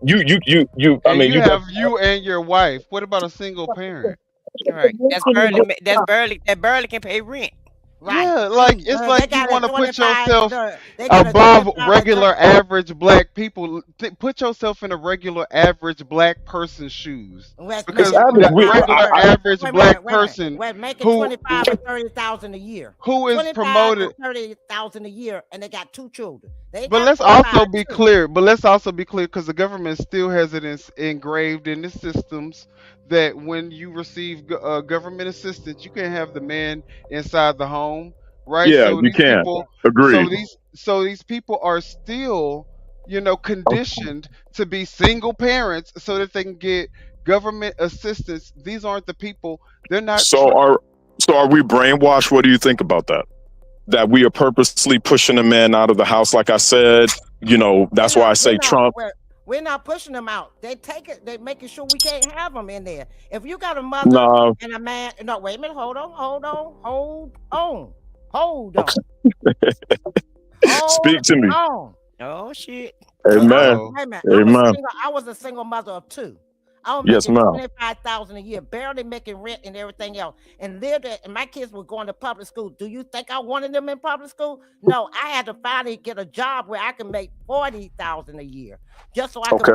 you have you and your wife. What about a single parent? Right. That barely can pay rent. Right. Yeah, like it's like you want to put yourself they got a above 25 regular average black people. Put yourself in a regular average black person's shoes, because average. the regular average black person making who 25 or 30,000 a year. who is 25 promoted. to 30,000 a year, and they got 2 children. They But got let's 25 also be too. clear. Because the government still has it engraved in the systems that when you receive government assistance, you can have the man inside the home, right? Yeah, So you these can. people, Agreed. so these people are still, conditioned to be single parents so that they can get government assistance. These aren't the people. They're not. So are we brainwashed? What do you think about that? That we are purposely pushing a man out of the house, like I said. That's why I say Trump. We're not pushing them out. They take it. They're making sure we can't have them in there. If you got a mother No. and a man, no, wait a minute. Hold on. Speak to me. Oh shit. Amen. Wait a minute. Amen. I was a single mother of 2. I was Yes, making ma'am. 25,000 a year, barely making rent and everything else, and lived at. And my kids were going to public school. Do you think I wanted them in public school? No, I had to finally get a job where I could make 40,000 a year, just so I could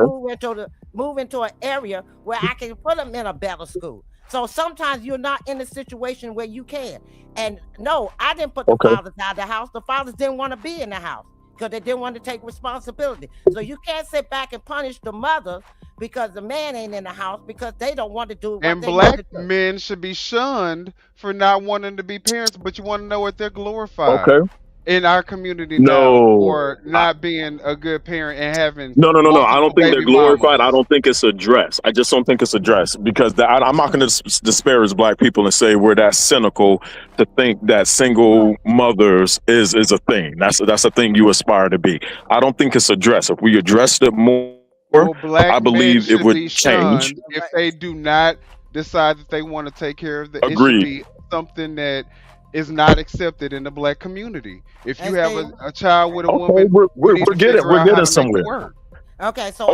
move into an area where I can put them in a better school. So sometimes you're not in a situation where you can. And no, I didn't put the fathers out of the house. The fathers didn't want to be in the house because they didn't want to take responsibility. So you can't sit back and punish the mothers because the man ain't in the house because they don't want to do what And they black want to do. men should be shunned for not wanting to be parents, but you want to know what they're glorified Okay. in our community No. now for not being a good parent and having No. I multiple don't think they're baby glorified. mamas. I don't think it's addressed. I just don't think it's addressed because I'm not going to disparage black people and say we're that cynical to think that single mothers is a thing. That's a thing you aspire to be. I don't think it's addressed. If we addressed it more, Well, black I men believe it should would be change. shunned if they do not decide that they want to take care of it. It should Agreed. be something that is not accepted in the black community. If you And have see- a child with a Okay, woman, we're you need to getting figure out how getting to make somewhere. it work. Okay, so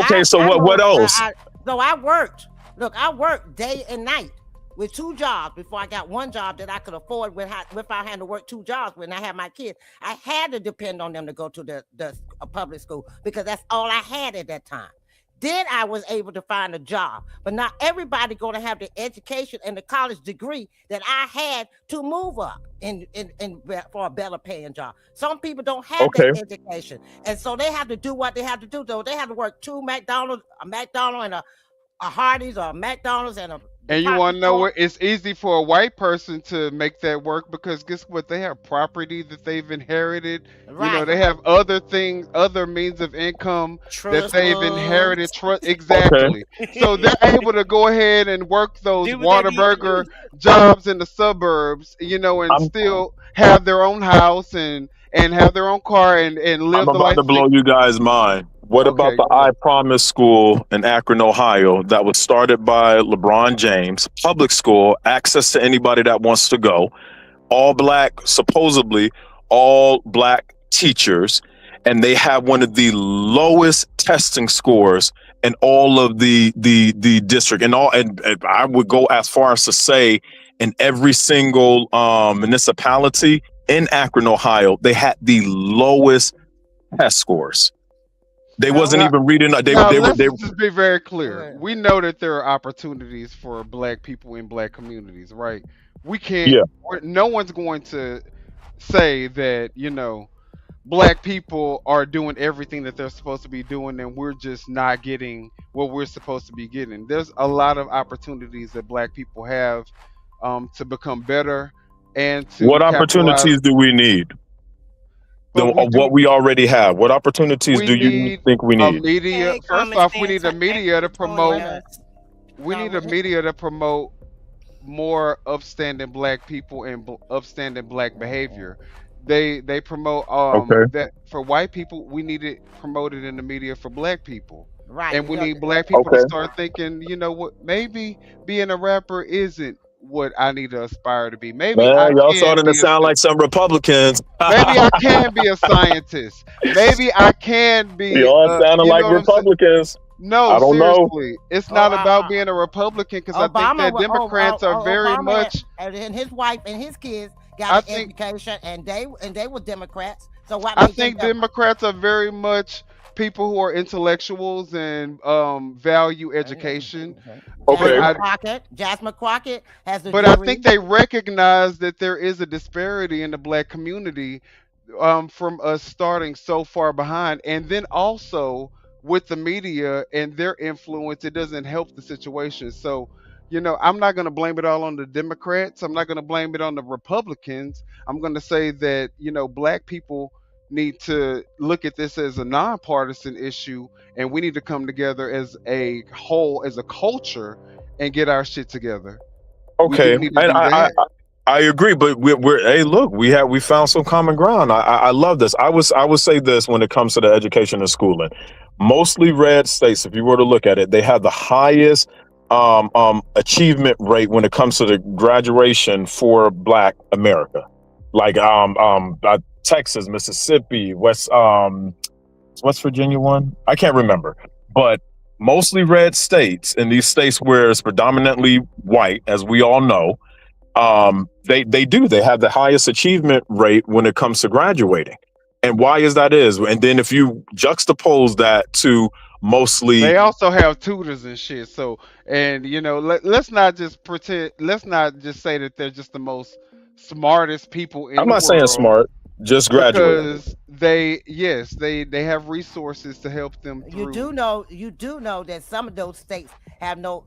what else? I worked. Look, I worked day and night with 2 jobs before I got one job that I could afford without having to work 2 jobs. When I had my kids, I had to depend on them to go to the public school because that's all I had at that time. Then I was able to find a job, but not everybody going to have the education and the college degree that I had to move up in for a better paying job. Some people don't have that education, and so they have to do what they have to do. Though they have to work 2 McDonald's, a McDonald's and a Hardee's, or a McDonald's and a And you want to know what? It's easy for a white person to make that work because guess what? They have property that they've inherited. You know, Right. they have other things, other means of income that Trust they've inherited. funds. Okay. Exactly. So they're able to go ahead and work those Do what they need to Whataburger do. jobs in the suburbs, you know, and I'm still have their own house and have their own car and I'm live the about to life blow you guys' mind. What about Okay, the go I ahead. Promise School in Akron, Ohio, that was started by LeBron James? Public school, access to anybody that wants to go. All black, supposedly all black teachers, and they have one of the lowest testing scores in all of the district, and I would go as far as to say in every single municipality in Akron, Ohio, they had the lowest test scores. They wasn't Now, even reading. now let's They just be very clear. We know that there are opportunities for black people in black communities, right? We can't. yeah. No one's going to say that black people are doing everything that they're supposed to be doing, and we're just not getting what we're supposed to be getting. There's a lot of opportunities that black people have to become better and to What capitalize. opportunities do we need? But we Of what do. we already have. What opportunities We do you need think we a need? media. Hey, First common off, we sense. need a media to Join promote. us. We need a media to promote more upstanding black people and upstanding black behavior. They promote Okay. that for white people. We need it promoted in the media for black people, Right. and we need black people to Okay. start thinking. You know what? Maybe being a rapper isn't what I need to aspire to be. Maybe I Man, y'all can starting to be a sound like some Republicans. Maybe I can be a scientist. Maybe I can be, Y'all sounding you like know what I'm saying? Republicans. No, I don't know. seriously. It's not about being a Republican because I think that Democrats are very Obama much. and his wife and his kids I got an think education, and they were Democrats. So what I made them think Democrats are very much people who are intellectuals and value education. But Okay. Jasmine Crockett has a but I degree. think they recognize that there is a disparity in the black community from us starting so far behind, and then also with the media and their influence, it doesn't help the situation. So, I'm not going to blame it all on the Democrats. I'm not going to blame it on the Republicans. I'm going to say that black people need to look at this as a nonpartisan issue, and we need to come together as a whole, as a culture, and get our shit together. We Okay. do need to And do that. I agree, but we're hey, look, we found some common ground. I love this. I would say this when it comes to the education and schooling. Mostly red states, if you were to look at it, they have the highest achievement rate when it comes to the graduation for Black America. Like Texas, Mississippi, West Virginia one. I can't remember, but mostly red states, in these states where it's predominantly white, as we all know, they have the highest achievement rate when it comes to graduating. And why is that? And then if you juxtapose that to mostly, They also have tutors and shit. So, and let's not just pretend. Let's not just say that they're just the most smartest people in I'm the not saying world, smart, just graduating. because they have resources to help them through. You do know that some of those states have no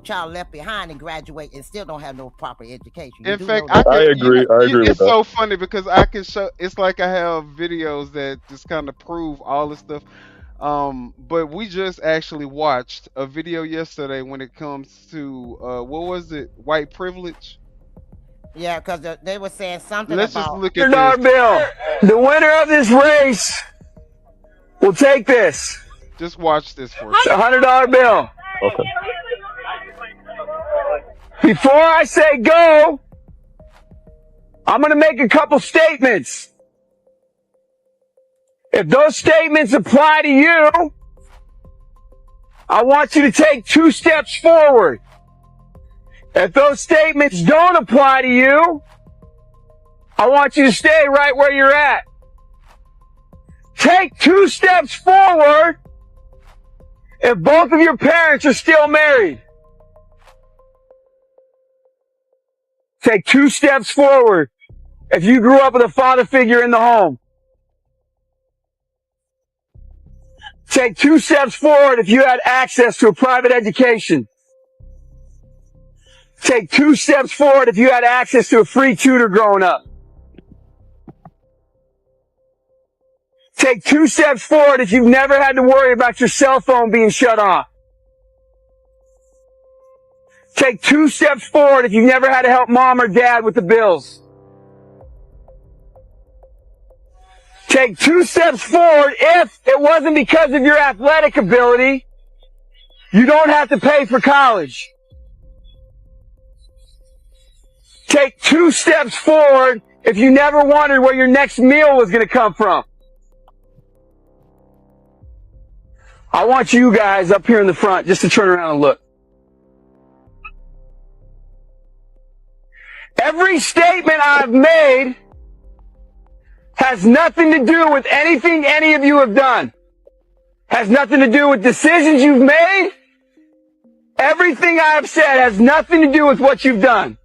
child left behind and graduate and still don't have no proper education. In fact, I agree. with It's that. so funny because I can show. It's like I have videos that just kind of prove all this stuff. But we just actually watched a video yesterday when it comes to what was it? White privilege. Yeah, because they were saying something Let's just about look at $100 this. bill. The winner of this race will take this. Just watch this for a The second. $100 bill. Okay. Before I say go, I'm going to make a couple statements. If those statements apply to you, I want you to take 2 steps forward. If those statements don't apply to you, I want you to stay right where you're at. Take 2 steps forward if both of your parents are still married. Take 2 steps forward if you grew up with a father figure in the home. Take 2 steps forward if you had access to a private education. Take 2 steps forward if you had access to a free tutor growing up. Take 2 steps forward if you've never had to worry about your cell phone being shut off. Take 2 steps forward if you've never had to help mom or dad with the bills. Take 2 steps forward if it wasn't because of your athletic ability. You don't have to pay for college. Take 2 steps forward if you never wondered where your next meal was going to come from. I want you guys up here in the front just to turn around and look. Every statement I've made has nothing to do with anything any of you have done. Has nothing to do with decisions you've made. Everything I have said has nothing to do with what you've done.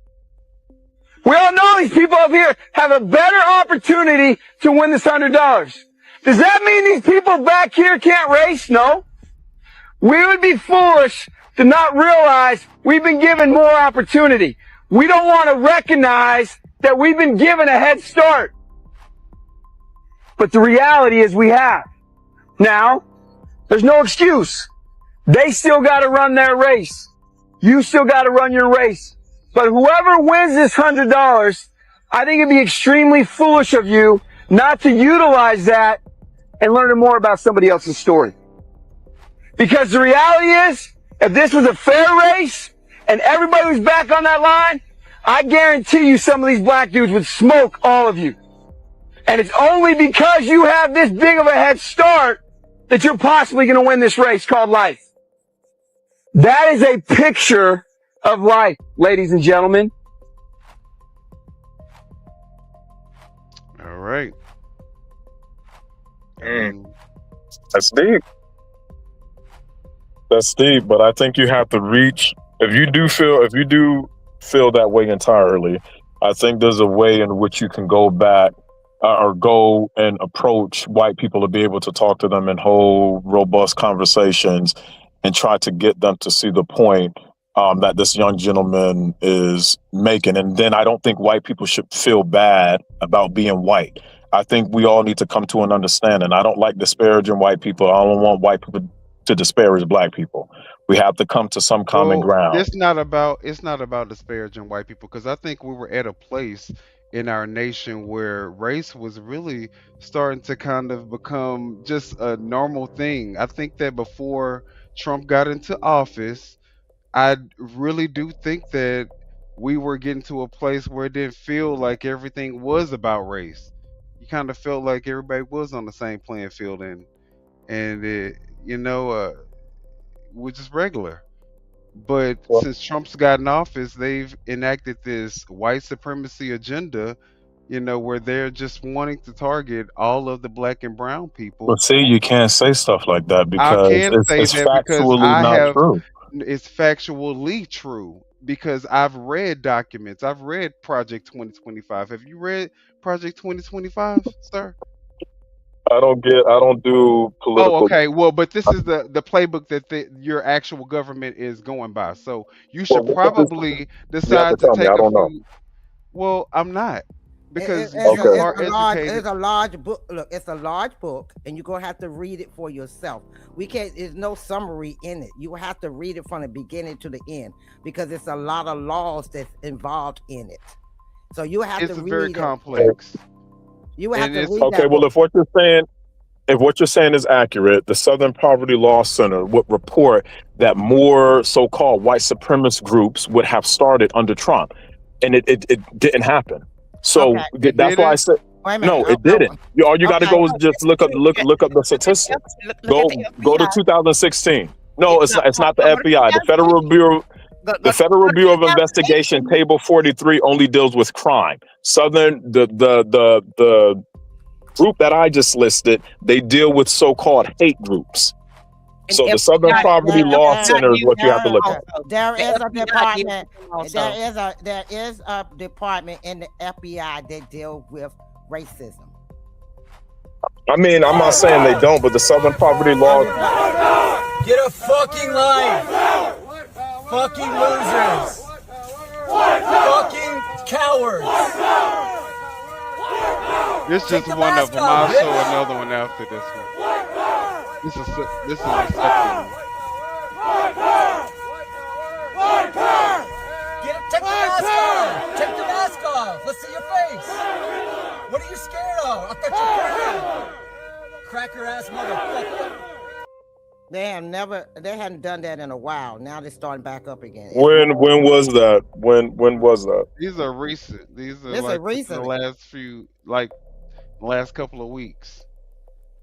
We all know these people up here have a better opportunity to win this $100. Does that mean these people back here can't race? No. We would be foolish to not realize we've been given more opportunity. We don't want to recognize that we've been given a head start. But the reality is we have. Now, there's no excuse. They still got to run their race. You still got to run your race. But whoever wins this $100, I think it'd be extremely foolish of you not to utilize that and learn more about somebody else's story. Because the reality is, if this was a fair race and everybody was back on that line, I guarantee you some of these black dudes would smoke all of you. And it's only because you have this big of a head start that you're possibly going to win this race called life. That is a picture of life, ladies and gentlemen. All right. That's deep. That's deep, but I think you have to reach. If you do feel that way entirely, I think there's a way in which you can go back or go and approach white people to be able to talk to them and hold robust conversations and try to get them to see the point that this young gentleman is making. And then I don't think white people should feel bad about being white. I think we all need to come to an understanding. I don't like disparaging white people. I don't want white people to disparage black people. We have to come to some common ground. It's not about disparaging white people, because I think we were at a place in our nation where race was really starting to kind of become just a normal thing. I think that before Trump got into office, I really do think that we were getting to a place where it didn't feel like everything was about race. You kind of felt like everybody was on the same playing field, and it, which is regular. But since Trump's gotten office, they've enacted this white supremacy agenda, where they're just wanting to target all of the black and brown people. But see, you can't say stuff like that because it's factually not true. It's factually true because I've read documents. I've read Project 2025. Have you read Project 2025, sir? I don't do political. Oh, okay. Well, but this is the playbook that your actual government is going by. So you should probably decide to take. I don't know. Well, I'm not. Because it's a large book. Look, it's a large book, and you're gonna have to read it for yourself. We can't. There's no summary in it. You have to read it from the beginning to the end because it's a lot of laws that's involved in it. So you have to read it. It's very complex. You have to read okay. Well, if what you're saying is accurate, the Southern Poverty Law Center would report that more so-called white supremacist groups would have started under Trump, and it didn't happen. So that's why I said no, it didn't. All you got to go is just look up the statistics. Go to 2016. No, it's not the FBI. The Federal Bureau of Investigation, Table 43, only deals with crime. The group that I just listed, they deal with so-called hate groups. So the Southern Poverty Law Center is what you have to look at. There is a department. There is a department in the FBI that deals with racism. I mean, I'm not saying they don't, but the Southern Poverty Law. Get a fucking life, fucking losers. Fucking cowards. This is just one of them. I'll show another one after this one. This is the second one. Take the mask off. Take the mask off. Let's see your face. What are you scared of? I thought you cracker ass motherfucker. They hadn't done that in a while. Now they're starting back up again. When was that? When was that? These are recent. These are This like is recent. the last couple of weeks.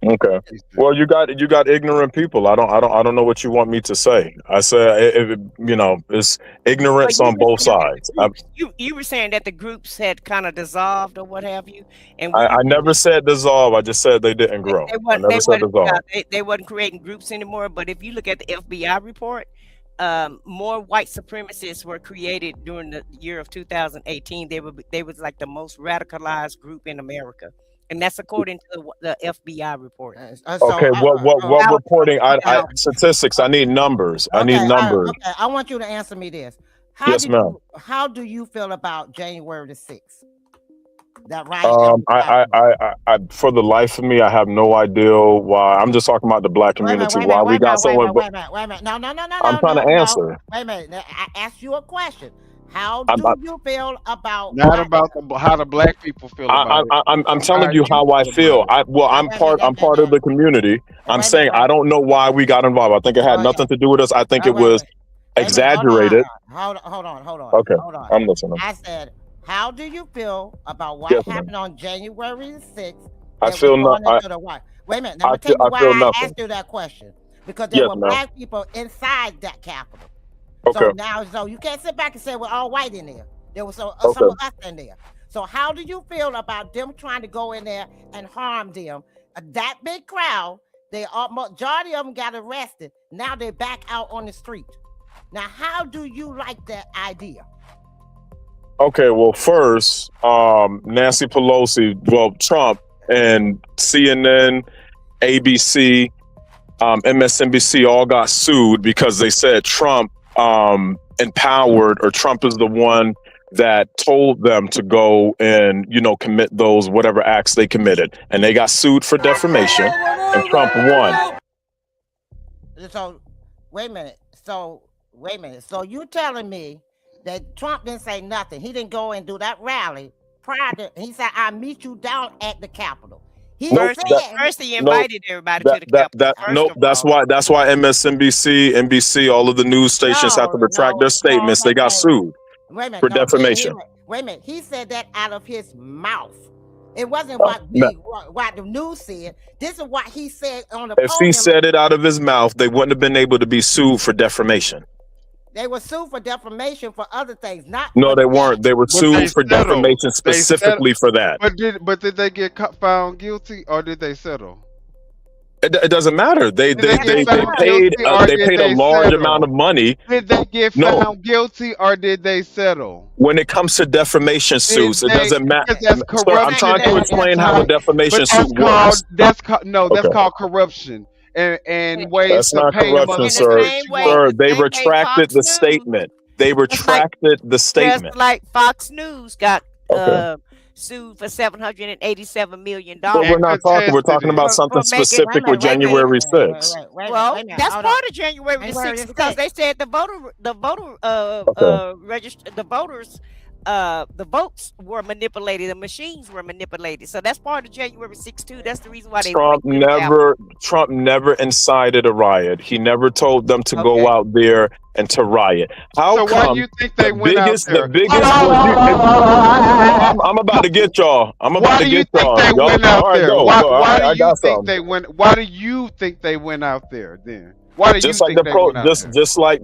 Okay. Well, you got ignorant people. I don't know what you want me to say. I said, it's ignorance on both sides. You were saying that the groups had kind of dissolved or what have you, and I never said dissolve. I just said they didn't grow. I never said dissolve. They wasn't creating groups anymore. But if you look at the FBI report, more white supremacists were created during the year of 2018. They was like the most radicalized group in America. And that's according to the FBI report. Okay, what reporting? Statistics. I need numbers. I need numbers. Okay, I want you to answer me this. Yes, ma'am. How do you feel about January the 6th? That right? I for the life of me, I have no idea why. I'm just talking about the black community. Why we got someone? Wait a minute. No. I'm trying to answer. Wait a minute. I asked you a question. How do you feel about how the black people feel about it? I'm telling you how I feel. I'm part of the community. I'm saying I don't know why we got involved. I think it had nothing to do with us. I think it was exaggerated. Hold on. Okay, Hold on. I'm listening. I said, how do you feel about what happened on January the 6th? I feel Wait a minute. Let me tell you why I asked you that question. Because there were black people inside that Capitol. So so you can't sit back and say we're all white in there. There was some of us in there. So how do you feel about them trying to go in there and harm them? That big crowd, majority of them got arrested. Now they're back out on the street. Now, how do you like that idea? Okay, well, first, Nancy Pelosi, Trump, and CNN, ABC, MSNBC all got sued because they said Trump empowered, or Trump is the one that told them to go and commit those whatever acts they committed, and they got sued for defamation, and Trump won. So wait a minute. So you telling me that Trump didn't say nothing? He didn't go and do that rally prior to. He said, "I'll meet you down at the Capitol." First he invited everybody to the Capitol. That's why MSNBC, NBC, all of the news stations have to retract their statements. They got sued for defamation. Wait a minute. He said that out of his mouth. It wasn't what the news said. This is what he said on the podium. If he said it out of his mouth, they wouldn't have been able to be sued for defamation. They were sued for defamation for other things, not. No, they weren't. They were sued for defamation specifically for that. But did they get found guilty or did they settle? It doesn't matter. They paid a large amount of money. Did they get found guilty or did they settle? When it comes to defamation suits, it doesn't matter. I'm trying to explain how a defamation suit works. That's called corruption. And ways that's not corruption, sir. They retracted the statement. They retracted the statement. Just like Fox News got sued for $787 million. But we're not talking. We're talking about something specific with January 6th. Well, that's part of January 6th because they said the votes were manipulated, the machines were manipulated. So that's part of January 6th too. That's the reason why Trump never incited a riot. He never told them to go out there and to riot. Why do you think they went out there? I'm about to get y'all. Why do you think they went out there then? Just like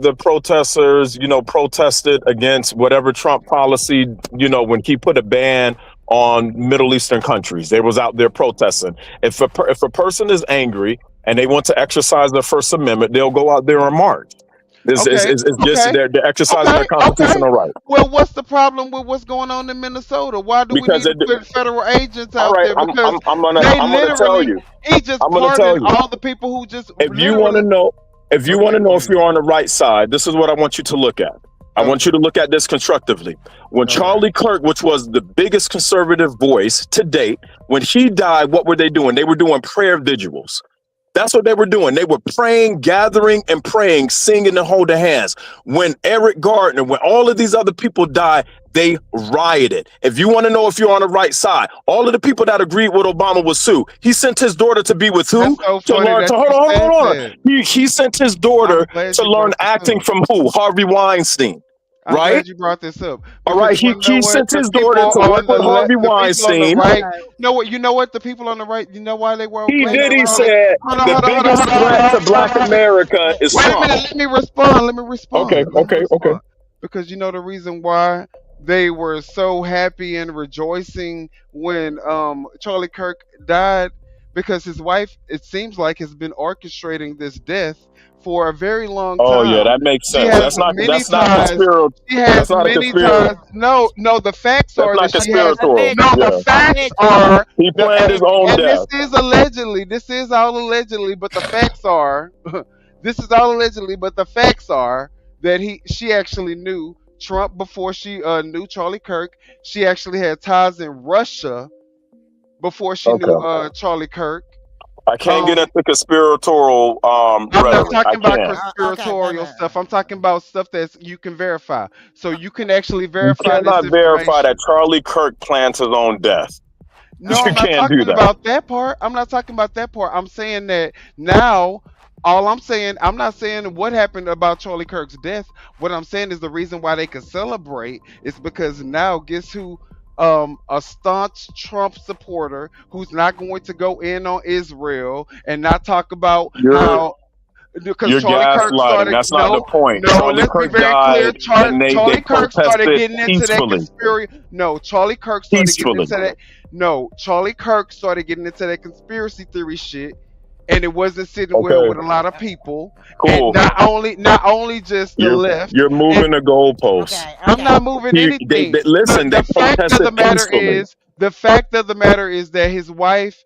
the protesters, protested against whatever Trump policy, when he put a ban on Middle Eastern countries, they was out there protesting. If a person is angry and they want to exercise their First Amendment, they'll go out there and march. They're exercising their constitutional right. Well, what's the problem with what's going on in Minnesota? Why do we need to put federal agents out there? Because I'm gonna tell you. He just pardoned all the people who just. If you want to know if you're on the right side, this is what I want you to look at. I want you to look at this constructively. When Charlie Kirk, which was the biggest conservative voice to date, when he died, what were they doing? They were doing prayer vigils. That's what they were doing. They were praying, gathering and praying, singing and holding hands. When Eric Gardner, when all of these other people died, they rioted. If you want to know if you're on the right side, all of the people that agreed with Obama was Sue. He sent his daughter to be with who? To learn. Hold on. He sent his daughter to learn acting from who? Harvey Weinstein. I'm right? glad you brought this up. All right, he sent his daughter to work with Harvey Weinstein. You know what? The people on the right, you know why they were He said the biggest threat to Black America is Trump. Wait a minute, let me respond. Okay. Because you know the reason why they were so happy and rejoicing when Charlie Kirk died, because his wife, it seems like, has been orchestrating this death for a very long time. Oh yeah, that makes sense. That's not conspiratorial. She has many times. No, the facts are that she has. The facts are he planned his own death. This is allegedly. This is all allegedly, but the facts are. This is all allegedly, but the facts are that she actually knew Trump before she knew Charlie Kirk. She actually had ties in Russia before she knew Charlie Kirk. I can't get into conspiratorial I'm rhetoric. not talking about conspiratorial stuff. I'm talking about stuff that you can verify. So you can actually verify. You cannot verify that Charlie Kirk planned his own death. No, I'm not talking about that part. I'm not talking about that part. I'm saying that now. All I'm saying, I'm not saying what happened about Charlie Kirk's death. What I'm saying is the reason why they could celebrate is because now, guess who? A staunch Trump supporter who's not going to go in on Israel and not talk about how. Because Charlie Kirk started. That's not the point. No, Charlie Kirk died, and Charlie Kirk started getting into that peacefully. conspiracy. No, Charlie Kirk started getting into that. No, Charlie Kirk started getting into that conspiracy theory shit. And it wasn't sitting well with a lot of people. Cool. And not only just the left. You're moving the goalposts. I'm not moving anything. Listen, the fact of the matter is that his wife,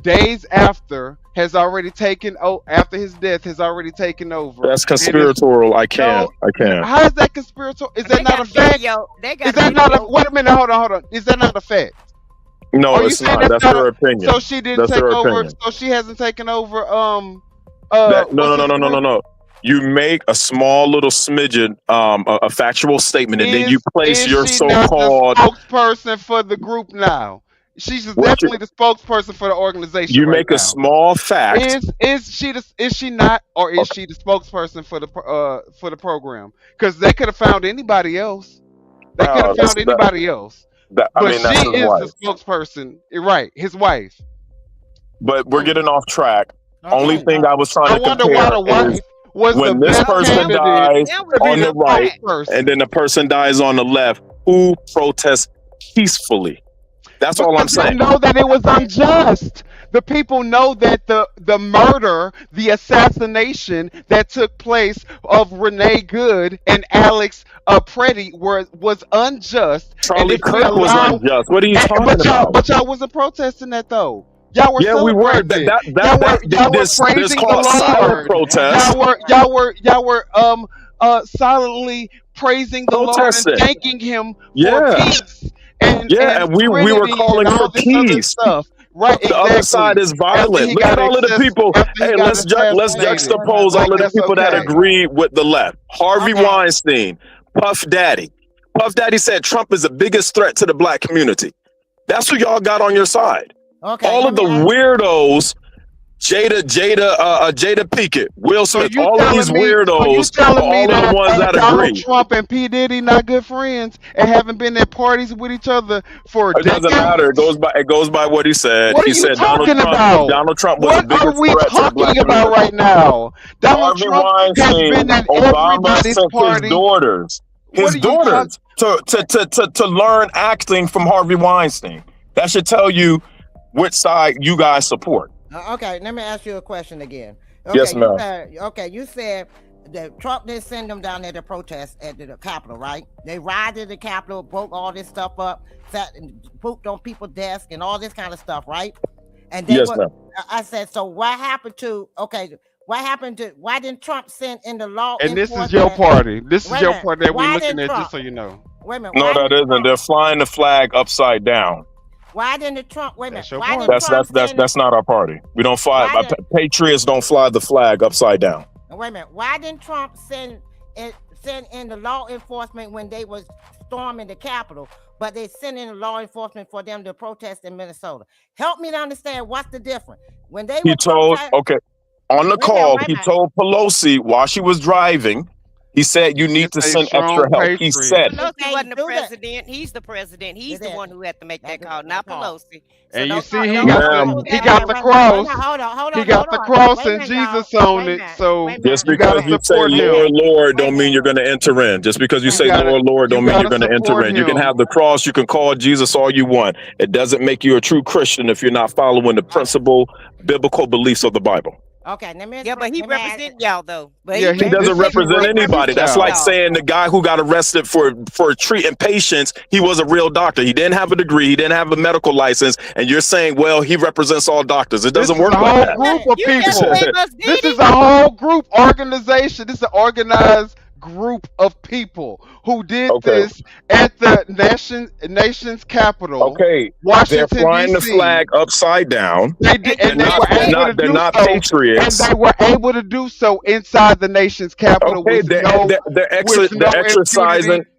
days after, has already taken after his death has already taken over. That's conspiratorial. I can't. How is that conspiratorial? Is that not a fact? Is that not a? Wait a minute. Hold on. Is that not a fact? No, it's not. That's her opinion. So she didn't take over. So she hasn't taken over. No. You make a small little smidgen, a factual statement, and then you place your so-called spokesperson for the group now. She's definitely the spokesperson for the organization. You make a small fact. Is she not, or is she the spokesperson for the program? Because they could have found anybody else. They could have found anybody else. That's she his is wife. the spokesperson, right? His wife. But we're getting off track. Only thing I was trying to compare is when this person dies on the right and then the person dies on the left, who protests peacefully? That's all I'm saying. They know that it was unjust. The people know that the murder, the assassination that took place of Renee Good and Alex Preddy was unjust. Charlie Kirk was unjust. What are you talking about? But y'all wasn't protesting that though. Y'all were we were. Y'all were praising the Lord. Y'all were silently praising the Lord and thanking Him for peace. And we were calling for peace. Right, the other side is violent. Look at all of the people. Hey, let's juxtapose all of the people that agree with the left. Harvey Weinstein, Puff Daddy. Puff Daddy said Trump is the biggest threat to the Black community. That's who y'all got on your side. All of the weirdos, Jada Pinkett, Will Smith, all of these weirdos are all of the ones that agree. Trump and P. Diddy not good friends and haven't been at parties with each other for decades. It doesn't matter. It goes by what he said. What are you talking about? Donald Trump was the biggest threat to the Black community. What are we talking about right now? Donald Trump has been at everybody's party. His daughters to learn acting from Harvey Weinstein. That should tell you which side you guys support. Okay, let me ask you a question again. Yes, ma'am. You said that Trump didn't send them down there to protest at the Capitol, right? They rioted the Capitol, broke all this stuff up, sat and pooped on people's desks and all this kind of stuff, right? And then yes, ma'am. I said, so what happened to, What happened to? Why didn't Trump send in the law? And this is your party. This is Wait a your minute. party that we're Why looking didn't at, Trump? just so you know. Wait a minute. No, Why that didn't isn't. Trump? They're flying the flag upside down. Why didn't Trump? Wait a minute. That's your Why party. didn't Trump send? That's not our party. We don't fly. Why did- Patriots don't fly the flag upside down. Wait a minute. Why didn't Trump send in the law enforcement when they was storming the Capitol? But they sent in the law enforcement for them to protest in Minnesota. Help me to understand what's the difference. When they He were told, protesting- on the Wait a call, minute, he wait a told Pelosi while she was driving, he said, you need to It's a send strong extra help. He patriot. said, Pelosi wasn't the do that. president. He's the president. He's the Did. one who had to make that call, not Pelosi. And you don't see, talk- he don't got talk Ma'am. about he that. got the cross. Hold on. He got the cross and Jesus on it. So just you because gotta you say support him. Lord, Lord, don't mean you're going to enter in. Just because you say gotta- Lord, Lord, don't you mean you're gotta going to enter support in. You can him. have the cross. You can call Jesus all you want. It doesn't make you a true Christian if you're not following the principal biblical beliefs of the Bible. Okay, let me. Yeah, but he represent y'all though. But Yeah, He doesn't represent anybody. That's like y'all. saying the guy who got arrested for treating patients, he was a real doctor. He didn't have a degree. He didn't have a medical license. And you're saying, well, he represents all doctors. It doesn't work a like whole that. group of You just people. gave us This Diddy. is a whole group organization. This is an organized group of people who did Okay. this at the nation's capital. Okay, Washington, they're flying the D.C. flag upside down. They did, They're and they not. were They're able not. to They're do not so. patriots. And they were able to do so inside the nation's capital Okay, with they're no exercising. impunity.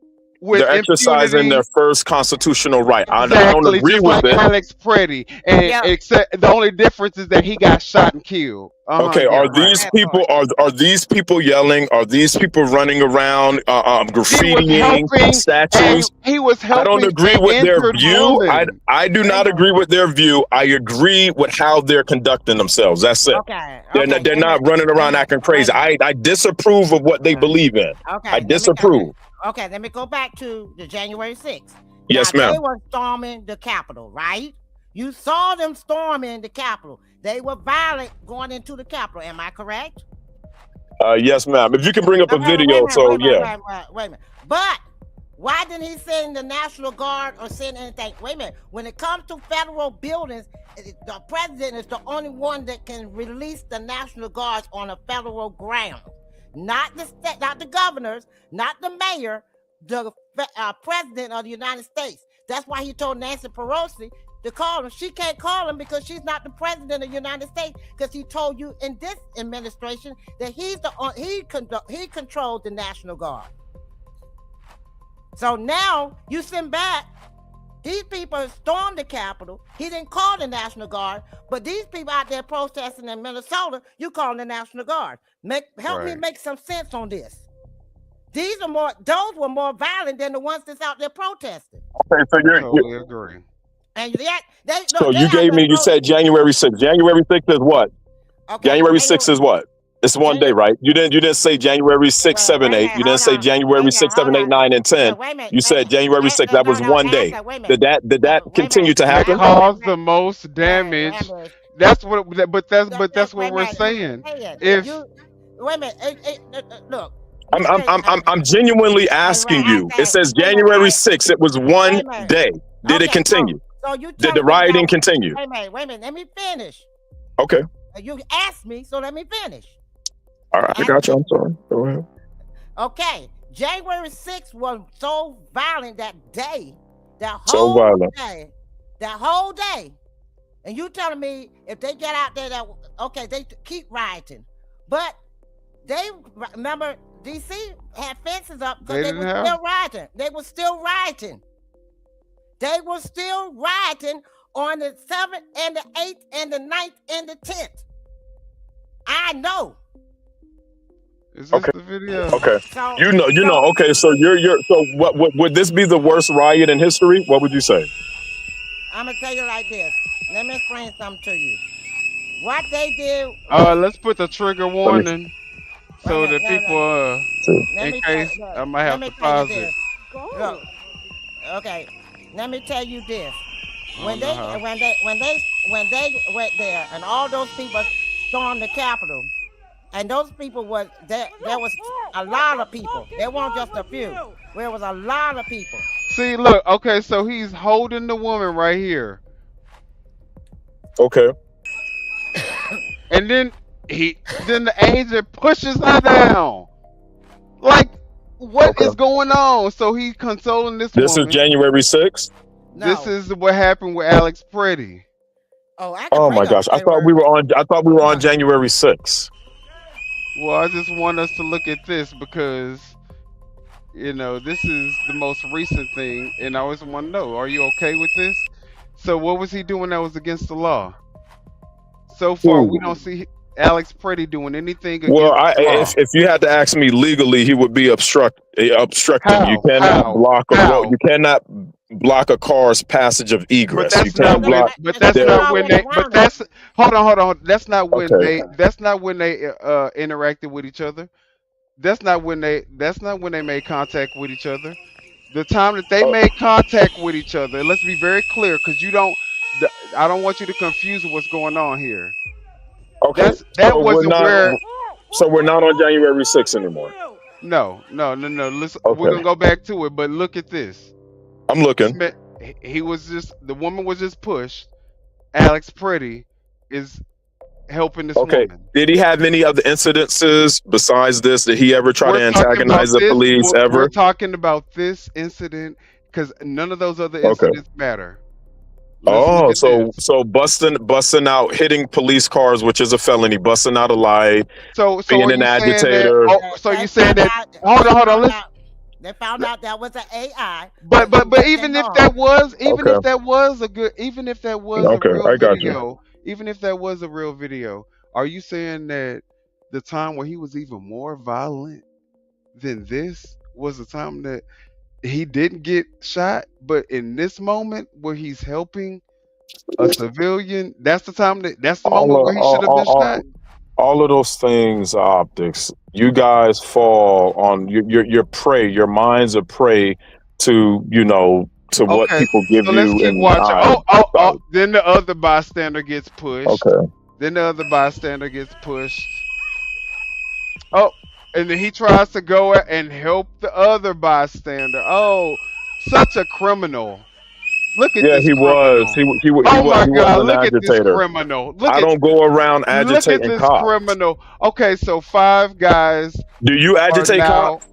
With They're exercising impunity. their first constitutional right. I don't Exactly, agree just with like it. Alex Preddy, and Yeah. except the only difference is that he got shot and killed. Okay, Yeah, are right. these people are these people yelling? Are these people running around graffitiing statues? He was helping. I don't agree an with their injured view. woman. I do not agree with their view. I agree with how they're conducting themselves. That's it. Okay. They're not running around acting crazy. I disapprove of what they believe in. Okay. I disapprove. Okay, let me go back to the January 6th. Yes, Now, ma'am. They were storming the Capitol, right? You saw them storming the Capitol. They were violent going into the Capitol. Am I correct? Yes, ma'am. If you can bring up a video, Wait a minute. But why didn't he send the National Guard or send anything? Wait a minute. When it comes to federal buildings, the president is the only one that can release the National Guards on a federal ground. Not the state, not the governors, not the mayor, the president of the United States. That's why he told Nancy Pelosi to call him. She can't call him because she's not the president of the United States. Because he told you in this administration that he controlled the National Guard. So now you send back these people stormed the Capitol. He didn't call the National Guard, but these people out there protesting in Minnesota, you calling the National Guard. Help me make some sense on this. Those were more violent than the ones that's out there protesting. Okay, so Totally agree. And yet, you said January 6th. January 6th is what? Okay, January 6th is what? It's one day, right? You didn't say January 6th, 7, 8. You didn't say January 6th, 7, 8, 9, and 10. You said January 6th. That was one day. Did that continue to happen? Caused the most damage. That's what. But that's what we're saying. If wait a minute, look. I'm genuinely asking you. It says January 6th. It was one day. Did it continue? So you Did the rioting continue? Wait a minute. Let me finish. Okay. You asked me, so let me finish. All right, I got you. I'm sorry. Go ahead. Okay. January 6th was so violent that day. That whole day. And you telling me if they get out there they keep rioting. But they remember DC had fences up because they were still rioting. They were still rioting. They were still rioting on the 7th and the 8th and the 9th and the 10th. I know. Is this the video? Okay. You know. Okay, so so what would this be the worst riot in history? What would you say? I'm gonna tell you like this. Let me explain something to you. What they did. Let's put the trigger warning so that people in case I might have to pause it. Look, okay, let me tell you this. When they went there and all those people stormed the Capitol, and those people there was a lot of people. There weren't just a few. There was a lot of people. See, look, okay, so he's holding the woman right here. Okay. And then then the agent pushes her down. Like, what is going on? So he's consoling this This woman. is January 6th? This is what happened with Alex Pretty. Oh my gosh. I thought we were on January 6th. Well, I just want us to look at this because, you know, this is the most recent thing, and I always want to know, are you okay with this? So what was he doing that was against the law? So far, we don't see Alex Pretty doing anything against the law. If you had to ask me legally, he would be obstructing. You cannot block a road. You cannot block a car's passage of egress. But that's not when. But that's not when they. But that's hold on. That's not when they. That's not when they interacted with each other. That's not when they. That's not when they made contact with each other. The time that they made contact with each other. Let's be very clear, because you don't. I don't want you to confuse what's going on here. Okay. That wasn't where. So we're not on January 6th anymore. No. Listen, we're gonna go back to it, but look at this. I'm looking. He was just, the woman was just pushed. Alex Pretty is helping this woman. Did he have any other incidences besides this? Did he ever try to antagonize the police ever? We're talking about this incident because none of those other incidents matter. So busting out, hitting police cars, which is a felony, busting out a light, being an agitator. So you saying that? Hold on. They found out that was an AI. But even if that was, if that was a good, even if that was a real video, even if that was a real video, are you saying that the time where he was even more violent than this was the time that he didn't get shot, but in this moment where he's helping a civilian, that's the moment where he should have been shot? All of those things are optics. You guys fall on your prey. Your minds are prey to what people give you. Let's keep watching. Then the other bystander gets pushed. Then the other bystander gets pushed. And then he tries to go and help the other bystander. Oh, such a criminal. Look at this criminal. He was an look agitator. at this criminal. I don't go around agitating Look at this cops. criminal. Okay, so 5 guys. Do you agitate cops?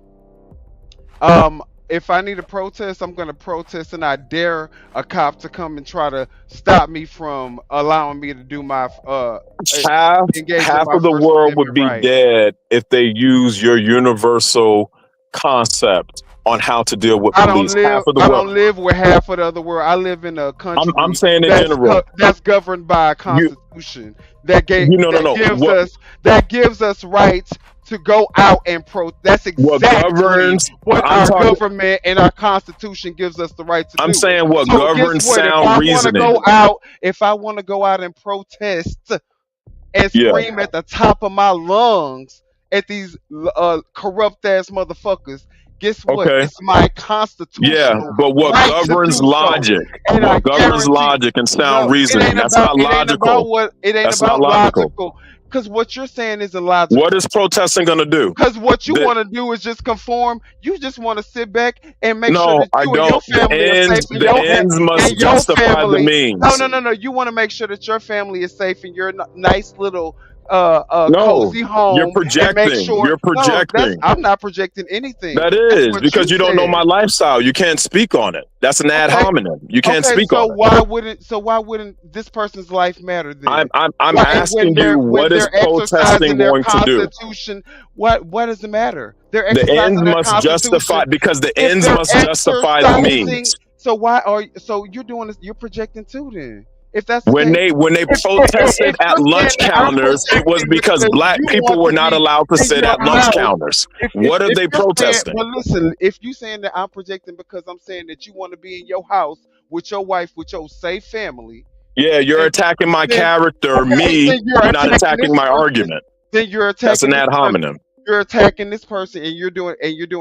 If I need to protest, I'm going to protest, and I dare a cop to come and try to stop me from allowing me to do my half of the world would be dead if they use your universal concept on how to deal with police. I don't live with half of the other world. I live in a country. I'm saying in general. That's governed by a constitution that gives us rights to go out and protest. That's exactly what our government and our constitution gives us the right to do. I'm saying what governs sound reasoning. If I want to go out and protest and scream at the top of my lungs at these corrupt ass motherfuckers, guess what? It's my constitution. Yeah, but what governs logic? What governs logic and sound reasoning? That's not logical. It ain't about logical. Because what you're saying is illogical. What is protesting going to do? Because what you want to do is just conform. You just want to sit back and make sure that you and your family are safe. The ends must justify the means. No. You want to make sure that your family is safe in your nice little cozy home. You're projecting. You're projecting. I'm not projecting anything. That is because you don't know my lifestyle. You can't speak on it. That's an ad hominem. You can't speak on it. Why wouldn't this person's life matter then? I'm asking you, what is protesting going to do? What does it matter? The ends must justify, because the ends must justify the means. So you're doing this? You're projecting too then? If that's when they protested at lunch counters, it was because black people were not allowed to sit at lunch counters. What are they protesting? Well, listen, if you're saying that I'm projecting because I'm saying that you want to be in your house with your wife, with your safe family. Yeah, you're attacking my character, me. You're not attacking my argument. Then you're attacking. That's an ad hominem. You're attacking this person, and you're doing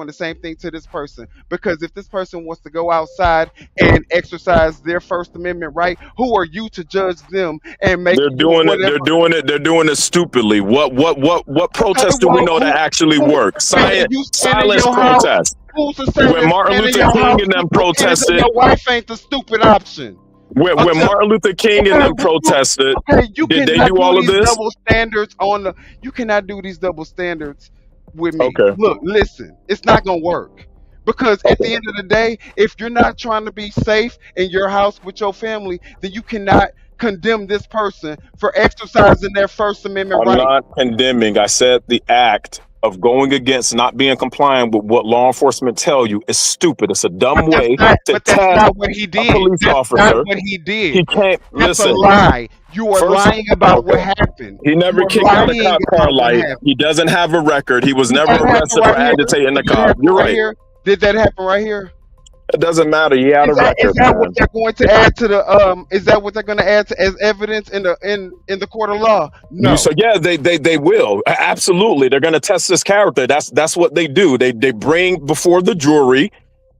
the same thing to this person. Because if this person wants to go outside and exercise their First Amendment right, who are you to judge them and make? They're doing it stupidly. What protest do we know that actually works? Silence protest. When Martin Luther King and them protested, your wife ain't the stupid option. When Martin Luther King and them protested, Okay, you did they cannot do all of these this? double standards on the. You cannot do these double standards with me. Okay. Look, listen, it's not gonna work because at the end of the day, if you're not trying to be safe in your house with your family, then you cannot condemn this person for exercising their First Amendment I'm right. not condemning. I said the act of going against not being compliant with what law enforcement tell you is stupid. It's a dumb way to That's test not what he a did. police That's officer. not what he did. He can't That's listen. a lie. You are First- lying about what okay. happened. He never You are kicked out a lying cop about car what light. happened. He doesn't have a record. He was Did never that happen arrested right for here? agitating the Did that cop. happen You're right right. here? Did that happen right here? It doesn't matter. He had a Is record, that man. what they're going to add to the Is that what they're going to add to, as evidence in the court of law? No. So yeah, they will. Absolutely. They're gonna test this character. That's what they do. They bring before the jury,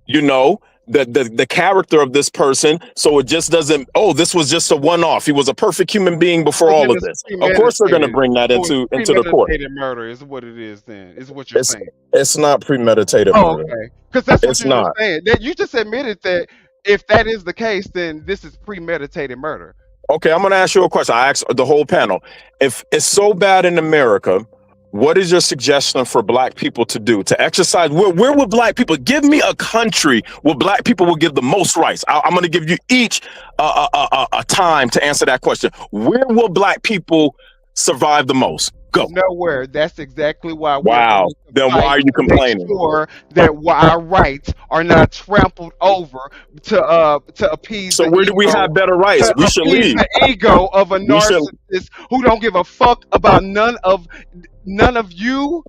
you know, the character of this person, so it just doesn't, oh, this was just a one-off. He was a perfect human being before all of this. Of course they're gonna bring that into the court. Premeditated murder is what it is then. Is what you're saying. It's not premeditated Oh, murder. okay. Because that's what It's you were not. saying. That you just admitted that if that is the case, then this is premeditated murder. Okay, I'm gonna ask you a question. I asked the whole panel. If it's so bad in America, what is your suggestion for black people to do to exercise? Where would black people give me a country where black people will give the most rights? I'm going to give you each a time to answer that question. Where will black people survive the most? Go. Nowhere. That's exactly why. Wow. Then why are you complaining? Make sure that our rights are not trampled over to appease. So where do we have better rights? We should leave. The ego of a narcissist who don't give a fuck about none of you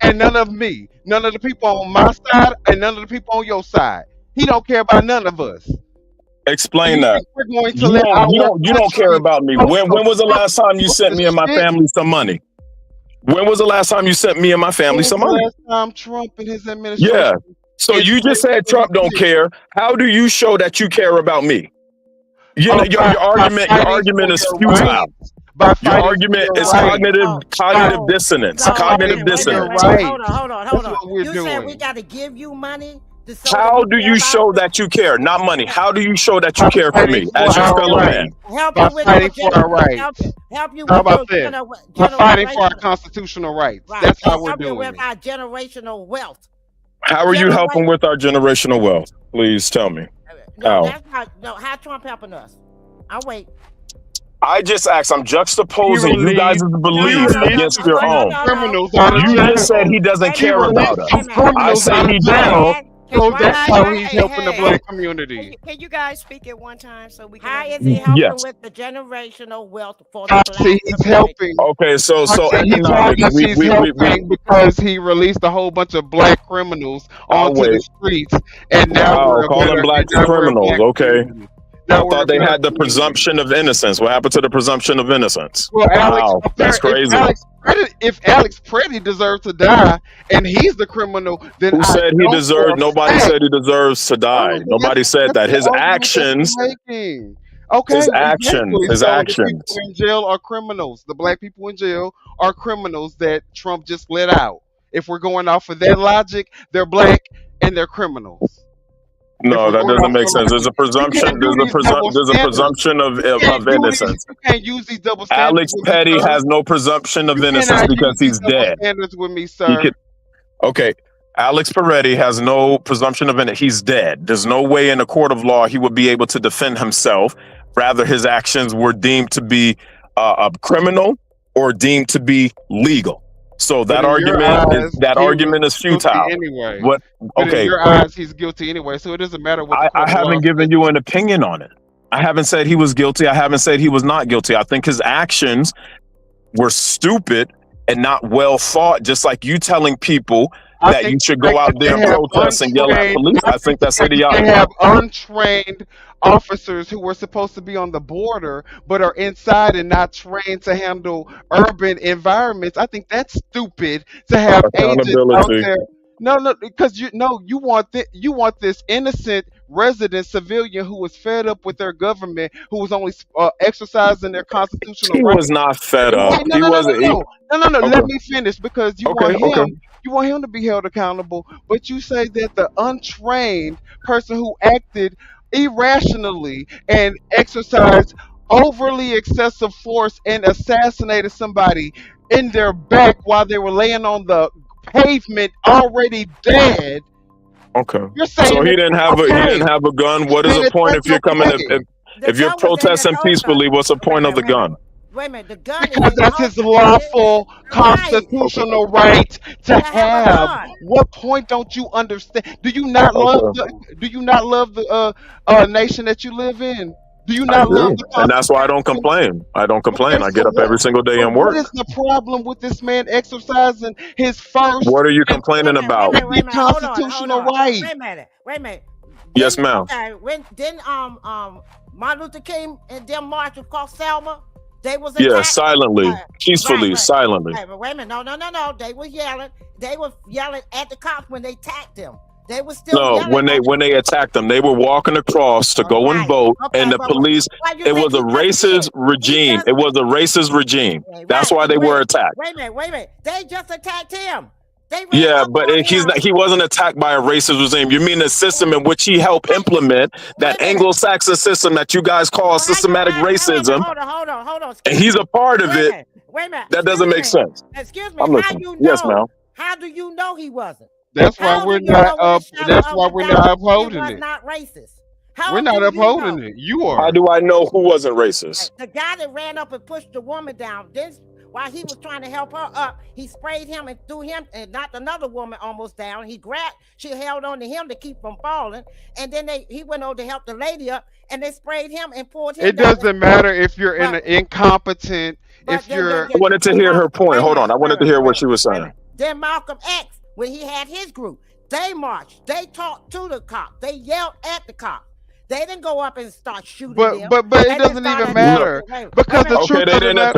and none of me, none of the people on my side and none of the people on your side. He don't care about none of us. Explain that. We're going to You don't care about me. When was the last time you sent me and my family some money? When was the last time you sent me and my family some money? Last time Trump and his administration. Yeah. So you just said Trump don't care. How do you show that you care about me? You know, your argument is futile. Your argument is cognitive dissonance. Cognitive dissonance. Hold on. You said we got to give you money? How do you show that you care? Not money. How do you show that you care for me as your fellow man? Help by you with fighting for our rights. Help you How with about your this? By fighting for our constitutional rights. Right. That's how we're Help you doing with it. our generational wealth. How are you helping with our generational wealth? Please tell me. No, that's not. How Trump helping us? I'll wait. I just asked. I'm juxtaposing you guys' beliefs against your own. You just said he doesn't care about us. I say he does. So that's how he's helping the black community. Can you guys speak at one time so we can? How is he helping Yes. with the generational wealth for the black See, he's helping. Okay, so economics. He's helping because he released a whole bunch of black criminals onto the streets, and now we're call them black criminals. Okay. I Now thought they we're had the presumption of innocence. What happened to the presumption of innocence? Well, Wow, that's crazy. If Alex Preddy deserves to die and he's the criminal, then Who said he deserved? Nobody said he deserves to die. Nobody said that. His actions. Okay, His actions. exactly. His So actions. The people in jail are criminals. The black people in jail are criminals that Trump just let out. If we're going off of that logic, they're black and they're criminals. No, that doesn't make sense. There's a presumption. There's a presumption of innocence. You can't use these double Alex standards. Petty has no presumption of innocence because he's dead. Standards with me, sir. Okay. Alex Peretti has no presumption of innocence. He's dead. There's no way in a court of law he would be able to defend himself. Rather, his actions were deemed to be a criminal or deemed to be legal. So that argument is futile. Anyway. What? But Okay. in your eyes, he's guilty anyway. So it doesn't matter what. I haven't given you an opinion on it. I haven't said he was guilty. I haven't said he was not guilty. I think his actions were stupid and not well thought. Just like you telling people that you should go out there and protest and yell at police. I think that's idiotic. They have untrained officers who were supposed to be on the border but are inside and not trained to handle urban environments. I think that's stupid to have agents out there. No, because you want this innocent resident civilian who was fed up with their government, who was only exercising their constitutional He rights. was not fed up. No, He wasn't. No. Okay. Let me finish because you want him to be held accountable, but you say that the untrained person who acted irrationally and exercised overly excessive force and assassinated somebody in their back while they were laying on the pavement already dead, Okay. you're saying So he it's didn't okay. have a gun. What You're is saying the point that's if you're coming okay. if you're protesting peacefully? What's the point of the gun? Wait a minute, the gun Because that's his lawful constitutional right to have. What point don't you understand? Do you not love the nation that you live in? Do you I not love do, the and that's why I Constitution? don't complain. I don't complain. Okay, I so get up every single day and what is work. the problem with this man exercising his first What are you and complaining about? Wait a minute, hold on, constitutional right? Wait a minute. Yes, ma'am. When Martin Luther King and them marched across Selma, they was Yeah, attacked. silently, peacefully, silently. Right, but wait a minute, no. They were yelling. They were yelling at the cops when they attacked them. They were still No, yelling. when they attacked them, they were walking across to go and vote, and the police. It was a racist regime. It was a racist regime. That's why they were attacked. Wait a minute. They just attacked him. Yeah, but he wasn't attacked by a racist regime. You mean the system in which he helped implement that Anglo-Saxon system that you guys call systematic racism, Hold on. and he's a part of it. Wait a minute. That doesn't make sense. Excuse me. I'm listening. Yes, ma'am. How do you know he wasn't? That's why we're not upholding it. Not racist. We're not upholding it. You are. How do I know who wasn't racist? The guy that ran up and pushed the woman down. Then, while he was trying to help her up, he sprayed him and threw him and knocked another woman almost down. She held on to him to keep from falling, and then he went over to help the lady up, and they sprayed him and pulled him. It doesn't matter if you're incompetent. If you're, I wanted to hear her point. Hold on, I wanted to hear what she was saying. Then Malcolm X, when he had his group, they marched. They talked to the cop. They yelled at the cop. They didn't go up and start shooting them. But it doesn't even matter because the truth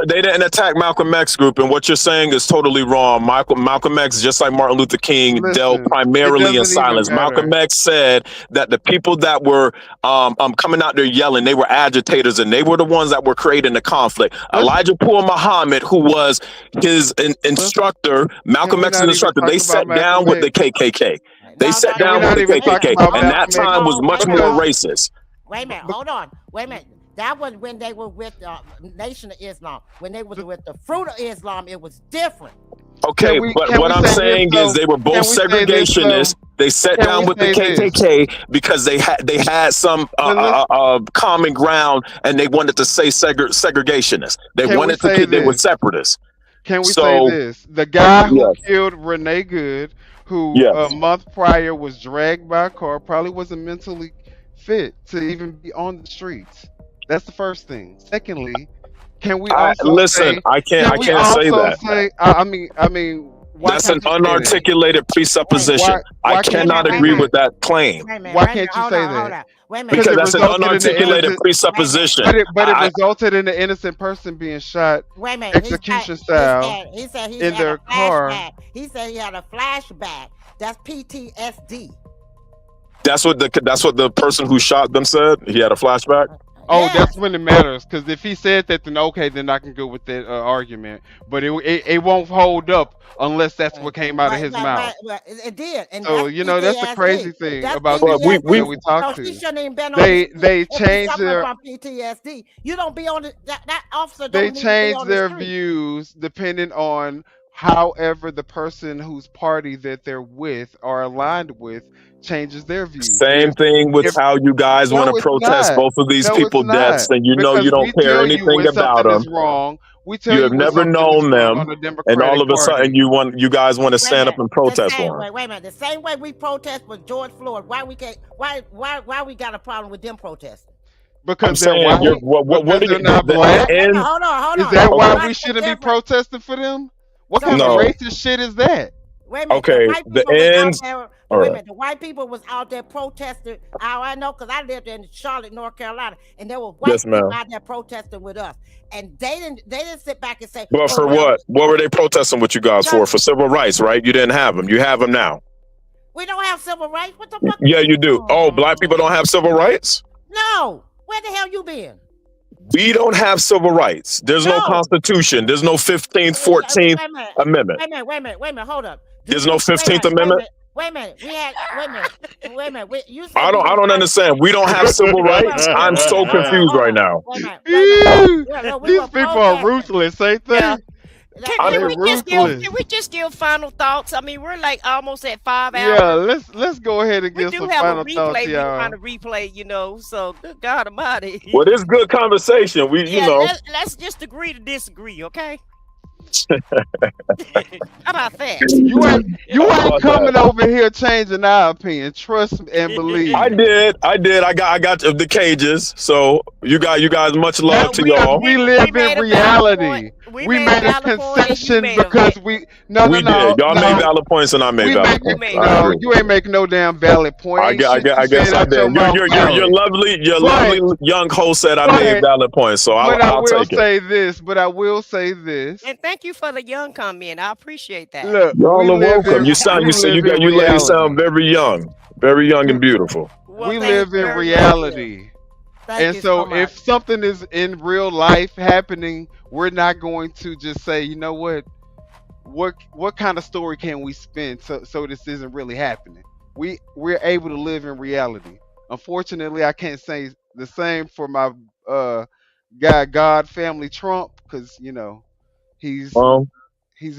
they didn't attack Malcolm X group, and what you're saying is totally wrong. Malcolm X, just like Martin Luther King, dealt primarily in silence. Malcolm X said that the people that were coming out there yelling, they were agitators, and they were the ones that were creating the conflict. Elijah Poole Muhammad, who was his instructor, Malcolm X's instructor, they sat down with the KKK. They sat down with the KKK, and that time was much more racist. Wait a minute, hold on. Wait a minute. That was when they were with Nation of Islam. When they was with the Fruit of Islam, it was different. Okay, but what I'm saying is they were both segregationists. They sat down with the KKK because they had some common ground, and they wanted to say segregationists. They wanted to keep. They were separatists. Can we say this? The guy who killed Renee Good, who a month prior was dragged by a car, probably wasn't mentally fit to even be on the streets. That's the first thing. Secondly, can we also listen? I can't say that. I mean, that's an unarticulated presupposition. I cannot agree with that claim. Why can't you say that? Because that's an unarticulated presupposition. But it resulted in an innocent person being shot execution style he said he in their car. He said he had a flashback. That's PTSD. That's what the person who shot them said. He had a flashback. Oh, that's when it matters. Because if he said that, then okay, then I can go with that argument. But it won't hold up unless that's what came out of his mouth. It did. And so that's the crazy thing about the people that we talk to. She shouldn't even been on they changed their PTSD. You don't be on that officer. They change their views depending on however the person whose party that they're with or aligned with changes their views. Same thing with how you guys want to protest both of these people deaths, and you know you don't care anything about them. Wrong. You have never known them, and all of a sudden you guys want to stand up and protest for them. Wait a minute. The same way we protest with George Floyd, why we got a problem with them protesting? Because they're white. What are you not black? Hold on. Is that why we shouldn't be protesting for them? What kind of racist shit is that? Wait a minute. Okay, the ends. Wait a minute. The white people was out there protesting. I know because I lived in Charlotte, North Carolina, and there were white people out there protesting with us, and they didn't sit back and say. But for what? What were they protesting with you guys for? For civil rights, right? You didn't have them. You have them now. We don't have civil rights. What the fuck? Yeah, you do. Oh, black people don't have civil rights? No. Where the hell you been? We don't have civil rights. There's no Constitution. There's no 15th, 14th Amendment. Wait a minute. Hold up. There's no 15th Amendment? Wait a minute. Wait a minute. You said I don't understand. We don't have civil rights. I'm so confused right now. Wait a minute. Yeah, no, we These were people are protesting. ruthless, ain't they? Yeah. They're Can ruthless. we just give final thoughts? I mean, we're like almost at 5 Yeah, hours. let's go ahead and We give do some have a final thoughts, replay. We're trying y'all. to replay, you know. So good God Almighty. Well, this good conversation. We, you Yeah, know. let's just agree to disagree, okay? How about that? You ain't coming over here changing our opinion. Trust and believe. I did. I got the cages. So you guys, much love to y'all. We live in reality. We made a concession because we did. Y'all made valid points and I made valid points. No, you ain't make no damn valid point. I guess I did. Your lovely young host said I made valid points, so I'll take it. But I will say this. And thank you for the young comment. I appreciate that. Look, y'all are welcome. You ladies sound very young and beautiful. We live in reality. And so if something is in real life happening, we're not going to just say, you know what kind of story can we spin so this isn't really happening. We're able to live in reality. Unfortunately, I can't say the same for my God family Trump, because you know he's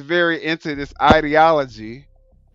very into this ideology.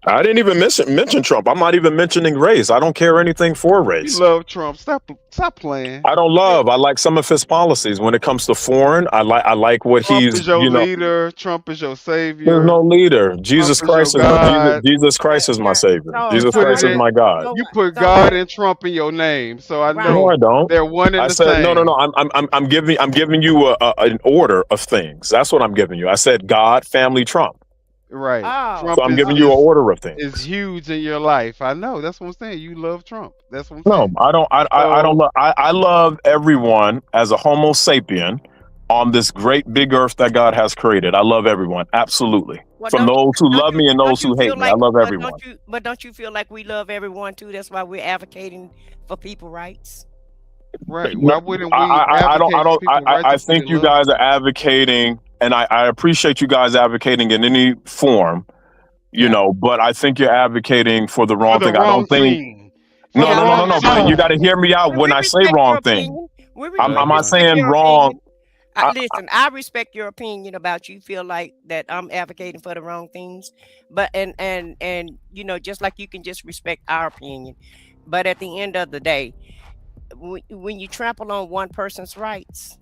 I didn't even mention Trump. I'm not even mentioning race. I don't care anything for race. You love Trump. Stop playing. I don't love. I like some of his policies. When it comes to foreign, I like what Trump he's. Is your leader. Trump is your savior. There's no leader. Jesus Christ is Jesus Christ is my savior. Jesus Christ is my God. You put God and Trump in your name, so I know. No, I don't. They're one and I the said same. no. I'm giving you an order of things. That's what I'm giving you. I said God, family, Trump. Right. Trump so I'm giving you an order of things. It's huge in your life. I know. That's what I'm saying. You love Trump. That's what I'm saying. No, I don't. I don't love. I love everyone as a Homo sapien on this great big earth that God has created. I love everyone, absolutely. From those who love me and those who hate me, I love everyone. But don't you feel like we love everyone too? That's why we're advocating for people's rights. Right. Why wouldn't we? I think you guys are advocating. And I appreciate you guys advocating in any form, you know, but I think you're advocating for the wrong thing. I don't think. No. But you got to hear me out when I say wrong thing. I'm not saying wrong. Listen, I respect your opinion about you feel like that I'm advocating for the wrong things, but and you know, just like you can just respect our opinion, but at the end of the day, when you trample on one person's rights,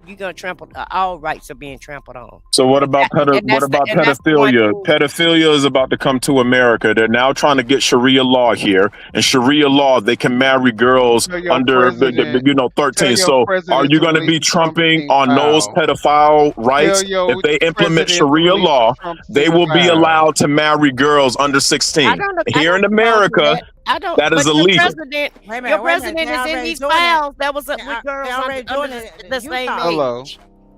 you're gonna trample. All rights are being trampled on. So what about pedophilia? Pedophilia is about to come to America. They're now trying to get Sharia law here, and Sharia law they can marry girls under 13. So are you going to be trumping on those pedophile rights? If they implement Sharia law, they will be allowed to marry girls under 16 here in America. That is illegal. Your president is in these files. That was with girls under the same age. Hello.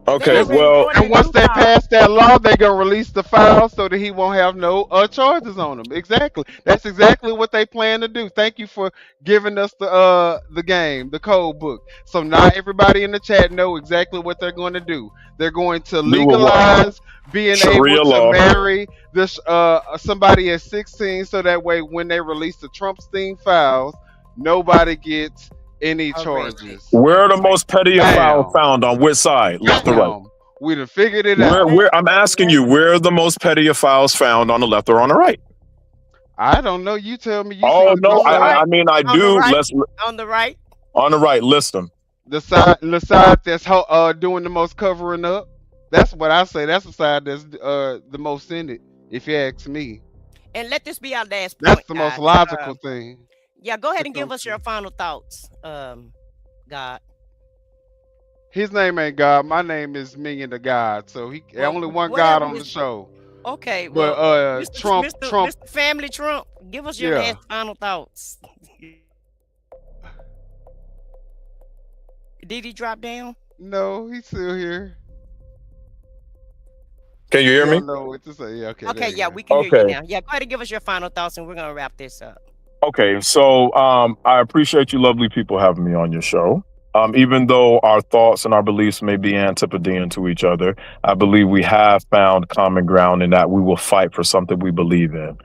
Okay, well, and once they pass that law, they're gonna release the file so that he won't have no charges on him. Exactly. That's exactly what they plan to do. Thank you for giving us the game, the code book. So now everybody in the chat know exactly what they're going to do. They're going to legalize being Sharia able law. to marry this somebody at 16, so that way when they release the Trumpstein files, nobody gets any charges. Where are the most pedophiles found? On which side? Left or right? We done figured it out. I'm asking you, where are the most pedophiles found, on the left or on the right? I don't know. You tell me. I mean, I do. Let's on the right. On the right, list them. The side that's doing the most covering up. That's what I say. That's the side that's the most in it, if you ask me. And let this be our last point. That's the most logical thing. Yeah, go ahead and give us your final thoughts, God. His name ain't God. My name is Million the God. So only one God on the show. Okay, but well, Trump, Family Trump, give us your last final thoughts. Did he drop down? No, he's still here. Can you hear me? I don't know what to say. Yeah, okay. Okay, yeah, we can hear you now. Yeah, go ahead and give us your final thoughts, and we're gonna wrap this up. Okay, so I appreciate you lovely people having me on your show. Even though our thoughts and our beliefs may be antipodean to each other, I believe we have found common ground in that we will fight for something we believe in.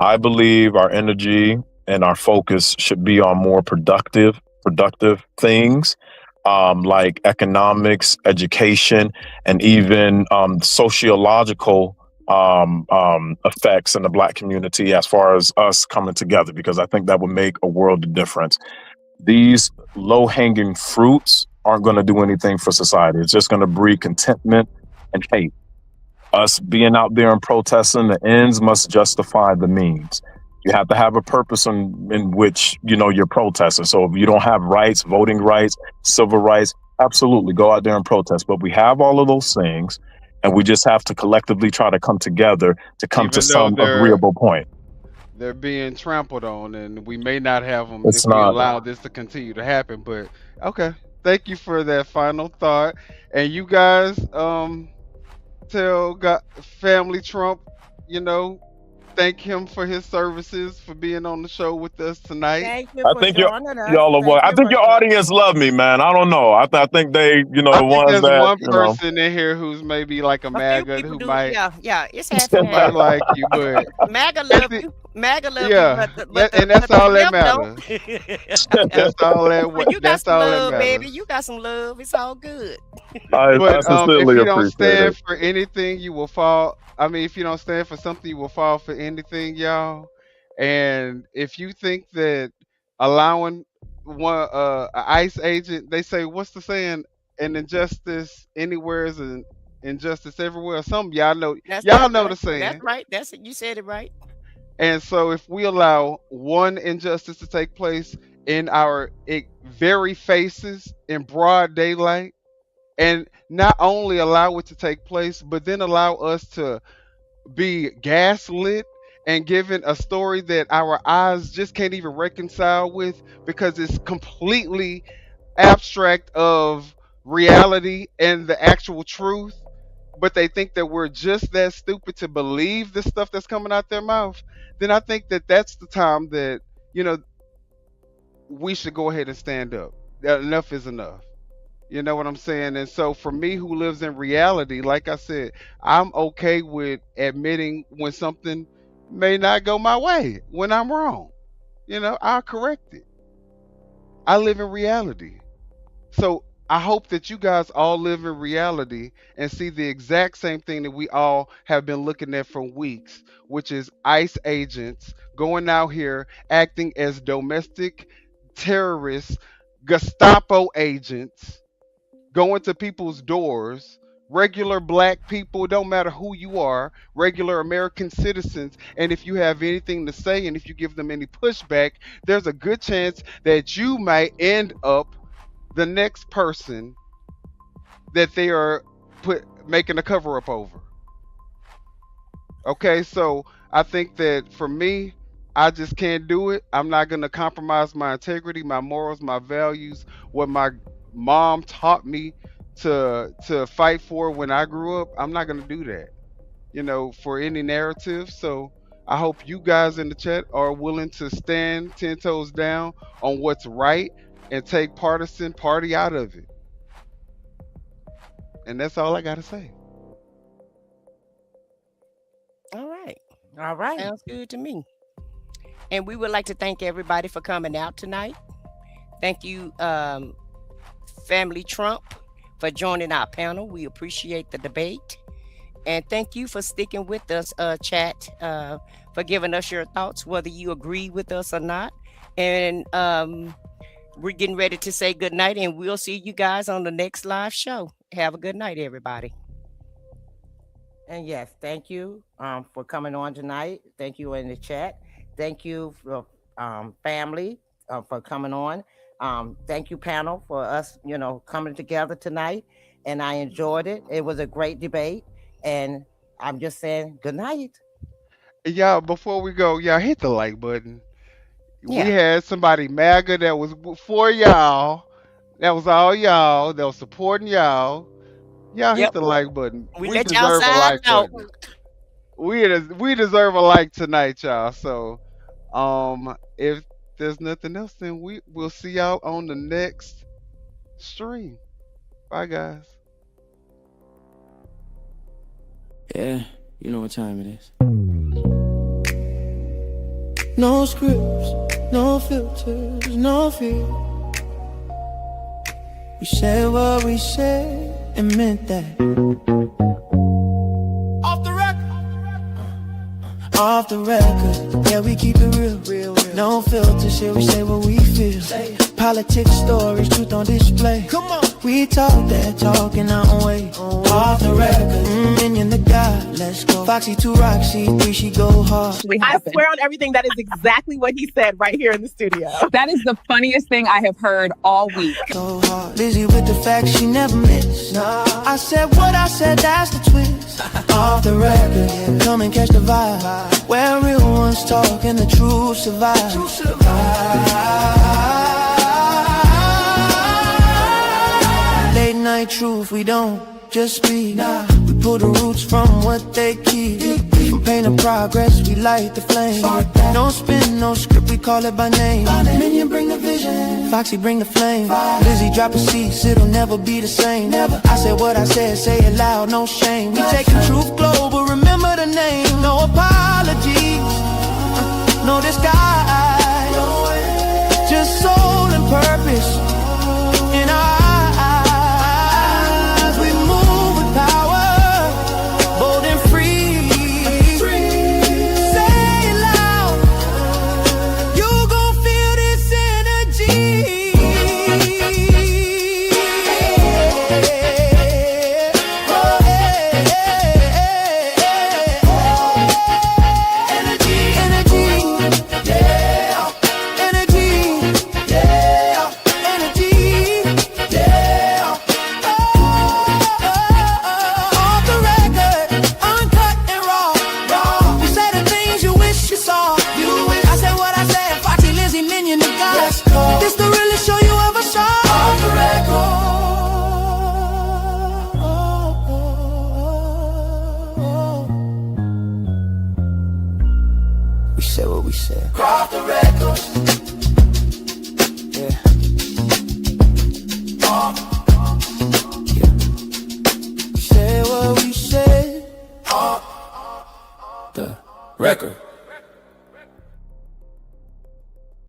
I believe our energy and our focus should be on more productive things, like economics, education, and even sociological effects in the Black community as far as us coming together, because I think that would make a world of difference. These low-hanging fruits aren't going to do anything for society. It's just going to breed contentment and hate. Us being out there and protesting, the ends must justify the means. You have to have a purpose in which, you're protesting. So if you don't have rights, voting rights, civil rights, absolutely go out there and protest. But we have all of those things, and we just have to collectively try to come together to come to Even though some agreeable point. they're being trampled on, and we may not have them It's if we not. allow this to continue to happen. But okay, thank you for that final thought. And you guys, tell family Trump, thank him for his services, for being on the show with us tonight. Thank you I for think joining us. y'all are what? I think your for audience love me, man. I don't know. I think they, the I think ones there's that, one person in here who's maybe like a A few MAGA people who do. might Yeah, it's who happening. might like you, but MAGA love you. MAGA love yeah, you, but and that's all that matters. don't. That's all that. But you got That's some all that love, matters. baby. You got some love. It's all good. I But if sincerely you don't appreciate stand it. for anything, you will fall. I mean, if you don't stand for something, you will fall for anything, y'all. And if you think that allowing an ICE agent, they say, what's the saying? An injustice anywhere is an injustice everywhere. Some y'all know That's the saying. That's right. That's it. You said it right. And so if we allow one injustice to take place in our very faces in broad daylight, and not only allow it to take place, but then allow us to be gaslit and given a story that our eyes just can't even reconcile with because it's completely abstract of reality and the actual truth, but they think that we're just that stupid to believe the stuff that's coming out their mouth, then I think that that's the time that, we should go ahead and stand up. That enough is enough. You know what I'm saying? And so for me who lives in reality, like I said, I'm okay with admitting when something may not go my way, when I'm wrong. I'll correct it. I live in reality. So I hope that you guys all live in reality and see the exact same thing that we all have been looking at for weeks, which is ICE agents going out here acting as domestic terrorists, Gestapo agents, going to people's doors, regular Black people, don't matter who you are, regular American citizens, and if you have anything to say and if you give them any pushback, there's a good chance that you might end up the next person that they are making a cover up over. Okay, so I think that for me, I just can't do it. I'm not going to compromise my integrity, my morals, my values, what my mom taught me to fight for when I grew up. I'm not going to do that, for any narrative. So I hope you guys in the chat are willing to stand 10 toes down on what's right and take partisan party out of it. And that's all I got to say. All right. All right. Sounds good to me. And we would like to thank everybody for coming out tonight. Thank you, Family Trump, for joining our panel. We appreciate the debate. And thank you for sticking with us, chat, for giving us your thoughts, whether you agree with us or not. And we're getting ready to say good night, and we'll see you guys on the next live show. Have a good night, everybody. And yes, thank you for coming on tonight. Thank you in the chat. Thank you for family for coming on. Thank you, panel, for us, coming together tonight. And I enjoyed it. It was a great debate. And I'm just saying good night. Y'all, before we go, y'all hit the like button. Yeah. We had somebody MAGA that was for y'all. That was all y'all. That was supporting y'all. Y'all hit the like button. We We let y'all deserve a side like out. button. We deserve a like tonight, y'all. So, if there's nothing else, then we'll see y'all on the next stream. Bye, guys. Yeah, you know what time it is. No scripts, no filters, no fear. We said what we said and meant that. Off the record. Off the record, yeah, we keep it real. No filter shit, we say what we feel. Politics, stories, truth on display. Come on. We talk that talk in our own way. Off the record, minion the God, let's go. Foxy 2 Roxy 3, she go hard. I swear on everything, that is exactly what he said right here in the studio. That is the funniest thing I have heard all week. So hard. Lizzie with the facts, she never miss. Nah. I said what I said, that's the twist. Off the record, yeah. Come and catch the vibe. Where real ones talk and the truth survive. Late night truth, we don't just speak. We pull the roots from what they keep. From pain to progress, we light the flame. No spin, no script, we call it by name. Minion bring the vision, Foxy bring the flame. Lizzie drop a cease, it'll never be the same. I said what I said, say it loud, no shame. We taking truth global, remember the name. No apologies, no disguise. Just soul and purpose in our eyes. We move with power, bold and free. Say it loud, you gon' feel this energy. This the realest show you ever saw. Off the record. We said what we said. Off the record. Yeah. Yeah. We said what we said. Off the record.